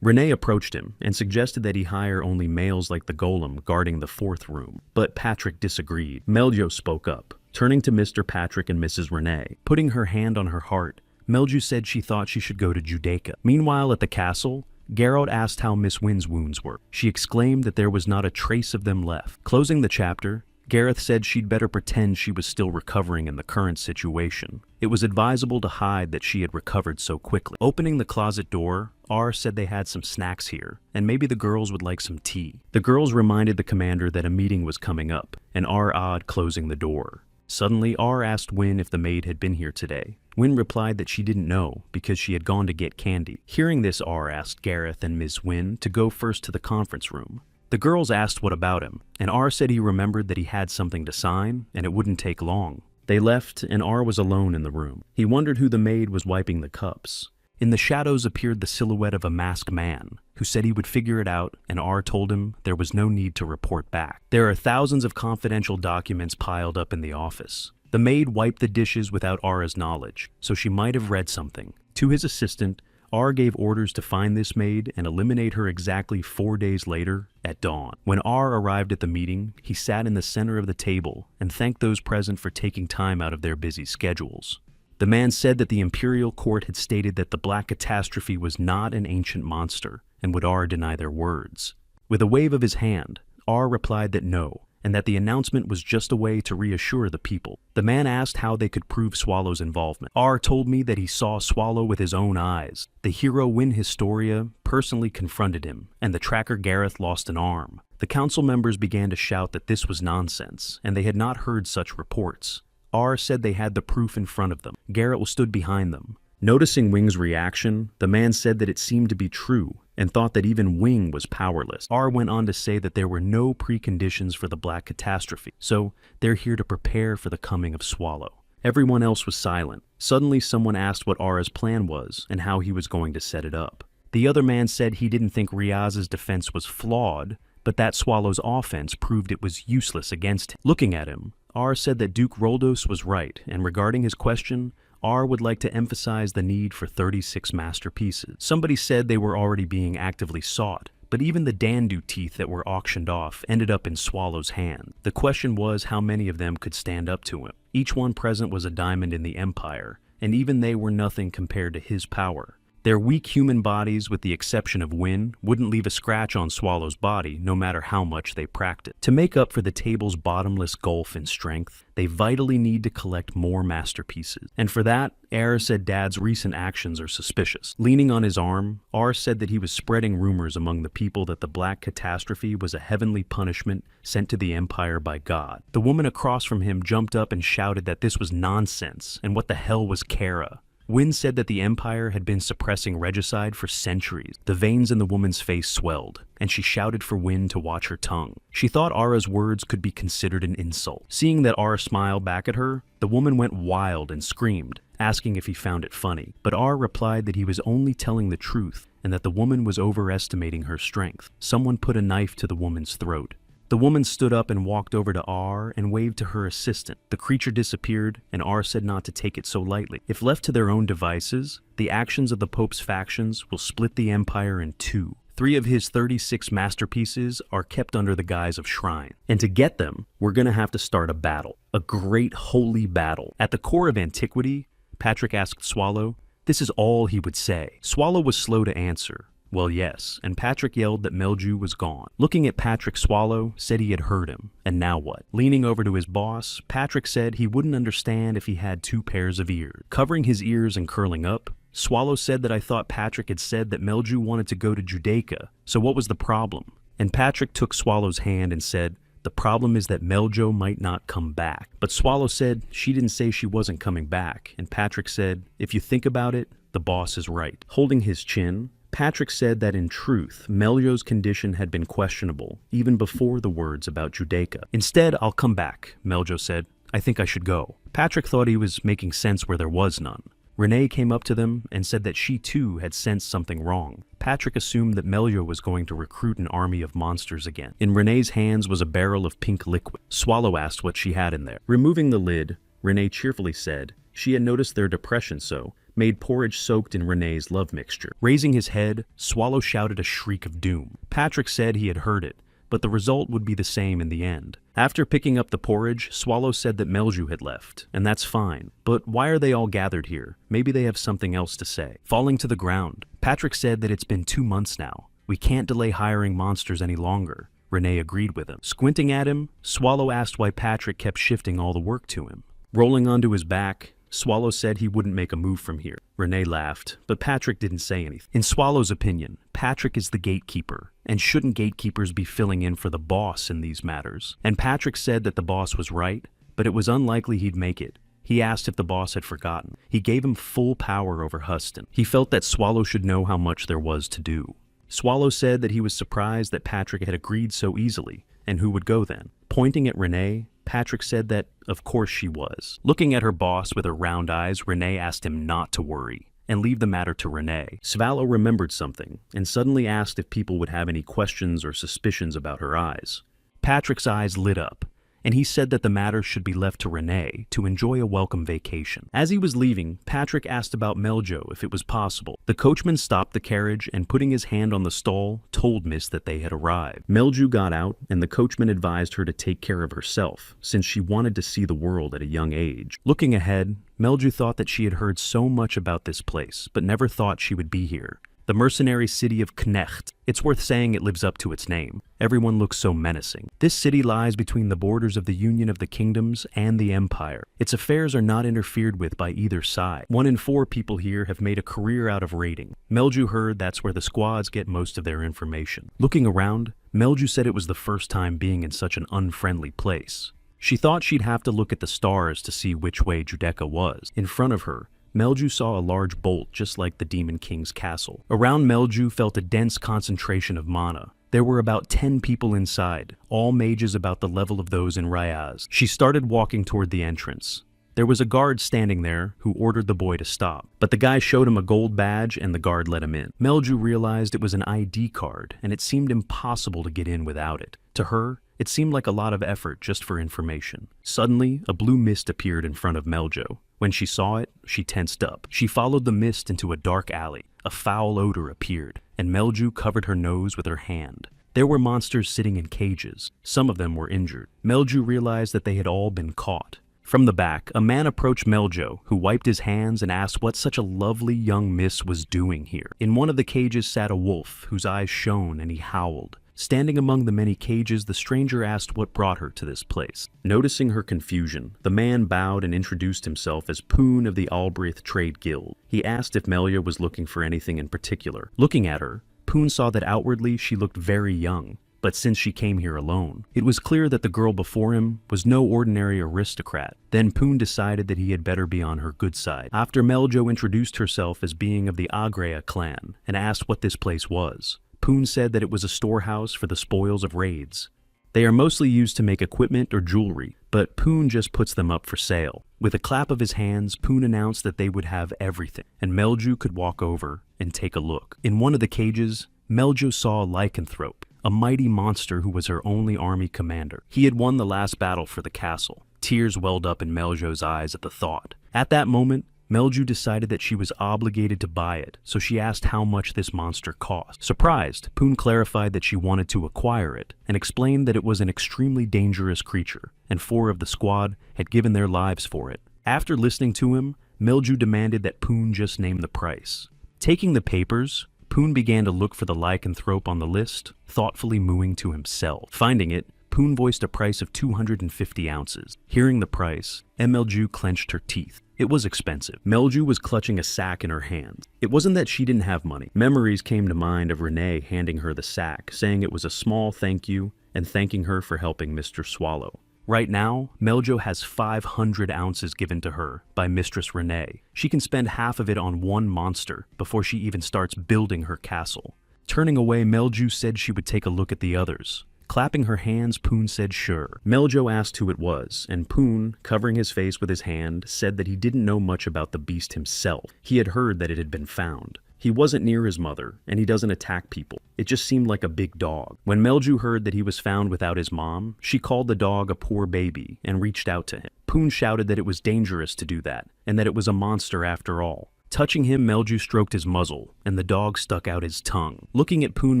Renee approached him and suggested that he hire only males like the golem guarding the 4th room, but Patrick disagreed. Meljo spoke up, turning to Mr. Patrick and Mrs. Renee. Putting her hand on her heart, Melju said she thought she should go to Judaica. Meanwhile, at the castle, Geralt asked how Miss Wynne's wounds were. She exclaimed that there was not a trace of them left. Closing the chapter, Gareth said she'd better pretend she was still recovering in the current situation. It was advisable to hide that she had recovered so quickly. Opening the closet door, R said they had some snacks here, and maybe the girls would like some tea. The girls reminded the commander that a meeting was coming up, and R awed closing the door. Suddenly, R asked Wynne if the maid had been here today. Wynne replied that she didn't know, because she had gone to get candy. Hearing this, R asked Gareth and Ms. Wynne to go first to the conference room. The girls asked what about him, and R said he remembered that he had something to sign, and it wouldn't take long. They left, and R was alone in the room. He wondered who the maid was wiping the cups. In the shadows appeared the silhouette of a masked man, who said he would figure it out, and R told him there was no need to report back. There are thousands of confidential documents piled up in the office. The maid wiped the dishes without R's knowledge, so she might have read something. To his assistant, R gave orders to find this maid and eliminate her exactly 4 days later at dawn. When R arrived at the meeting, he sat in the center of the table and thanked those present for taking time out of their busy schedules. The man said that the Imperial Court had stated that the Black Catastrophe was not an ancient monster, and would R deny their words? With a wave of his hand, R replied that no, and that the announcement was just a way to reassure the people. The man asked how they could prove Swallow's involvement. R told me that he saw Swallow with his own eyes. The hero Wynne Historia personally confronted him, and the tracker Gareth lost an arm. The council members began to shout that this was nonsense, and they had not heard such reports. R said they had the proof in front of them. Gareth stood behind them. Noticing Wing's reaction, the man said that it seemed to be true, and thought that even Wing was powerless. R went on to say that there were no preconditions for the Black Catastrophe, so they're here to prepare for the coming of Swallow. Everyone else was silent. Suddenly someone asked what R's plan was, and how he was going to set it up. The other man said he didn't think Riaz's defense was flawed, but that Swallow's offense proved it was useless against him. Looking at him, R said that Duke Roldos was right, and regarding his question, R would like to emphasize the need for 36 masterpieces. Somebody said they were already being actively sought, but even the Dandu teeth that were auctioned off ended up in Swallow's hand. The question was how many of them could stand up to him. Each one present was a diamond in the Empire, and even they were nothing compared to his power. Their weak human bodies, with the exception of Wynne, wouldn't leave a scratch on Swallow's body, no matter how much they practiced. To make up for the table's bottomless gulf in strength, they vitally need to collect more masterpieces. And for that, R said Dad's recent actions are suspicious. Leaning on his arm, R said that he was spreading rumors among the people that the Black Catastrophe was a heavenly punishment sent to the Empire by God. The woman across from him jumped up and shouted that this was nonsense, and what the hell was Kara? Wynne said that the Empire had been suppressing regicide for centuries. The veins in the woman's face swelled, and she shouted for Wynne to watch her tongue. She thought Ara's words could be considered an insult. Seeing that Ara smiled back at her, the woman went wild and screamed, asking if he found it funny. But Ara replied that he was only telling the truth, and that the woman was overestimating her strength. Someone put a knife to the woman's throat. The woman stood up and walked over to R and waved to her assistant. The creature disappeared, and R said not to take it so lightly. If left to their own devices, the actions of the Pope's factions will split the empire in two. 3 of his 36 masterpieces are kept under the guise of shrine. And to get them, we're going to have to start a battle. A great holy battle. At the core of antiquity, Patrick asked Swallow. This is all he would say. Swallow was slow to answer. Well, yes, and Patrick yelled that Melju was gone. Looking at Patrick, Swallow said he had heard him, and now what? Leaning over to his boss, Patrick said he wouldn't understand if he had 2 pairs of ears. Covering his ears and curling up, Swallow said that I thought Patrick had said that Melju wanted to go to Judaica, so what was the problem? And Patrick took Swallow's hand and said, the problem is that Meljo might not come back. But Swallow said she didn't say she wasn't coming back, and Patrick said, if you think about it, the boss is right. Holding his chin, Patrick said that in truth, Meljo's condition had been questionable, even before the words about Judaica. Instead, I'll come back, Meljo said. I think I should go. Patrick thought he was making sense where there was none. Renee came up to them and said that she too had sensed something wrong. Patrick assumed that Meljo was going to recruit an army of monsters again. In Renee's hands was a barrel of pink liquid. Swallow asked what she had in there. Removing the lid, Renee cheerfully said she had noticed their depression, so made porridge soaked in Renee's love mixture. Raising his head, Swallow shouted a shriek of doom. Patrick said he had heard it, but the result would be the same in the end. After picking up the porridge, Swallow said that Melju had left, and that's fine. But why are they all gathered here? Maybe they have something else to say. Falling to the ground, Patrick said that it's been 2 months now. We can't delay hiring monsters any longer. Renee agreed with him. Squinting at him, Swallow asked why Patrick kept shifting all the work to him. Rolling onto his back, Swallow said he wouldn't make a move from here. Renee laughed, but Patrick didn't say anything. In Swallow's opinion, Patrick is the gatekeeper, and shouldn't gatekeepers be filling in for the boss in these matters? And Patrick said that the boss was right, but it was unlikely he'd make it. He asked if the boss had forgotten. He gave him full power over Huston. He felt that Swallow should know how much there was to do. Swallow said that he was surprised that Patrick had agreed so easily, and who would go then? Pointing at Renee, Patrick said that, of course she was. Looking at her boss with her round eyes, Renee asked him not to worry and leave the matter to Renee. Swallow remembered something and suddenly asked if people would have any questions or suspicions about her eyes. Patrick's eyes lit up, and he said that the matter should be left to Renee to enjoy a welcome vacation. As he was leaving, Patrick asked about Meljo if it was possible. The coachman stopped the carriage and, putting his hand on the stall, told Miss that they had arrived. Melju got out, and the coachman advised her to take care of herself, since she wanted to see the world at a young age. Looking ahead, Melju thought that she had heard so much about this place, but never thought she would be here. The mercenary city of Knecht. It's worth saying it lives up to its name. Everyone looks so menacing. This city lies between the borders of the Union of the Kingdoms and the Empire. Its affairs are not interfered with by either side. 1 in 4 people here have made a career out of raiding. Melju heard that's where the squads get most of their information. Looking around, Melju said it was the first time being in such an unfriendly place. She thought she'd have to look at the stars to see which way Judaica was. In front of her, Melju saw a large bolt just like the Demon King's castle. Around Melju felt a dense concentration of mana. There were about 10 people inside, all mages about the level of those in Ryaz. She started walking toward the entrance. There was a guard standing there who ordered the boy to stop, but the guy showed him a gold badge and the guard let him in. Melju realized it was an ID card, and it seemed impossible to get in without it. To her, it seemed like a lot of effort just for information. Suddenly, a blue mist appeared in front of Meljo. When she saw it, she tensed up. She followed the mist into a dark alley. A foul odor appeared, and Melju covered her nose with her hand. There were monsters sitting in cages. Some of them were injured. Melju realized that they had all been caught. From the back, a man approached Meljo, who wiped his hands and asked what such a lovely young miss was doing here. In one of the cages sat a wolf, whose eyes shone, and he howled. Standing among the many cages, the stranger asked what brought her to this place. Noticing her confusion, the man bowed and introduced himself as Poon of the Albrith Trade Guild. He asked if Melia was looking for anything in particular. Looking at her, Poon saw that outwardly she looked very young, but since she came here alone, it was clear that the girl before him was no ordinary aristocrat. Then Poon decided that he had better be on her good side. After Meljo introduced herself as being of the Agrea clan and asked what this place was, Poon said that it was a storehouse for the spoils of raids. They are mostly used to make equipment or jewelry, but Poon just puts them up for sale. With a clap of his hands, Poon announced that they would have everything, and Melju could walk over and take a look. In one of the cages, Meljo saw a lycanthrope, a mighty monster who was her only army commander. He had won the last battle for the castle. Tears welled up in Meljo's eyes at the thought. At that moment, Melju decided that she was obligated to buy it, so she asked how much this monster cost. Surprised, Poon clarified that she wanted to acquire it, and explained that it was an extremely dangerous creature, and 4 of the squad had given their lives for it. After listening to him, Melju demanded that Poon just name the price. Taking the papers, Poon began to look for the lycanthrope on the list, thoughtfully mooing to himself. Finding it, Poon voiced a price of 250 ounces. Hearing the price, Melju clenched her teeth. It was expensive. Melju was clutching a sack in her hands. It wasn't that she didn't have money. Memories came to mind of Renee handing her the sack, saying it was a small thank you and thanking her for helping Mr. Swallow. Right now, Meljo has 500 ounces given to her by Mistress Renee. She can spend half of it on one monster before she even starts building her castle. Turning away, Melju said she would take a look at the others. Clapping her hands, Poon said sure. Meljo asked who it was, and Poon, covering his face with his hand, said that he didn't know much about the beast himself. He had heard that it had been found. He wasn't near his mother, and he doesn't attack people. It just seemed like a big dog. When Melju heard that he was found without his mom, she called the dog a poor baby and reached out to him. Poon shouted that it was dangerous to do that, and that it was a monster after all. Touching him, Melju stroked his muzzle, and the dog stuck out his tongue. Looking at Poon,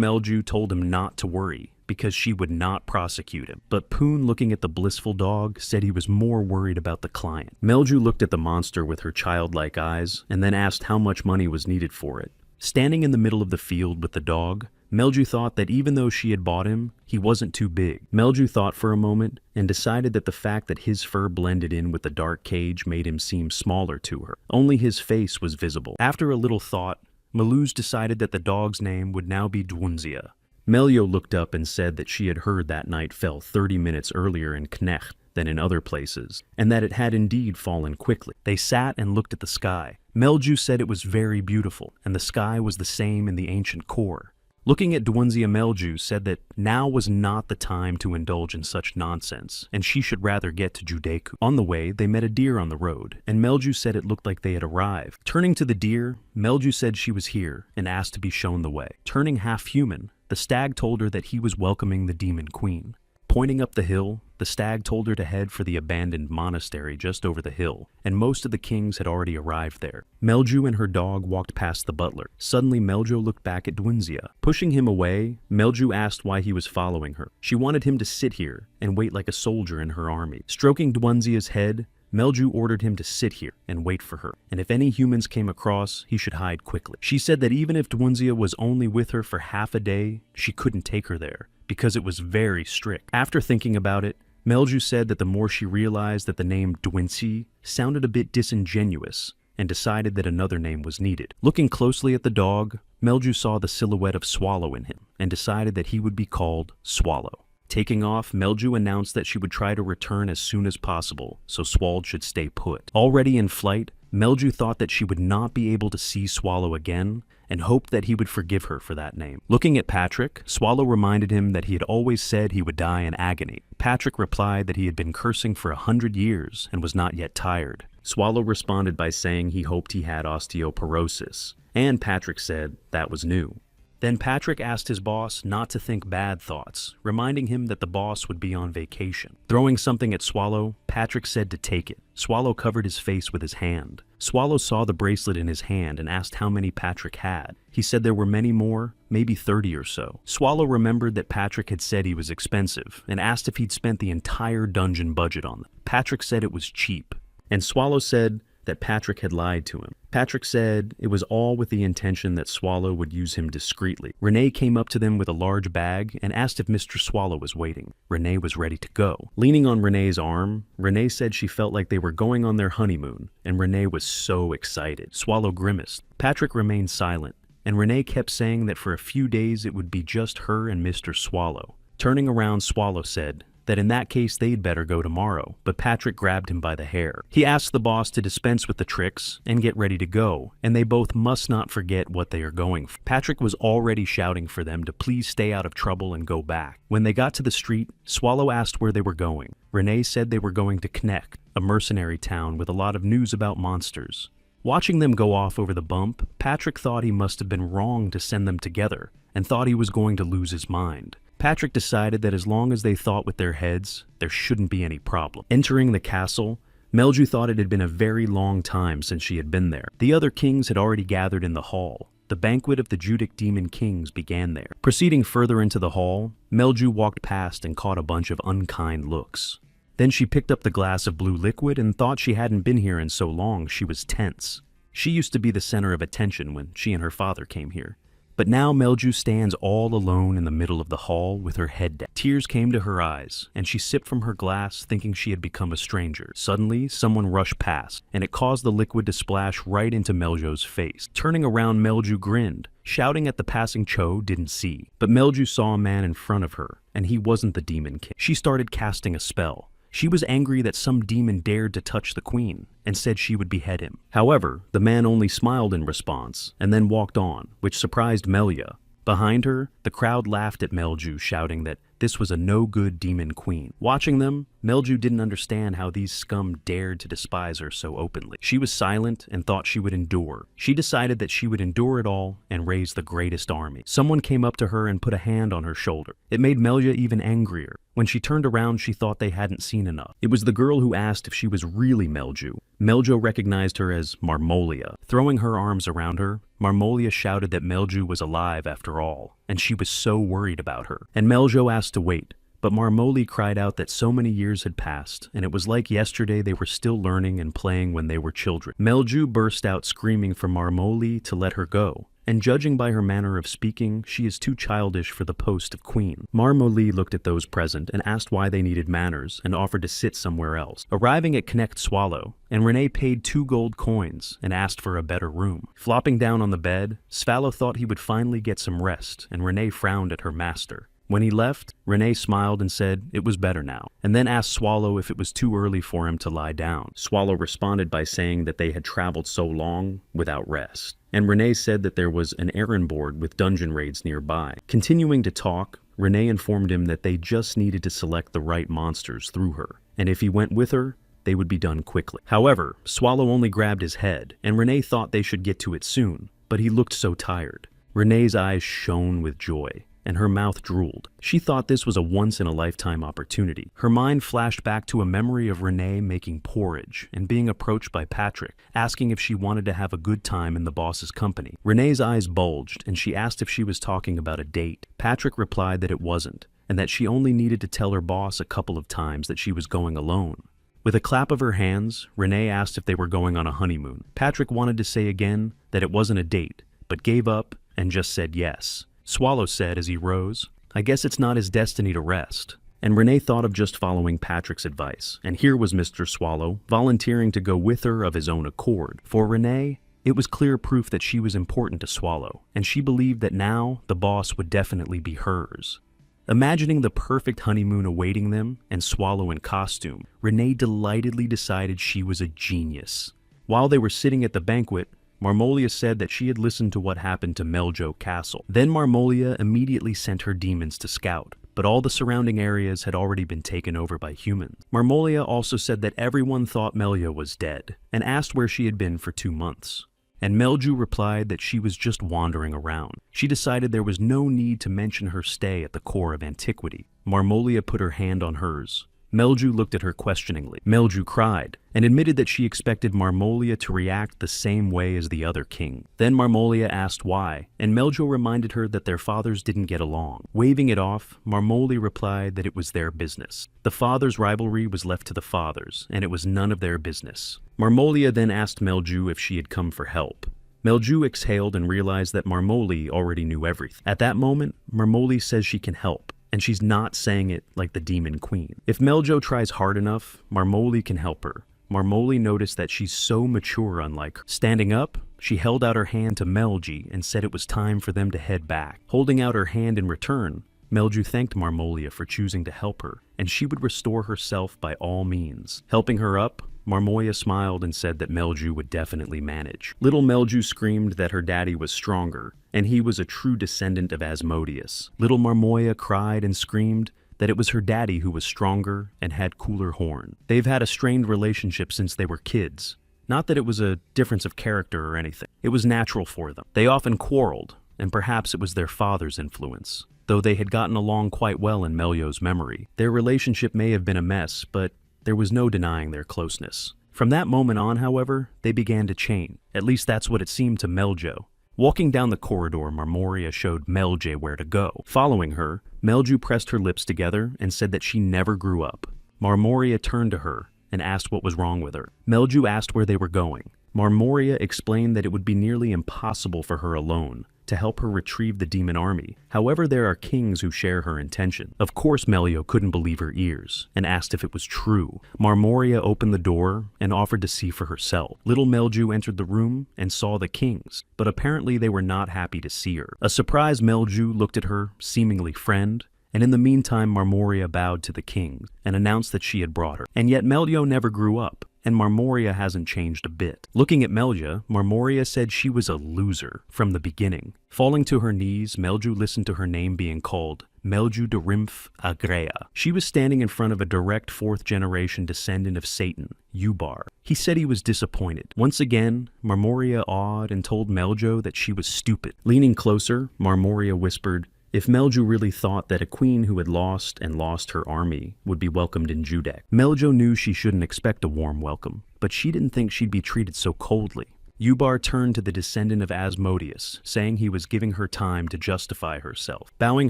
Melju told him not to worry, because she would not prosecute him. But Poon, looking at the blissful dog, said he was more worried about the client. Melju looked at the monster with her childlike eyes, and then asked how much money was needed for it. Standing in the middle of the field with the dog, Melju thought that even though she had bought him, he wasn't too big. Melju thought for a moment, and decided that the fact that his fur blended in with the dark cage made him seem smaller to her. Only his face was visible. After a little thought, Maluz decided that the dog's name would now be Dwinzia. Meljo looked up and said that she had heard that night fell 30 minutes earlier in Knecht than in other places, and that it had indeed fallen quickly. They sat and looked at the sky. Melju said it was very beautiful, and the sky was the same in the ancient core. Looking at Dwinzia, Melju said that now was not the time to indulge in such nonsense, and she should rather get to Judeku. On the way, they met a deer on the road, and Melju said it looked like they had arrived. Turning to the deer, Melju said she was here, and asked to be shown the way. Turning half human, the stag told her that he was welcoming the demon queen. Pointing up the hill, the stag told her to head for the abandoned monastery just over the hill, and most of the kings had already arrived there. Melju and her dog walked past the butler. Suddenly, Meljo looked back at Dwinzia. Pushing him away, Melju asked why he was following her. She wanted him to sit here and wait like a soldier in her army. Stroking Dwinzia's head, Melju ordered him to sit here and wait for her, and if any humans came across, he should hide quickly. She said that even if Dwinzia was only with her for half a day, she couldn't take her there, because it was very strict. After thinking about it, Melju said that the more she realized that the name Dwinzi sounded a bit disingenuous, and decided that another name was needed. Looking closely at the dog, Melju saw the silhouette of Swallow in him, and decided that he would be called Swallow. Taking off, Melju announced that she would try to return as soon as possible, so Swald should stay put. Already in flight, Melju thought that she would not be able to see Swallow again, and hoped that he would forgive her for that name. Looking at Patrick, Swallow reminded him that he had always said he would die in agony. Patrick replied that he had been cursing for 100 years and was not yet tired. Swallow responded by saying he hoped he had osteoporosis, and Patrick said that was new. Then Patrick asked his boss not to think bad thoughts, reminding him that the boss would be on vacation. Throwing something at Swallow, Patrick said to take it. Swallow covered his face with his hand. Swallow saw the bracelet in his hand and asked how many Patrick had. He said there were many more, maybe 30 or so. Swallow remembered that Patrick had said he was expensive, and asked if he'd spent the entire dungeon budget on them. Patrick said it was cheap, and Swallow said that Patrick had lied to him. Patrick said it was all with the intention that Swallow would use him discreetly. Renee came up to them with a large bag and asked if Mr. Swallow was waiting. Renee was ready to go. Leaning on Renee's arm, Renee said she felt like they were going on their honeymoon, and Renee was so excited. Swallow grimaced. Patrick remained silent, and Renee kept saying that for a few days it would be just her and Mr. Swallow. Turning around, Swallow said that in that case they'd better go tomorrow, but Patrick grabbed him by the hair. He asked the boss to dispense with the tricks and get ready to go, and they both must not forget what they are going for. Patrick was already shouting for them to please stay out of trouble and go back. When they got to the street, Swallow asked where they were going. Renee said they were going to Knecht, a mercenary town with a lot of news about monsters. Watching them go off over the bump, Patrick thought he must have been wrong to send them together, and thought he was going to lose his mind. Patrick decided that as long as they thought with their heads, there shouldn't be any problem. Entering the castle, Melju thought it had been a very long time since she had been there. The other kings had already gathered in the hall. The banquet of the Judic demon kings began there. Proceeding further into the hall, Melju walked past and caught a bunch of unkind looks. Then she picked up the glass of blue liquid and thought she hadn't been here in so long she was tense. She used to be the center of attention when she and her father came here. But now Melju stands all alone in the middle of the hall with her head down. Tears came to her eyes, and she sipped from her glass thinking she had become a stranger. Suddenly, someone rushed past, and it caused the liquid to splash right into Melju's face. Turning around, Melju grinned, shouting at the passing Cho didn't see. But Melju saw a man in front of her, and he wasn't the demon king. She started casting a spell. She was angry that some demon dared to touch the queen and said she would behead him. However, the man only smiled in response and then walked on, which surprised Melia. Behind her, the crowd laughed at Melju, shouting that this was a no-good demon queen. Watching them, Melju didn't understand how these scum dared to despise her so openly. She was silent and thought she would endure. She decided that she would endure it all and raise the greatest army. Someone came up to her and put a hand on her shoulder. It made Melia even angrier. When she turned around, she thought they hadn't seen enough. It was the girl who asked if she was really Melju. Melju recognized her as Marmolia. Throwing her arms around her, Marmolia shouted that Melju was alive after all, and she was so worried about her. And Melju asked to wait, but Marmoli cried out that so many years had passed, and it was like yesterday they were still learning and playing when they were children. Melju burst out screaming for Marmoli to let her go. And judging by her manner of speaking, she is too childish for the post of queen. Marmoli looked at those present and asked why they needed manners and offered to sit somewhere else. Arriving at Connect Swallow, and Renee paid 2 gold coins and asked for a better room. Flopping down on the bed, Swallow thought he would finally get some rest, and Renee frowned at her master. When he left, Renee smiled and said it was better now, and then asked Swallow if it was too early for him to lie down. Swallow responded by saying that they had traveled so long without rest. And Renee said that there was an errand board with dungeon raids nearby. Continuing to talk, Renee informed him that they just needed to select the right monsters through her, and if he went with her, they would be done quickly. However, Swallow only grabbed his head, and Renee thought they should get to it soon, but he looked so tired. Renee's eyes shone with joy, and her mouth drooled. She thought this was a once-in-a-lifetime opportunity. Her mind flashed back to a memory of Renee making porridge and being approached by Patrick, asking if she wanted to have a good time in the boss's company. Renee's eyes bulged, and she asked if she was talking about a date. Patrick replied that it wasn't, and that she only needed to tell her boss a couple of times that she was going alone. With a clap of her hands, Renee asked if they were going on a honeymoon. Patrick wanted to say again that it wasn't a date, but gave up and just said yes. Swallow said as he rose, "I guess it's not his destiny to rest." And Renee thought of just following Patrick's advice, and here was Mr. Swallow volunteering to go with her of his own accord. For Renee, it was clear proof that she was important to Swallow, and she believed that now the boss would definitely be hers. Imagining the perfect honeymoon awaiting them and Swallow in costume, Renee delightedly decided she was a genius. While they were sitting at the banquet, Marmolia said that she had listened to what happened to Meljo Castle. Then Marmolia immediately sent her demons to scout, but all the surrounding areas had already been taken over by humans. Marmolia also said that everyone thought Melia was dead, and asked where she had been for 2 months. And Melju replied that she was just wandering around. She decided there was no need to mention her stay at the core of antiquity. Marmolia put her hand on hers. Melju looked at her questioningly. Melju cried, and admitted that she expected Marmolia to react the same way as the other king. Then Marmolia asked why, and Melju reminded her that their fathers didn't get along. Waving it off, Marmolia replied that it was their business. The fathers' rivalry was left to the fathers, and it was none of their business. Marmolia then asked Melju if she had come for help. Melju exhaled and realized that Marmoli already knew everything. At that moment, Marmoli says she can help, and she's not saying it like the demon queen. If Meljo tries hard enough, Marmoli can help her. Marmoli noticed that she's so mature unlike her. Standing up, she held out her hand to Melji and said it was time for them to head back. Holding out her hand in return, Melju thanked Marmolia for choosing to help her, and she would restore herself by all means. Helping her up, Marmolia smiled and said that Melju would definitely manage. Little Melju screamed that her daddy was stronger, and he was a true descendant of Asmodeus. Little Marmolia cried and screamed that it was her daddy who was stronger and had cooler horn. They've had a strained relationship since they were kids. Not that it was a difference of character or anything. It was natural for them. They often quarreled, and perhaps it was their father's influence. though they had gotten along quite well in Melio's memory. Their relationship may have been a mess, but there was no denying their closeness. From that moment on, however, they began to change. At least that's what it seemed to Meljo. Walking down the corridor, Marmoria showed Melje where to go. Following her, Melju pressed her lips together and said that she never grew up. Marmoria turned to her and asked what was wrong with her. Melju asked where they were going. Marmoria explained that it would be nearly impossible for her alone to help her retrieve the demon army. However, there are kings who share her intention. Of course, Melio couldn't believe her ears and asked if it was true. Marmoria opened the door and offered to see for herself. Little Melju entered the room and saw the kings, but apparently they were not happy to see her. A surprised Melju looked at her, seemingly friend, and in the meantime Marmoria bowed to the kings and announced that she had brought her. And yet Melio never grew up, and Marmoria hasn't changed a bit. Looking at Melja, Marmoria said she was a loser from the beginning. Falling to her knees, Melju listened to her name being called Melju de Rimph Agrea. She was standing in front of a direct fourth-generation descendant of Satan, Ubar. He said he was disappointed. Once again, Marmoria awed and told Meljo that she was stupid. Leaning closer, Marmoria whispered, if Melju really thought that a queen who had lost her army would be welcomed in Judek. Meljo knew she shouldn't expect a warm welcome, but she didn't think she'd be treated so coldly. Ubar turned to the descendant of Asmodeus, saying he was giving her time to justify herself. Bowing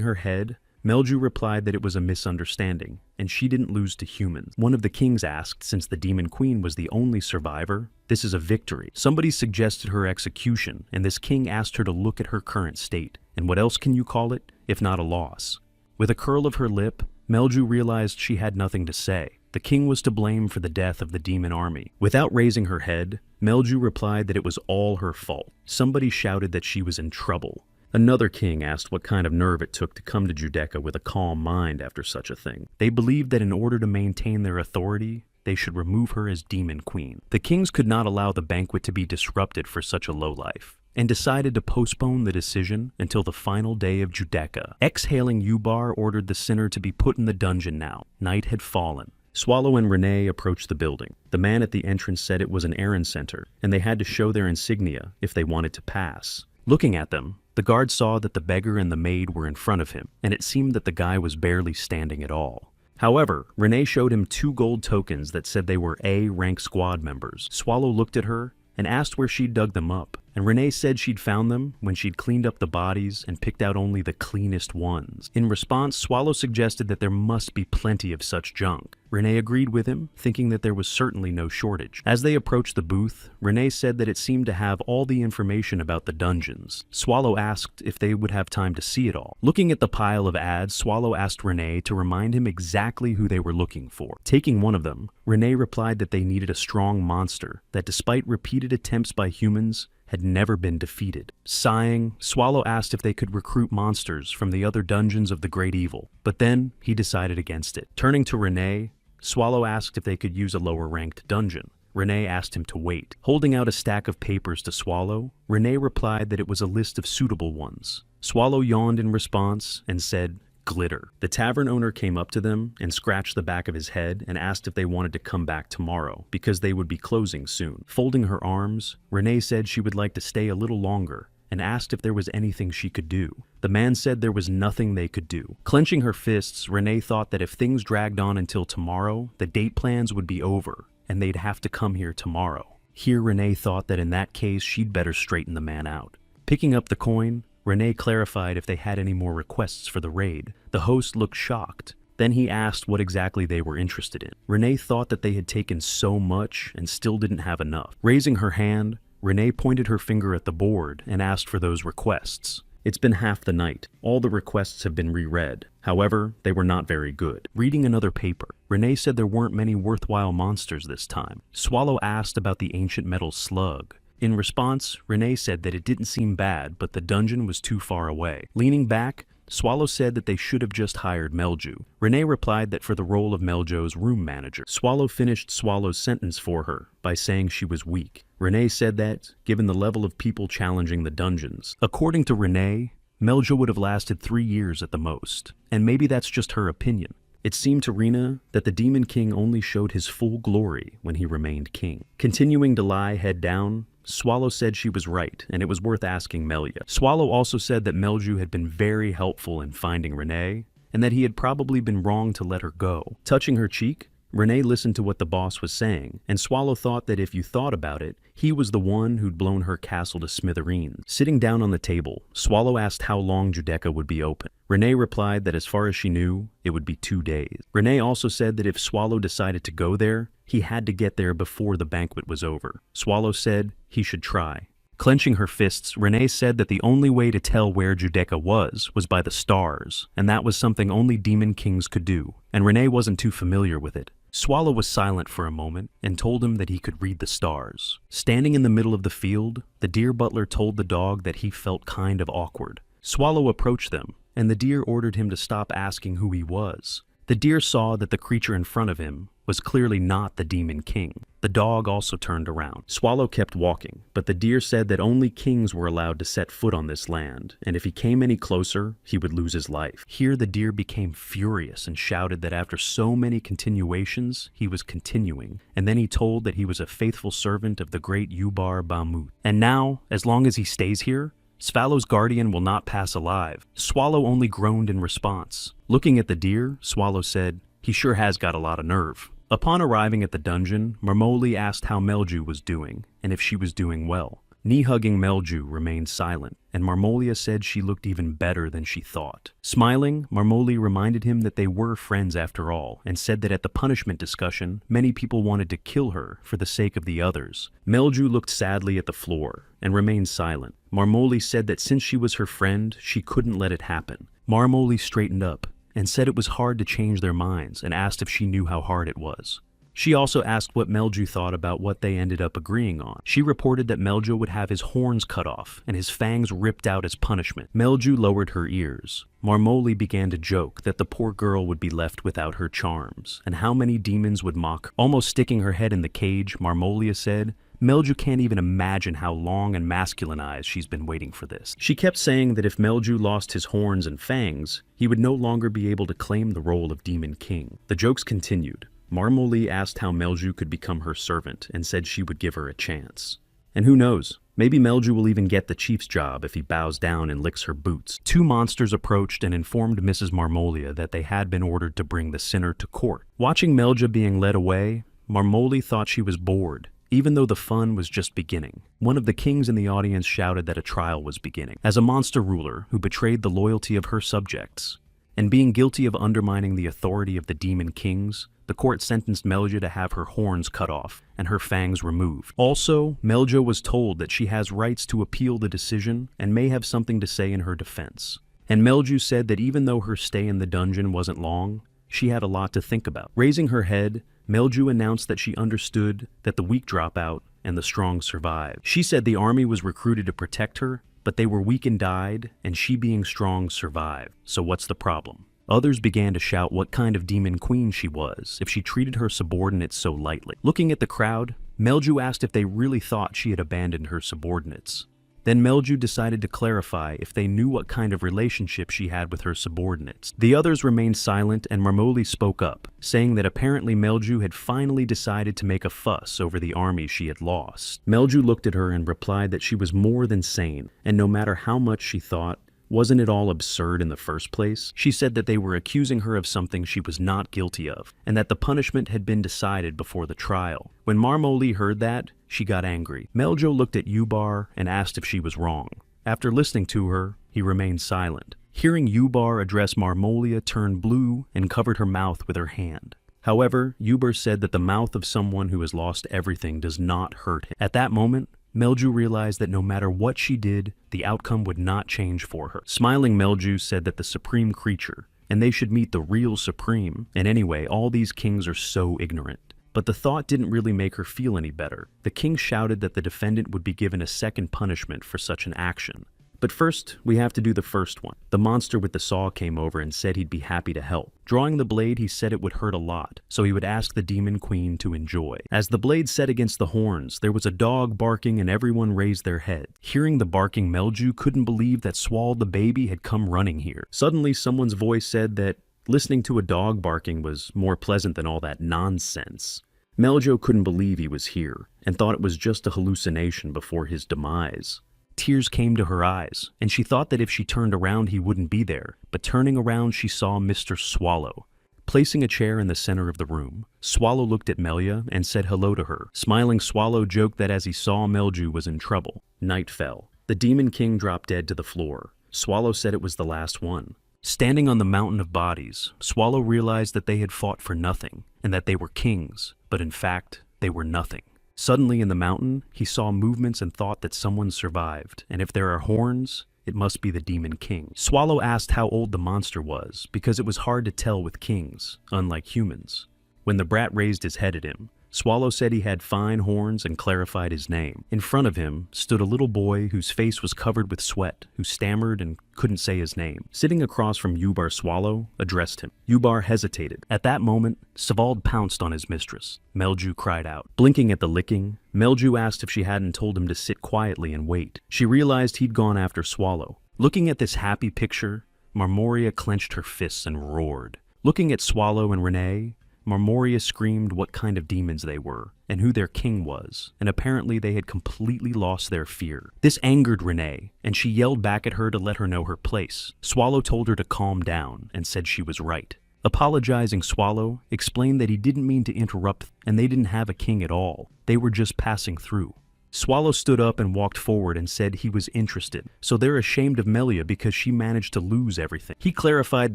her head, Melju replied that it was a misunderstanding, and she didn't lose to humans. One of the kings asked, since the demon queen was the only survivor, this is a victory. Somebody suggested her execution, and this king asked her to look at her current state. And what else can you call it, if not a loss? With a curl of her lip, Melju realized she had nothing to say. The king was to blame for the death of the demon army. Without raising her head, Melju replied that it was all her fault. Somebody shouted that she was in trouble. Another king asked what kind of nerve it took to come to Judecca with a calm mind after such a thing. They believed that in order to maintain their authority, they should remove her as demon queen. The kings could not allow the banquet to be disrupted for such a lowlife, and decided to postpone the decision until the final day of Judecca. Exhaling Ubar ordered the sinner to be put in the dungeon now. Night had fallen. Swallow and Renee approached the building. The man at the entrance said it was an errand center, and they had to show their insignia if they wanted to pass. Looking at them, the guard saw that the beggar and the maid were in front of him, and it seemed that the guy was barely standing at all. However, Renee showed him 2 gold tokens that said they were A-rank squad members. Swallow looked at her and asked where she'd dug them up, and Renee said she'd found them when she'd cleaned up the bodies and picked out only the cleanest ones. In response, Swallow suggested that there must be plenty of such junk. Renee agreed with him, thinking that there was certainly no shortage. As they approached the booth, Renee said that it seemed to have all the information about the dungeons. Swallow asked if they would have time to see it all. Looking at the pile of ads, Swallow asked Renee to remind him exactly who they were looking for. Taking one of them, Renee replied that they needed a strong monster that, despite repeated attempts by humans, had never been defeated. Sighing, Swallow asked if they could recruit monsters from the other dungeons of the Great Evil, but then he decided against it. Turning to Renee, Swallow asked if they could use a lower-ranked dungeon. Renee asked him to wait. Holding out a stack of papers to Swallow, Renee replied that it was a list of suitable ones. Swallow yawned in response and said, "Glitter." The tavern owner came up to them and scratched the back of his head and asked if they wanted to come back tomorrow, because they would be closing soon. Folding her arms, Renee said she would like to stay a little longer and asked if there was anything she could do. The man said there was nothing they could do. Clenching her fists, Renee thought that if things dragged on until tomorrow, the date plans would be over and they'd have to come here tomorrow. Here, Renee thought that in that case, she'd better straighten the man out. Picking up the coin, Renee clarified if they had any more requests for the raid. The host looked shocked. Then he asked what exactly they were interested in. Renee thought that they had taken so much and still didn't have enough. Raising her hand, Renee pointed her finger at the board and asked for those requests. It's been half the night. All the requests have been reread. However, they were not very good. Reading another paper, Renee said there weren't many worthwhile monsters this time. Swallow asked about the ancient metal slug. In response, Renee said that it didn't seem bad, but the dungeon was too far away. Leaning back, Swallow said that they should have just hired Melju. Renee replied that for the role of Meljo's room manager. Swallow finished Swallow's sentence for her by saying she was weak. Renee said that, given the level of people challenging the dungeons, according to Renee, Meljo would have lasted 3 years at the most. And maybe that's just her opinion. It seemed to Rena that the Demon King only showed his full glory when he remained king. Continuing to lie head down, Swallow said she was right, and it was worth asking Melia. Swallow also said that Melju had been very helpful in finding Renee, and that he had probably been wrong to let her go. Touching her cheek, Renee listened to what the boss was saying, and Swallow thought that if you thought about it, he was the one who'd blown her castle to smithereens. Sitting down on the table, Swallow asked how long Judecca would be open. Renee replied that as far as she knew, it would be 2 days. Renee also said that if Swallow decided to go there, he had to get there before the banquet was over. Swallow said he should try. Clenching her fists, Renee said that the only way to tell where Judecca was by the stars, and that was something only demon kings could do, and Renee wasn't too familiar with it. Swallow was silent for a moment and told him that he could read the stars. Standing in the middle of the field, the deer butler told the dog that he felt kind of awkward. Swallow approached them, and the deer ordered him to stop asking who he was. The deer saw that the creature in front of him was clearly not the demon king. The dog also turned around. Swallow kept walking, but the deer said that only kings were allowed to set foot on this land, and if he came any closer, he would lose his life. Here the deer became furious and shouted that after so many continuations, he was continuing, and then he told that he was a faithful servant of the great Ubar Bamut. And now, as long as he stays here, Swallow's guardian will not pass alive. Swallow only groaned in response. Looking at the deer, Swallow said, "He sure has got a lot of nerve." Upon arriving at the dungeon, Marmoli asked how Melju was doing, and if she was doing well. Knee-hugging Melju remained silent, and Marmolia said she looked even better than she thought. Smiling, Marmoli reminded him that they were friends after all, and said that at the punishment discussion, many people wanted to kill her for the sake of the others. Melju looked sadly at the floor, and remained silent. Marmoli said that since she was her friend, she couldn't let it happen. Marmoli straightened up, and said it was hard to change their minds, and asked if she knew how hard it was. She also asked what Melju thought about what they ended up agreeing on. She reported that Melju would have his horns cut off and his fangs ripped out as punishment. Melju lowered her ears. Marmoli began to joke that the poor girl would be left without her charms, and how many demons would mock her. Almost sticking her head in the cage, Marmolia said, "Melju can't even imagine how long and masculinized she's been waiting for this." She kept saying that if Melju lost his horns and fangs, he would no longer be able to claim the role of Demon King. The jokes continued. Marmoli asked how Melju could become her servant and said she would give her a chance. And who knows, maybe Melju will even get the chief's job if he bows down and licks her boots. 2 monsters approached and informed Mrs. Marmolia that they had been ordered to bring the sinner to court. Watching Melja being led away, Marmoli thought she was bored, even though the fun was just beginning. One of the kings in the audience shouted that a trial was beginning. As a monster ruler who betrayed the loyalty of her subjects, and being guilty of undermining the authority of the demon kings, the court sentenced Melja to have her horns cut off and her fangs removed. Also, Melja was told that she has rights to appeal the decision and may have something to say in her defense. And Melju said that even though her stay in the dungeon wasn't long, she had a lot to think about. Raising her head, Melju announced that she understood that the weak drop out and the strong survive. She said the army was recruited to protect her, but they were weak and died, and she being strong survived. So what's the problem? Others began to shout what kind of demon queen she was, if she treated her subordinates so lightly. Looking at the crowd, Melju asked if they really thought she had abandoned her subordinates. Then Melju decided to clarify if they knew what kind of relationship she had with her subordinates. The others remained silent, and Marmoli spoke up, saying that apparently Melju had finally decided to make a fuss over the army she had lost. Melju looked at her and replied that she was more than sane, and no matter how much she thought, wasn't it all absurd in the first place? She said that they were accusing her of something she was not guilty of, and that the punishment had been decided before the trial. When Marmoli heard that, she got angry. Meljo looked at Ubar and asked if she was wrong. After listening to her, he remained silent. Hearing Ubar address Marmolia turned blue and covered her mouth with her hand. However, Ubar said that the mouth of someone who has lost everything does not hurt him. At that moment, Melju realized that no matter what she did, the outcome would not change for her. Smiling, Melju said that the supreme creature, and they should meet the real supreme, and anyway, all these kings are so ignorant. But the thought didn't really make her feel any better. The king shouted that the defendant would be given a second punishment for such an action. But first, we have to do the first one. The monster with the saw came over and said he'd be happy to help. Drawing the blade, he said it would hurt a lot, so he would ask the demon queen to enjoy. As the blade set against the horns, there was a dog barking and everyone raised their head. Hearing the barking, Melju couldn't believe that Swal the baby had come running here. Suddenly, someone's voice said that listening to a dog barking was more pleasant than all that nonsense. Meljo couldn't believe he was here, and thought it was just a hallucination before his demise. Tears came to her eyes, and she thought that if she turned around he wouldn't be there, but turning around she saw Mr. Swallow. Placing a chair in the center of the room, Swallow looked at Melia and said hello to her. Smiling, Swallow joked that as he saw Melju was in trouble. Night fell. The Demon King dropped dead to the floor. Swallow said it was the last one. Standing on the mountain of bodies, Swallow realized that they had fought for nothing, and that they were kings, but in fact, they were nothing. Suddenly in the mountain, he saw movements and thought that someone survived, and if there are horns, it must be the Demon King. Swallow asked how old the monster was, because it was hard to tell with kings, unlike humans. When the brat raised his head at him, Swallow said he had fine horns and clarified his name. In front of him stood a little boy whose face was covered with sweat, who stammered and couldn't say his name. Sitting across from Ubar, Swallow addressed him. Ubar hesitated. At that moment, Savald pounced on his mistress. Melju cried out. Blinking at the licking, Melju asked if she hadn't told him to sit quietly and wait. She realized he'd gone after Swallow. Looking at this happy picture, Marmoria clenched her fists and roared. Looking at Swallow and Renee, Marmoria screamed what kind of demons they were, and who their king was, and apparently they had completely lost their fear. This angered Renee, and she yelled back at her to let her know her place. Swallow told her to calm down, and said she was right. Apologizing, Swallow explained that he didn't mean to interrupt, and they didn't have a king at all. They were just passing through. Swallow stood up and walked forward and said he was interested, so they're ashamed of Melia because she managed to lose everything. He clarified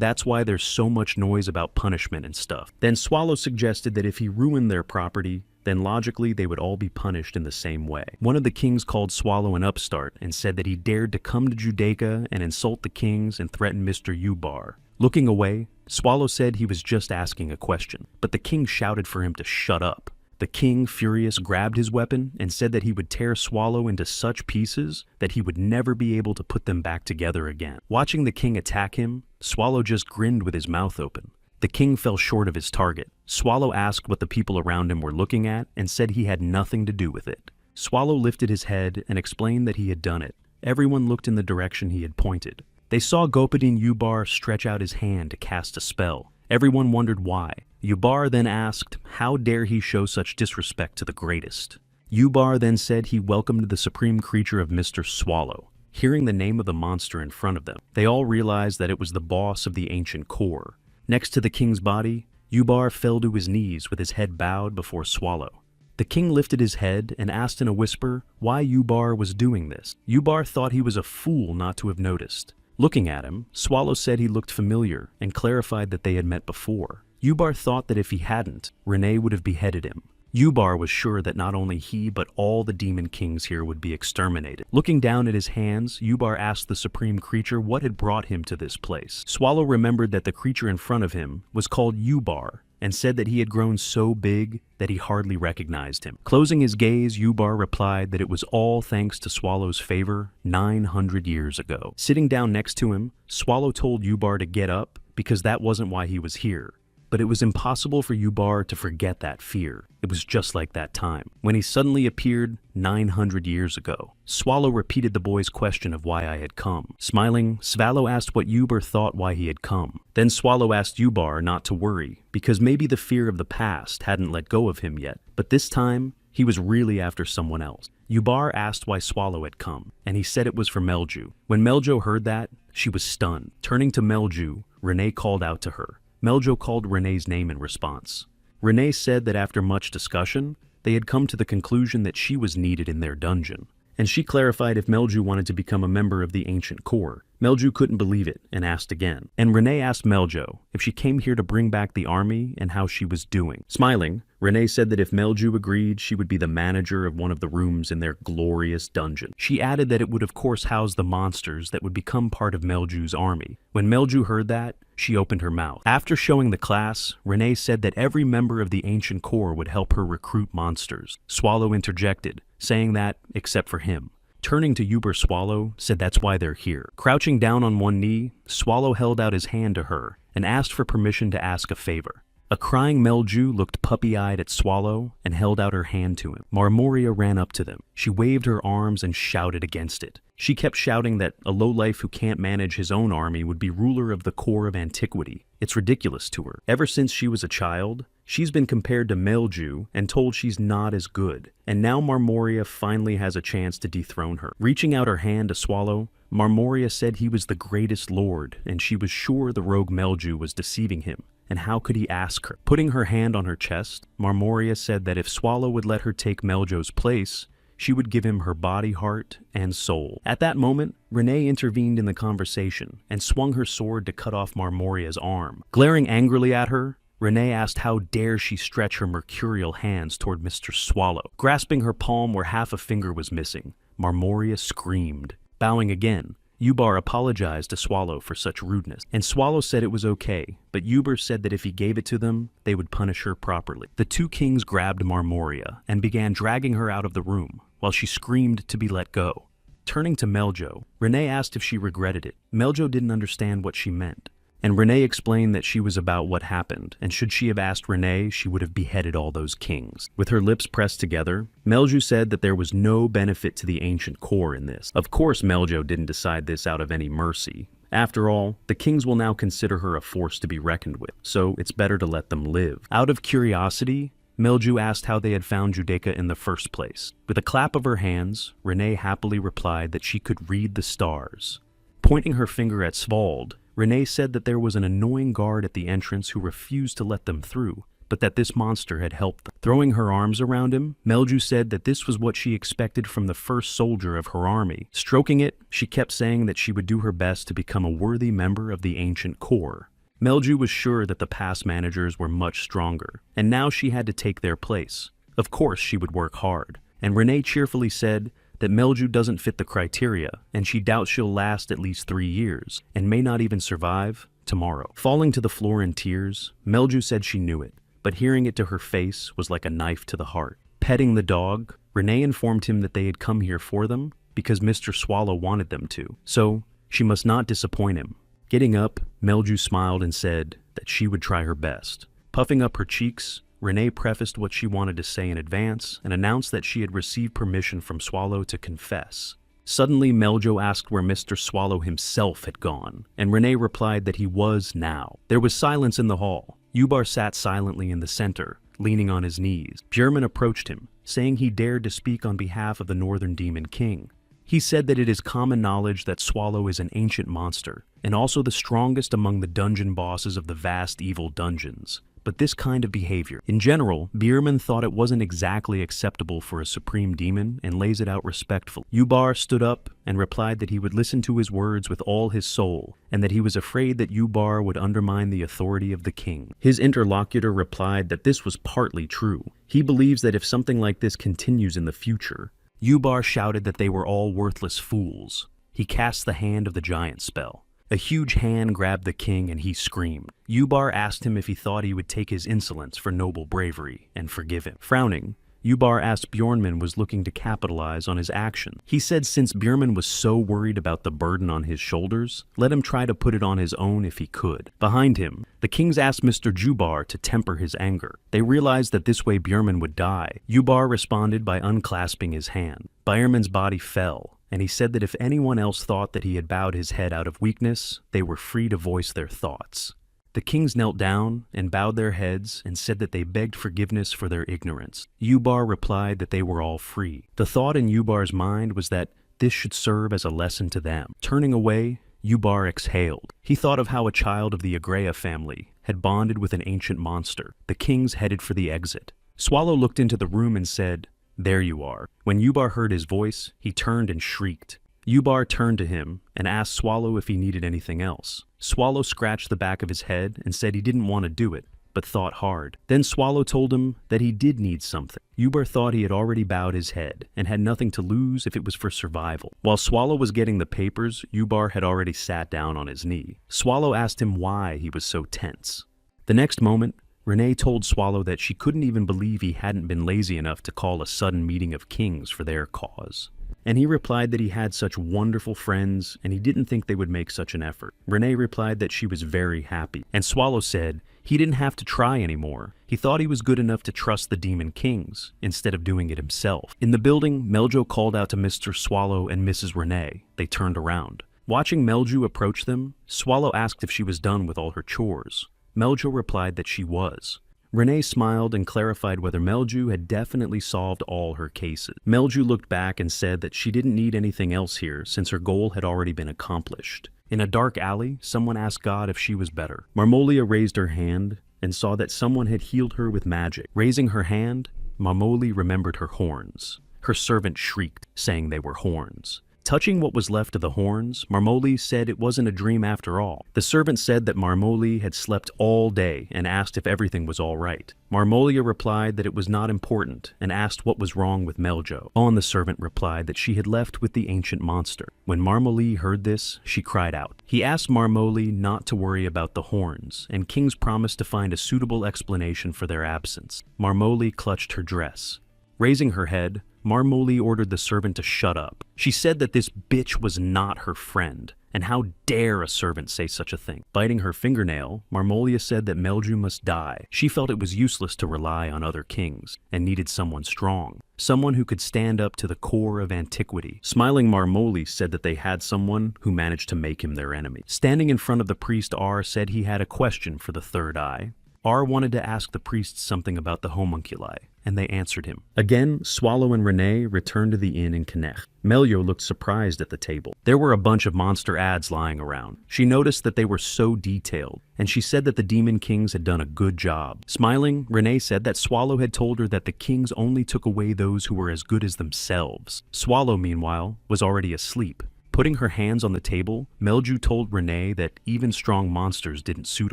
that's why there's so much noise about punishment and stuff. Then Swallow suggested that if he ruined their property, then logically they would all be punished in the same way. One of the kings called Swallow an upstart and said that he dared to come to Judaica and insult the kings and threaten Mr. Ubar. Looking away, Swallow said he was just asking a question, but the king shouted for him to shut up. The king, furious, grabbed his weapon and said that he would tear Swallow into such pieces that he would never be able to put them back together again. Watching the king attack him, Swallow just grinned with his mouth open. The king fell short of his target. Swallow asked what the people around him were looking at and said he had nothing to do with it. Swallow lifted his head and explained that he had done it. Everyone looked in the direction he had pointed. They saw Gopadin Ubar stretch out his hand to cast a spell. Everyone wondered why. Ubar then asked, how dare he show such disrespect to the greatest? Ubar then said he welcomed the supreme creature of Mr. Swallow. Hearing the name of the monster in front of them, they all realized that it was the boss of the ancient core. Next to the king's body, Ubar fell to his knees with his head bowed before Swallow. The king lifted his head and asked in a whisper why Ubar was doing this. Ubar thought he was a fool not to have noticed. Looking at him, Swallow said he looked familiar and clarified that they had met before. Ubar thought that if he hadn't, Renee would have beheaded him. Ubar was sure that not only he but all the demon kings here would be exterminated. Looking down at his hands, Ubar asked the supreme creature what had brought him to this place. Swallow remembered that the creature in front of him was called Ubar, and said that he had grown so big that he hardly recognized him. Closing his gaze, Ubar replied that it was all thanks to Swallow's favor 900 years ago. Sitting down next to him, Swallow told Ubar to get up because that wasn't why he was here. But it was impossible for Ubar to forget that fear. It was just like that time, when he suddenly appeared 900 years ago. Swallow repeated the boy's question of why I had come. Smiling, Swallow asked what Ubar thought why he had come. Then Swallow asked Ubar not to worry, because maybe the fear of the past hadn't let go of him yet. But this time, he was really after someone else. Ubar asked why Swallow had come, and he said it was for Melju. When Melju heard that, she was stunned. Turning to Melju, Renee called out to her. Meljo called Renee's name in response. Renee said that after much discussion, they had come to the conclusion that she was needed in their dungeon, and she clarified if Melju wanted to become a member of the ancient core. Melju couldn't believe it and asked again. And Renee asked Meljo if she came here to bring back the army and how she was doing. Smiling, Renee said that if Melju agreed, she would be the manager of one of the rooms in their glorious dungeon. She added that it would of course house the monsters that would become part of Melju's army. When Melju heard that, she opened her mouth. After showing the class, Renee said that every member of the ancient core would help her recruit monsters. Swallow interjected, saying that, except for him. Turning to Uber, Swallow said that's why they're here. Crouching down on one knee, Swallow held out his hand to her and asked for permission to ask a favor. A crying Melju looked puppy-eyed at Swallow and held out her hand to him. Marmoria ran up to them. She waved her arms and shouted against it. She kept shouting that a lowlife who can't manage his own army would be ruler of the core of antiquity. It's ridiculous to her. Ever since she was a child, She's been compared to Melju and told she's not as good, and now Marmoria finally has a chance to dethrone her. Reaching out her hand to Swallow, Marmoria said he was the greatest lord, and she was sure the rogue Melju was deceiving him, and how could he ask her? Putting her hand on her chest, Marmoria said that if Swallow would let her take Meljo's place, she would give him her body, heart, and soul. At that moment, Renee intervened in the conversation and swung her sword to cut off Marmoria's arm. Glaring angrily at her, Renee asked how dare she stretch her mercurial hands toward Mr. Swallow. Grasping her palm where half a finger was missing, Marmoria screamed. Bowing again, Ubar apologized to Swallow for such rudeness, and Swallow said it was okay, but Uber said that if he gave it to them, they would punish her properly. The two kings grabbed Marmoria and began dragging her out of the room, while she screamed to be let go. Turning to Meljo, Renee asked if she regretted it. Meljo didn't understand what she meant, and Renee explained that she was about what happened, and should she have asked Renee, she would have beheaded all those kings. With her lips pressed together, Melju said that there was no benefit to the ancient core in this. Of course, Meljo didn't decide this out of any mercy. After all, the kings will now consider her a force to be reckoned with, so it's better to let them live. Out of curiosity, Melju asked how they had found Judaica in the first place. With a clap of her hands, Renee happily replied that she could read the stars. Pointing her finger at Svald, Renee said that there was an annoying guard at the entrance who refused to let them through, but that this monster had helped them. Throwing her arms around him, Melju said that this was what she expected from the first soldier of her army. Stroking it, she kept saying that she would do her best to become a worthy member of the ancient core. Melju was sure that the past managers were much stronger, and now she had to take their place. Of course she would work hard, and Renee cheerfully said that Melju doesn't fit the criteria, and she doubts she'll last at least 3 years, and may not even survive tomorrow. Falling to the floor in tears, Melju said she knew it, but hearing it to her face was like a knife to the heart. Petting the dog, Renee informed him that they had come here for them because Mr. Swallow wanted them to, so she must not disappoint him. Getting up, Melju smiled and said that she would try her best. Puffing up her cheeks, Renee prefaced what she wanted to say in advance and announced that she had received permission from Swallow to confess. Suddenly, Meljo asked where Mr. Swallow himself had gone, and Renee replied that he was now. There was silence in the hall. Ubar sat silently in the center, leaning on his knees. Björman approached him, saying he dared to speak on behalf of the Northern Demon King. He said that it is common knowledge that Swallow is an ancient monster, and also the strongest among the dungeon bosses of the vast evil dungeons. But this kind of behavior, in general, Björman thought it wasn't exactly acceptable for a supreme demon and lays it out respectfully. Ubar stood up and replied that he would listen to his words with all his soul, and that he was afraid that Ubar would undermine the authority of the king. His interlocutor replied that this was partly true. He believes that if something like this continues in the future, Ubar shouted that they were all worthless fools. He cast the Hand of the Giant spell. A huge hand grabbed the king and he screamed. Ubar asked him if he thought he would take his insolence for noble bravery and forgive him. Frowning, Ubar asked Björnman was looking to capitalize on his action. He said since Björnman was so worried about the burden on his shoulders, let him try to put it on his own if he could. Behind him, the kings asked Mr. Jubar to temper his anger. They realized that this way Björnman would die. Ubar responded by unclasping his hand. Björnman's body fell, and he said that if anyone else thought that he had bowed his head out of weakness, they were free to voice their thoughts. The kings knelt down and bowed their heads and said that they begged forgiveness for their ignorance. Ubar replied that they were all free. The thought in Ubar's mind was that this should serve as a lesson to them. Turning away, Ubar exhaled. He thought of how a child of the Agrea family had bonded with an ancient monster. The kings headed for the exit. Swallow looked into the room and said, "There you are." When Ubar heard his voice, he turned and shrieked. Ubar turned to him and asked Swallow if he needed anything else. Swallow scratched the back of his head and said he didn't want to do it, but thought hard. Then Swallow told him that he did need something. Ubar thought he had already bowed his head and had nothing to lose if it was for survival. While Swallow was getting the papers, Ubar had already sat down on his knee. Swallow asked him why he was so tense. The next moment, Renee told Swallow that she couldn't even believe he hadn't been lazy enough to call a sudden meeting of kings for their cause. And he replied that he had such wonderful friends and he didn't think they would make such an effort. Renee replied that she was very happy, and Swallow said he didn't have to try anymore. He thought he was good enough to trust the Demon Kings instead of doing it himself. In the building, Meljo called out to Mr. Swallow and Mrs. Renee. They turned around. Watching Melju approach them, Swallow asked if she was done with all her chores. Meljo replied that she was. Renee smiled and clarified whether Melju had definitely solved all her cases. Melju looked back and said that she didn't need anything else here since her goal had already been accomplished. In a dark alley, someone asked God if she was better. Marmolia raised her hand and saw that someone had healed her with magic. Raising her hand, Marmoli remembered her horns. Her servant shrieked, saying they were horns. Touching what was left of the horns, Marmoli said it wasn't a dream after all. The servant said that Marmoli had slept all day and asked if everything was all right. Marmolia replied that it was not important and asked what was wrong with Meljo. The servant replied that she had left with the ancient monster. When Marmoli heard this, she cried out. He asked Marmoli not to worry about the horns, and Kings promised to find a suitable explanation for their absence. Marmoli clutched her dress. Raising her head, Marmoli ordered the servant to shut up. She said that this bitch was not her friend, and how dare a servant say such a thing. Biting her fingernail, Marmolia said that Melju must die. She felt it was useless to rely on other kings, and needed someone strong. Someone who could stand up to the core of antiquity. Smiling Marmoli said that they had someone who managed to make him their enemy. Standing in front of the priest, R said he had a question for the third eye. R wanted to ask the priests something about the homunculi, and they answered him. Again, Swallow and Renee returned to the inn in Knecht. Melio looked surprised at the table. There were a bunch of monster ads lying around. She noticed that they were so detailed, and she said that the Demon Kings had done a good job. Smiling, Renee said that Swallow had told her that the kings only took away those who were as good as themselves. Swallow, meanwhile, was already asleep. Putting her hands on the table, Melju told Renee that even strong monsters didn't suit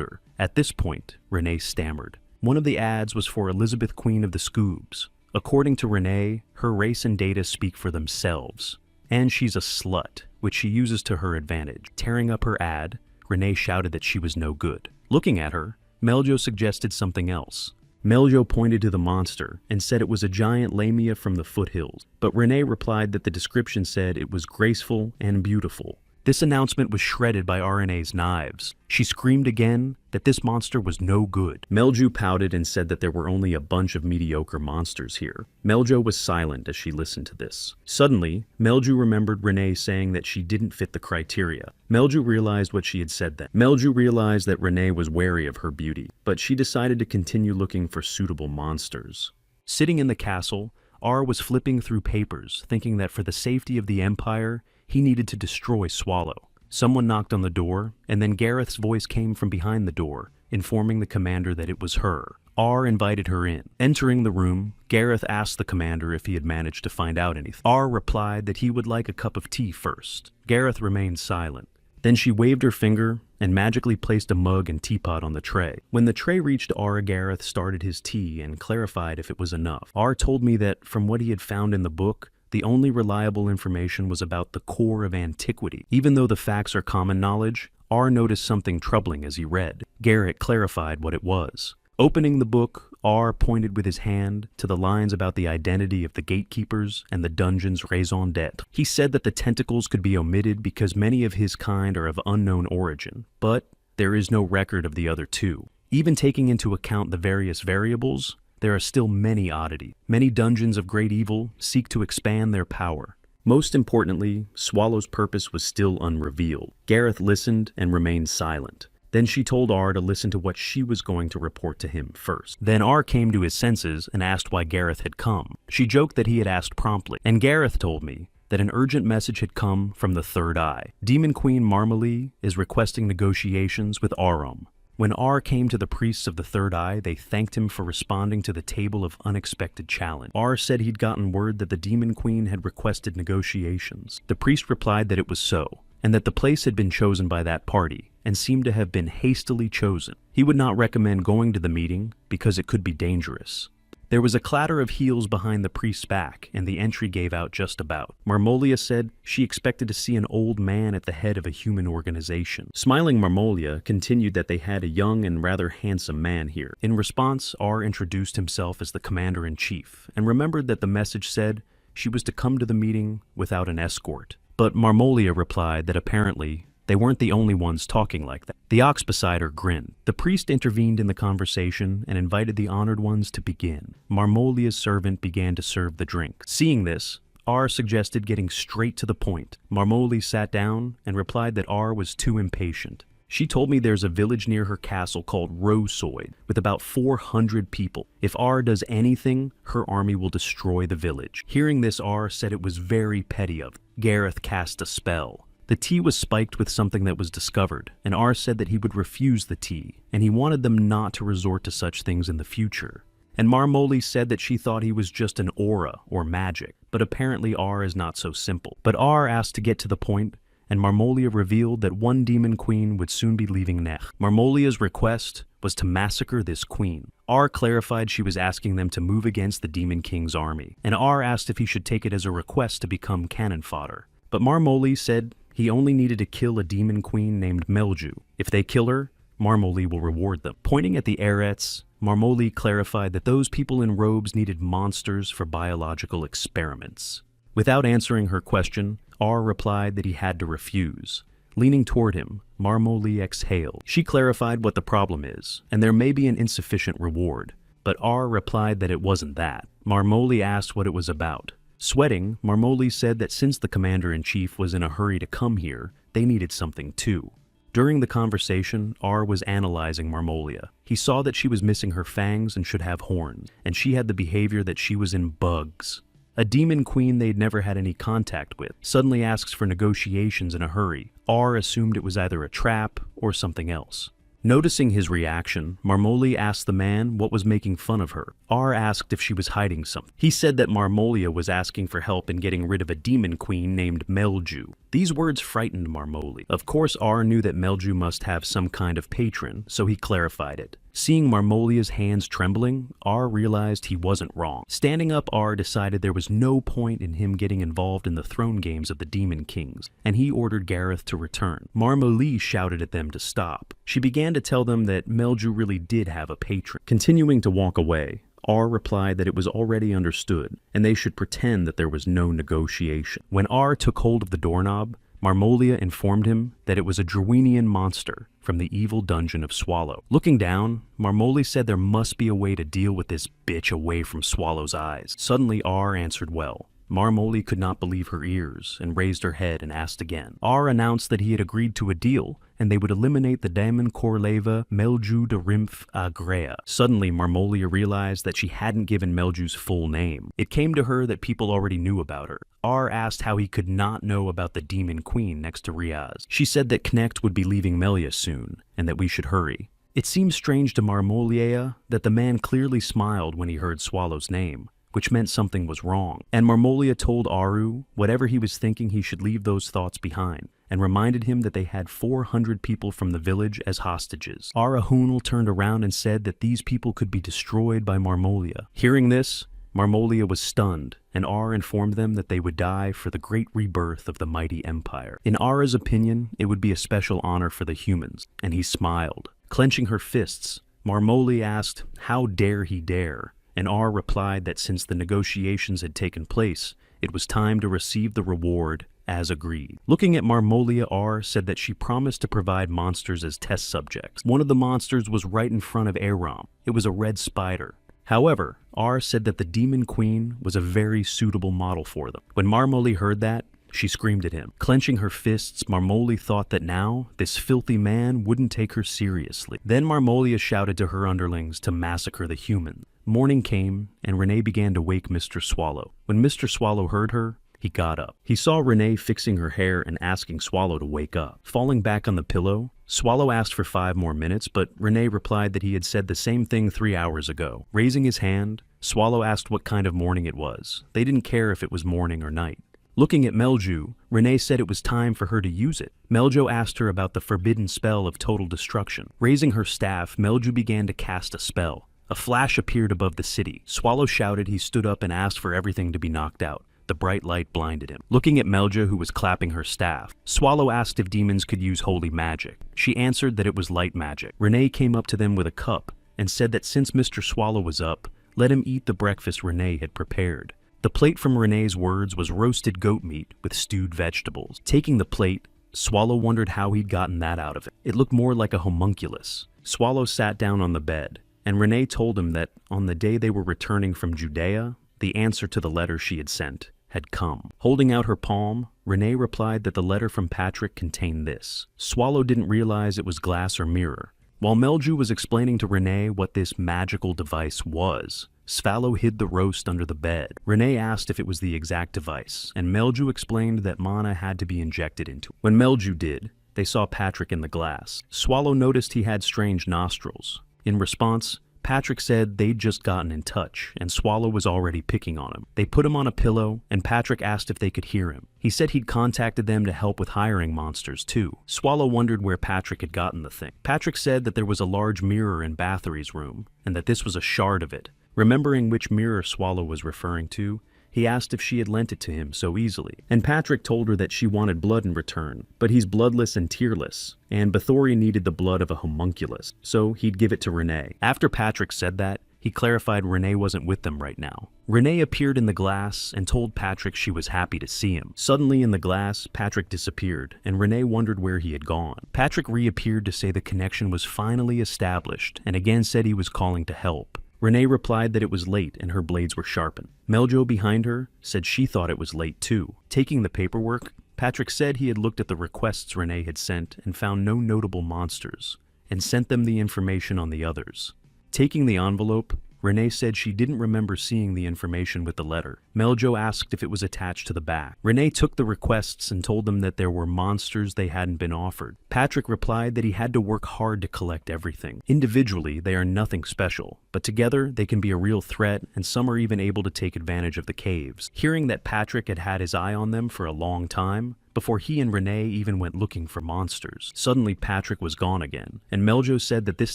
her. At this point, Renee stammered. One of the ads was for Elizabeth, Queen of the Scoobs. According to Renee, her race and data speak for themselves. And she's a slut, which she uses to her advantage. Tearing up her ad, Renee shouted that she was no good. Looking at her, Meljo suggested something else. Meljo pointed to the monster and said it was a giant lamia from the foothills, but Renee replied that the description said it was graceful and beautiful. This announcement was shredded by RNA's knives. She screamed again that this monster was no good. Melju pouted and said that there were only a bunch of mediocre monsters here. Meljo was silent as she listened to this. Suddenly, Melju remembered Renee saying that she didn't fit the criteria. Melju realized what she had said then. Melju realized that Renee was wary of her beauty, but she decided to continue looking for suitable monsters. Sitting in the castle, R was flipping through papers, thinking that for the safety of the Empire, he needed to destroy Swallow. Someone knocked on the door, and then Gareth's voice came from behind the door, informing the commander that it was her. R invited her in. Entering the room, Gareth asked the commander if he had managed to find out anything. R replied that he would like a cup of tea first. Gareth remained silent. Then she waved her finger and magically placed a mug and teapot on the tray. When the tray reached R, Gareth started his tea and clarified if it was enough. R told me that from what he had found in the book, the only reliable information was about the core of antiquity. Even though the facts are common knowledge, R noticed something troubling as he read. Garrett clarified what it was. Opening the book, R pointed with his hand to the lines about the identity of the gatekeepers and the dungeon's raison d'etre. He said that the tentacles could be omitted because many of his kind are of unknown origin, but there is no record of the other two. Even taking into account the various variables, there are still many oddities. Many dungeons of great evil seek to expand their power. Most importantly, Swallow's purpose was still unrevealed. Gareth listened and remained silent. Then she told R to listen to what she was going to report to him first. Then R came to his senses and asked why Gareth had come. She joked that he had asked promptly, and Gareth told me that an urgent message had come from the Third Eye. Demon Queen Marmalie is requesting negotiations with Arum. When R came to the priests of the Third Eye, they thanked him for responding to the table of unexpected challenge. R said he'd gotten word that the Demon Queen had requested negotiations. The priest replied that it was so, and that the place had been chosen by that party, and seemed to have been hastily chosen. He would not recommend going to the meeting because it could be dangerous. There was a clatter of heels behind the priest's back, and the entry gave out just about. Marmolia said she expected to see an old man at the head of a human organization. Smiling Marmolia continued that they had a young and rather handsome man here. In response, R introduced himself as the commander-in-chief, and remembered that the message said she was to come to the meeting without an escort. But Marmolia replied that apparently they weren't the only ones talking like that. The ox beside her grinned. The priest intervened in the conversation and invited the honored ones to begin. Marmolia's servant began to serve the drink. Seeing this, R suggested getting straight to the point. Marmoli sat down and replied that R was too impatient. She told me there's a village near her castle called Rosoid with about 400 people. If R does anything, her army will destroy the village. Hearing this, R said it was very petty of Gareth cast a spell. The tea was spiked with something that was discovered, and R said that he would refuse the tea, and he wanted them not to resort to such things in the future. And Marmoli said that she thought he was just an aura or magic, but apparently R is not so simple. But R asked to get to the point, and Marmolia revealed that one demon queen would soon be leaving Nech. Marmolia's request was to massacre this queen. R clarified she was asking them to move against the demon king's army, and R asked if he should take it as a request to become cannon fodder. But Marmoli said he only needed to kill a demon queen named Melju. If they kill her, Marmoli will reward them. Pointing at the Eretz, Marmoli clarified that those people in robes needed monsters for biological experiments. Without answering her question, R replied that he had to refuse. Leaning toward him, Marmoli exhaled. She clarified what the problem is, and there may be an insufficient reward, but R replied that it wasn't that. Marmoli asked what it was about. Sweating, Marmoli said that since the commander-in-chief was in a hurry to come here, they needed something too. During the conversation, R was analyzing Marmolia. He saw that she was missing her fangs and should have horns, and she had the behavior that she was in bugs. A demon queen they'd never had any contact with suddenly asks for negotiations in a hurry. R assumed it was either a trap or something else. Noticing his reaction, Marmoli asked the man what was making fun of her. R asked if she was hiding something. He said that Marmolia was asking for help in getting rid of a demon queen named Melju. These words frightened Marmoli. Of course, R knew that Melju must have some kind of patron, so he clarified it. Seeing Marmolia's hands trembling, R realized he wasn't wrong. Standing up, R decided there was no point in him getting involved in the throne games of the Demon Kings, and he ordered Gareth to return. Marmoli shouted at them to stop. She began to tell them that Melju really did have a patron. Continuing to walk away, R replied that it was already understood, and they should pretend that there was no negotiation. When R took hold of the doorknob, Marmolia informed him that it was a Drewenian monster from the evil dungeon of Swallow. Looking down, Marmoli said there must be a way to deal with this bitch away from Swallow's eyes. Suddenly, R answered well. Marmoli could not believe her ears and raised her head and asked again. R announced that he had agreed to a deal and they would eliminate the Daemon Corleva Melju de Rimph Agrea. Suddenly, Marmolia realized that she hadn't given Melju's full name. It came to her that people already knew about her. R asked how he could not know about the Demon Queen next to Riaz. She said that Knecht would be leaving Melia soon and that we should hurry. It seemed strange to Marmolia that the man clearly smiled when he heard Swallow's name, which meant something was wrong. And Marmolia told Aru whatever he was thinking he should leave those thoughts behind, and reminded him that they had 400 people from the village as hostages. Arahunel turned around and said that these people could be destroyed by Marmolia. Hearing this, Marmolia was stunned, and Ar informed them that they would die for the great rebirth of the mighty empire. In Ara's opinion, it would be a special honor for the humans, and he smiled. Clenching her fists, Marmolia asked, "How dare he dare?" And Ar replied that since the negotiations had taken place, it was time to receive the reward as agreed. Looking at Marmolia, Ar said that she promised to provide monsters as test subjects. One of the monsters was right in front of Aram. It was a red spider. However, Ar said that the Demon Queen was a very suitable model for them. When Marmoli heard that, she screamed at him. Clenching her fists, Marmoli thought that now, this filthy man wouldn't take her seriously. Then Marmolia shouted to her underlings to massacre the humans. Morning came, and Renee began to wake Mr. Swallow. When Mr. Swallow heard her, he got up. He saw Renee fixing her hair and asking Swallow to wake up. Falling back on the pillow, Swallow asked for 5 more minutes, but Renee replied that he had said the same thing 3 hours ago. Raising his hand, Swallow asked what kind of morning it was. They didn't care if it was morning or night. Looking at Melju, Renee said it was time for her to use it. Melju asked her about the forbidden spell of total destruction. Raising her staff, Melju began to cast a spell. A flash appeared above the city. Swallow shouted. He stood up and asked for everything to be knocked out. The bright light blinded him. Looking at Melja, who was clapping her staff, Swallow asked if demons could use holy magic. She answered that it was light magic. Renee came up to them with a cup and said that since Mr. Swallow was up, let him eat the breakfast Renee had prepared. The plate from Renee's words was roasted goat meat with stewed vegetables. Taking the plate, Swallow wondered how he'd gotten that out of it. It looked more like a homunculus. Swallow sat down on the bed, and Renee told him that on the day they were returning from Judea, the answer to the letter she had sent had come. Holding out her palm, Renee replied that the letter from Patrick contained this. Swallow didn't realize it was glass or mirror. While Melju was explaining to Renee what this magical device was, Swallow hid the roast under the bed. Renee asked if it was the exact device, and Melju explained that mana had to be injected into it. When Melju did, they saw Patrick in the glass. Swallow noticed he had strange nostrils. In response, Patrick said they'd just gotten in touch, and Swallow was already picking on him. They put him on a pillow, and Patrick asked if they could hear him. He said he'd contacted them to help with hiring monsters, too. Swallow wondered where Patrick had gotten the thing. Patrick said that there was a large mirror in Bathory's room, and that this was a shard of it. Remembering which mirror Swallow was referring to, he asked if she had lent it to him so easily, and Patrick told her that she wanted blood in return, but he's bloodless and tearless, and Bathory needed the blood of a homunculus, so he'd give it to Renee. After Patrick said that, he clarified Renee wasn't with them right now. Renee appeared in the glass and told Patrick she was happy to see him. Suddenly in the glass, Patrick disappeared, and Renee wondered where he had gone. Patrick reappeared to say the connection was finally established, and again said he was calling to help. Renee replied that it was late and her blades were sharpened. Meljo behind her said she thought it was late too. Taking the paperwork, Patrick said he had looked at the requests Renee had sent and found no notable monsters, and sent them the information on the others. Taking the envelope, Renee said she didn't remember seeing the information with the letter. Meljo asked if it was attached to the back. Renee took the requests and told them that there were monsters they hadn't been offered. Patrick replied that he had to work hard to collect everything. Individually, they are nothing special, but together they can be a real threat, and some are even able to take advantage of the caves. Hearing that Patrick had had his eye on them for a long time, before he and Renee even went looking for monsters. Suddenly Patrick was gone again, and Meljo said that this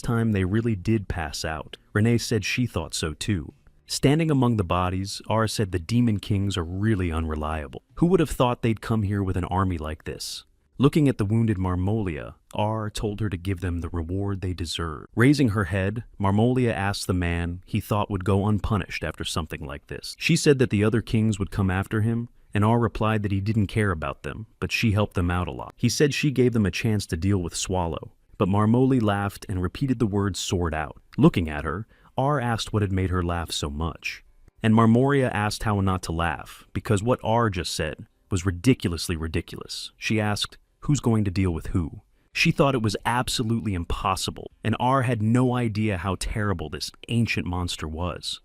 time they really did pass out. Renee said she thought so too. Standing among the bodies, R said the Demon Kings are really unreliable. Who would have thought they'd come here with an army like this? Looking at the wounded Marmolia, R told her to give them the reward they deserve. Raising her head, Marmolia asked the man he thought would go unpunished after something like this. She said that the other kings would come after him, and R replied that he didn't care about them, but she helped them out a lot. He said she gave them a chance to deal with Swallow, but Marmoli laughed and repeated the word sword out. Looking at her, R asked what had made her laugh so much. And Marmoria asked how not to laugh, because what R just said was ridiculously ridiculous. She asked, who's going to deal with who? She thought it was absolutely impossible, and R had no idea how terrible this ancient monster was.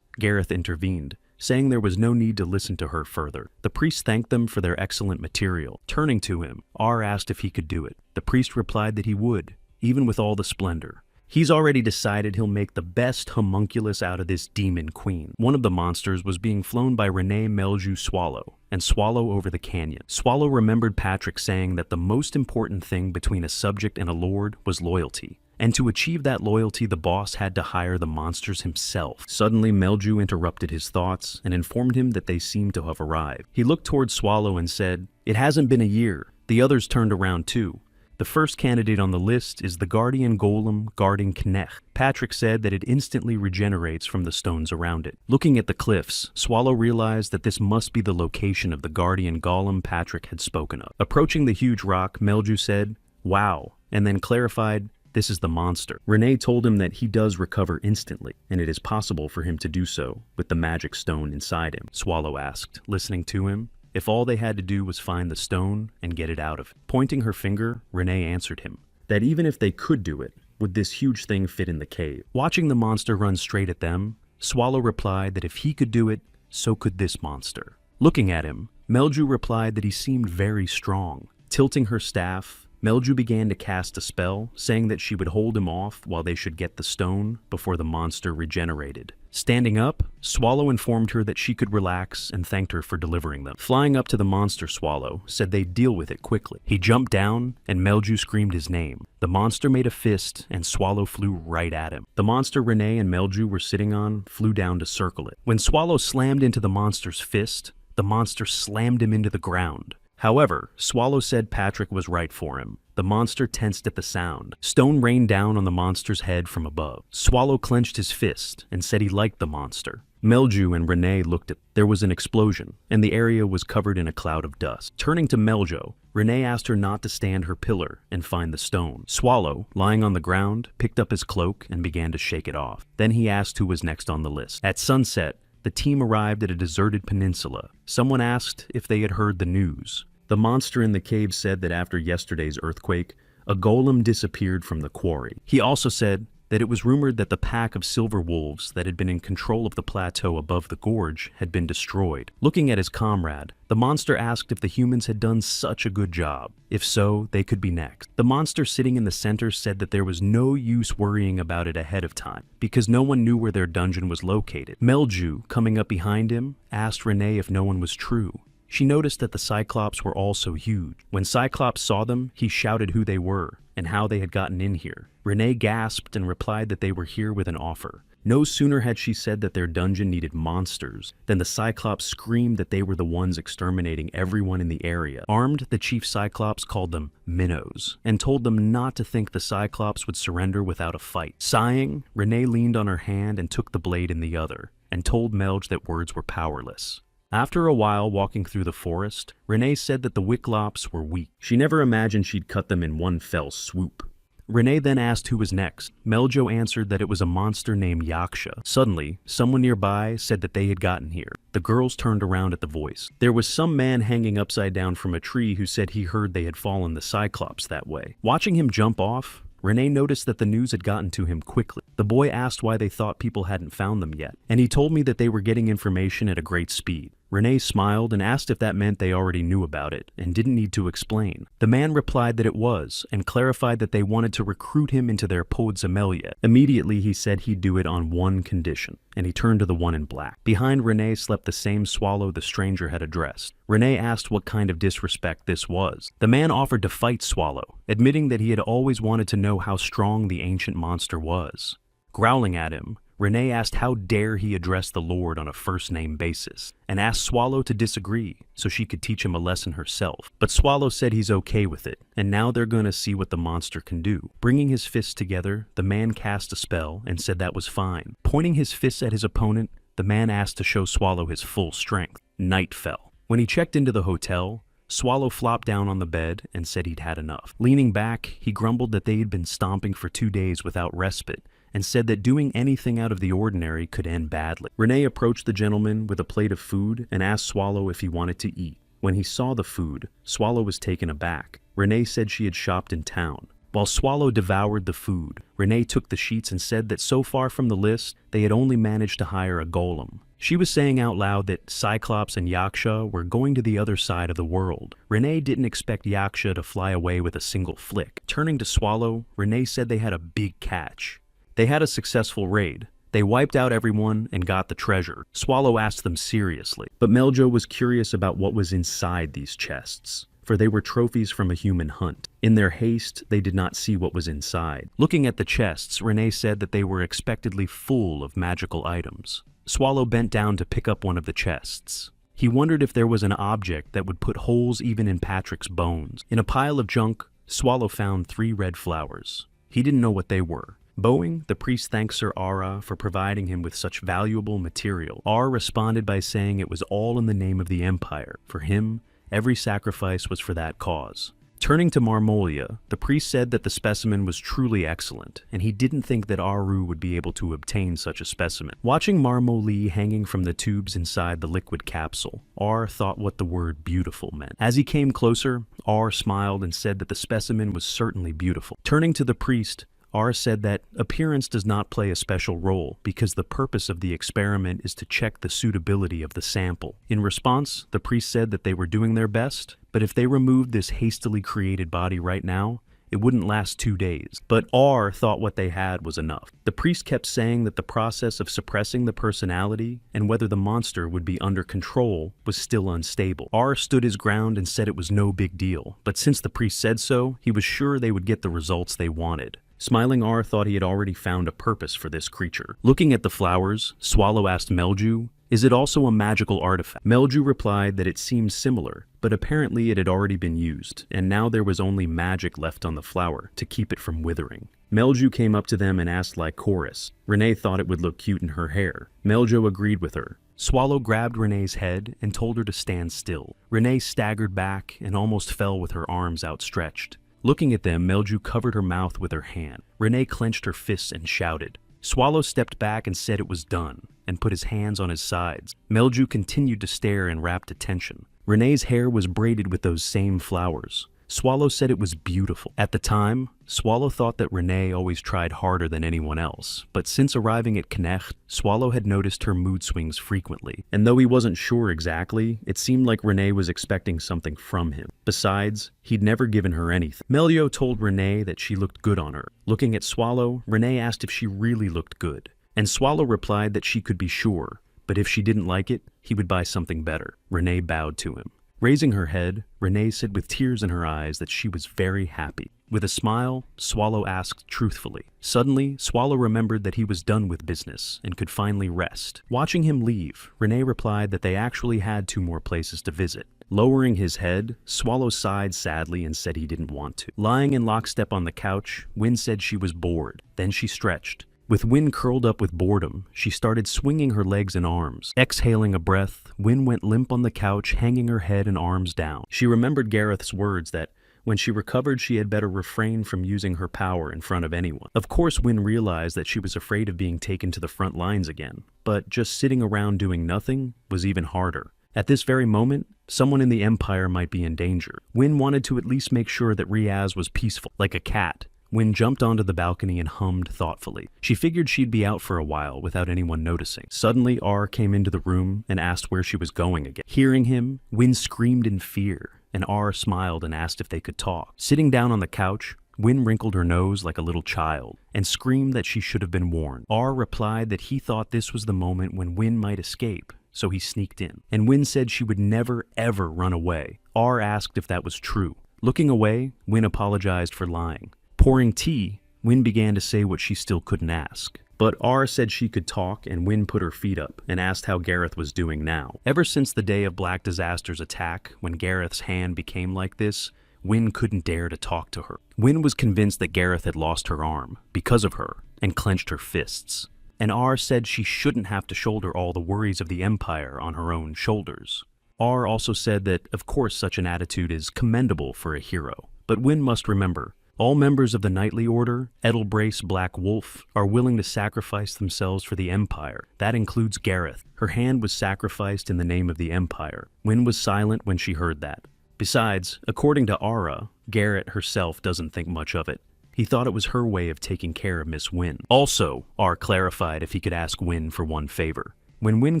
Gareth intervened, saying there was no need to listen to her further. The priest thanked them for their excellent material. Turning to him, R asked if he could do it. The priest replied that he would, even with all the splendor. He's already decided he'll make the best homunculus out of this demon queen. One of the monsters was being flown by Renee Melju Swallow, and Swallow over the canyon. Swallow remembered Patrick saying that the most important thing between a subject and a lord was loyalty. And to achieve that loyalty, the boss had to hire the monsters himself. Suddenly, Melju interrupted his thoughts and informed him that they seemed to have arrived. He looked towards Swallow and said, "It hasn't been a year. The others turned around too. The first candidate on the list is the guardian golem guarding Knecht." Patrick said that it instantly regenerates from the stones around it. Looking at the cliffs, Swallow realized that this must be the location of the guardian golem Patrick had spoken of. Approaching the huge rock, Melju said, "Wow," and then clarified, "This is the monster." Renee told him that he does recover instantly, and it is possible for him to do so with the magic stone inside him. Swallow asked, listening to him, if all they had to do was find the stone and get it out of it. Pointing her finger, Renee answered him that even if they could do it, would this huge thing fit in the cave? Watching the monster run straight at them, Swallow replied that if he could do it, so could this monster. Looking at him, Melju replied that he seemed very strong. Tilting her staff, Melju began to cast a spell, saying that she would hold him off while they should get the stone before the monster regenerated. Standing up, Swallow informed her that she could relax and thanked her for delivering them. Flying up to the monster, Swallow said they'd deal with it quickly. He jumped down, and Melju screamed his name. The monster made a fist, and Swallow flew right at him. The monster Renee and Melju were sitting on flew down to circle it. When Swallow slammed into the monster's fist, the monster slammed him into the ground. However, Swallow said Patrick was right for him. The monster tensed at the sound. Stone rained down on the monster's head from above. Swallow clenched his fist and said he liked the monster. Melju and Renee looked at. There was an explosion, and the area was covered in a cloud of dust. Turning to Meljo, Renee asked her not to stand her pillar and find the stone. Swallow, lying on the ground, picked up his cloak and began to shake it off. Then he asked who was next on the list. At sunset, the team arrived at a deserted peninsula. Someone asked if they had heard the news. The monster in the cave said that after yesterday's earthquake, a golem disappeared from the quarry. He also said that it was rumored that the pack of silver wolves that had been in control of the plateau above the gorge had been destroyed. Looking at his comrade, the monster asked if the humans had done such a good job. If so, they could be next. The monster sitting in the center said that there was no use worrying about it ahead of time, because no one knew where their dungeon was located. Melju, coming up behind him, asked Renee if no one was true. She noticed that the Cyclops were also huge. When Cyclops saw them, he shouted who they were and how they had gotten in here. Renee gasped and replied that they were here with an offer. No sooner had she said that their dungeon needed monsters than the Cyclops screamed that they were the ones exterminating everyone in the area. Armed, the chief Cyclops called them minnows and told them not to think the Cyclops would surrender without a fight. Sighing, Renee leaned on her hand and took the blade in the other and told Melj that words were powerless. After a while walking through the forest, Renee said that the Wiclops were weak. She never imagined she'd cut them in one fell swoop. Renee then asked who was next. Meljo answered that it was a monster named Yaksha. Suddenly, someone nearby said that they had gotten here. The girls turned around at the voice. There was some man hanging upside down from a tree who said he heard they had fallen the Cyclops that way. Watching him jump off, Renee noticed that the news had gotten to him quickly. The boy asked why they thought people hadn't found them yet, and he told me that they were getting information at a great speed. Renee smiled and asked if that meant they already knew about it and didn't need to explain. The man replied that it was and clarified that they wanted to recruit him into their Podzemelia. Immediately he said he'd do it on one condition, and he turned to the one in black. Behind Renee slept the same swallow the stranger had addressed. Renee asked what kind of disrespect this was. The man offered to fight Swallow, admitting that he had always wanted to know how strong the ancient monster was. Growling at him, Renee asked how dare he address the Lord on a first-name basis, and asked Swallow to disagree so she could teach him a lesson herself. But Swallow said he's okay with it, and now they're gonna see what the monster can do. Bringing his fists together, the man cast a spell and said that was fine. Pointing his fists at his opponent, the man asked to show Swallow his full strength. Night fell. When he checked into the hotel, Swallow flopped down on the bed and said he'd had enough. Leaning back, he grumbled that they had been stomping for 2 days without respite, and said that doing anything out of the ordinary could end badly. Renee approached the gentleman with a plate of food and asked Swallow if he wanted to eat. When he saw the food, Swallow was taken aback. Renee said she had shopped in town. While Swallow devoured the food, Renee took the sheets and said that so far from the list, they had only managed to hire a golem. She was saying out loud that Cyclops and Yaksha were going to the other side of the world. Renee didn't expect Yaksha to fly away with a single flick. Turning to Swallow, Renee said they had a big catch. They had a successful raid. They wiped out everyone and got the treasure. Swallow asked them seriously, but Meljo was curious about what was inside these chests, for they were trophies from a human hunt. In their haste, they did not see what was inside. Looking at the chests, Renee said that they were expectedly full of magical items. Swallow bent down to pick up one of the chests. He wondered if there was an object that would put holes even in Patrick's bones. In a pile of junk, Swallow found 3 red flowers. He didn't know what they were. Bowing, the priest thanked Sir Ara for providing him with such valuable material. Ar responded by saying it was all in the name of the Empire. For him, every sacrifice was for that cause. Turning to Marmolia, the priest said that the specimen was truly excellent, and he didn't think that Aru would be able to obtain such a specimen. Watching Marmoli hanging from the tubes inside the liquid capsule, Ar thought what the word beautiful meant. As he came closer, Ar smiled and said that the specimen was certainly beautiful. Turning to the priest, R said that appearance does not play a special role because the purpose of the experiment is to check the suitability of the sample. In response, the priest said that they were doing their best, but if they removed this hastily created body right now, it wouldn't last 2 days. But R thought what they had was enough. The priest kept saying that the process of suppressing the personality and whether the monster would be under control was still unstable. R stood his ground and said it was no big deal, but since the priest said so, he was sure they would get the results they wanted. Smiling R thought he had already found a purpose for this creature. Looking at the flowers, Swallow asked Melju, "Is it also a magical artifact?" Melju replied that it seemed similar, but apparently it had already been used, and now there was only magic left on the flower to keep it from withering. Melju came up to them and asked Lycoris. Renee thought it would look cute in her hair. Meljo agreed with her. Swallow grabbed Renee's head and told her to stand still. Renee staggered back and almost fell with her arms outstretched. Looking at them, Melju covered her mouth with her hand. Renee clenched her fists and shouted. Swallow stepped back and said it was done. and put his hands on his sides. Melju continued to stare in rapt attention. Renee's hair was braided with those same flowers. Swallow said it was beautiful. At the time, Swallow thought that Renee always tried harder than anyone else, but since arriving at Knecht, Swallow had noticed her mood swings frequently, and though he wasn't sure exactly, it seemed like Renee was expecting something from him. Besides, he'd never given her anything. Melio told Renee that she looked good on her. Looking at Swallow, Renee asked if she really looked good, and Swallow replied that she could be sure, but if she didn't like it, he would buy something better. Renee bowed to him. Raising her head, Renee said with tears in her eyes that she was very happy. With a smile, Swallow asked truthfully. Suddenly, Swallow remembered that he was done with business and could finally rest. Watching him leave, Renee replied that they actually had 2 more places to visit. Lowering his head, Swallow sighed sadly and said he didn't want to. Lying in lockstep on the couch, Wynn said she was bored. Then she stretched. With Wynn curled up with boredom, she started swinging her legs and arms. Exhaling a breath, Wynn went limp on the couch, hanging her head and arms down. She remembered Gareth's words that, when she recovered, she had better refrain from using her power in front of anyone. Of course, Wynn realized that she was afraid of being taken to the front lines again, but just sitting around doing nothing was even harder. At this very moment, someone in the Empire might be in danger. Wynn wanted to at least make sure that Riaz was peaceful, like a cat. Wynn jumped onto the balcony and hummed thoughtfully. She figured she'd be out for a while without anyone noticing. Suddenly, R came into the room and asked where she was going again. Hearing him, Wynn screamed in fear, and R smiled and asked if they could talk. Sitting down on the couch, Wynn wrinkled her nose like a little child and screamed that she should have been warned. R replied that he thought this was the moment when Wynn might escape, so he sneaked in. And Wynn said she would never, ever run away. R asked if that was true. Looking away, Wynn apologized for lying. Pouring tea, Wynn began to say what she still couldn't ask. But R said she could talk, and Wynn put her feet up and asked how Gareth was doing now. Ever since the day of Black Disaster's attack, when Gareth's hand became like this, Wynn couldn't dare to talk to her. Wynn was convinced that Gareth had lost her arm, because of her, and clenched her fists. And R said she shouldn't have to shoulder all the worries of the Empire on her own shoulders. R also said that, of course, such an attitude is commendable for a hero. But Wynn must remember, all members of the Knightly Order, Edelbrace Black Wolf, are willing to sacrifice themselves for the Empire. That includes Gareth. Her hand was sacrificed in the name of the Empire. Wynn was silent when she heard that. Besides, according to Ara, Garrett herself doesn't think much of it. He thought it was her way of taking care of Miss Wynn. Also, R clarified if he could ask Wynn for one favor. When Wynn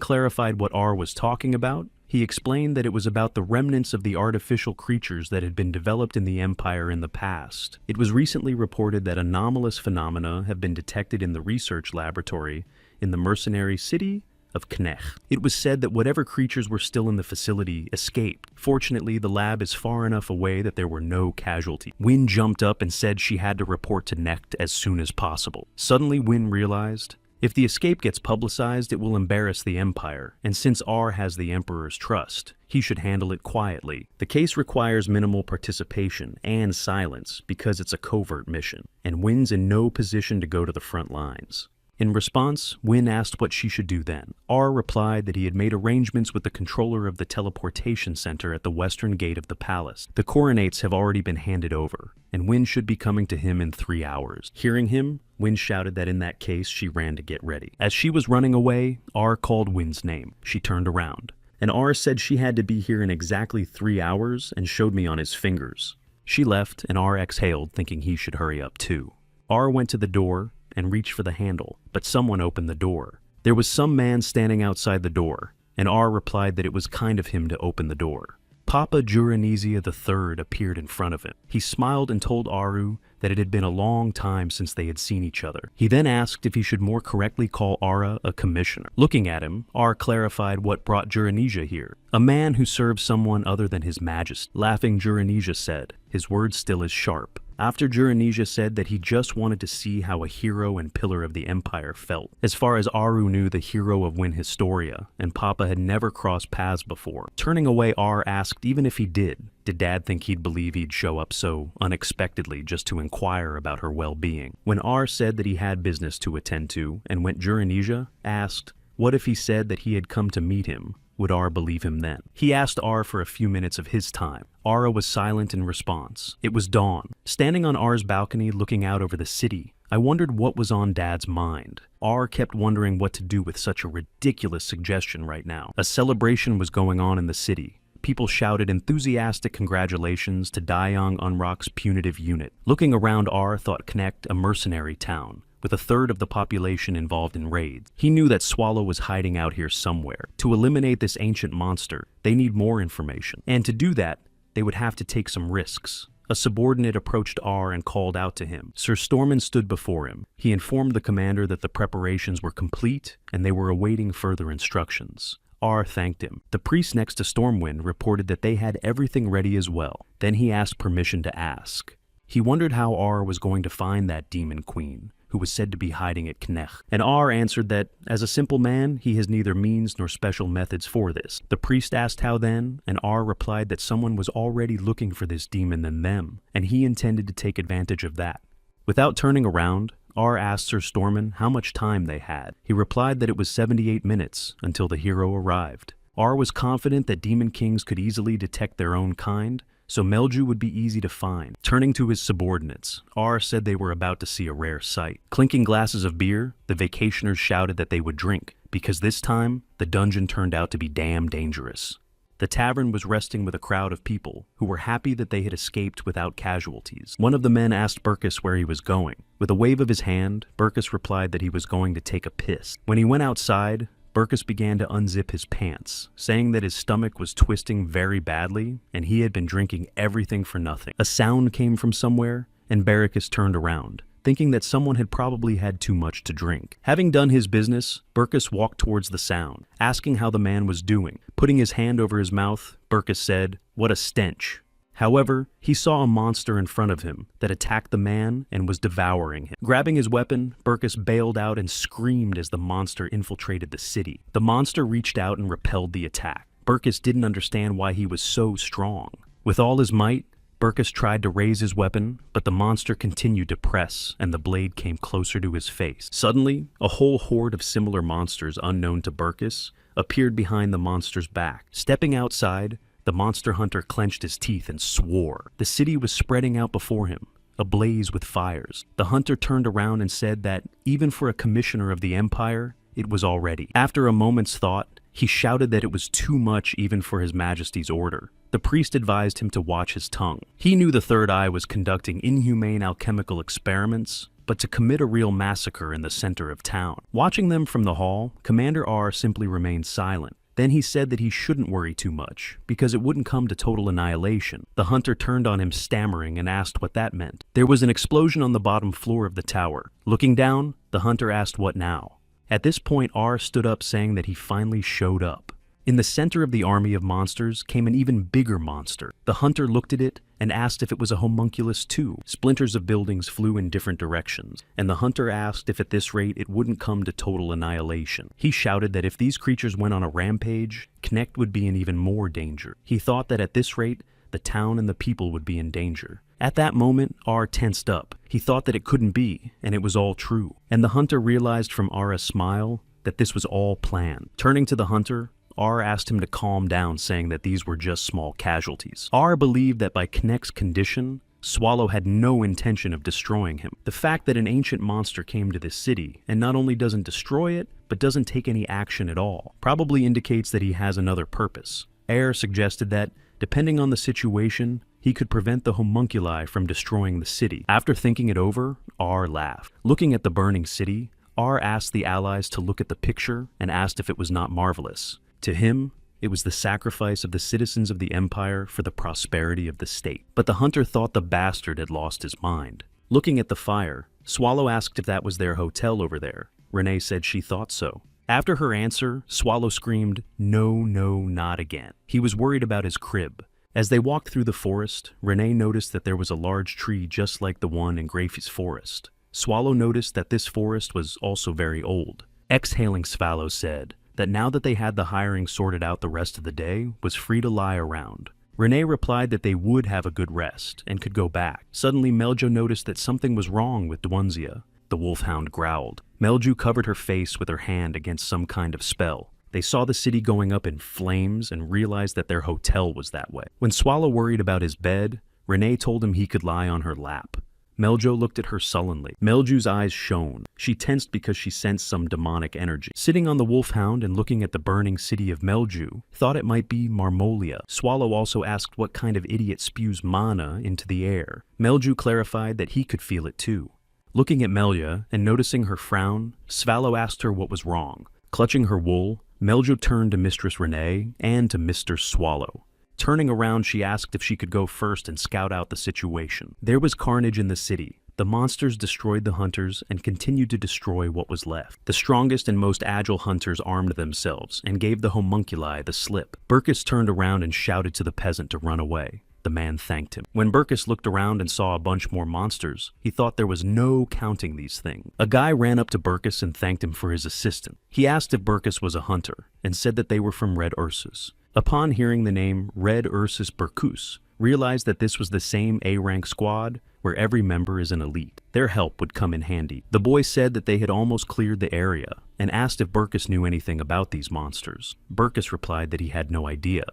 clarified what R was talking about, he explained that it was about the remnants of the artificial creatures that had been developed in the Empire in the past. It was recently reported that anomalous phenomena have been detected in the research laboratory in the mercenary city of Knecht. It was said that whatever creatures were still in the facility escaped. Fortunately, the lab is far enough away that there were no casualties. Wynn jumped up and said she had to report to Knecht as soon as possible. Suddenly, Wynn realized, if the escape gets publicized, it will embarrass the Empire, and since R has the Emperor's trust, he should handle it quietly. The case requires minimal participation and silence because it's a covert mission, and Wynn's in no position to go to the front lines. In response, Wynn asked what she should do then. R replied that he had made arrangements with the controller of the teleportation center at the western gate of the palace. The coronates have already been handed over, and Wynn should be coming to him in 3 hours. Hearing him, Wynn shouted that in that case she ran to get ready. As she was running away, R called Wynn's name. She turned around, and R said she had to be here in exactly 3 hours and showed me on his fingers. She left, and R exhaled, thinking he should hurry up too. R went to the door and reached for the handle, but someone opened the door. There was some man standing outside the door, and R replied that it was kind of him to open the door. Papa Juranisia III appeared in front of him. He smiled and told Aru that it had been a long time since they had seen each other. He then asked if he should more correctly call Ara a commissioner. Looking at him, R clarified what brought Juranisia here. A man who serves someone other than his majesty. Laughing, Juranisia said, his words still as sharp. After Juranisia said that he just wanted to see how a hero and pillar of the Empire felt. As far as Aru knew, the hero of Win Historia, and Papa had never crossed paths before. Turning away, R asked even if he did Dad think he'd believe he'd show up so unexpectedly just to inquire about her well-being? When R said that he had business to attend to, and when Juranisia asked, what if he said that he had come to meet him? Would R believe him then? He asked R for a few minutes of his time. Ara was silent in response. It was dawn. Standing on R's balcony looking out over the city, I wondered what was on Dad's mind. R kept wondering what to do with such a ridiculous suggestion right now. A celebration was going on in the city. People shouted enthusiastic congratulations to Daeyoung Unrock's punitive unit. Looking around, R thought Connect a mercenary town, with a third of the population involved in raids. He knew that Swallow was hiding out here somewhere. To eliminate this ancient monster, they need more information. And to do that, they would have to take some risks. A subordinate approached R and called out to him. Sir Stormin stood before him. He informed the commander that the preparations were complete and they were awaiting further instructions. R thanked him. The priest next to Stormwind reported that they had everything ready as well. Then he asked permission to ask. He wondered how R was going to find that demon queen, who was said to be hiding at Knecht. And R answered that, as a simple man, he has neither means nor special methods for this. The priest asked how then, and R replied that someone was already looking for this demon than them, and he intended to take advantage of that. Without turning around, R asked Sir Stormin how much time they had. He replied that it was 78 minutes until the hero arrived. R was confident that demon kings could easily detect their own kind, so Melju would be easy to find. Turning to his subordinates, R said they were about to see a rare sight. Clinking glasses of beer, the vacationers shouted that they would drink, because this time, the dungeon turned out to be damn dangerous. The tavern was resting with a crowd of people who were happy that they had escaped without casualties. One of the men asked Burkus where he was going. With a wave of his hand, Burkus replied that he was going to take a piss. When he went outside, Burkus began to unzip his pants, saying that his stomach was twisting very badly and he had been drinking everything for nothing. A sound came from somewhere, and Barricus turned around, thinking that someone had probably had too much to drink. Having done his business, Burkus walked towards the sound, asking how the man was doing. Putting his hand over his mouth, Burkus said, "What a stench." However, he saw a monster in front of him that attacked the man and was devouring him. Grabbing his weapon, Burkus bailed out and screamed as the monster infiltrated the city. The monster reached out and repelled the attack. Burkus didn't understand why he was so strong. With all his might, Burkus tried to raise his weapon, but the monster continued to press, and the blade came closer to his face. Suddenly, a whole horde of similar monsters unknown to Burkus appeared behind the monster's back. Stepping outside, the monster hunter clenched his teeth and swore. The city was spreading out before him, ablaze with fires. The hunter turned around and said that, even for a commissioner of the Empire, it was all ready. After a moment's thought, he shouted that it was too much even for His Majesty's order. The priest advised him to watch his tongue. He knew the Third Eye was conducting inhumane alchemical experiments, but to commit a real massacre in the center of town. Watching them from the hall, Commander R simply remained silent. Then he said that he shouldn't worry too much, because it wouldn't come to total annihilation. The hunter turned on him stammering and asked what that meant. There was an explosion on the bottom floor of the tower. Looking down, the hunter asked what now. At this point, R stood up saying that he finally showed up. In the center of the army of monsters came an even bigger monster. The hunter looked at it and asked if it was a homunculus too. Splinters of buildings flew in different directions, and the hunter asked if at this rate it wouldn't come to total annihilation. He shouted that if these creatures went on a rampage, Knecht would be in even more danger. He thought that at this rate, the town and the people would be in danger. At that moment, R tensed up. He thought that it couldn't be, and it was all true. And the hunter realized from R's smile that this was all planned. Turning to the hunter, R asked him to calm down, saying that these were just small casualties. R believed that by Knecht's condition, Swallow had no intention of destroying him. The fact that an ancient monster came to this city and not only doesn't destroy it, but doesn't take any action at all, probably indicates that he has another purpose. R suggested that, depending on the situation, he could prevent the homunculi from destroying the city. After thinking it over, R laughed. Looking at the burning city, R asked the allies to look at the picture and asked if it was not marvelous. To him, it was the sacrifice of the citizens of the Empire for the prosperity of the state. But the hunter thought the bastard had lost his mind. Looking at the fire, Swallow asked if that was their hotel over there. Renee said she thought so. After her answer, Swallow screamed, "No, no, not again." He was worried about his crib. As they walked through the forest, Renee noticed that there was a large tree just like the one in Grafy's forest. Swallow noticed that this forest was also very old. Exhaling, Swallow said that now that they had the hiring sorted out, the rest of the day was free to lie around. Renee replied that they would have a good rest and could go back. Suddenly, Meljo noticed that something was wrong with Dwunzia. The wolfhound growled. Melju covered her face with her hand against some kind of spell. They saw the city going up in flames and realized that their hotel was that way. When Swallow worried about his bed, Renee told him he could lie on her lap. Meljo looked at her sullenly. Melju's eyes shone. She tensed because she sensed some demonic energy. Sitting on the wolfhound and looking at the burning city of Melju, thought it might be Marmolia. Swallow also asked what kind of idiot spews mana into the air. Melju clarified that he could feel it too. Looking at Melia and noticing her frown, Swallow asked her what was wrong. Clutching her wool, Meljo turned to Mistress Renee and to Mr. Swallow. Turning around, she asked if she could go first and scout out the situation. There was carnage in the city. The monsters destroyed the hunters and continued to destroy what was left. The strongest and most agile hunters armed themselves and gave the homunculi the slip. Burkus turned around and shouted to the peasant to run away. The man thanked him. When Burkus looked around and saw a bunch more monsters, he thought there was no counting these things. A guy ran up to Burkus and thanked him for his assistance. He asked if Burkus was a hunter and said that they were from Red Ursus. Upon hearing the name Red Ursus Burkus, realized that this was the same A-rank squad where every member is an elite. Their help would come in handy. The boy said that they had almost cleared the area and asked if Burkus knew anything about these monsters. Burkus replied that he had no idea.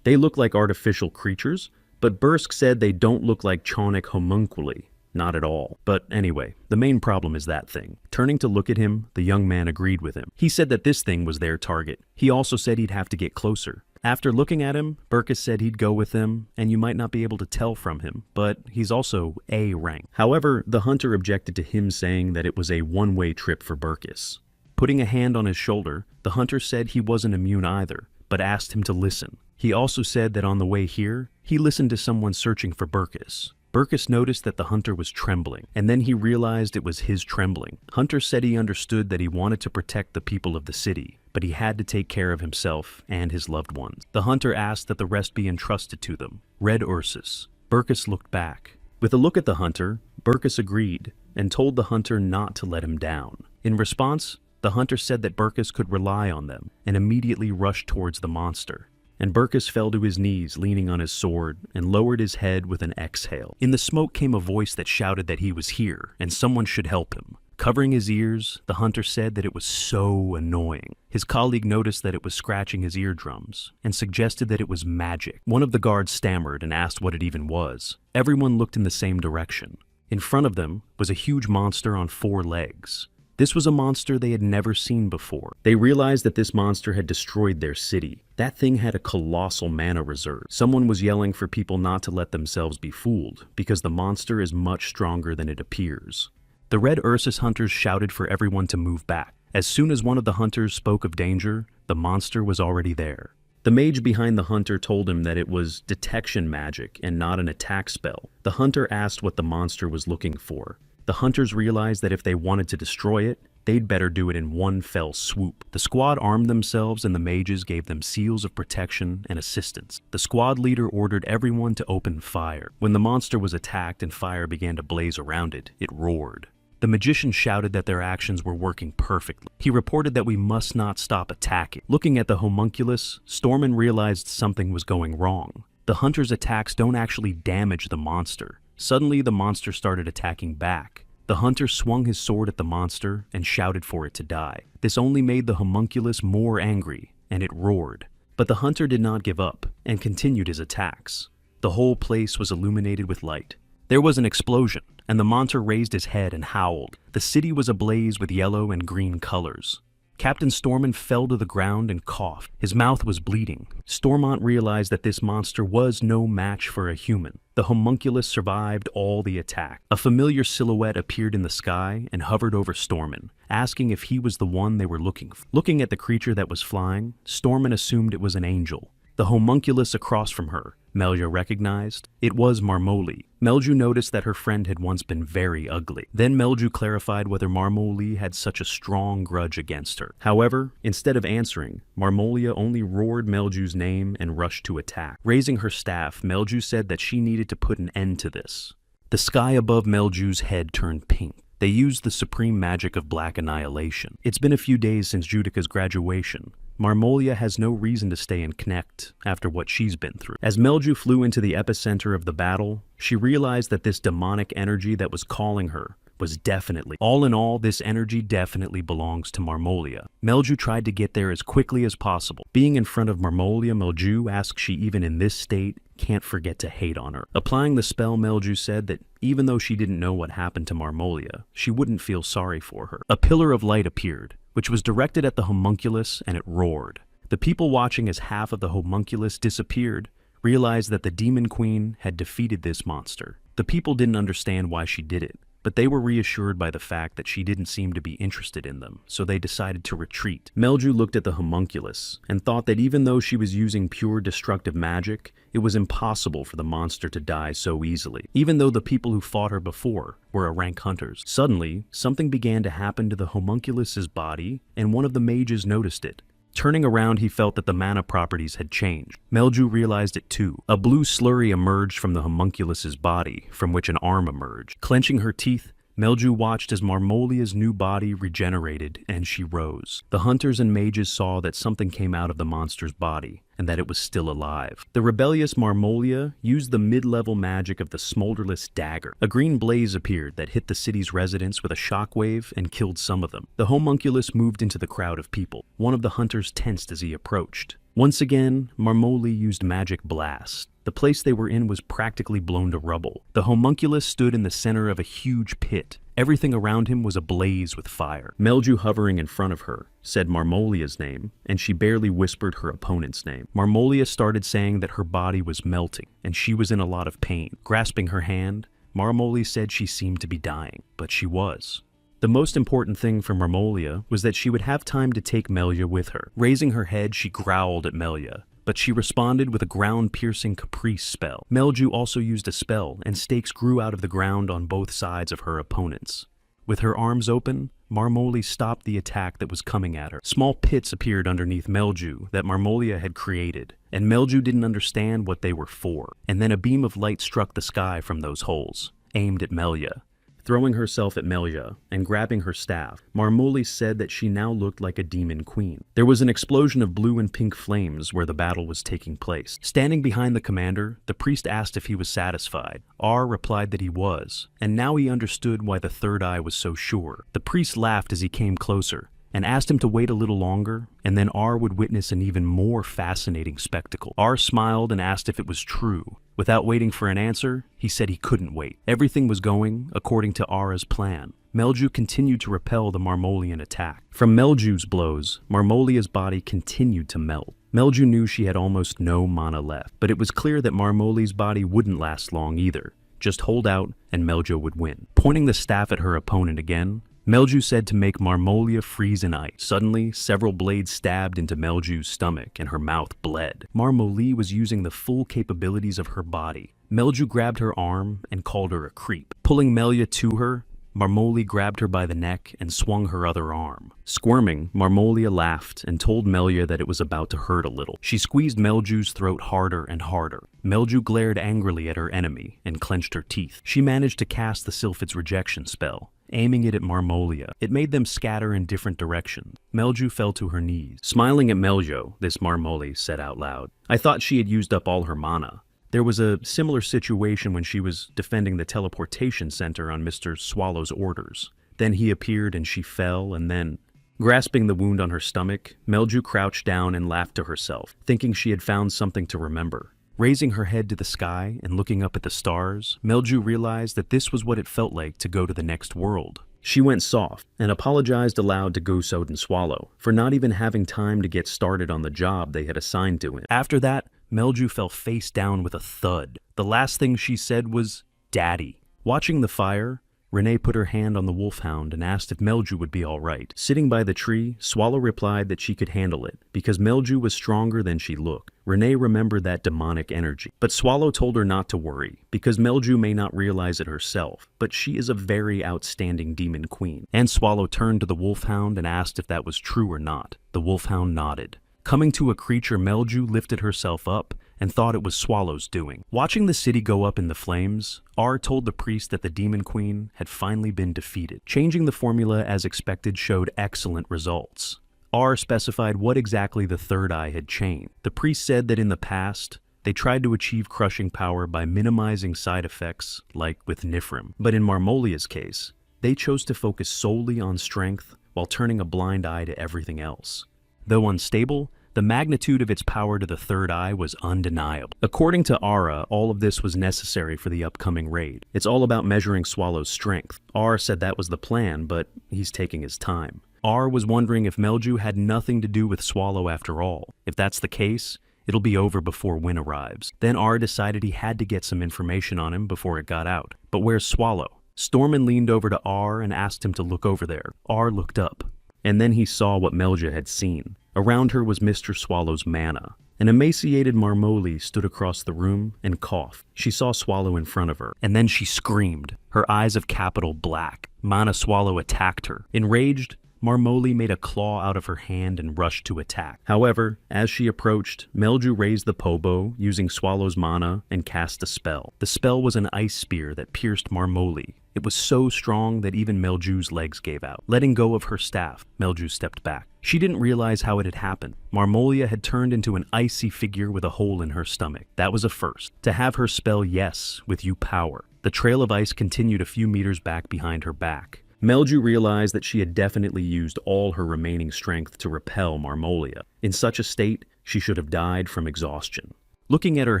They look like artificial creatures, but Bursk said they don't look like chonic homunculi. Not at all. But anyway, the main problem is that thing. Turning to look at him, the young man agreed with him. He said that this thing was their target. He also said he'd have to get closer. After looking at him, Burkus said he'd go with them, and you might not be able to tell from him, but he's also A rank. However, the hunter objected to him saying that it was a one-way trip for Burkus. Putting a hand on his shoulder, the hunter said he wasn't immune either, but asked him to listen. He also said that on the way here, he listened to someone searching for Burkus. Burkus noticed that the hunter was trembling, and then he realized it was his trembling. Hunter said he understood that he wanted to protect the people of the city, but he had to take care of himself and his loved ones. The hunter asked that the rest be entrusted to them. Red Ursus. Burkus looked back. With a look at the hunter, Burkus agreed, and told the hunter not to let him down. In response, the hunter said that Burkus could rely on them, and immediately rushed towards the monster. And Burkus fell to his knees, leaning on his sword, and lowered his head with an exhale. In the smoke came a voice that shouted that he was here, and someone should help him. Covering his ears, the hunter said that it was so annoying. His colleague noticed that it was scratching his eardrums, and suggested that it was magic. One of the guards stammered and asked what it even was. Everyone looked in the same direction. In front of them was a huge monster on 4 legs. This was a monster they had never seen before. They realized that this monster had destroyed their city. That thing had a colossal mana reserve. Someone was yelling for people not to let themselves be fooled, because the monster is much stronger than it appears. The Red Ursus hunters shouted for everyone to move back. As soon as one of the hunters spoke of danger, the monster was already there. The mage behind the hunter told him that it was detection magic and not an attack spell. The hunter asked what the monster was looking for. The hunters realized that if they wanted to destroy it, they'd better do it in one fell swoop. The squad armed themselves and the mages gave them seals of protection and assistance. The squad leader ordered everyone to open fire. When the monster was attacked and fire began to blaze around it, it roared. The magician shouted that their actions were working perfectly. He reported that we must not stop attacking. Looking at the homunculus, Stormin realized something was going wrong. The hunter's attacks don't actually damage the monster. Suddenly, the monster started attacking back. The hunter swung his sword at the monster and shouted for it to die. This only made the homunculus more angry, and it roared. But the hunter did not give up and continued his attacks. The whole place was illuminated with light. There was an explosion, and the monster raised his head and howled. The city was ablaze with yellow and green colors. Captain Stormont fell to the ground and coughed. His mouth was bleeding. Stormont realized that this monster was no match for a human. The homunculus survived all the attack. A familiar silhouette appeared in the sky and hovered over Stormont, asking if he was the one they were looking for. Looking at the creature that was flying, Stormont assumed it was an angel. The homunculus across from her, Melia recognized, it was Marmoli. Melju noticed that her friend had once been very ugly. Then Melju clarified whether Marmoli had such a strong grudge against her. However, instead of answering, Marmolia only roared Melju's name and rushed to attack. Raising her staff, Melju said that she needed to put an end to this. The sky above Melju's head turned pink. They used the supreme magic of black annihilation. It's been a few days since Judica's graduation. Marmolia has no reason to stay in Knecht after what she's been through. As Melju flew into the epicenter of the battle, she realized that this demonic energy that was calling her was definitely, all in all, this energy definitely belongs to Marmolia. Melju tried to get there as quickly as possible. Being in front of Marmolia, Melju asked she even in this state can't forget to hate on her. Applying the spell, Melju said that even though she didn't know what happened to Marmolia, she wouldn't feel sorry for her. A pillar of light appeared, which was directed at the homunculus, and it roared. The people watching as half of the homunculus disappeared realized that the Demon Queen had defeated this monster. The people didn't understand why she did it, but they were reassured by the fact that she didn't seem to be interested in them, so they decided to retreat. Melju looked at the homunculus and thought that even though she was using pure destructive magic, it was impossible for the monster to die so easily, even though the people who fought her before were rank hunters. Suddenly, something began to happen to the homunculus's body, and one of the mages noticed it. Turning around, he felt that the mana properties had changed. Melju realized it too. A blue slurry emerged from the homunculus's body, from which an arm emerged. Clenching her teeth, Melju watched as Marmolia's new body regenerated, and she rose. The hunters and mages saw that something came out of the monster's body, and that it was still alive. The rebellious Marmolia used the mid-level magic of the Smolderless Dagger. A green blaze appeared that hit the city's residents with a shockwave and killed some of them. The homunculus moved into the crowd of people. One of the hunters tensed as he approached. Once again, Marmoli used Magic Blast. The place they were in was practically blown to rubble. The homunculus stood in the center of a huge pit. Everything around him was ablaze with fire. Melju, hovering in front of her, said Marmolia's name, and she barely whispered her opponent's name. Marmolia started saying that her body was melting, and she was in a lot of pain. Grasping her hand, Marmoli said she seemed to be dying, but she was. The most important thing for Marmolia was that she would have time to take Melia with her. Raising her head, she growled at Melia, but she responded with a ground-piercing caprice spell. Melju also used a spell, and stakes grew out of the ground on both sides of her opponents. With her arms open, Marmoli stopped the attack that was coming at her. Small pits appeared underneath Melju that Marmolia had created, and Melju didn't understand what they were for. And then a beam of light struck the sky from those holes, aimed at Melia. Throwing herself at Melia and grabbing her staff, Marmoli said that she now looked like a demon queen. There was an explosion of blue and pink flames where the battle was taking place. Standing behind the commander, the priest asked if he was satisfied. R replied that he was, and now he understood why the third eye was so sure. The priest laughed as he came closer and asked him to wait a little longer, and then R would witness an even more fascinating spectacle. R smiled and asked if it was true. Without waiting for an answer, he said he couldn't wait. Everything was going according to R's plan. Melju continued to repel the Marmolian attack. From Melju's blows, Marmolia's body continued to melt. Melju knew she had almost no mana left, but it was clear that Marmoli's body wouldn't last long either. Just hold out, and Melju would win. Pointing the staff at her opponent again, Melju said to make Marmolia freeze in ice. Suddenly, several blades stabbed into Melju's stomach, and her mouth bled. Marmoli was using the full capabilities of her body. Melju grabbed her arm and called her a creep. Pulling Melia to her, Marmoli grabbed her by the neck and swung her other arm. Squirming, Marmolia laughed and told Melia that it was about to hurt a little. She squeezed Melju's throat harder and harder. Melju glared angrily at her enemy and clenched her teeth. She managed to cast the Sylphid's rejection spell, aiming it at Marmolia. It made them scatter in different directions. Melju fell to her knees. Smiling at Melju, this Marmoli said out loud, "I thought she had used up all her mana." There was a similar situation when she was defending the teleportation center on Mr. Swallow's orders. Then he appeared and she fell, and then, grasping the wound on her stomach, Melju crouched down and laughed to herself, thinking she had found something to remember. Raising her head to the sky and looking up at the stars, Melju realized that this was what it felt like to go to the next world. She went soft and apologized aloud to Gosod and Swallow for not even having time to get started on the job they had assigned to him. After that, Melju fell face down with a thud. The last thing she said was, "Daddy." Watching the fire, Renee put her hand on the wolfhound and asked if Melju would be all right. Sitting by the tree, Swallow replied that she could handle it, because Melju was stronger than she looked. Renee remembered that demonic energy. But Swallow told her not to worry, because Melju may not realize it herself, but she is a very outstanding demon queen. And Swallow turned to the wolfhound and asked if that was true or not. The wolfhound nodded. Coming to a creature, Melju lifted herself up and thought it was Swallow's doing. Watching the city go up in the flames, R told the priest that the Demon Queen had finally been defeated. Changing the formula as expected showed excellent results. R specified what exactly the third eye had changed. The priest said that in the past, they tried to achieve crushing power by minimizing side effects, like with Nifrim. But in Marmolia's case, they chose to focus solely on strength while turning a blind eye to everything else. Though unstable, The magnitude of its power to the third eye was undeniable. According to Ara, all of this was necessary for the upcoming raid. It's all about measuring Swallow's strength. R said that was the plan, but he's taking his time. R was wondering if Melju had nothing to do with Swallow after all. If that's the case, it'll be over before Win arrives. Then R decided he had to get some information on him before it got out. But where's Swallow? Stormin leaned over to R and asked him to look over there. R looked up, and then he saw what Melja had seen. Around her was Mr. Swallow's mana. An emaciated Marmoli stood across the room and coughed. She saw Swallow in front of her, and then she screamed, her eyes of capital black. Mana Swallow attacked her. Enraged, Marmoli made a claw out of her hand and rushed to attack. However, as she approached, Melju raised the Pobo, using Swallow's mana, and cast a spell. The spell was an ice spear that pierced Marmoli. It was so strong that even Melju's legs gave out. Letting go of her staff, Melju stepped back. She didn't realize how it had happened. Marmolia had turned into an icy figure with a hole in her stomach. That was a first. To have her spell Yes with you power. The trail of ice continued a few meters back behind her back. Melju realized that she had definitely used all her remaining strength to repel Marmolia. In such a state, she should have died from exhaustion. Looking at her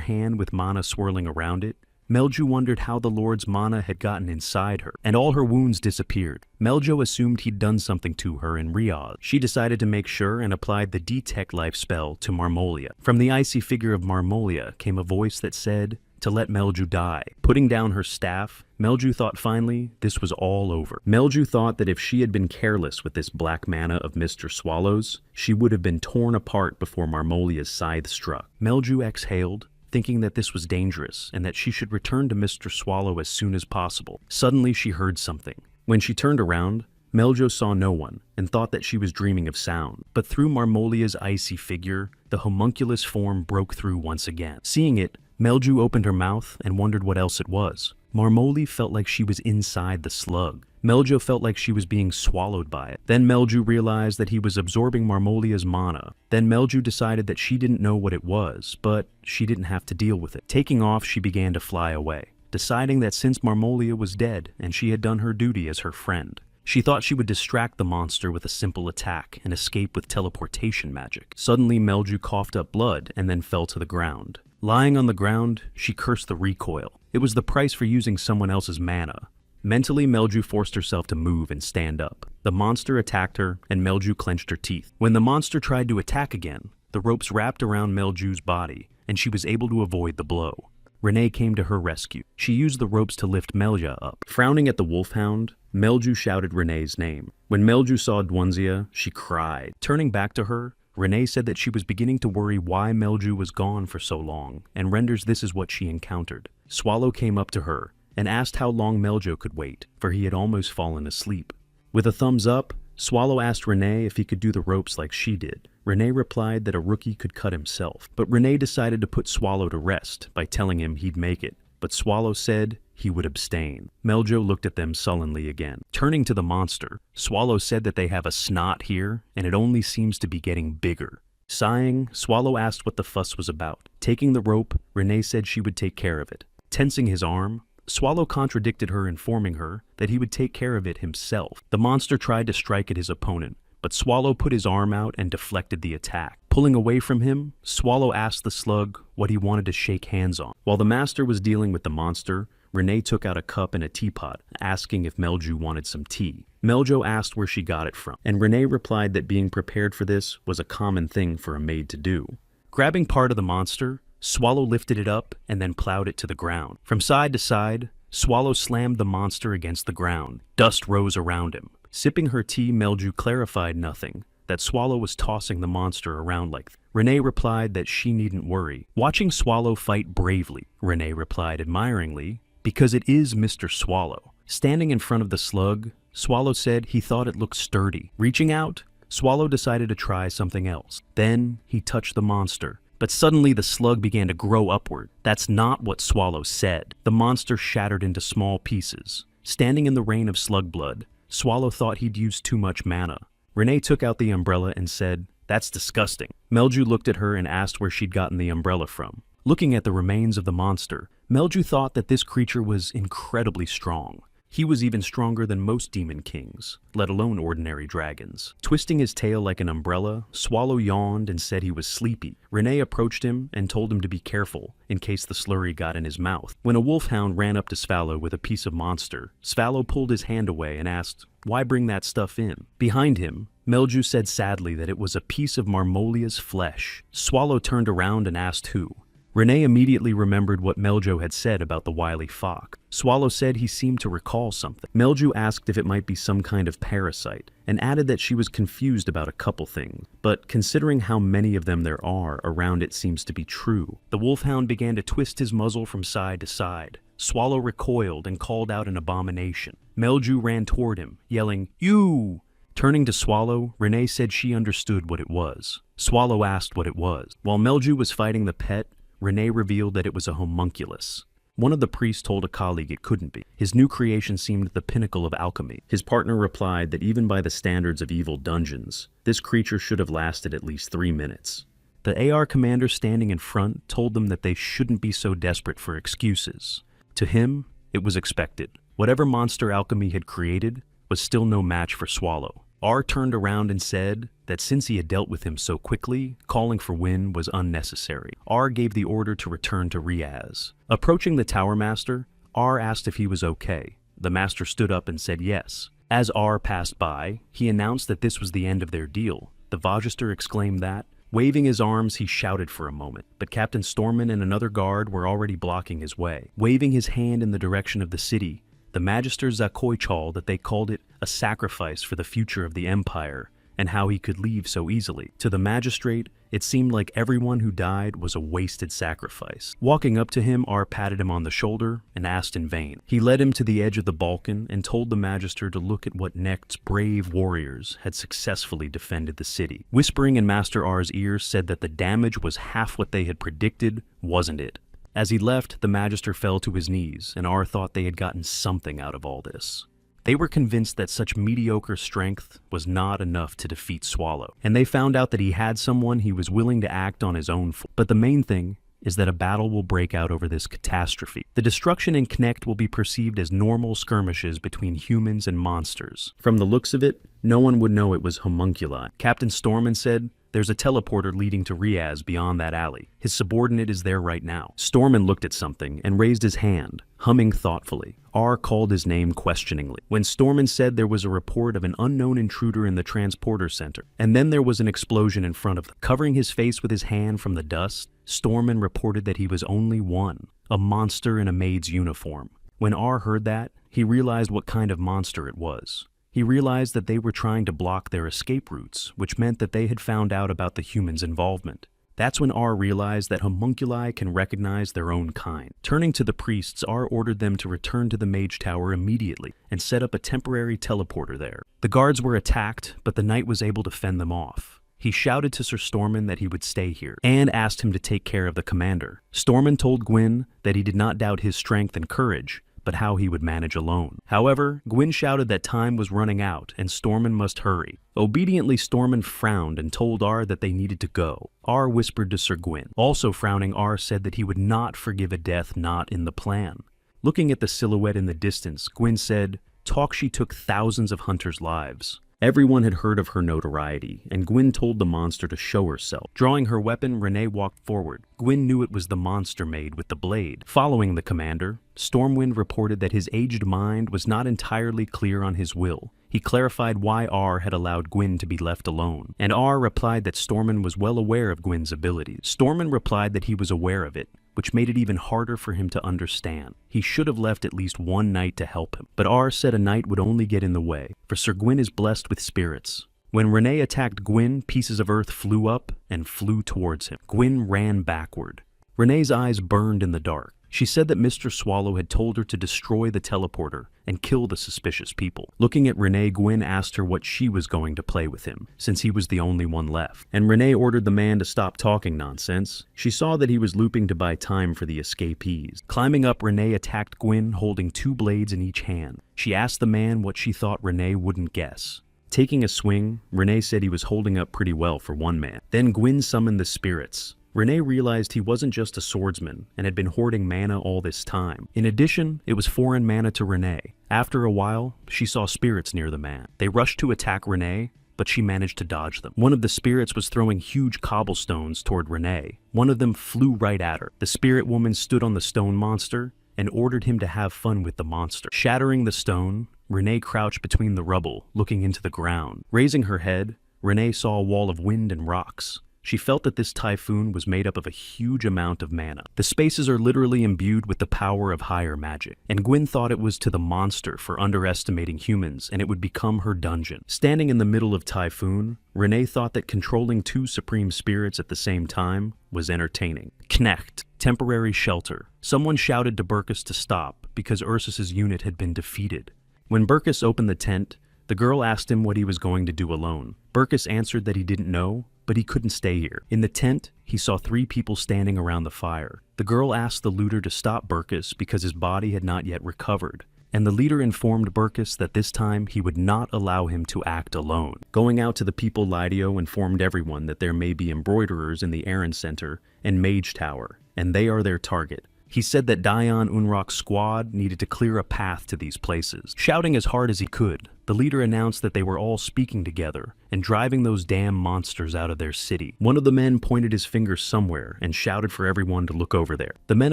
hand with mana swirling around it, Melju wondered how the Lord's mana had gotten inside her, and all her wounds disappeared. Meljo assumed he'd done something to her in Riaz. She decided to make sure and applied the Detect Life spell to Marmolia. From the icy figure of Marmolia came a voice that said to let Melju die. Putting down her staff, Melju thought finally this was all over. Melju thought that if she had been careless with this black mana of Mr. Swallow's, she would have been torn apart before Marmolia's scythe struck. Melju exhaled, thinking that this was dangerous and that she should return to Mr. Swallow as soon as possible. Suddenly she heard something. When she turned around, Meljo saw no one and thought that she was dreaming of sound. But through Marmolia's icy figure, the homunculus form broke through once again. Seeing it, Melju opened her mouth and wondered what else it was. Marmoli felt like she was inside the slug. Meljo felt like she was being swallowed by it. Then Melju realized that he was absorbing Marmolia's mana. Then Melju decided that she didn't know what it was, but she didn't have to deal with it. Taking off, she began to fly away, deciding that since Marmolia was dead and she had done her duty as her friend, she thought she would distract the monster with a simple attack and escape with teleportation magic. Suddenly, Melju coughed up blood and then fell to the ground. Lying on the ground, she cursed the recoil. It was the price for using someone else's mana. Mentally, Melju forced herself to move and stand up. The monster attacked her, and Melju clenched her teeth. When the monster tried to attack again, the ropes wrapped around Melju's body, and she was able to avoid the blow. Renee came to her rescue. She used the ropes to lift Melja up. Frowning at the wolfhound, Melju shouted Renee's name. When Melju saw Dwunzia, she cried. Turning back to her, Renee said that she was beginning to worry why Melju was gone for so long, and renders this is what she encountered. Swallow came up to her and asked how long Meljo could wait, for he had almost fallen asleep. With a thumbs up, Swallow asked Renee if he could do the ropes like she did. Renee replied that a rookie could cut himself, but Renee decided to put Swallow to rest by telling him he'd make it. But Swallow said he would abstain. Meljo looked at them sullenly again. Turning to the monster, Swallow said that they have a snot here, and it only seems to be getting bigger. Sighing, Swallow asked what the fuss was about. Taking the rope, Renee said she would take care of it. Tensing his arm, Swallow contradicted her, informing her that he would take care of it himself. The monster tried to strike at his opponent, but Swallow put his arm out and deflected the attack. Pulling away from him, Swallow asked the slug what he wanted to shake hands on. While the master was dealing with the monster, Renee took out a cup and a teapot, asking if Melju wanted some tea. Meljo asked where she got it from, and Renee replied that being prepared for this was a common thing for a maid to do. Grabbing part of the monster, Swallow lifted it up and then plowed it to the ground. From side to side, Swallow slammed the monster against the ground. Dust rose around him. Sipping her tea, Melju clarified nothing, that Swallow was tossing the monster around like Renee replied that she needn't worry. Watching Swallow fight bravely, Renee replied admiringly, because it is Mr. Swallow. Standing in front of the slug, Swallow said he thought it looked sturdy. Reaching out, Swallow decided to try something else. Then he touched the monster. But suddenly the slug began to grow upward. That's not what Swallow said. The monster shattered into small pieces. Standing in the rain of slug blood, Swallow thought he'd used too much mana. Renee took out the umbrella and said, "That's disgusting." Melju looked at her and asked where she'd gotten the umbrella from. Looking at the remains of the monster, Melju thought that this creature was incredibly strong. He was even stronger than most demon kings, let alone ordinary dragons. Twisting his tail like an umbrella, Swallow yawned and said he was sleepy. Renee approached him and told him to be careful, in case the slurry got in his mouth. When a wolfhound ran up to Swallow with a piece of monster, Swallow pulled his hand away and asked, "Why bring that stuff in?" Behind him, Melju said sadly that it was a piece of Marmolia's flesh. Swallow turned around and asked who. Renee immediately remembered what Meljo had said about the wily fox. Swallow said he seemed to recall something. Melju asked if it might be some kind of parasite, and added that she was confused about a couple things, but considering how many of them there are around it seems to be true. The wolfhound began to twist his muzzle from side to side. Swallow recoiled and called out an abomination. Melju ran toward him, yelling, "You!" Turning to Swallow, Renee said she understood what it was. Swallow asked what it was. While Melju was fighting the pet, Renee revealed that it was a homunculus. One of the priests told a colleague it couldn't be. His new creation seemed the pinnacle of alchemy. His partner replied that even by the standards of evil dungeons, this creature should have lasted at least 3 minutes. The AR commander standing in front told them that they shouldn't be so desperate for excuses. To him, it was expected. Whatever monster alchemy had created was still no match for Swallow. R turned around and said that since he had dealt with him so quickly, calling for Wynn was unnecessary. R gave the order to return to Riaz. Approaching the Tower Master, R asked if he was okay. The Master stood up and said yes. As R passed by, he announced that this was the end of their deal. The Vajester exclaimed that. Waving his arms, he shouted for a moment, but Captain Storman and another guard were already blocking his way. Waving his hand in the direction of the city, the Magister Zakoichal that they called it a sacrifice for the future of the Empire, and how he could leave so easily. To the magistrate, it seemed like everyone who died was a wasted sacrifice. Walking up to him, R patted him on the shoulder and asked in vain. He led him to the edge of the Balkan and told the Magister to look at what Necht's brave warriors had successfully defended the city. Whispering in Master R's ear said that the damage was half what they had predicted, wasn't it? As he left, the Magister fell to his knees, and R thought they had gotten something out of all this. They were convinced that such mediocre strength was not enough to defeat Swallow, and they found out that he had someone he was willing to act on his own for. But the main thing is that a battle will break out over this catastrophe. The destruction in Knecht will be perceived as normal skirmishes between humans and monsters. From the looks of it, no one would know it was homunculi. Captain Storman said, "There's a teleporter leading to Riaz beyond that alley. His subordinate is there right now." Storman looked at something and raised his hand, humming thoughtfully. R called his name questioningly. When Storman said there was a report of an unknown intruder in the transporter center, and then there was an explosion in front of them. Covering his face with his hand from the dust, Storman reported that he was only one, a monster in a maid's uniform. When R heard that, he realized what kind of monster it was. He realized that they were trying to block their escape routes, which meant that they had found out about the humans' involvement. That's when R realized that homunculi can recognize their own kind. Turning to the priests, R ordered them to return to the Mage Tower immediately and set up a temporary teleporter there. The guards were attacked, but the knight was able to fend them off. He shouted to Sir Storman that he would stay here, and asked him to take care of the commander. Storman told Gwyn that he did not doubt his strength and courage, but how he would manage alone. However, Gwyn shouted that time was running out and Storman must hurry. Obediently, Storman frowned and told R that they needed to go. R whispered to Sir Gwyn. Also frowning, R said that he would not forgive a death not in the plan. Looking at the silhouette in the distance, Gwyn said, "Talk, she took thousands of hunters' lives." Everyone had heard of her notoriety, and Gwyn told the monster to show herself. Drawing her weapon, Renee walked forward. Gwyn knew it was the monster maid with the blade. Following the commander, Stormwind reported that his aged mind was not entirely clear on his will. He clarified why R had allowed Gwyn to be left alone, and R replied that Stormin was well aware of Gwyn's abilities. Stormin replied that he was aware of it, which made it even harder for him to understand. He should have left at least one knight to help him, but R said a knight would only get in the way, for Sir Gwyn is blessed with spirits. When Renee attacked Gwyn, pieces of earth flew up and flew towards him. Gwyn ran backward. Renee's eyes burned in the dark. She said that Mr. Swallow had told her to destroy the teleporter and kill the suspicious people. Looking at Renee, Gwyn asked her what she was going to play with him, since he was the only one left. And Renee ordered the man to stop talking nonsense. She saw that he was looping to buy time for the escapees. Climbing up, Renee attacked Gwyn, holding 2 blades in each hand. She asked the man what she thought Renee wouldn't guess. Taking a swing, Renee said he was holding up pretty well for one man. Then Gwyn summoned the spirits. Renee realized he wasn't just a swordsman and had been hoarding mana all this time. In addition, it was foreign mana to Renee. After a while, she saw spirits near the man. They rushed to attack Renee, but she managed to dodge them. One of the spirits was throwing huge cobblestones toward Renee. One of them flew right at her. The spirit woman stood on the stone monster and ordered him to have fun with the monster. Shattering the stone, Renee crouched between the rubble, looking into the ground. Raising her head, Renee saw a wall of wind and rocks. She felt that this typhoon was made up of a huge amount of mana. The spaces are literally imbued with the power of higher magic, and Gwyn thought it was to the monster for underestimating humans, and it would become her dungeon. Standing in the middle of typhoon, Renee thought that controlling two supreme spirits at the same time was entertaining. Knecht, temporary shelter. Someone shouted to Burkus to stop because Ursus's unit had been defeated. When Burkus opened the tent, the girl asked him what he was going to do alone. Burkus answered that he didn't know, but he couldn't stay here. In the tent, he saw 3 people standing around the fire. The girl asked the looter to stop Burkus because his body had not yet recovered, and the leader informed Burkus that this time he would not allow him to act alone. Going out to the people, Lydio informed everyone that there may be embroiderers in the Errand Center and Mage Tower, and they are their target. He said that Dion Unrock's squad needed to clear a path to these places. Shouting as hard as he could, the leader announced that they were all speaking together and driving those damn monsters out of their city. One of the men pointed his finger somewhere and shouted for everyone to look over there. The men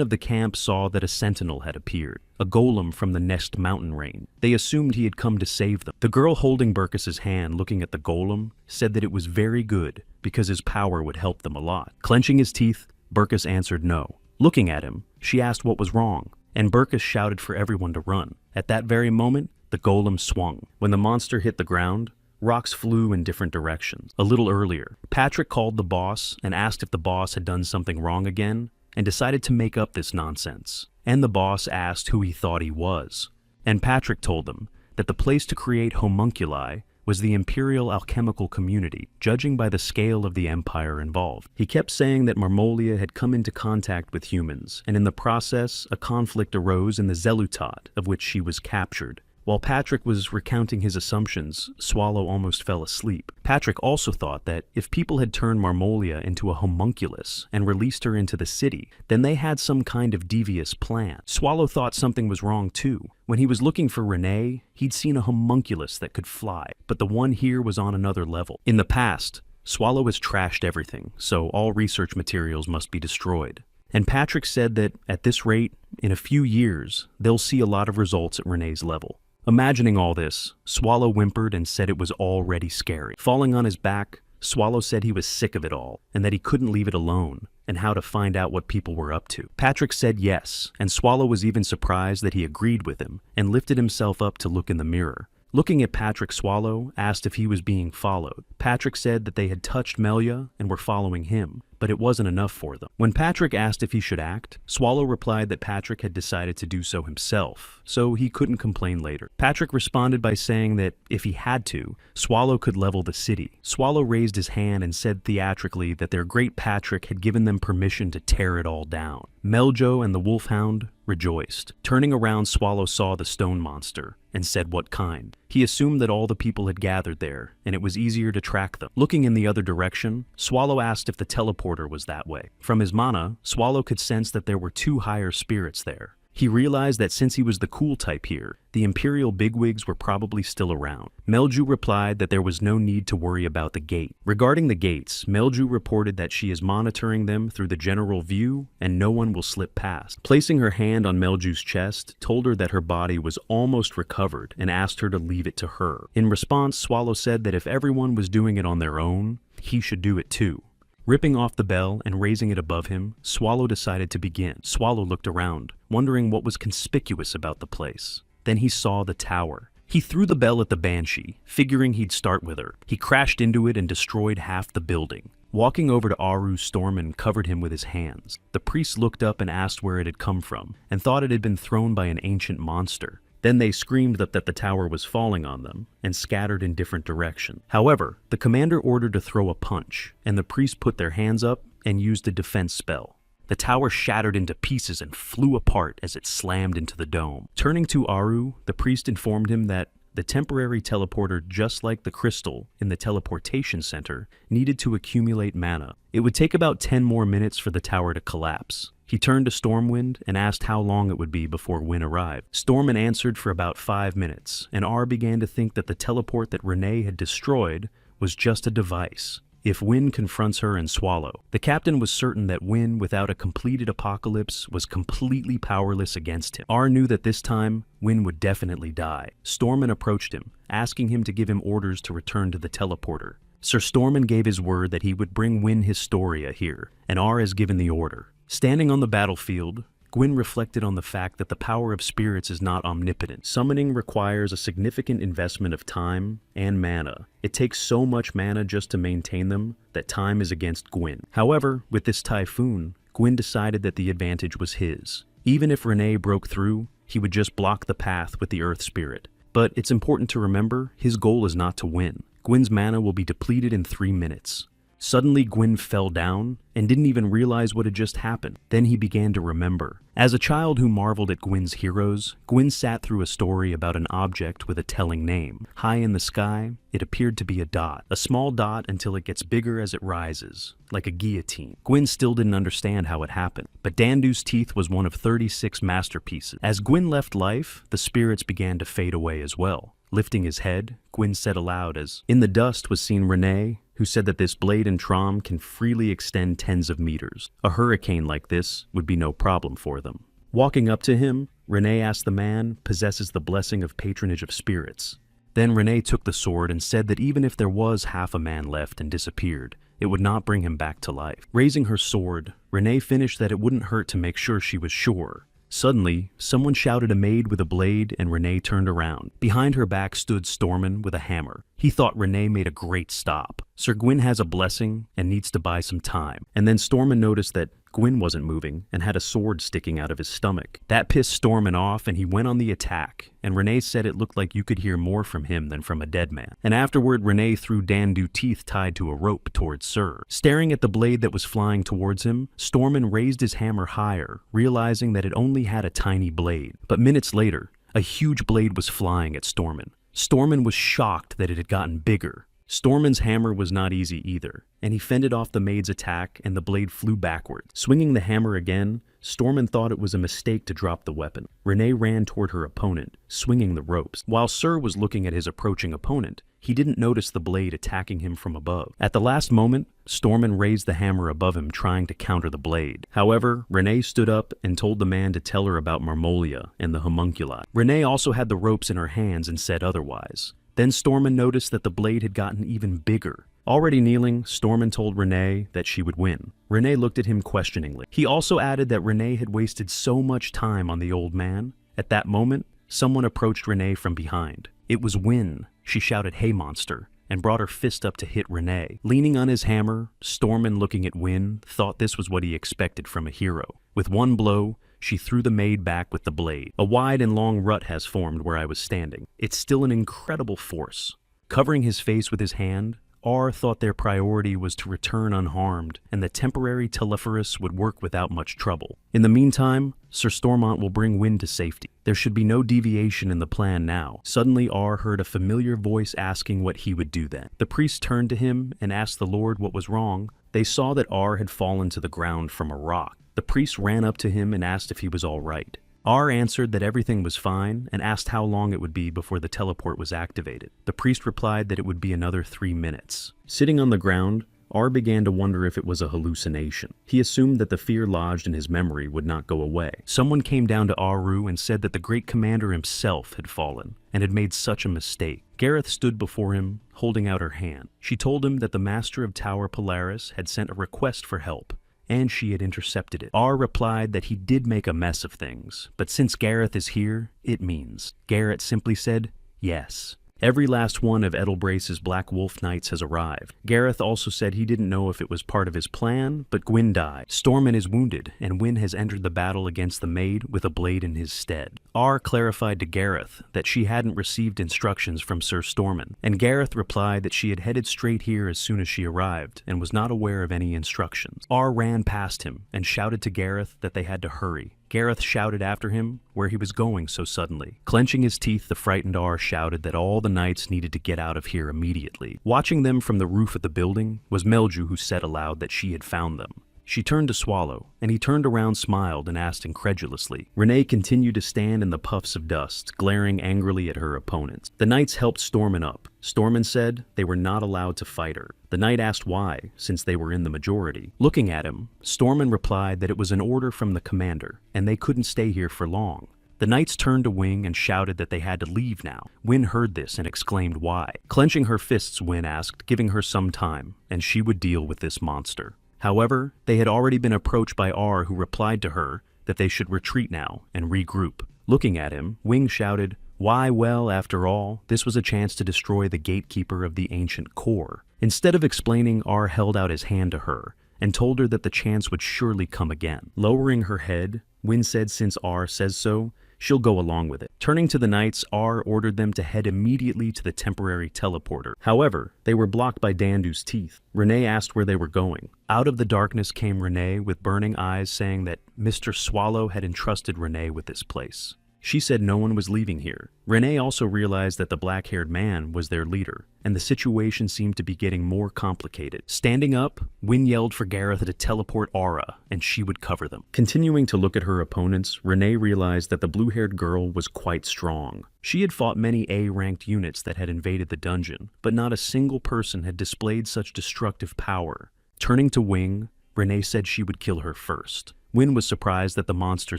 of the camp saw that a sentinel had appeared, a golem from the Nest mountain range. They assumed he had come to save them. The girl holding Burkus's hand looking at the golem said that it was very good because his power would help them a lot. Clenching his teeth, Burkus answered no. Looking at him, she asked what was wrong, and Burkus shouted for everyone to run. At that very moment, the golem swung. When the monster hit the ground, rocks flew in different directions. A little earlier, Patrick called the boss and asked if the boss had done something wrong again, and decided to make up this nonsense. And the boss asked who he thought he was. And Patrick told them that the place to create homunculi was the Imperial Alchemical Community, judging by the scale of the empire involved. He kept saying that Marmolia had come into contact with humans, and in the process, a conflict arose in the Zelutot, of which she was captured. While Patrick was recounting his assumptions, Swallow almost fell asleep. Patrick also thought that if people had turned Marmolia into a homunculus and released her into the city, then they had some kind of devious plan. Swallow thought something was wrong too. When he was looking for Renee, he'd seen a homunculus that could fly, but the one here was on another level. In the past, Swallow has trashed everything, so all research materials must be destroyed. And Patrick said that, at this rate, in a few years, they'll see a lot of results at Renee's level. Imagining all this, Swallow whimpered and said it was already scary. Falling on his back, Swallow said he was sick of it all, and that he couldn't leave it alone, and how to find out what people were up to. Patrick said yes, and Swallow was even surprised that he agreed with him, and lifted himself up to look in the mirror. Looking at Patrick, Swallow asked if he was being followed. Patrick said that they had touched Melia and were following him, but it wasn't enough for them. When Patrick asked if he should act, Swallow replied that Patrick had decided to do so himself, so he couldn't complain later. Patrick responded by saying that if he had to, Swallow could level the city. Swallow raised his hand and said theatrically that their great Patrick had given them permission to tear it all down. Meljo and the Wolfhound rejoiced. Turning around, Swallow saw the stone monster and said what kind. He assumed that all the people had gathered there, and it was easier to track them. Looking in the other direction, Swallow asked if the teleporter was that way. From his mana, Swallow could sense that there were 2 higher spirits there. He realized that since he was the cool type here, the Imperial bigwigs were probably still around. Melju replied that there was no need to worry about the gate. Regarding the gates, Melju reported that she is monitoring them through the general view and no one will slip past. Placing her hand on Melju's chest, told her that her body was almost recovered and asked her to leave it to her. In response, Swallow said that if everyone was doing it on their own, he should do it too. Ripping off the bell and raising it above him, Swallow decided to begin. Swallow looked around, wondering what was conspicuous about the place. Then he saw the tower. He threw the bell at the Banshee, figuring he'd start with her. He crashed into it and destroyed half the building. Walking over to Aru, Storman covered him with his hands. The priest looked up and asked where it had come from, and thought it had been thrown by an ancient monster. Then they screamed that the tower was falling on them, and scattered in different directions. However, the commander ordered to throw a punch, and the priests put their hands up and used a defense spell. The tower shattered into pieces and flew apart as it slammed into the dome. Turning to Aru, the priest informed him that The temporary teleporter, just like the crystal in the teleportation center, needed to accumulate mana. It would take about 10 more minutes for the tower to collapse. He turned to Stormwind and asked how long it would be before Wynn arrived. Stormwind answered for about 5 minutes, and R began to think that the teleport that Renee had destroyed was just a device. If Wynn confronts her and Swallow. The captain was certain that Wynn, without a completed apocalypse, was completely powerless against him. R knew that this time, Wynn would definitely die. Stormin approached him, asking him to give him orders to return to the teleporter. Sir Stormin gave his word that he would bring Wynn Historia here, and R has given the order. Standing on the battlefield, Gwyn reflected on the fact that the power of spirits is not omnipotent. Summoning requires a significant investment of time and mana. It takes so much mana just to maintain them that time is against Gwyn. However, with this typhoon, Gwyn decided that the advantage was his. Even if Renee broke through, he would just block the path with the Earth Spirit. But it's important to remember, his goal is not to win. Gwyn's mana will be depleted in 3 minutes. Suddenly, Gwyn fell down and didn't even realize what had just happened. Then he began to remember. As a child who marveled at Gwyn's heroes, Gwyn sat through a story about an object with a telling name. High in the sky, it appeared to be a dot. A small dot until it gets bigger as it rises, like a guillotine. Gwyn still didn't understand how it happened, but Dandu's teeth was one of 36 masterpieces. As Gwyn left life, the spirits began to fade away as well. Lifting his head, Gwyn said aloud as, in the dust was seen Renee, who said that this blade and trom can freely extend tens of meters. A hurricane like this would be no problem for them. Walking up to him, Renee asked the man possesses the blessing of patronage of spirits. Then Renee took the sword and said that even if there was half a man left and disappeared, it would not bring him back to life. Raising her sword, Renee finished that it wouldn't hurt to make sure she was sure. Suddenly, someone shouted a maid with a blade and Renee turned around. Behind her back stood Stormin with a hammer. He thought Renee made a great stop. Sir Gwyn has a blessing and needs to buy some time. And then Stormin noticed that Gwyn wasn't moving and had a sword sticking out of his stomach. That pissed Stormin off and he went on the attack, and Renee said it looked like you could hear more from him than from a dead man. And afterward, Renee threw Dandu teeth tied to a rope towards Sir. Staring at the blade that was flying towards him, Stormin raised his hammer higher, realizing that it only had a tiny blade. But minutes later, a huge blade was flying at Stormin. Stormin was shocked that it had gotten bigger. Stormin's hammer was not easy either, and he fended off the maid's attack and the blade flew backward. Swinging the hammer again, Stormin thought it was a mistake to drop the weapon. Renee ran toward her opponent, swinging the ropes. While Sir was looking at his approaching opponent, he didn't notice the blade attacking him from above. At the last moment, Stormin raised the hammer above him, trying to counter the blade. However, Renee stood up and told the man to tell her about Marmolia and the homunculi. Renee also had the ropes in her hands and said otherwise. Then Stormin noticed that the blade had gotten even bigger. Already kneeling, Stormin told Renee that she would win. Renee looked at him questioningly. He also added that Renee had wasted so much time on the old man. At that moment, someone approached Renee from behind. It was Wynn. She shouted, "Hey, monster," and brought her fist up to hit Renee. Leaning on his hammer, Stormin, looking at Wynn, thought this was what he expected from a hero. With one blow, she threw the maid back with the blade. A wide and long rut has formed where I was standing. It's still an incredible force. Covering his face with his hand, R thought their priority was to return unharmed, and the temporary telephorus would work without much trouble. In the meantime, Sir Stormont will bring Wynn to safety. There should be no deviation in the plan now. Suddenly, R heard a familiar voice asking what he would do then. The priest turned to him and asked the Lord what was wrong. They saw that R had fallen to the ground from a rock. The priest ran up to him and asked if he was all right. R answered that everything was fine and asked how long it would be before the teleport was activated. The priest replied that it would be another 3 minutes. Sitting on the ground, R began to wonder if it was a hallucination. He assumed that the fear lodged in his memory would not go away. Someone came down to Aru and said that the great commander himself had fallen and had made such a mistake. Gareth stood before him, holding out her hand. She told him that the master of Tower Polaris had sent a request for help, and she had intercepted it. R replied that he did make a mess of things, but since Gareth is here, it means. Gareth simply said, yes. Every last one of Edelbrace's Black Wolf Knights has arrived. Gareth also said he didn't know if it was part of his plan, but Gwyn died. Stormin is wounded, and Wynn has entered the battle against the maid with a blade in his stead. R clarified to Gareth that she hadn't received instructions from Sir Stormin, and Gareth replied that she had headed straight here as soon as she arrived, and was not aware of any instructions. R ran past him and shouted to Gareth that they had to hurry. Gareth shouted after him where he was going so suddenly. Clenching his teeth, the frightened R shouted that all the knights needed to get out of here immediately. Watching them from the roof of the building was Melju, who said aloud that she had found them. She turned to Swallow, and he turned around, smiled, and asked incredulously. Renee continued to stand in the puffs of dust, glaring angrily at her opponents. The knights helped Stormin up. Stormin said they were not allowed to fight her. The knight asked why, since they were in the majority. Looking at him, Stormin replied that it was an order from the commander, and they couldn't stay here for long. The knights turned to Wing and shouted that they had to leave now. Win heard this and exclaimed why. Clenching her fists, Win asked, giving her some time, and she would deal with this monster. However, they had already been approached by R, who replied to her that they should retreat now and regroup. Looking at him, Wing shouted, why, well, after all, this was a chance to destroy the gatekeeper of the ancient core. Instead of explaining, R held out his hand to her and told her that the chance would surely come again. Lowering her head, Win said since R says so, she'll go along with it. Turning to the knights, R ordered them to head immediately to the temporary teleporter. However, they were blocked by Dandu's teeth. Renee asked where they were going. Out of the darkness came Renee with burning eyes, saying that Mr. Swallow had entrusted Renee with this place. She said no one was leaving here. Renee also realized that the black-haired man was their leader, and the situation seemed to be getting more complicated. Standing up, Win yelled for Gareth to teleport Aura, and she would cover them. Continuing to look at her opponents, Renee realized that the blue-haired girl was quite strong. She had fought many A-ranked units that had invaded the dungeon, but not a single person had displayed such destructive power. Turning to Wing, Renee said she would kill her first. Win was surprised that the monster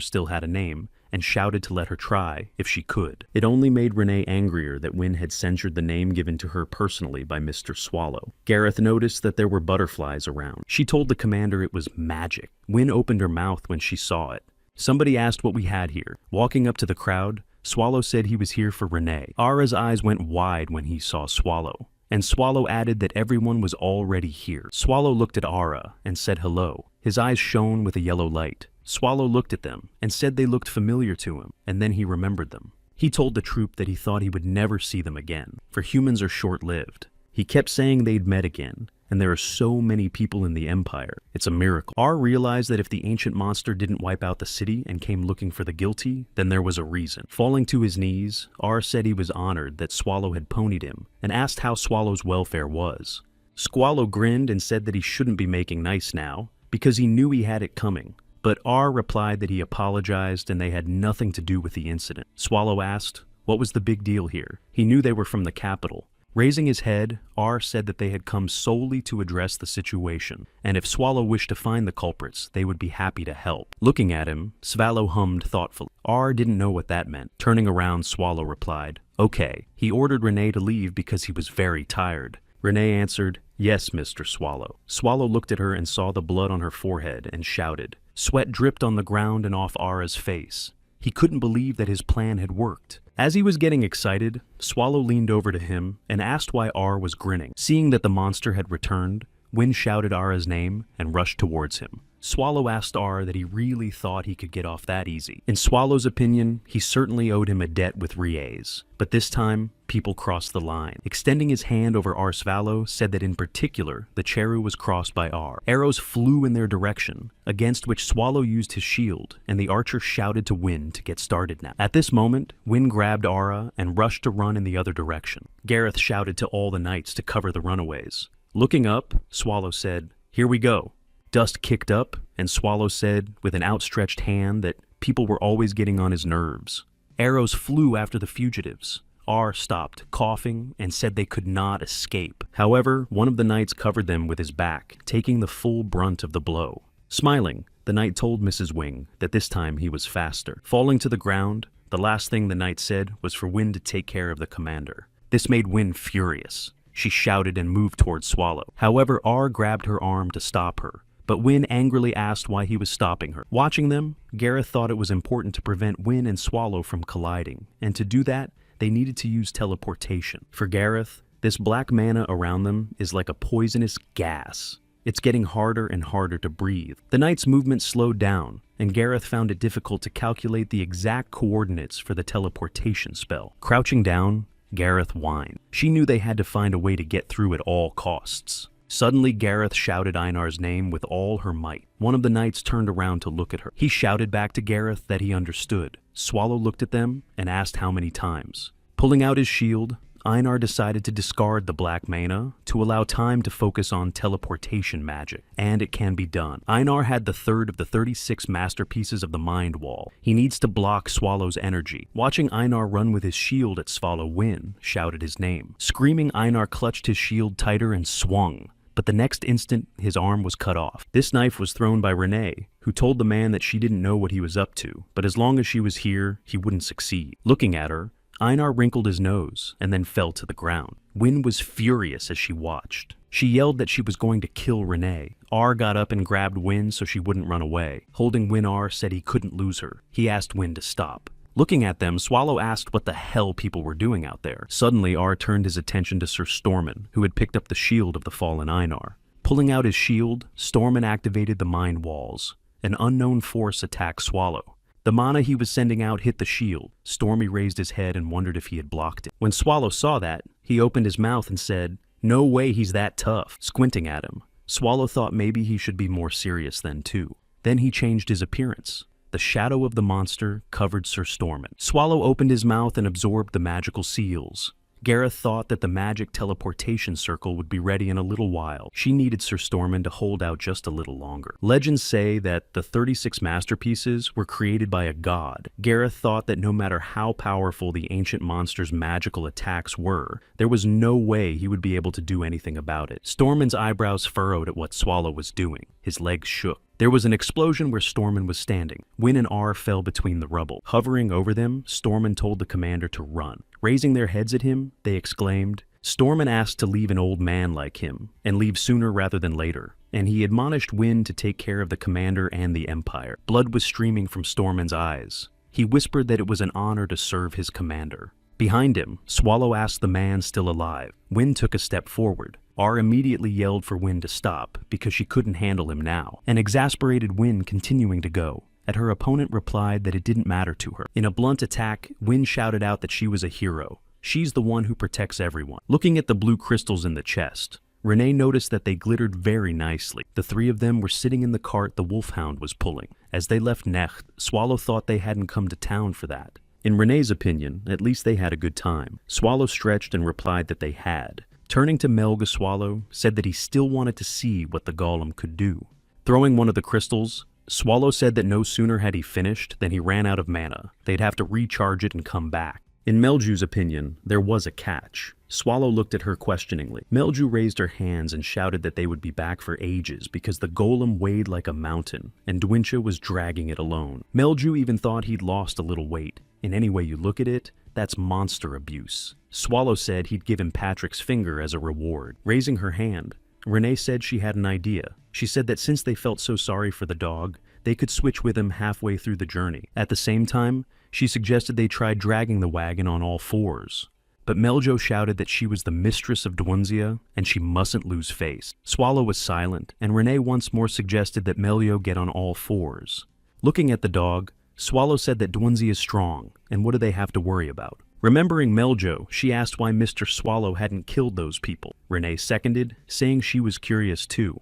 still had a name, and shouted to let her try, if she could. It only made Renee angrier that Win had censored the name given to her personally by Mr. Swallow. Gareth noticed that there were butterflies around. She told the commander it was magic. Win opened her mouth when she saw it. Somebody asked what we had here. Walking up to the crowd, Swallow said he was here for Renee. Ara's eyes went wide when he saw Swallow, and Swallow added that everyone was already here. Swallow looked at Ara and said hello. His eyes shone with a yellow light. Swallow looked at them and said they looked familiar to him, and then he remembered them. He told the troop that he thought he would never see them again, for humans are short-lived. He kept saying they'd met again, and there are so many people in the Empire. It's a miracle. R realized that if the ancient monster didn't wipe out the city and came looking for the guilty, then there was a reason. Falling to his knees, R said he was honored that Swallow had ponied him, and asked how Swallow's welfare was. Swallow grinned and said that he shouldn't be making nice now, because he knew he had it coming. But R replied that he apologized and they had nothing to do with the incident. Swallow asked, what was the big deal here? He knew they were from the capital. Raising his head, R said that they had come solely to address the situation, and if Swallow wished to find the culprits, they would be happy to help. Looking at him, Swallow hummed thoughtfully. R didn't know what that meant. Turning around, Swallow replied, okay. He ordered Renee to leave because he was very tired. Renee answered, yes, Mr. Swallow. Swallow looked at her and saw the blood on her forehead and shouted. Sweat dripped on the ground and off Ara's face. He couldn't believe that his plan had worked. As he was getting excited, Swallow leaned over to him and asked why R was grinning. Seeing that the monster had returned, Win shouted Ara's name and rushed towards him. Swallow asked R that he really thought he could get off that easy. In Swallow's opinion, he certainly owed him a debt with Riez. But this time, people crossed the line. Extending his hand over R, Swallow said that in particular, the Cheru was crossed by R. Arrows flew in their direction, against which Swallow used his shield, and the archer shouted to Win to get started now. At this moment, Win grabbed Ara and rushed to run in the other direction. Gareth shouted to all the knights to cover the runaways. Looking up, Swallow said, here we go. Dust kicked up, and Swallow said, with an outstretched hand, that people were always getting on his nerves. Arrows flew after the fugitives. R stopped, coughing, and said they could not escape. However, one of the knights covered them with his back, taking the full brunt of the blow. Smiling, the knight told Mrs. Wing that this time he was faster. Falling to the ground, the last thing the knight said was for Win to take care of the commander. This made Win furious. She shouted and moved towards Swallow. However, R grabbed her arm to stop her. But Win angrily asked why he was stopping her. Watching them, Gareth thought it was important to prevent Win and Swallow from colliding, and to do that, they needed to use teleportation. For Gareth, this black mana around them is like a poisonous gas. It's getting harder and harder to breathe. The knight's movement slowed down, and Gareth found it difficult to calculate the exact coordinates for the teleportation spell. Crouching down, Gareth whined. She knew they had to find a way to get through at all costs. Suddenly, Gareth shouted Einar's name with all her might. One of the knights turned around to look at her. He shouted back to Gareth that he understood. Swallow looked at them and asked how many times. Pulling out his shield, Einar decided to discard the black mana to allow time to focus on teleportation magic, and it can be done. Einar had the third of the 36 masterpieces of the Mind Wall. He needs to block Swallow's energy. Watching Einar run with his shield at Swallow, Wynn shouted his name. Screaming, Einar clutched his shield tighter and swung, but the next instant his arm was cut off. This knife was thrown by Renee, who told the man that she didn't know what he was up to, but as long as she was here, he wouldn't succeed. Looking at her, Einar wrinkled his nose and then fell to the ground. Wynn was furious as she watched. She yelled that she was going to kill Renee. R got up and grabbed Wynn so she wouldn't run away. Holding Wynn, R said he couldn't lose her. He asked Wynn to stop. Looking at them, Swallow asked what the hell people were doing out there. Suddenly, R turned his attention to Sir Stormin, who had picked up the shield of the fallen Einar. Pulling out his shield, Stormin activated the Mind Walls. An unknown force attacked Swallow. The mana he was sending out hit the shield. Stormy raised his head and wondered if he had blocked it. When Swallow saw that, he opened his mouth and said, "No way he's that tough." Squinting at him, Swallow thought maybe he should be more serious then too. Then he changed his appearance. The shadow of the monster covered Sir Stormin. Swallow opened his mouth and absorbed the magical seals. Gareth thought that the magic teleportation circle would be ready in a little while. She needed Sir Stormin to hold out just a little longer. Legends say that the 36 masterpieces were created by a god. Gareth thought that no matter how powerful the ancient monster's magical attacks were, there was no way he would be able to do anything about it. Stormin's eyebrows furrowed at what Swallow was doing. His legs shook. There was an explosion where Stormin was standing. Wynn and R fell between the rubble. Hovering over them, Stormin told the commander to run. Raising their heads at him, they exclaimed, "Stormin asked to leave an old man like him, and leave sooner rather than later." And he admonished Wynn to take care of the commander and the Empire. Blood was streaming from Stormin's eyes. He whispered that it was an honor to serve his commander. Behind him, Swallow asked the man still alive. Wynn took a step forward. R immediately yelled for Wynn to stop because she couldn't handle him now, an exasperated Wynn continuing to go. And her opponent replied that it didn't matter to her. In a blunt attack, Wynn shouted out that she was a hero. She's the one who protects everyone. Looking at the blue crystals in the chest, Renee noticed that they glittered very nicely. The three of them were sitting in the cart the wolfhound was pulling. As they left Necht, Swallow thought they hadn't come to town for that. In Renee's opinion, at least they had a good time. Swallow stretched and replied that they had. Turning to Melga, Swallow said that he still wanted to see what the golem could do. Throwing one of the crystals, Swallow said that no sooner had he finished than he ran out of mana. They'd have to recharge it and come back. In Melju's opinion, there was a catch. Swallow looked at her questioningly. Melju raised her hands and shouted that they would be back for ages because the golem weighed like a mountain, and Dwincha was dragging it alone. Melju even thought he'd lost a little weight. In any way you look at it, that's monster abuse. Swallow said he'd give him Patrick's finger as a reward. Raising her hand, Renee said she had an idea. She said that since they felt so sorry for the dog, they could switch with him halfway through the journey. At the same time, she suggested they try dragging the wagon on all fours. But Meljo shouted that she was the mistress of Dwunzia and she mustn't lose face. Swallow was silent, and Renee once more suggested that Meljo get on all fours. Looking at the dog, Swallow said that Dwunzia is strong, and what do they have to worry about? Remembering Meljo, she asked why Mr. Swallow hadn't killed those people. Renee seconded, saying she was curious too.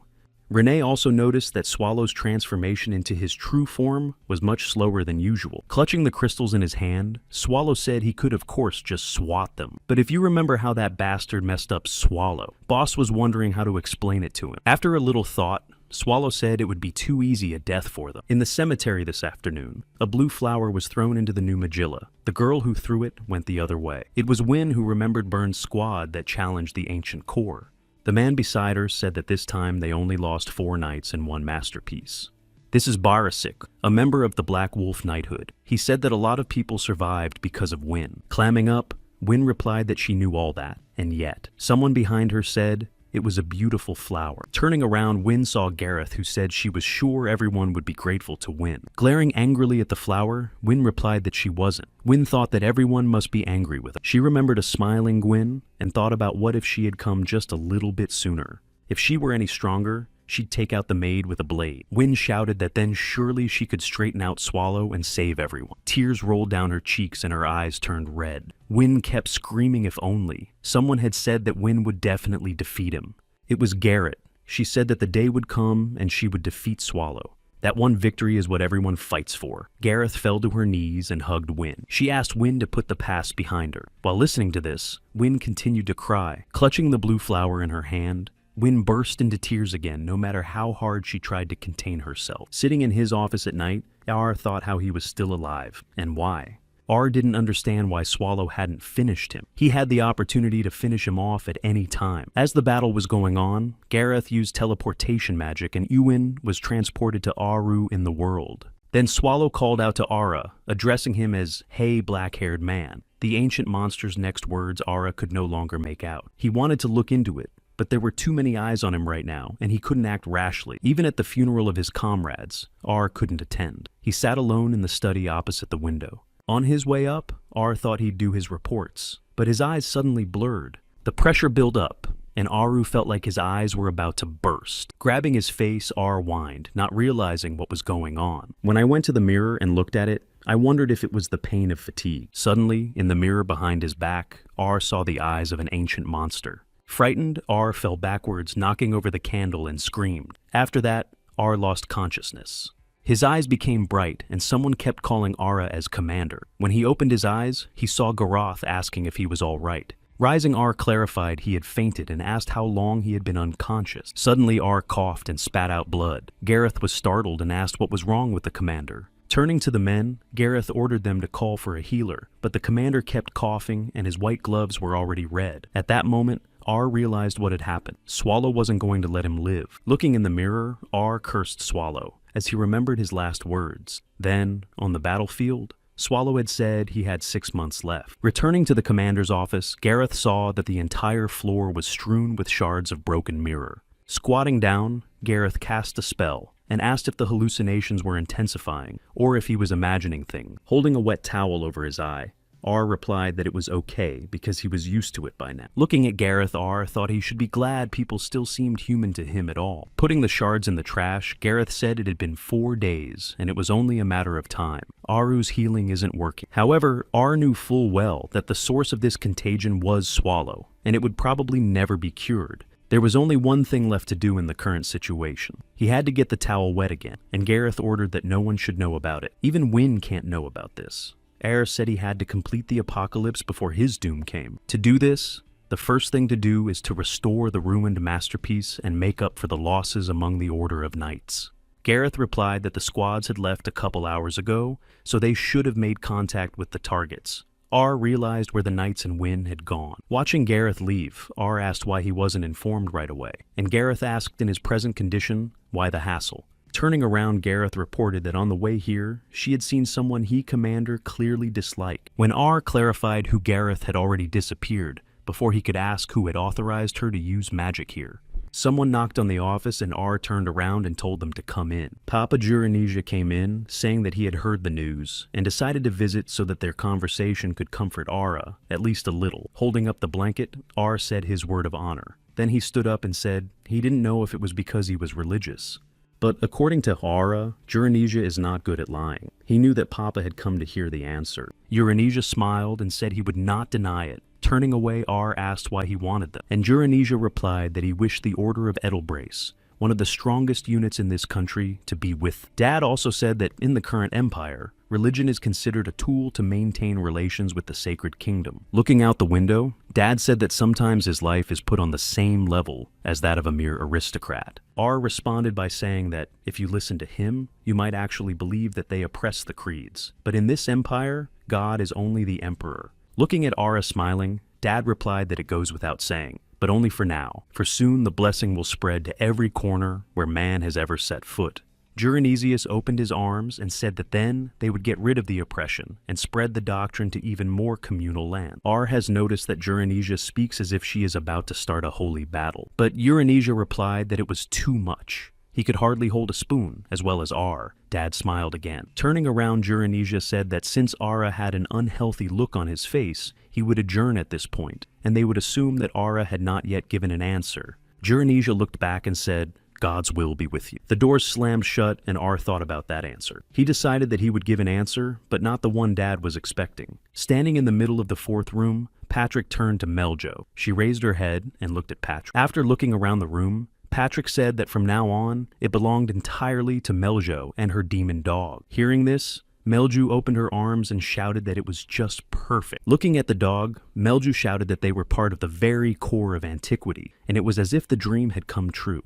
Renee also noticed that Swallow's transformation into his true form was much slower than usual. Clutching the crystals in his hand, Swallow said he could of course just swat them. But if you remember how that bastard messed up Swallow, Boss was wondering how to explain it to him. After a little thought, Swallow said it would be too easy a death for them. In the cemetery this afternoon, a blue flower was thrown into the new Magilla. The girl who threw it went the other way. It was Wynn who remembered Byrne's squad that challenged the ancient core. The man beside her said that this time they only lost 4 knights and 1 masterpiece. This is Barasik, a member of the Black Wolf Knighthood. He said that a lot of people survived because of Wynn. Clamming up, Wynn replied that she knew all that, and yet, someone behind her said it was a beautiful flower. Turning around, Wynn saw Gareth, who said she was sure everyone would be grateful to Wynn. Glaring angrily at the flower, Wynn replied that she wasn't. Wynn thought that everyone must be angry with her. She remembered a smiling Gwyn and thought about what if she had come just a little bit sooner. If she were any stronger, she'd take out the maid with a blade. Wynn shouted that then surely she could straighten out Swallow and save everyone. Tears rolled down her cheeks and her eyes turned red. Wynn kept screaming if only. Someone had said that Wynn would definitely defeat him. It was Garrett. She said that the day would come and she would defeat Swallow. That one victory is what everyone fights for. Gareth fell to her knees and hugged Wynn. She asked Wynn to put the past behind her. While listening to this, Wynn continued to cry. Clutching the blue flower in her hand, Wynn burst into tears again, no matter how hard she tried to contain herself. Sitting in his office at night, R thought how he was still alive, and why. R didn't understand why Swallow hadn't finished him. He had the opportunity to finish him off at any time. As the battle was going on, Gareth used teleportation magic and Ewan was transported to Aru in the world. Then Swallow called out to Ara, addressing him as, "Hey, black-haired man." The ancient monster's next words Ara could no longer make out. He wanted to look into it, but there were too many eyes on him right now, and he couldn't act rashly. Even at the funeral of his comrades, R couldn't attend. He sat alone in the study opposite the window. On his way up, R thought he'd do his reports, but his eyes suddenly blurred. The pressure built up, and Aru felt like his eyes were about to burst. Grabbing his face, R whined, not realizing what was going on. When I went to the mirror and looked at it, I wondered if it was the pain of fatigue. Suddenly, in the mirror behind his back, R saw the eyes of an ancient monster. Frightened, R fell backwards, knocking over the candle and screamed. After that, R lost consciousness. His eyes became bright, and someone kept calling Ara as commander. When he opened his eyes, he saw Garoth asking if he was all right. Rising, R clarified he had fainted and asked how long he had been unconscious. Suddenly, R coughed and spat out blood. Gareth was startled and asked what was wrong with the commander. Turning to the men, Gareth ordered them to call for a healer, but the commander kept coughing and his white gloves were already red. At that moment, R realized what had happened. Swallow wasn't going to let him live. Looking in the mirror, R cursed Swallow as he remembered his last words. Then, on the battlefield, Swallow had said he had 6 months left. Returning to the commander's office, Gareth saw that the entire floor was strewn with shards of broken mirror. Squatting down, Gareth cast a spell and asked if the hallucinations were intensifying or if he was imagining things. Holding a wet towel over his eye, R replied that it was okay because he was used to it by now. Looking at Gareth, R thought he should be glad people still seemed human to him at all. Putting the shards in the trash, Gareth said it had been 4 days and it was only a matter of time. Aru's healing isn't working. However, R knew full well that the source of this contagion was Swallow, and it would probably never be cured. There was only one thing left to do in the current situation. He had to get the towel wet again, and Gareth ordered that no one should know about it. Even Wynn can't know about this. Air said he had to complete the apocalypse before his doom came. To do this, the first thing to do is to restore the ruined masterpiece and make up for the losses among the Order of Knights. Gareth replied that the squads had left a couple hours ago, so they should have made contact with the targets. R realized where the Knights and Wynn had gone. Watching Gareth leave, R asked why he wasn't informed right away, and Gareth asked in his present condition, why the hassle? Turning around, Gareth reported that on the way here, she had seen someone he, Commander, clearly disliked. When R clarified who Gareth had already disappeared, before he could ask who had authorized her to use magic here. Someone knocked on the office and R turned around and told them to come in. Papa Juranija came in, saying that he had heard the news, and decided to visit so that their conversation could comfort Ara, at least a little. Holding up the blanket, R said his word of honor. Then he stood up and said he didn't know if it was because he was religious. But according to Ara, Juranija is not good at lying. He knew that Papa had come to hear the answer. Juranija smiled and said he would not deny it. Turning away, R asked why he wanted them, and Juranija replied that he wished the Order of Edelbrace, one of the strongest units in this country, to be with. Dad also said that in the current empire, religion is considered a tool to maintain relations with the Sacred Kingdom. Looking out the window, Dad said that sometimes his life is put on the same level as that of a mere aristocrat. R responded by saying that if you listen to him, you might actually believe that they oppress the creeds. But in this empire, God is only the emperor. Looking at Ara smiling, Dad replied that it goes without saying, but only for now, for soon the blessing will spread to every corner where man has ever set foot. Juranesius opened his arms and said that then they would get rid of the oppression and spread the doctrine to even more communal land. R has noticed that Juranija speaks as if she is about to start a holy battle, but Juranija replied that it was too much. He could hardly hold a spoon, as well as R. Dad smiled again. Turning around, Juranija said that since Ara had an unhealthy look on his face, he would adjourn at this point, and they would assume that Ara had not yet given an answer. Juranija looked back and said, "God's will be with you." The doors slammed shut, and R thought about that answer. He decided that he would give an answer, but not the one Dad was expecting. Standing in the middle of the fourth room, Patrick turned to Meljo. She raised her head and looked at Patrick. After looking around the room, Patrick said that from now on, it belonged entirely to Meljo and her demon dog. Hearing this, Melju opened her arms and shouted that it was just perfect. Looking at the dog, Melju shouted that they were part of the very core of antiquity, and it was as if the dream had come true.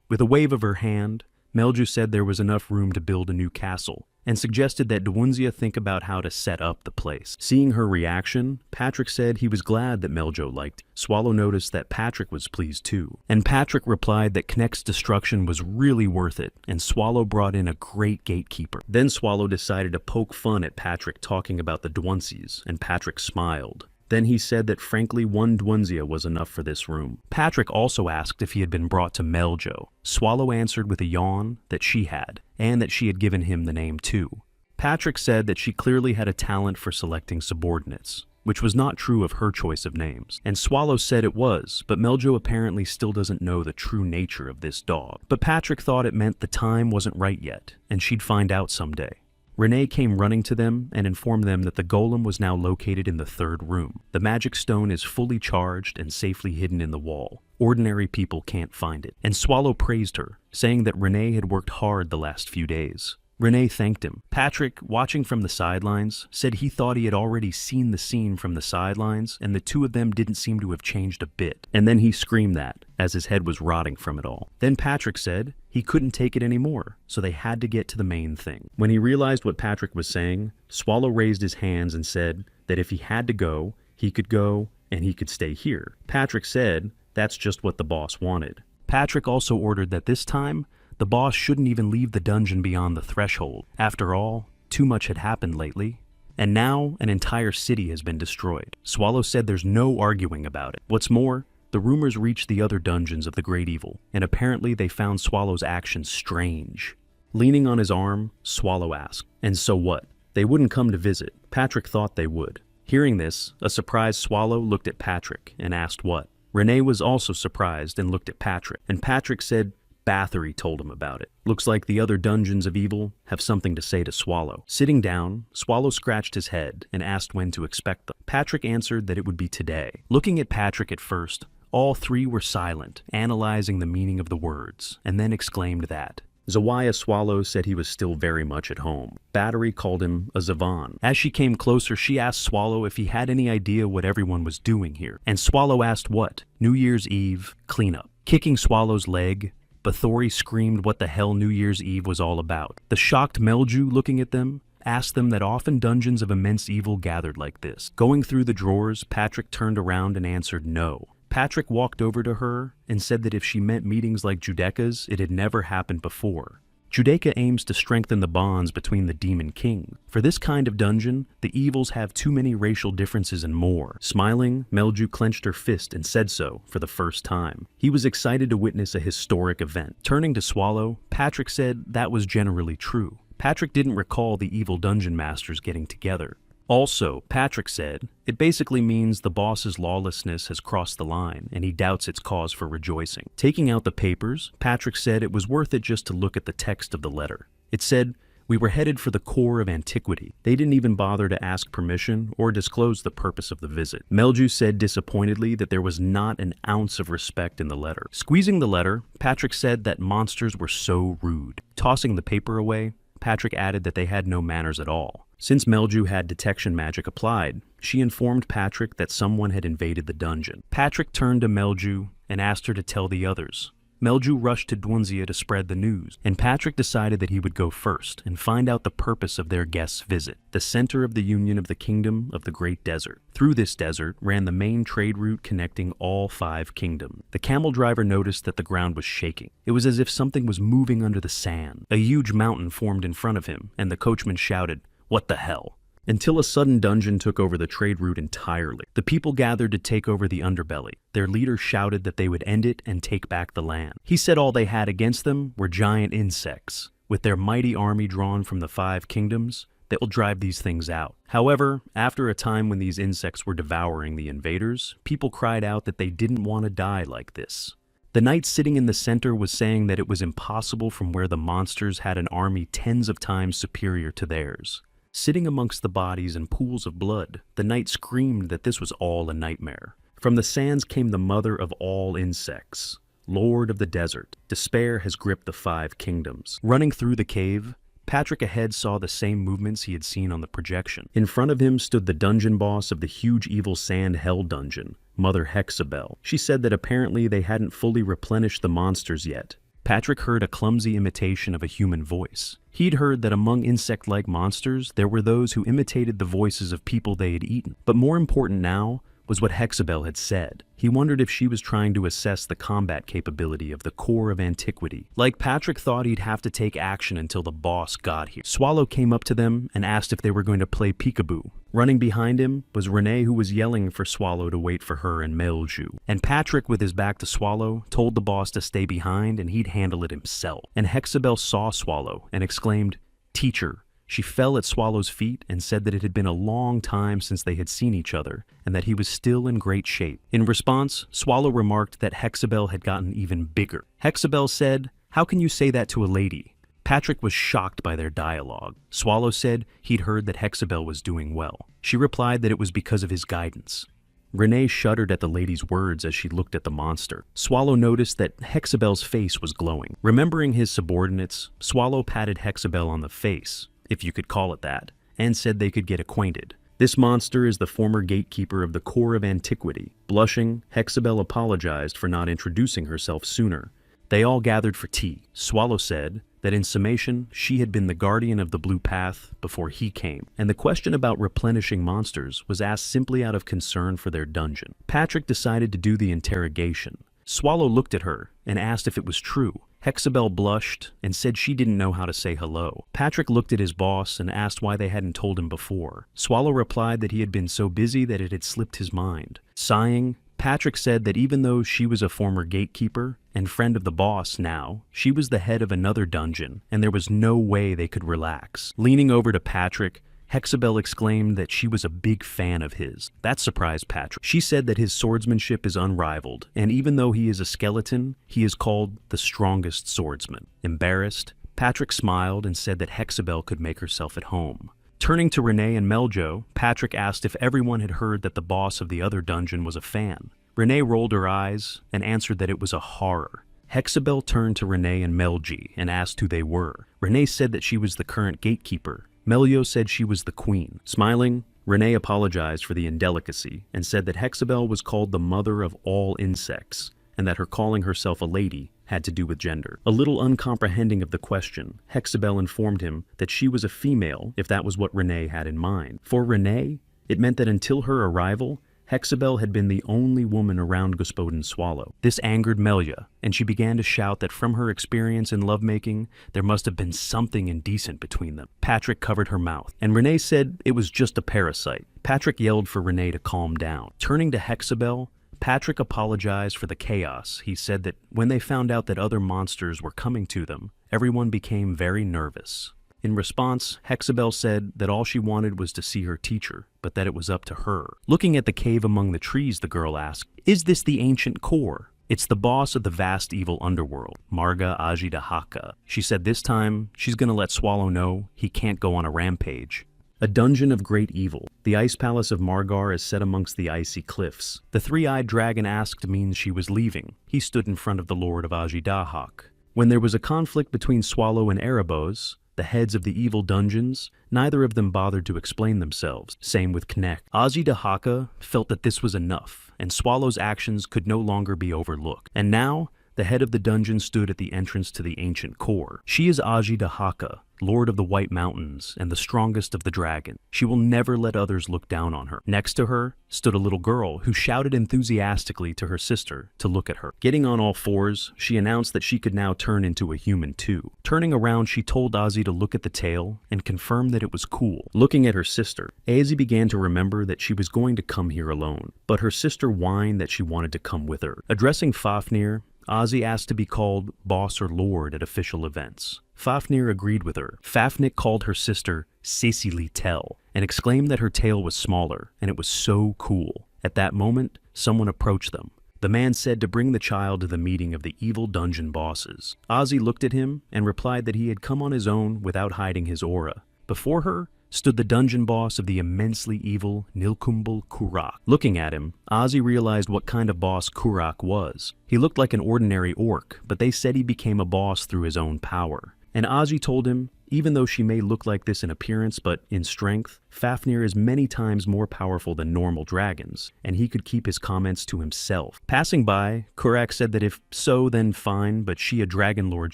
With a wave of her hand, Melju said there was enough room to build a new castle, and suggested that Dwunzia think about how to set up the place. Seeing her reaction, Patrick said he was glad that Meljo liked it. Swallow noticed that Patrick was pleased too, and Patrick replied that Knecht's destruction was really worth it, and Swallow brought in a great gatekeeper. Then Swallow decided to poke fun at Patrick talking about the Dwunsies, and Patrick smiled. Then he said that frankly one Dwunzia was enough for this room. Patrick also asked if he had been brought to Meljo. Swallow answered with a yawn that she had, and that she had given him the name too. Patrick said that she clearly had a talent for selecting subordinates, which was not true of her choice of names. And Swallow said it was, but Meljo apparently still doesn't know the true nature of this dog. But Patrick thought it meant the time wasn't right yet, and she'd find out someday. Renee came running to them and informed them that the golem was now located in the third room. The magic stone is fully charged and safely hidden in the wall. Ordinary people can't find it. And Swallow praised her, saying that Renee had worked hard the last few days. Renee thanked him. Patrick, watching from the sidelines, said he thought he had already seen the scene from the sidelines, and the two of them didn't seem to have changed a bit. And then he screamed that, as his head was rotting from it all. Then Patrick said he couldn't take it anymore, so they had to get to the main thing. When he realized what Patrick was saying, Swallow raised his hands and said that if he had to go, he could go, and he could stay here. Patrick said that's just what the boss wanted. Patrick also ordered that this time, the boss shouldn't even leave the dungeon beyond the threshold. After all, too much had happened lately. And now, an entire city has been destroyed. Swallow said there's no arguing about it. What's more, the rumors reached the other dungeons of the Great Evil, and apparently they found Swallow's actions strange. Leaning on his arm, Swallow asked, "And so what? They wouldn't come to visit." Patrick thought they would. Hearing this, a surprised Swallow looked at Patrick and asked what. Renee was also surprised and looked at Patrick, and Patrick said Bathory told him about it. Looks like the other dungeons of evil have something to say to Swallow. Sitting down, Swallow scratched his head and asked when to expect them. Patrick answered that it would be today. Looking at Patrick at first, all three were silent, analyzing the meaning of the words, and then exclaimed that. Zawaya Swallow said he was still very much at home. Bathory called him a Zavan. As she came closer, she asked Swallow if he had any idea what everyone was doing here. And Swallow asked what? New Year's Eve, cleanup. Kicking Swallow's leg, Bathory screamed what the hell New Year's Eve was all about. The shocked Melju, looking at them, asked them that often dungeons of immense evil gathered like this. Going through the drawers, Patrick turned around and answered no. Patrick walked over to her and said that if she meant meetings like Judeka's, it had never happened before. Judeka aims to strengthen the bonds between the Demon King. For this kind of dungeon, the evils have too many racial differences and more. Smiling, Melju clenched her fist and said so for the first time. He was excited to witness a historic event. Turning to Swallow, Patrick said that was generally true. Patrick didn't recall the evil dungeon masters getting together. Also, Patrick said, it basically means the boss's lawlessness has crossed the line, and he doubts its cause for rejoicing. Taking out the papers, Patrick said it was worth it just to look at the text of the letter. It said, we were headed for the core of antiquity. They didn't even bother to ask permission or disclose the purpose of the visit. Melju said disappointedly that there was not an ounce of respect in the letter. Squeezing the letter, Patrick said that monsters were so rude. Tossing the paper away, Patrick added that they had no manners at all. Since Melju had detection magic applied, she informed Patrick that someone had invaded the dungeon. Patrick turned to Melju and asked her to tell the others. Melju rushed to Dwunzia to spread the news, and Patrick decided that he would go first and find out the purpose of their guest's visit, the center of the union of the kingdom of the Great Desert. Through this desert ran the main trade route connecting all 5 kingdoms. The camel driver noticed that the ground was shaking. It was as if something was moving under the sand. A huge mountain formed in front of him, and the coachman shouted, "What the hell?" Until a sudden dungeon took over the trade route entirely. The people gathered to take over the underbelly. Their leader shouted that they would end it and take back the land. He said all they had against them were giant insects. With their mighty army drawn from the 5 kingdoms, they will drive these things out. However, after a time when these insects were devouring the invaders, people cried out that they didn't want to die like this. The knight sitting in the center was saying that it was impossible from where the monsters had an army tens of times superior to theirs. Sitting amongst the bodies and pools of blood, the knight screamed that this was all a nightmare. From the sands came the mother of all insects, Lord of the desert. Despair has gripped the 5 kingdoms. Running through the cave, Patrick ahead saw the same movements he had seen on the projection. In front of him stood the dungeon boss of the huge evil sand hell dungeon, Mother Hexabel. She said that apparently they hadn't fully replenished the monsters yet. Patrick heard a clumsy imitation of a human voice. He'd heard that among insect-like monsters, there were those who imitated the voices of people they had eaten. But more important now was what Hexabel had said. He wondered if she was trying to assess the combat capability of the core of antiquity. Like Patrick thought he'd have to take action until the boss got here. Swallow came up to them and asked if they were going to play peekaboo. Running behind him was Renee, who was yelling for Swallow to wait for her and Melju. And Patrick, with his back to Swallow, told the boss to stay behind and he'd handle it himself. And Hexabel saw Swallow and exclaimed, "Teacher." She fell at Swallow's feet and said that it had been a long time since they had seen each other, and that he was still in great shape. In response, Swallow remarked that Hexabel had gotten even bigger. Hexabel said, "How can you say that to a lady?" Patrick was shocked by their dialogue. Swallow said he'd heard that Hexabel was doing well. She replied that it was because of his guidance. Renee shuddered at the lady's words as she looked at the monster. Swallow noticed that Hexabel's face was glowing. Remembering his subordinates, Swallow patted Hexabel on the face, if you could call it that, and said they could get acquainted. This monster is the former gatekeeper of the core of antiquity. Blushing, Hexabel apologized for not introducing herself sooner. They all gathered for tea. Swallow said that in summation, she had been the guardian of the Blue Path before he came, and the question about replenishing monsters was asked simply out of concern for their dungeon. Patrick decided to do the interrogation. Swallow looked at her and asked if it was true. Hexabel blushed and said she didn't know how to say hello. Patrick looked at his boss and asked why they hadn't told him before. Swallow replied that he had been so busy that it had slipped his mind. Sighing, Patrick said that even though she was a former gatekeeper and friend of the boss now, she was the head of another dungeon, and there was no way they could relax. Leaning over to Patrick, Hexabel exclaimed that she was a big fan of his. That surprised Patrick. She said that his swordsmanship is unrivaled, and even though he is a skeleton, he is called the strongest swordsman. Embarrassed, Patrick smiled and said that Hexabel could make herself at home. Turning to Renee and Meljo, Patrick asked if everyone had heard that the boss of the other dungeon was a fan. Renee rolled her eyes and answered that it was a horror. Hexabel turned to Renee and Melji and asked who they were. Renee said that she was the current gatekeeper. Meljo said she was the queen. Smiling, Renee apologized for the indelicacy and said that Hexabel was called the mother of all insects, and that her calling herself a lady had to do with gender. A little uncomprehending of the question, Hexabel informed him that she was a female if that was what Renee had in mind. For Renee, it meant that until her arrival, Hexabel had been the only woman around Gospodin Swallow. This angered Melja, and she began to shout that from her experience in lovemaking, there must have been something indecent between them. Patrick covered her mouth, and Renee said it was just a parasite. Patrick yelled for Renee to calm down. Turning to Hexabel, Patrick apologized for the chaos. He said that when they found out that other monsters were coming to them, everyone became very nervous. In response, Hexabel said that all she wanted was to see her teacher, but that it was up to her. Looking at the cave among the trees, the girl asked, "Is this the ancient core?" "It's the boss of the vast evil underworld, Marga Ajidahaka." She said this time she's going to let Swallow know he can't go on a rampage. A dungeon of great evil. The ice palace of Margar is set amongst the icy cliffs. The three-eyed dragon asked means she was leaving. He stood in front of the Lord of Ajidahak. When there was a conflict between Swallow and Erebos, the heads of the evil dungeons, neither of them bothered to explain themselves. Same with Knecht. Ajidahaka felt that this was enough, and Swallow's actions could no longer be overlooked. And now, the head of the dungeon stood at the entrance to the ancient core. She is Ajidahaka, Lord of the White Mountains and the strongest of the dragon. She will never let others look down on her. Next to her stood a little girl who shouted enthusiastically to her sister to look at her. Getting on all fours, she announced that she could now turn into a human too. Turning around, she told Ozzy to look at the tail and confirm that it was cool. Looking at her sister, Ozzy began to remember that she was going to come here alone, but her sister whined that she wanted to come with her. Addressing Fafnir, Ozzy asked to be called boss or lord at official events. Fafnir agreed with her. Fafnir called her sister Cecily Tell and exclaimed that her tail was smaller, and it was so cool. At that moment, someone approached them. The man said to bring the child to the meeting of the evil dungeon bosses. Ozzy looked at him and replied that he had come on his own without hiding his aura. Before her stood the dungeon boss of the immensely evil Nilkumbal Kurak. Looking at him, Ozzy realized what kind of boss Kurak was. He looked like an ordinary orc, but they said he became a boss through his own power. And Ozzy told him, even though she may look like this in appearance, but in strength, Fafnir is many times more powerful than normal dragons, and he could keep his comments to himself. Passing by, Kurak said that if so, then fine, but she, a dragon lord,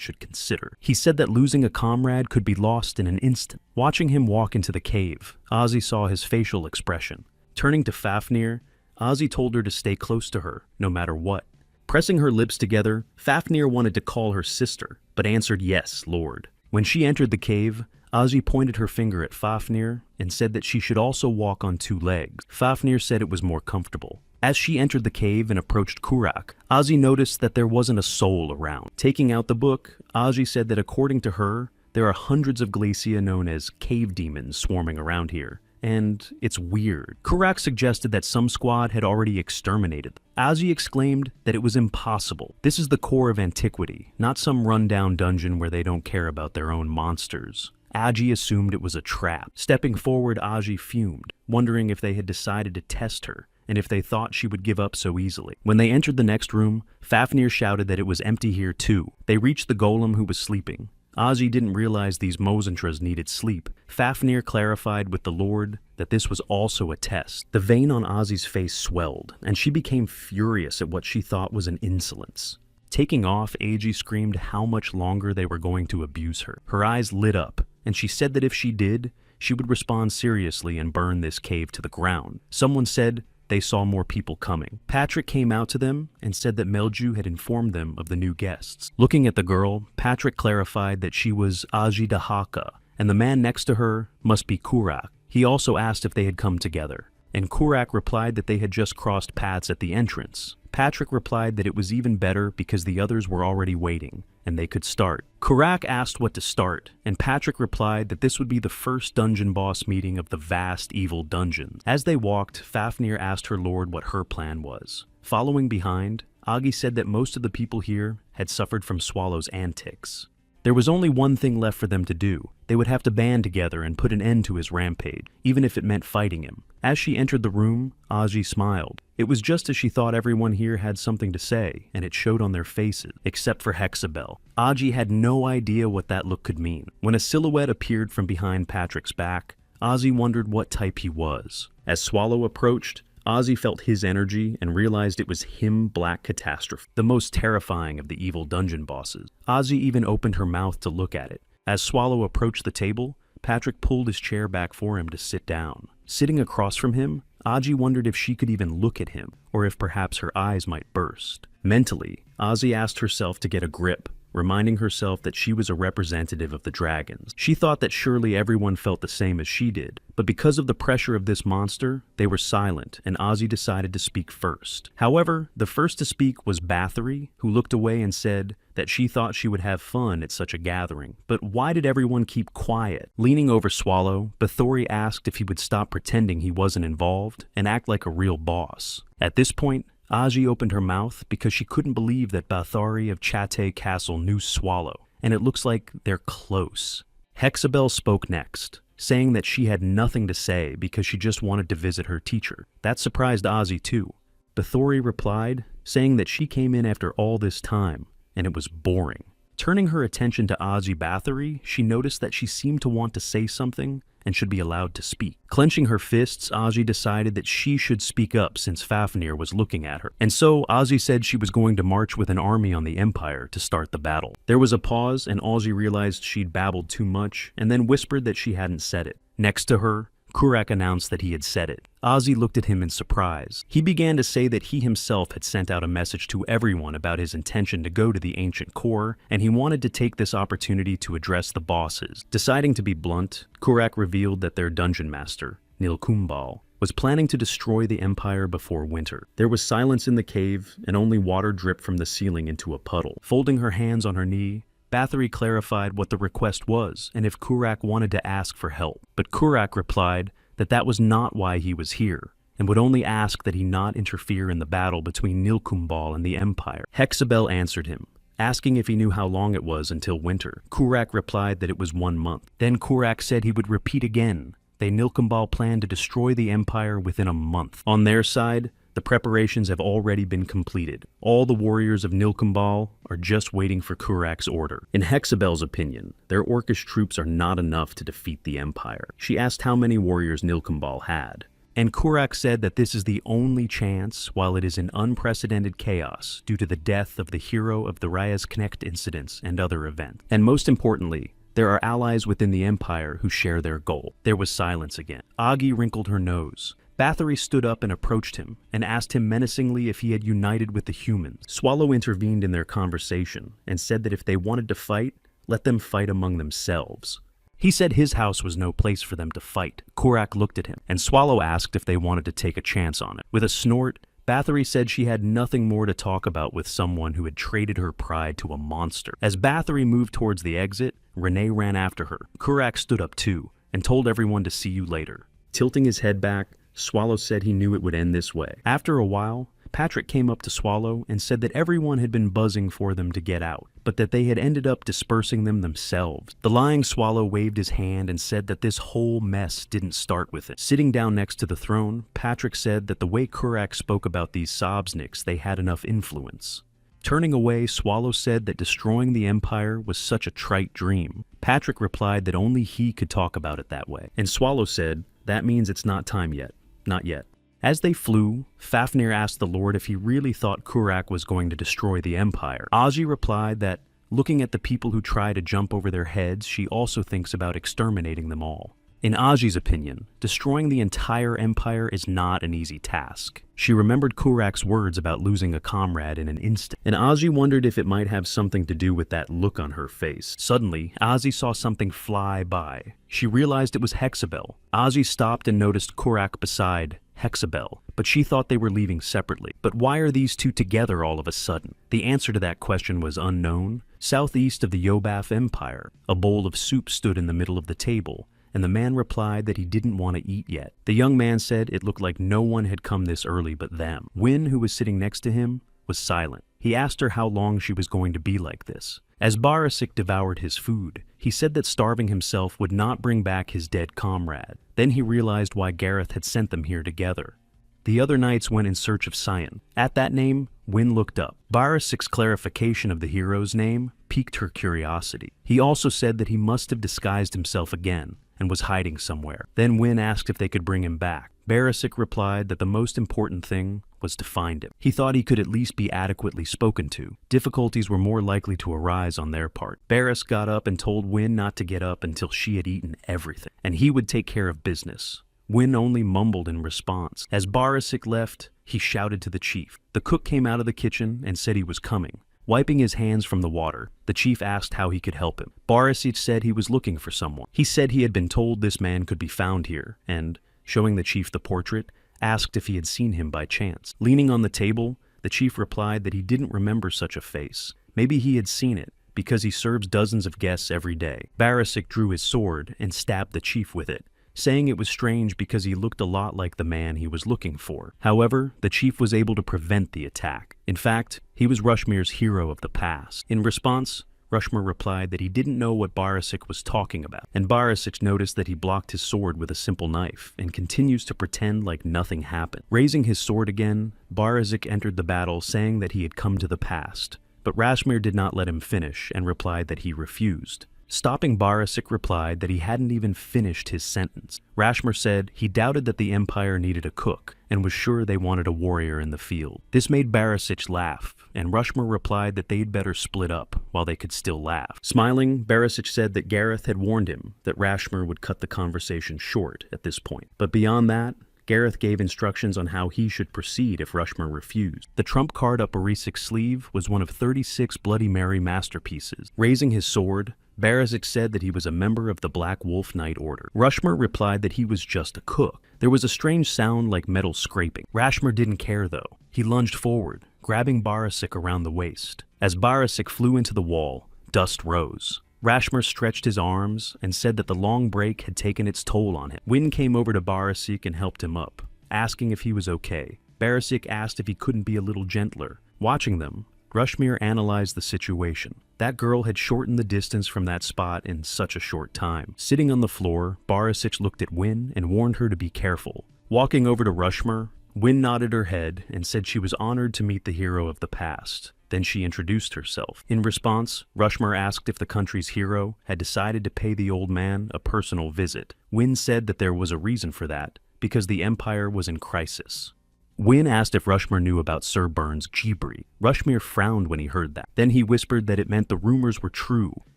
should consider. He said that losing a comrade could be lost in an instant. Watching him walk into the cave, Ozzy saw his facial expression. Turning to Fafnir, Ozzy told her to stay close to her, no matter what. Pressing her lips together, Fafnir wanted to call her sister, but answered yes, lord. When she entered the cave, Ozzy pointed her finger at Fafnir and said that she should also walk on 2 legs. Fafnir said it was more comfortable. As she entered the cave and approached Kurak, Ozzy noticed that there wasn't a soul around. Taking out the book, Ozzy said that according to her, there are hundreds of glacia known as cave demons swarming around here. And it's weird. Kurak suggested that some squad had already exterminated them. Ozzy exclaimed that it was impossible. This is the core of antiquity, not some rundown dungeon where they don't care about their own monsters. Ozzy assumed it was a trap. Stepping forward, Ozzy fumed, wondering if they had decided to test her, and if they thought she would give up so easily. When they entered the next room, Fafnir shouted that it was empty here too. They reached the golem who was sleeping. Ozzy didn't realize these Mosentras needed sleep. Fafnir clarified with the Lord that this was also a test. The vein on Ozzy's face swelled, and she became furious at what she thought was an insolence. Taking off, Agi screamed how much longer they were going to abuse her. Her eyes lit up, and she said that if she did, she would respond seriously and burn this cave to the ground. Someone said they saw more people coming. Patrick came out to them and said that Melju had informed them of the new guests. Looking at the girl, Patrick clarified that she was Agi Dahaka, and the man next to her must be Kurak. He also asked if they had come together, and Kurak replied that they had just crossed paths at the entrance. Patrick replied that it was even better because the others were already waiting, and they could start. Kurak asked what to start, and Patrick replied that this would be the first dungeon boss meeting of the vast evil dungeons. As they walked, Fafnir asked her lord what her plan was. Following behind, Agi said that most of the people here had suffered from Swallow's antics. There was only one thing left for them to do. They would have to band together and put an end to his rampage, even if it meant fighting him. As she entered the room, Ozzy smiled. It was just as she thought everyone here had something to say, and it showed on their faces, except for Hexabel. Ozzy had no idea what that look could mean. When a silhouette appeared from behind Patrick's back, Ozzy wondered what type he was. As Swallow approached, Ozzy felt his energy and realized it was him, Black Catastrophe, the most terrifying of the evil dungeon bosses. Ozzy even opened her mouth to look at it. As Swallow approached the table, Patrick pulled his chair back for him to sit down. Sitting across from him, Ozzy wondered if she could even look at him, or if perhaps her eyes might burst. Mentally, Ozzy asked herself to get a grip, reminding herself that she was a representative of the dragons. She thought that surely everyone felt the same as she did, but because of the pressure of this monster, they were silent, and Ozzy decided to speak first. However, the first to speak was Bathory, who looked away and said that she thought she would have fun at such a gathering. But why did everyone keep quiet? Leaning over Swallow, Bathory asked if he would stop pretending he wasn't involved and act like a real boss. At this point, Ozzy opened her mouth because she couldn't believe that Bathory of Chate Castle knew Swallow, and it looks like they're close. Hexabel spoke next, saying that she had nothing to say because she just wanted to visit her teacher. That surprised Ozzy too. Bathory replied, saying that she came in after all this time, and it was boring. Turning her attention to Ozzy Bathory, she noticed that she seemed to want to say something and should be allowed to speak. Clenching her fists, Ozzy decided that she should speak up since Fafnir was looking at her. And so Ozzy said she was going to march with an army on the Empire to start the battle. There was a pause, and Ozzy realized she'd babbled too much, and then whispered that she hadn't said it. Next to her, Kurak announced that he had said it. Ozzy looked at him in surprise. He began to say that he himself had sent out a message to everyone about his intention to go to the ancient core, and he wanted to take this opportunity to address the bosses. Deciding to be blunt, Kurak revealed that their dungeon master, Nilkumbal, was planning to destroy the Empire before winter. There was silence in the cave, and only water dripped from the ceiling into a puddle. Folding her hands on her knee, Bathory clarified what the request was and if Kurak wanted to ask for help. But Kurak replied that that was not why he was here, and would only ask that he not interfere in the battle between Nilkumbal and the Empire. Hexabel answered him, asking if he knew how long it was until winter. Kurak replied that it was 1 month. Then Kurak said he would repeat again, they Nilkambal plan to destroy the Empire within a month. On their side, the preparations have already been completed. All the warriors of Nilkambal are just waiting for Kurak's order. In Hexabel's opinion, their Orcish troops are not enough to defeat the Empire. She asked how many warriors Nilkambal had, and Kurak said that this is the only chance while it is in unprecedented chaos due to the death of the hero of the Rayas Connect incidents and other events. And most importantly, there are allies within the Empire who share their goal. There was silence again. Agi wrinkled her nose. Bathory stood up and approached him, and asked him menacingly if he had united with the humans. Swallow intervened in their conversation, and said that if they wanted to fight, let them fight among themselves. He said his house was no place for them to fight. Kurak looked at him, and Swallow asked if they wanted to take a chance on it. With a snort, Bathory said she had nothing more to talk about with someone who had traded her pride to a monster. As Bathory moved towards the exit, Renee ran after her. Kurak stood up too, and told everyone to see you later. Tilting his head back, Swallow said he knew it would end this way. After a while, Patrick came up to Swallow and said that everyone had been buzzing for them to get out, but that they had ended up dispersing them themselves. The lying Swallow waved his hand and said that this whole mess didn't start with it. Sitting down next to the throne, Patrick said that the way Kurak spoke about these Sobsniks, they had enough influence. Turning away, Swallow said that destroying the Empire was such a trite dream. Patrick replied that only he could talk about it that way, and Swallow said, that means it's not time yet. Not yet. As they flew, Fafnir asked the Lord if he really thought Kurak was going to destroy the Empire. Agi replied that, looking at the people who try to jump over their heads, she also thinks about exterminating them all. In Aji's opinion, destroying the entire Empire is not an easy task. She remembered Kurak's words about losing a comrade in an instant, and Aji wondered if it might have something to do with that look on her face. Suddenly, Aji saw something fly by. She realized it was Hexabel. Aji stopped and noticed Kurak beside Hexabel, but she thought they were leaving separately. But why are these two together all of a sudden? The answer to that question was unknown. Southeast of the Yobaf Empire, a bowl of soup stood in the middle of the table, and the man replied that he didn't want to eat yet. The young man said it looked like no one had come this early but them. Wynne, who was sitting next to him, was silent. He asked her how long she was going to be like this. As Barasik devoured his food, he said that starving himself would not bring back his dead comrade. Then he realized why Gareth had sent them here together. The other knights went in search of Sion. At that name, Wynne looked up. Barasik's clarification of the hero's name piqued her curiosity. He also said that he must have disguised himself again and was hiding somewhere. Then Wynne asked if they could bring him back. Barasik replied that the most important thing was to find him. He thought he could at least be adequately spoken to. Difficulties were more likely to arise on their part. Barris got up and told Wynne not to get up until she had eaten everything, and he would take care of business. Wynne only mumbled in response. As Barasik left, he shouted to the chief. The cook came out of the kitchen and said he was coming. Wiping his hands from the water, the chief asked how he could help him. Barasic said he was looking for someone. He said he had been told this man could be found here, and, showing the chief the portrait, asked if he had seen him by chance. Leaning on the table, the chief replied that he didn't remember such a face. Maybe he had seen it, because he serves dozens of guests every day. Barasic drew his sword and stabbed the chief with it, saying it was strange because he looked a lot like the man he was looking for. However, the chief was able to prevent the attack. In fact, he was Rushmir's hero of the past. In response, Rushmir replied that he didn't know what Barasic was talking about, and Barasic noticed that he blocked his sword with a simple knife and continues to pretend like nothing happened. Raising his sword again, Barasic entered the battle saying that he had come to the past, but Rashmir did not let him finish and replied that he refused. Stopping Barasic replied that he hadn't even finished his sentence. Rashmir said he doubted that the Empire needed a cook and was sure they wanted a warrior in the field. This made Barasic laugh, and Rushmir replied that they'd better split up while they could still laugh. Smiling, Barasic said that Gareth had warned him that Rashmir would cut the conversation short at this point. But beyond that, Gareth gave instructions on how he should proceed if Rushmir refused. The trump card up Barisic's sleeve was one of 36 Bloody Mary masterpieces. Raising his sword, Barasic said that he was a member of the Black Wolf Knight Order. Rushmir replied that he was just a cook. There was a strange sound like metal scraping. Rashmir didn't care though. He lunged forward, grabbing Barasic around the waist. As Barasic flew into the wall, dust rose. Rashmir stretched his arms and said that the long break had taken its toll on him. Wynne came over to Barasic and helped him up, asking if he was okay. Barasic asked if he couldn't be a little gentler. Watching them, Rushmere analyzed the situation. That girl had shortened the distance from that spot in such a short time. Sitting on the floor, Barisic looked at Wynne and warned her to be careful. Walking over to Rushmere, Wynne nodded her head and said she was honored to meet the hero of the past. Then she introduced herself. In response, Rushmere asked if the country's hero had decided to pay the old man a personal visit. Wynne said that there was a reason for that, because the Empire was in crisis. Wynne asked if Rushmere knew about Sir Byrne's Jibri. Rushmere frowned when he heard that. Then he whispered that it meant the rumors were true,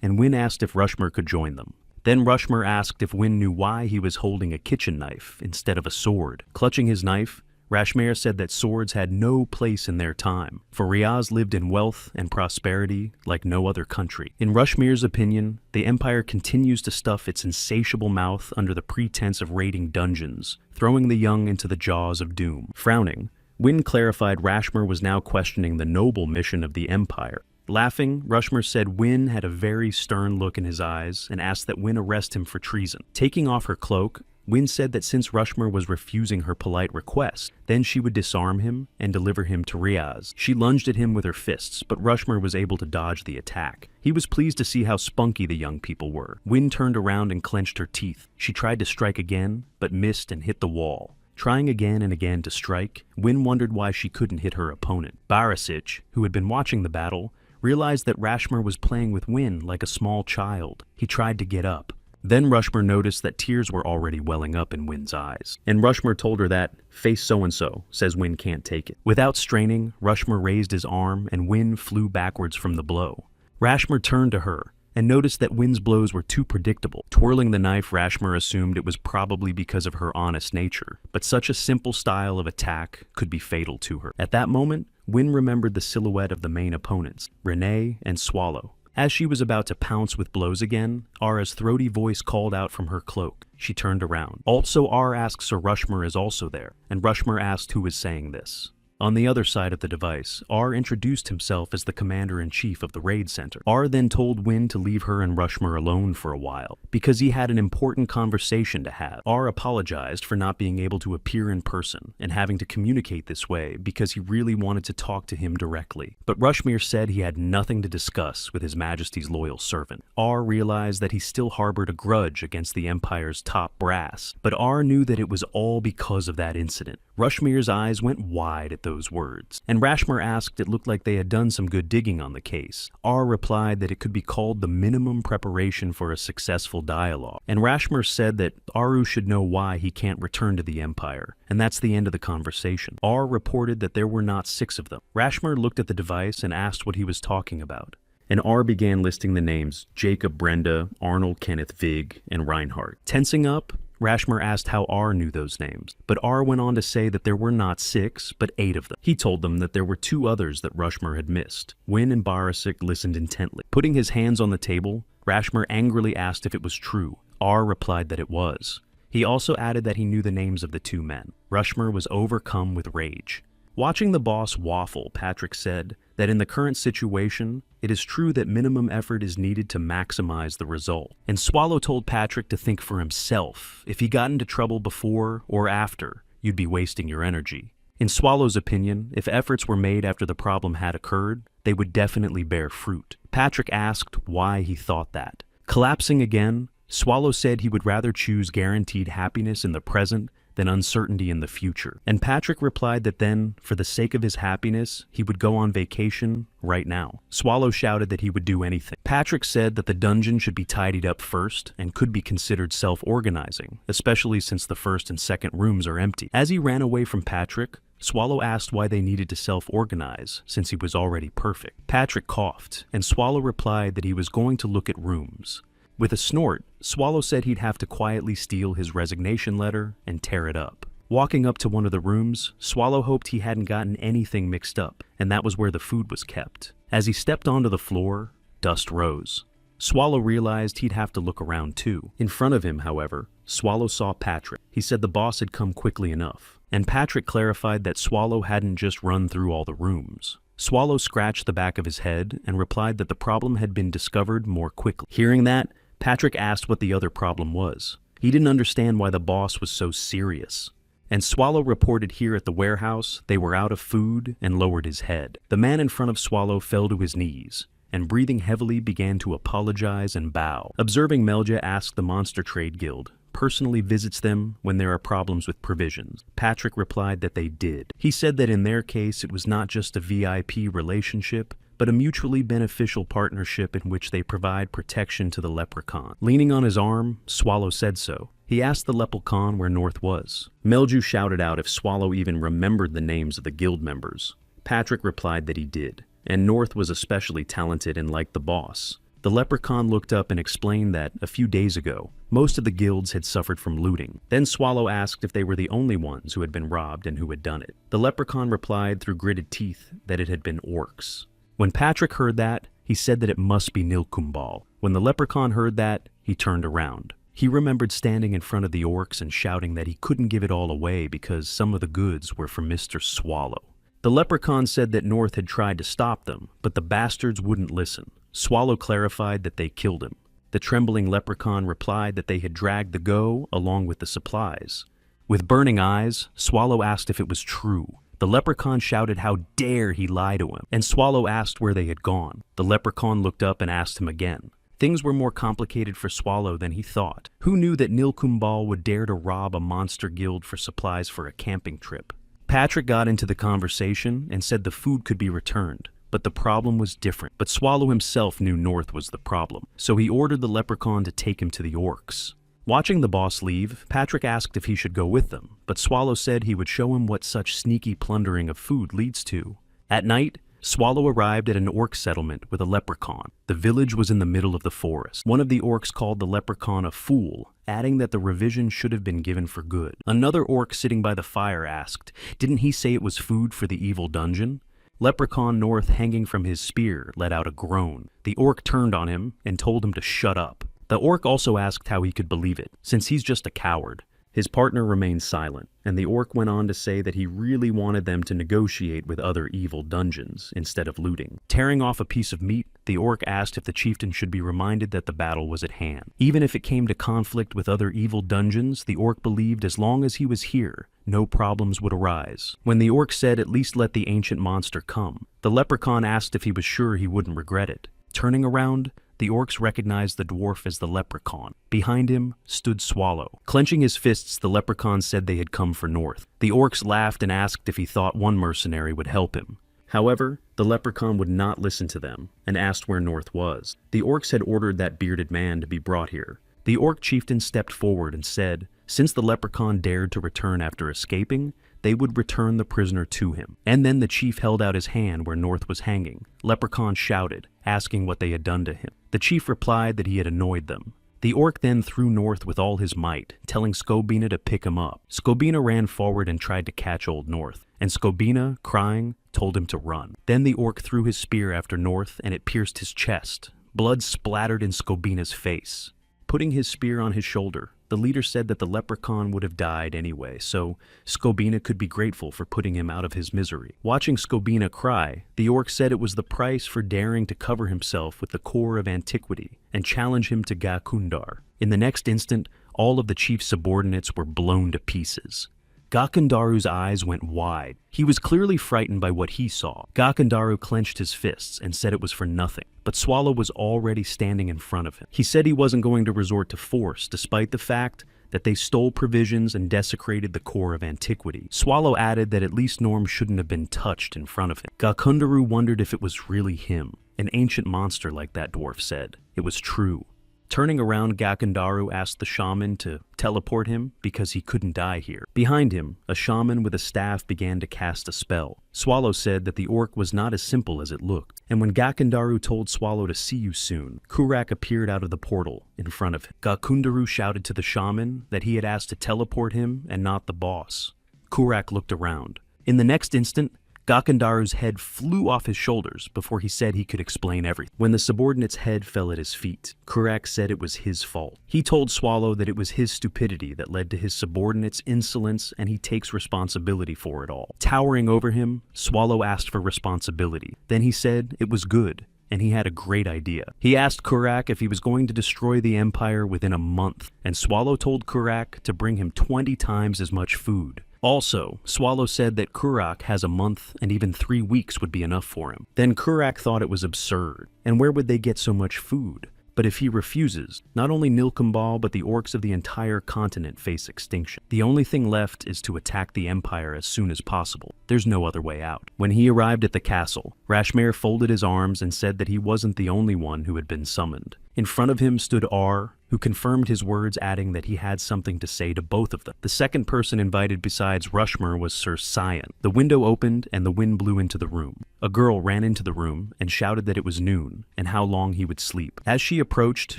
and Wynne asked if Rushmere could join them. Then Rushmere asked if Wynne knew why he was holding a kitchen knife instead of a sword. Clutching his knife, Rushmere said that swords had no place in their time, for Riaz lived in wealth and prosperity like no other country. In Rushmere's opinion, the Empire continues to stuff its insatiable mouth under the pretense of raiding dungeons, throwing the young into the jaws of doom. Frowning, Wynne clarified Rushmere was now questioning the noble mission of the Empire. Laughing, Rushmere said Wynne had a very stern look in his eyes and asked that Wynne arrest him for treason. Taking off her cloak, Wynne said that since Rushmere was refusing her polite request, then she would disarm him and deliver him to Riaz. She lunged at him with her fists, but Rushmere was able to dodge the attack. He was pleased to see how spunky the young people were. Wynne turned around and clenched her teeth. She tried to strike again, but missed and hit the wall. Trying again and again to strike, Wynne wondered why she couldn't hit her opponent. Barisic, who had been watching the battle, realized that Rushmere was playing with Wynne like a small child. He tried to get up. Then Rushmere noticed that tears were already welling up in Wynne's eyes. And Rushmere told her that, "Face so-and-so, says Wynne can't take it." Without straining, Rushmere raised his arm and Wynne flew backwards from the blow. Rushmere turned to her and noticed that Wynne's blows were too predictable. Twirling the knife, Rushmere assumed it was probably because of her honest nature, but such a simple style of attack could be fatal to her. At that moment, Wynne remembered the silhouette of the main opponents, Renee and Swallow. As she was about to pounce with blows again, Ara's throaty voice called out from her cloak. She turned around. Also, Ara asked Sir Rushmere is also there, and Rushmere asked who was saying this. On the other side of the device, Ar introduced himself as the commander-in-chief of the raid center. Ar then told Wynne to leave her and Rushmere alone for a while, because he had an important conversation to have. Ar apologized for not being able to appear in person and having to communicate this way because he really wanted to talk to him directly. But Rushmere said he had nothing to discuss with His Majesty's loyal servant. Ar realized that he still harbored a grudge against the Empire's top brass, but Ar knew that it was all because of that incident. Rushmere's eyes went wide at those words, and Rushmere asked it looked like they had done some good digging on the case. Ar replied that it could be called the minimum preparation for a successful dialogue, and Rushmere said that Aru should know why he can't return to the Empire, and that's the end of the conversation. Ar reported that there were not 6 of them. Rushmere looked at the device and asked what he was talking about, and Ar began listing the names Jacob Brenda, Arnold Kenneth Vig, and Reinhardt. Tensing up, Rushmere asked how Ar knew those names, but Ar went on to say that there were not 6, but 8 of them. He told them that there were 2 others that Rushmere had missed. Wynne and Barisic listened intently. Putting his hands on the table, Rushmere angrily asked if it was true. Ar replied that it was. He also added that he knew the names of the 2 men. Rushmere was overcome with rage. Watching the boss waffle, Patrick said that in the current situation, it is true that minimum effort is needed to maximize the result. And Swallow told Patrick to think for himself. If he got into trouble before or after, you'd be wasting your energy. In Swallow's opinion, if efforts were made after the problem had occurred, they would definitely bear fruit. Patrick asked why he thought that. Collapsing again, Swallow said he would rather choose guaranteed happiness in the present than uncertainty in the future. And Patrick replied that then, for the sake of his happiness, he would go on vacation right now. Swallow shouted that he would do anything. Patrick said that the dungeon should be tidied up first and could be considered self-organizing, especially since the first and second rooms are empty. As he ran away from Patrick, Swallow asked why they needed to self-organize, since he was already perfect. Patrick coughed, and Swallow replied that he was going to look at rooms. With a snort, Swallow said he'd have to quietly steal his resignation letter and tear it up. Walking up to one of the rooms, Swallow hoped he hadn't gotten anything mixed up, and that was where the food was kept. As he stepped onto the floor, dust rose. Swallow realized he'd have to look around too. In front of him, however, Swallow saw Patrick. He said the boss had come quickly enough, and Patrick clarified that Swallow hadn't just run through all the rooms. Swallow scratched the back of his head and replied that the problem had been discovered more quickly. Hearing that, Patrick asked what the other problem was. He didn't understand why the boss was so serious. and Swallow reported here at the warehouse they were out of food and lowered his head. The man in front of Swallow fell to his knees, and breathing heavily began to apologize and bow. Observing Melja asked the Monster Trade Guild personally visits them when there are problems with provisions. Patrick replied that they did. He said that in their case it was not just a VIP relationship, but a mutually beneficial partnership in which they provide protection to the leprechaun. Leaning on his arm, Swallow said so. He asked the leprechaun where North was. Melju shouted out if Swallow even remembered the names of the guild members. Patrick replied that he did, and North was especially talented and liked the boss. The leprechaun looked up and explained that, a few days ago, most of the guilds had suffered from looting. Then Swallow asked if they were the only ones who had been robbed and who had done it. The leprechaun replied through gritted teeth that it had been orcs. When Patrick heard that, he said that it must be Nilkumbal. When the leprechaun heard that, he turned around. He remembered standing in front of the orcs and shouting that he couldn't give it all away because some of the goods were for Mr. Swallow. The leprechaun said that North had tried to stop them, but the bastards wouldn't listen. Swallow clarified that they killed him. The trembling leprechaun replied that they had dragged the go along with the supplies. With burning eyes, Swallow asked if it was true. The leprechaun shouted how dare he lie to him, and Swallow asked where they had gone. The leprechaun looked up and asked him again. Things were more complicated for Swallow than he thought. Who knew that Nilkumbal would dare to rob a monster guild for supplies for a camping trip? Patrick got into the conversation and said the food could be returned, but the problem was different. But Swallow himself knew North was the problem, so he ordered the leprechaun to take him to the orcs. Watching the boss leave, Patrick asked if he should go with them, but Swallow said he would show him what such sneaky plundering of food leads to. At night, Swallow arrived at an orc settlement with a leprechaun. The village was in the middle of the forest. One of the orcs called the leprechaun a fool, adding that the revision should have been given for good. Another orc sitting by the fire asked, "Didn't he say it was food for the evil dungeon?" Leprechaun North, hanging from his spear, let out a groan. The orc turned on him and told him to shut up. The orc also asked how he could believe it, since he's just a coward. His partner remained silent, and the orc went on to say that he really wanted them to negotiate with other evil dungeons instead of looting. Tearing off a piece of meat, the orc asked if the chieftain should be reminded that the battle was at hand. Even if it came to conflict with other evil dungeons, the orc believed as long as he was here, no problems would arise. When the orc said at least let the ancient monster come, the leprechaun asked if he was sure he wouldn't regret it. Turning around, the orcs recognized the dwarf as the leprechaun. Behind him stood Swallow. Clenching his fists, the leprechaun said they had come for North. The orcs laughed and asked if he thought one mercenary would help him. However, the leprechaun would not listen to them and asked where North was. The orcs had ordered that bearded man to be brought here. The orc chieftain stepped forward and said, since the leprechaun dared to return after escaping, they would return the prisoner to him. And then the chief held out his hand where North was hanging. Leprechaun shouted, asking what they had done to him. The chief replied that he had annoyed them. The orc then threw North with all his might, telling Skobina to pick him up. Skobina ran forward and tried to catch Old North, and Skobina, crying, told him to run. Then the orc threw his spear after North, and it pierced his chest. Blood splattered in Skobina's face. Putting his spear on his shoulder, the leader said that the leprechaun would have died anyway, so Skobina could be grateful for putting him out of his misery. Watching Skobina cry, the orc said it was the price for daring to cover himself with the core of antiquity and challenge him to Gakundar. In the next instant, all of the chief's subordinates were blown to pieces. Gakundaru's eyes went wide. He was clearly frightened by what he saw. Gakundaru clenched his fists and said it was for nothing, but Swallow was already standing in front of him. He said he wasn't going to resort to force, despite the fact that they stole provisions and desecrated the core of antiquity. Swallow added that at least Norm shouldn't have been touched in front of him. Gakundaru wondered if it was really him, an ancient monster like that dwarf said. It was true. Turning around, Gakundaru asked the shaman to teleport him because he couldn't die here. Behind him, a shaman with a staff began to cast a spell. Swallow said that the orc was not as simple as it looked, and when Gakundaru told Swallow to see you soon, Kurak appeared out of the portal in front of him. Gakundaru shouted to the shaman that he had asked to teleport him and not the boss. Kurak looked around. In the next instant, Gakundaru's head flew off his shoulders before he said he could explain everything. When the subordinate's head fell at his feet, Kurak said it was his fault. He told Swallow that it was his stupidity that led to his subordinate's insolence and he takes responsibility for it all. Towering over him, Swallow asked for responsibility. Then he said it was good, and he had a great idea. He asked Kurak if he was going to destroy the Empire within a month, and Swallow told Kurak to bring him 20 times as much food. Also, Swallow said that Kurak has a month and even 3 weeks would be enough for him. Then Kurak thought it was absurd, and where would they get so much food? But if he refuses, not only Nilkumbal but the orcs of the entire continent face extinction. The only thing left is to attack the Empire as soon as possible. There's no other way out. When he arrived at the castle, Rashmare folded his arms and said that he wasn't the only one who had been summoned. In front of him stood Ar, who confirmed his words, adding that he had something to say to both of them. The second person invited besides Rushmer was Sir Cyan. The window opened and the wind blew into the room. A girl ran into the room and shouted that it was noon and how long he would sleep. As she approached,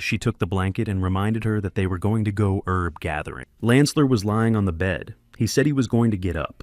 she took the blanket and reminded her that they were going to go herb gathering. Lansler was lying on the bed. He said he was going to get up,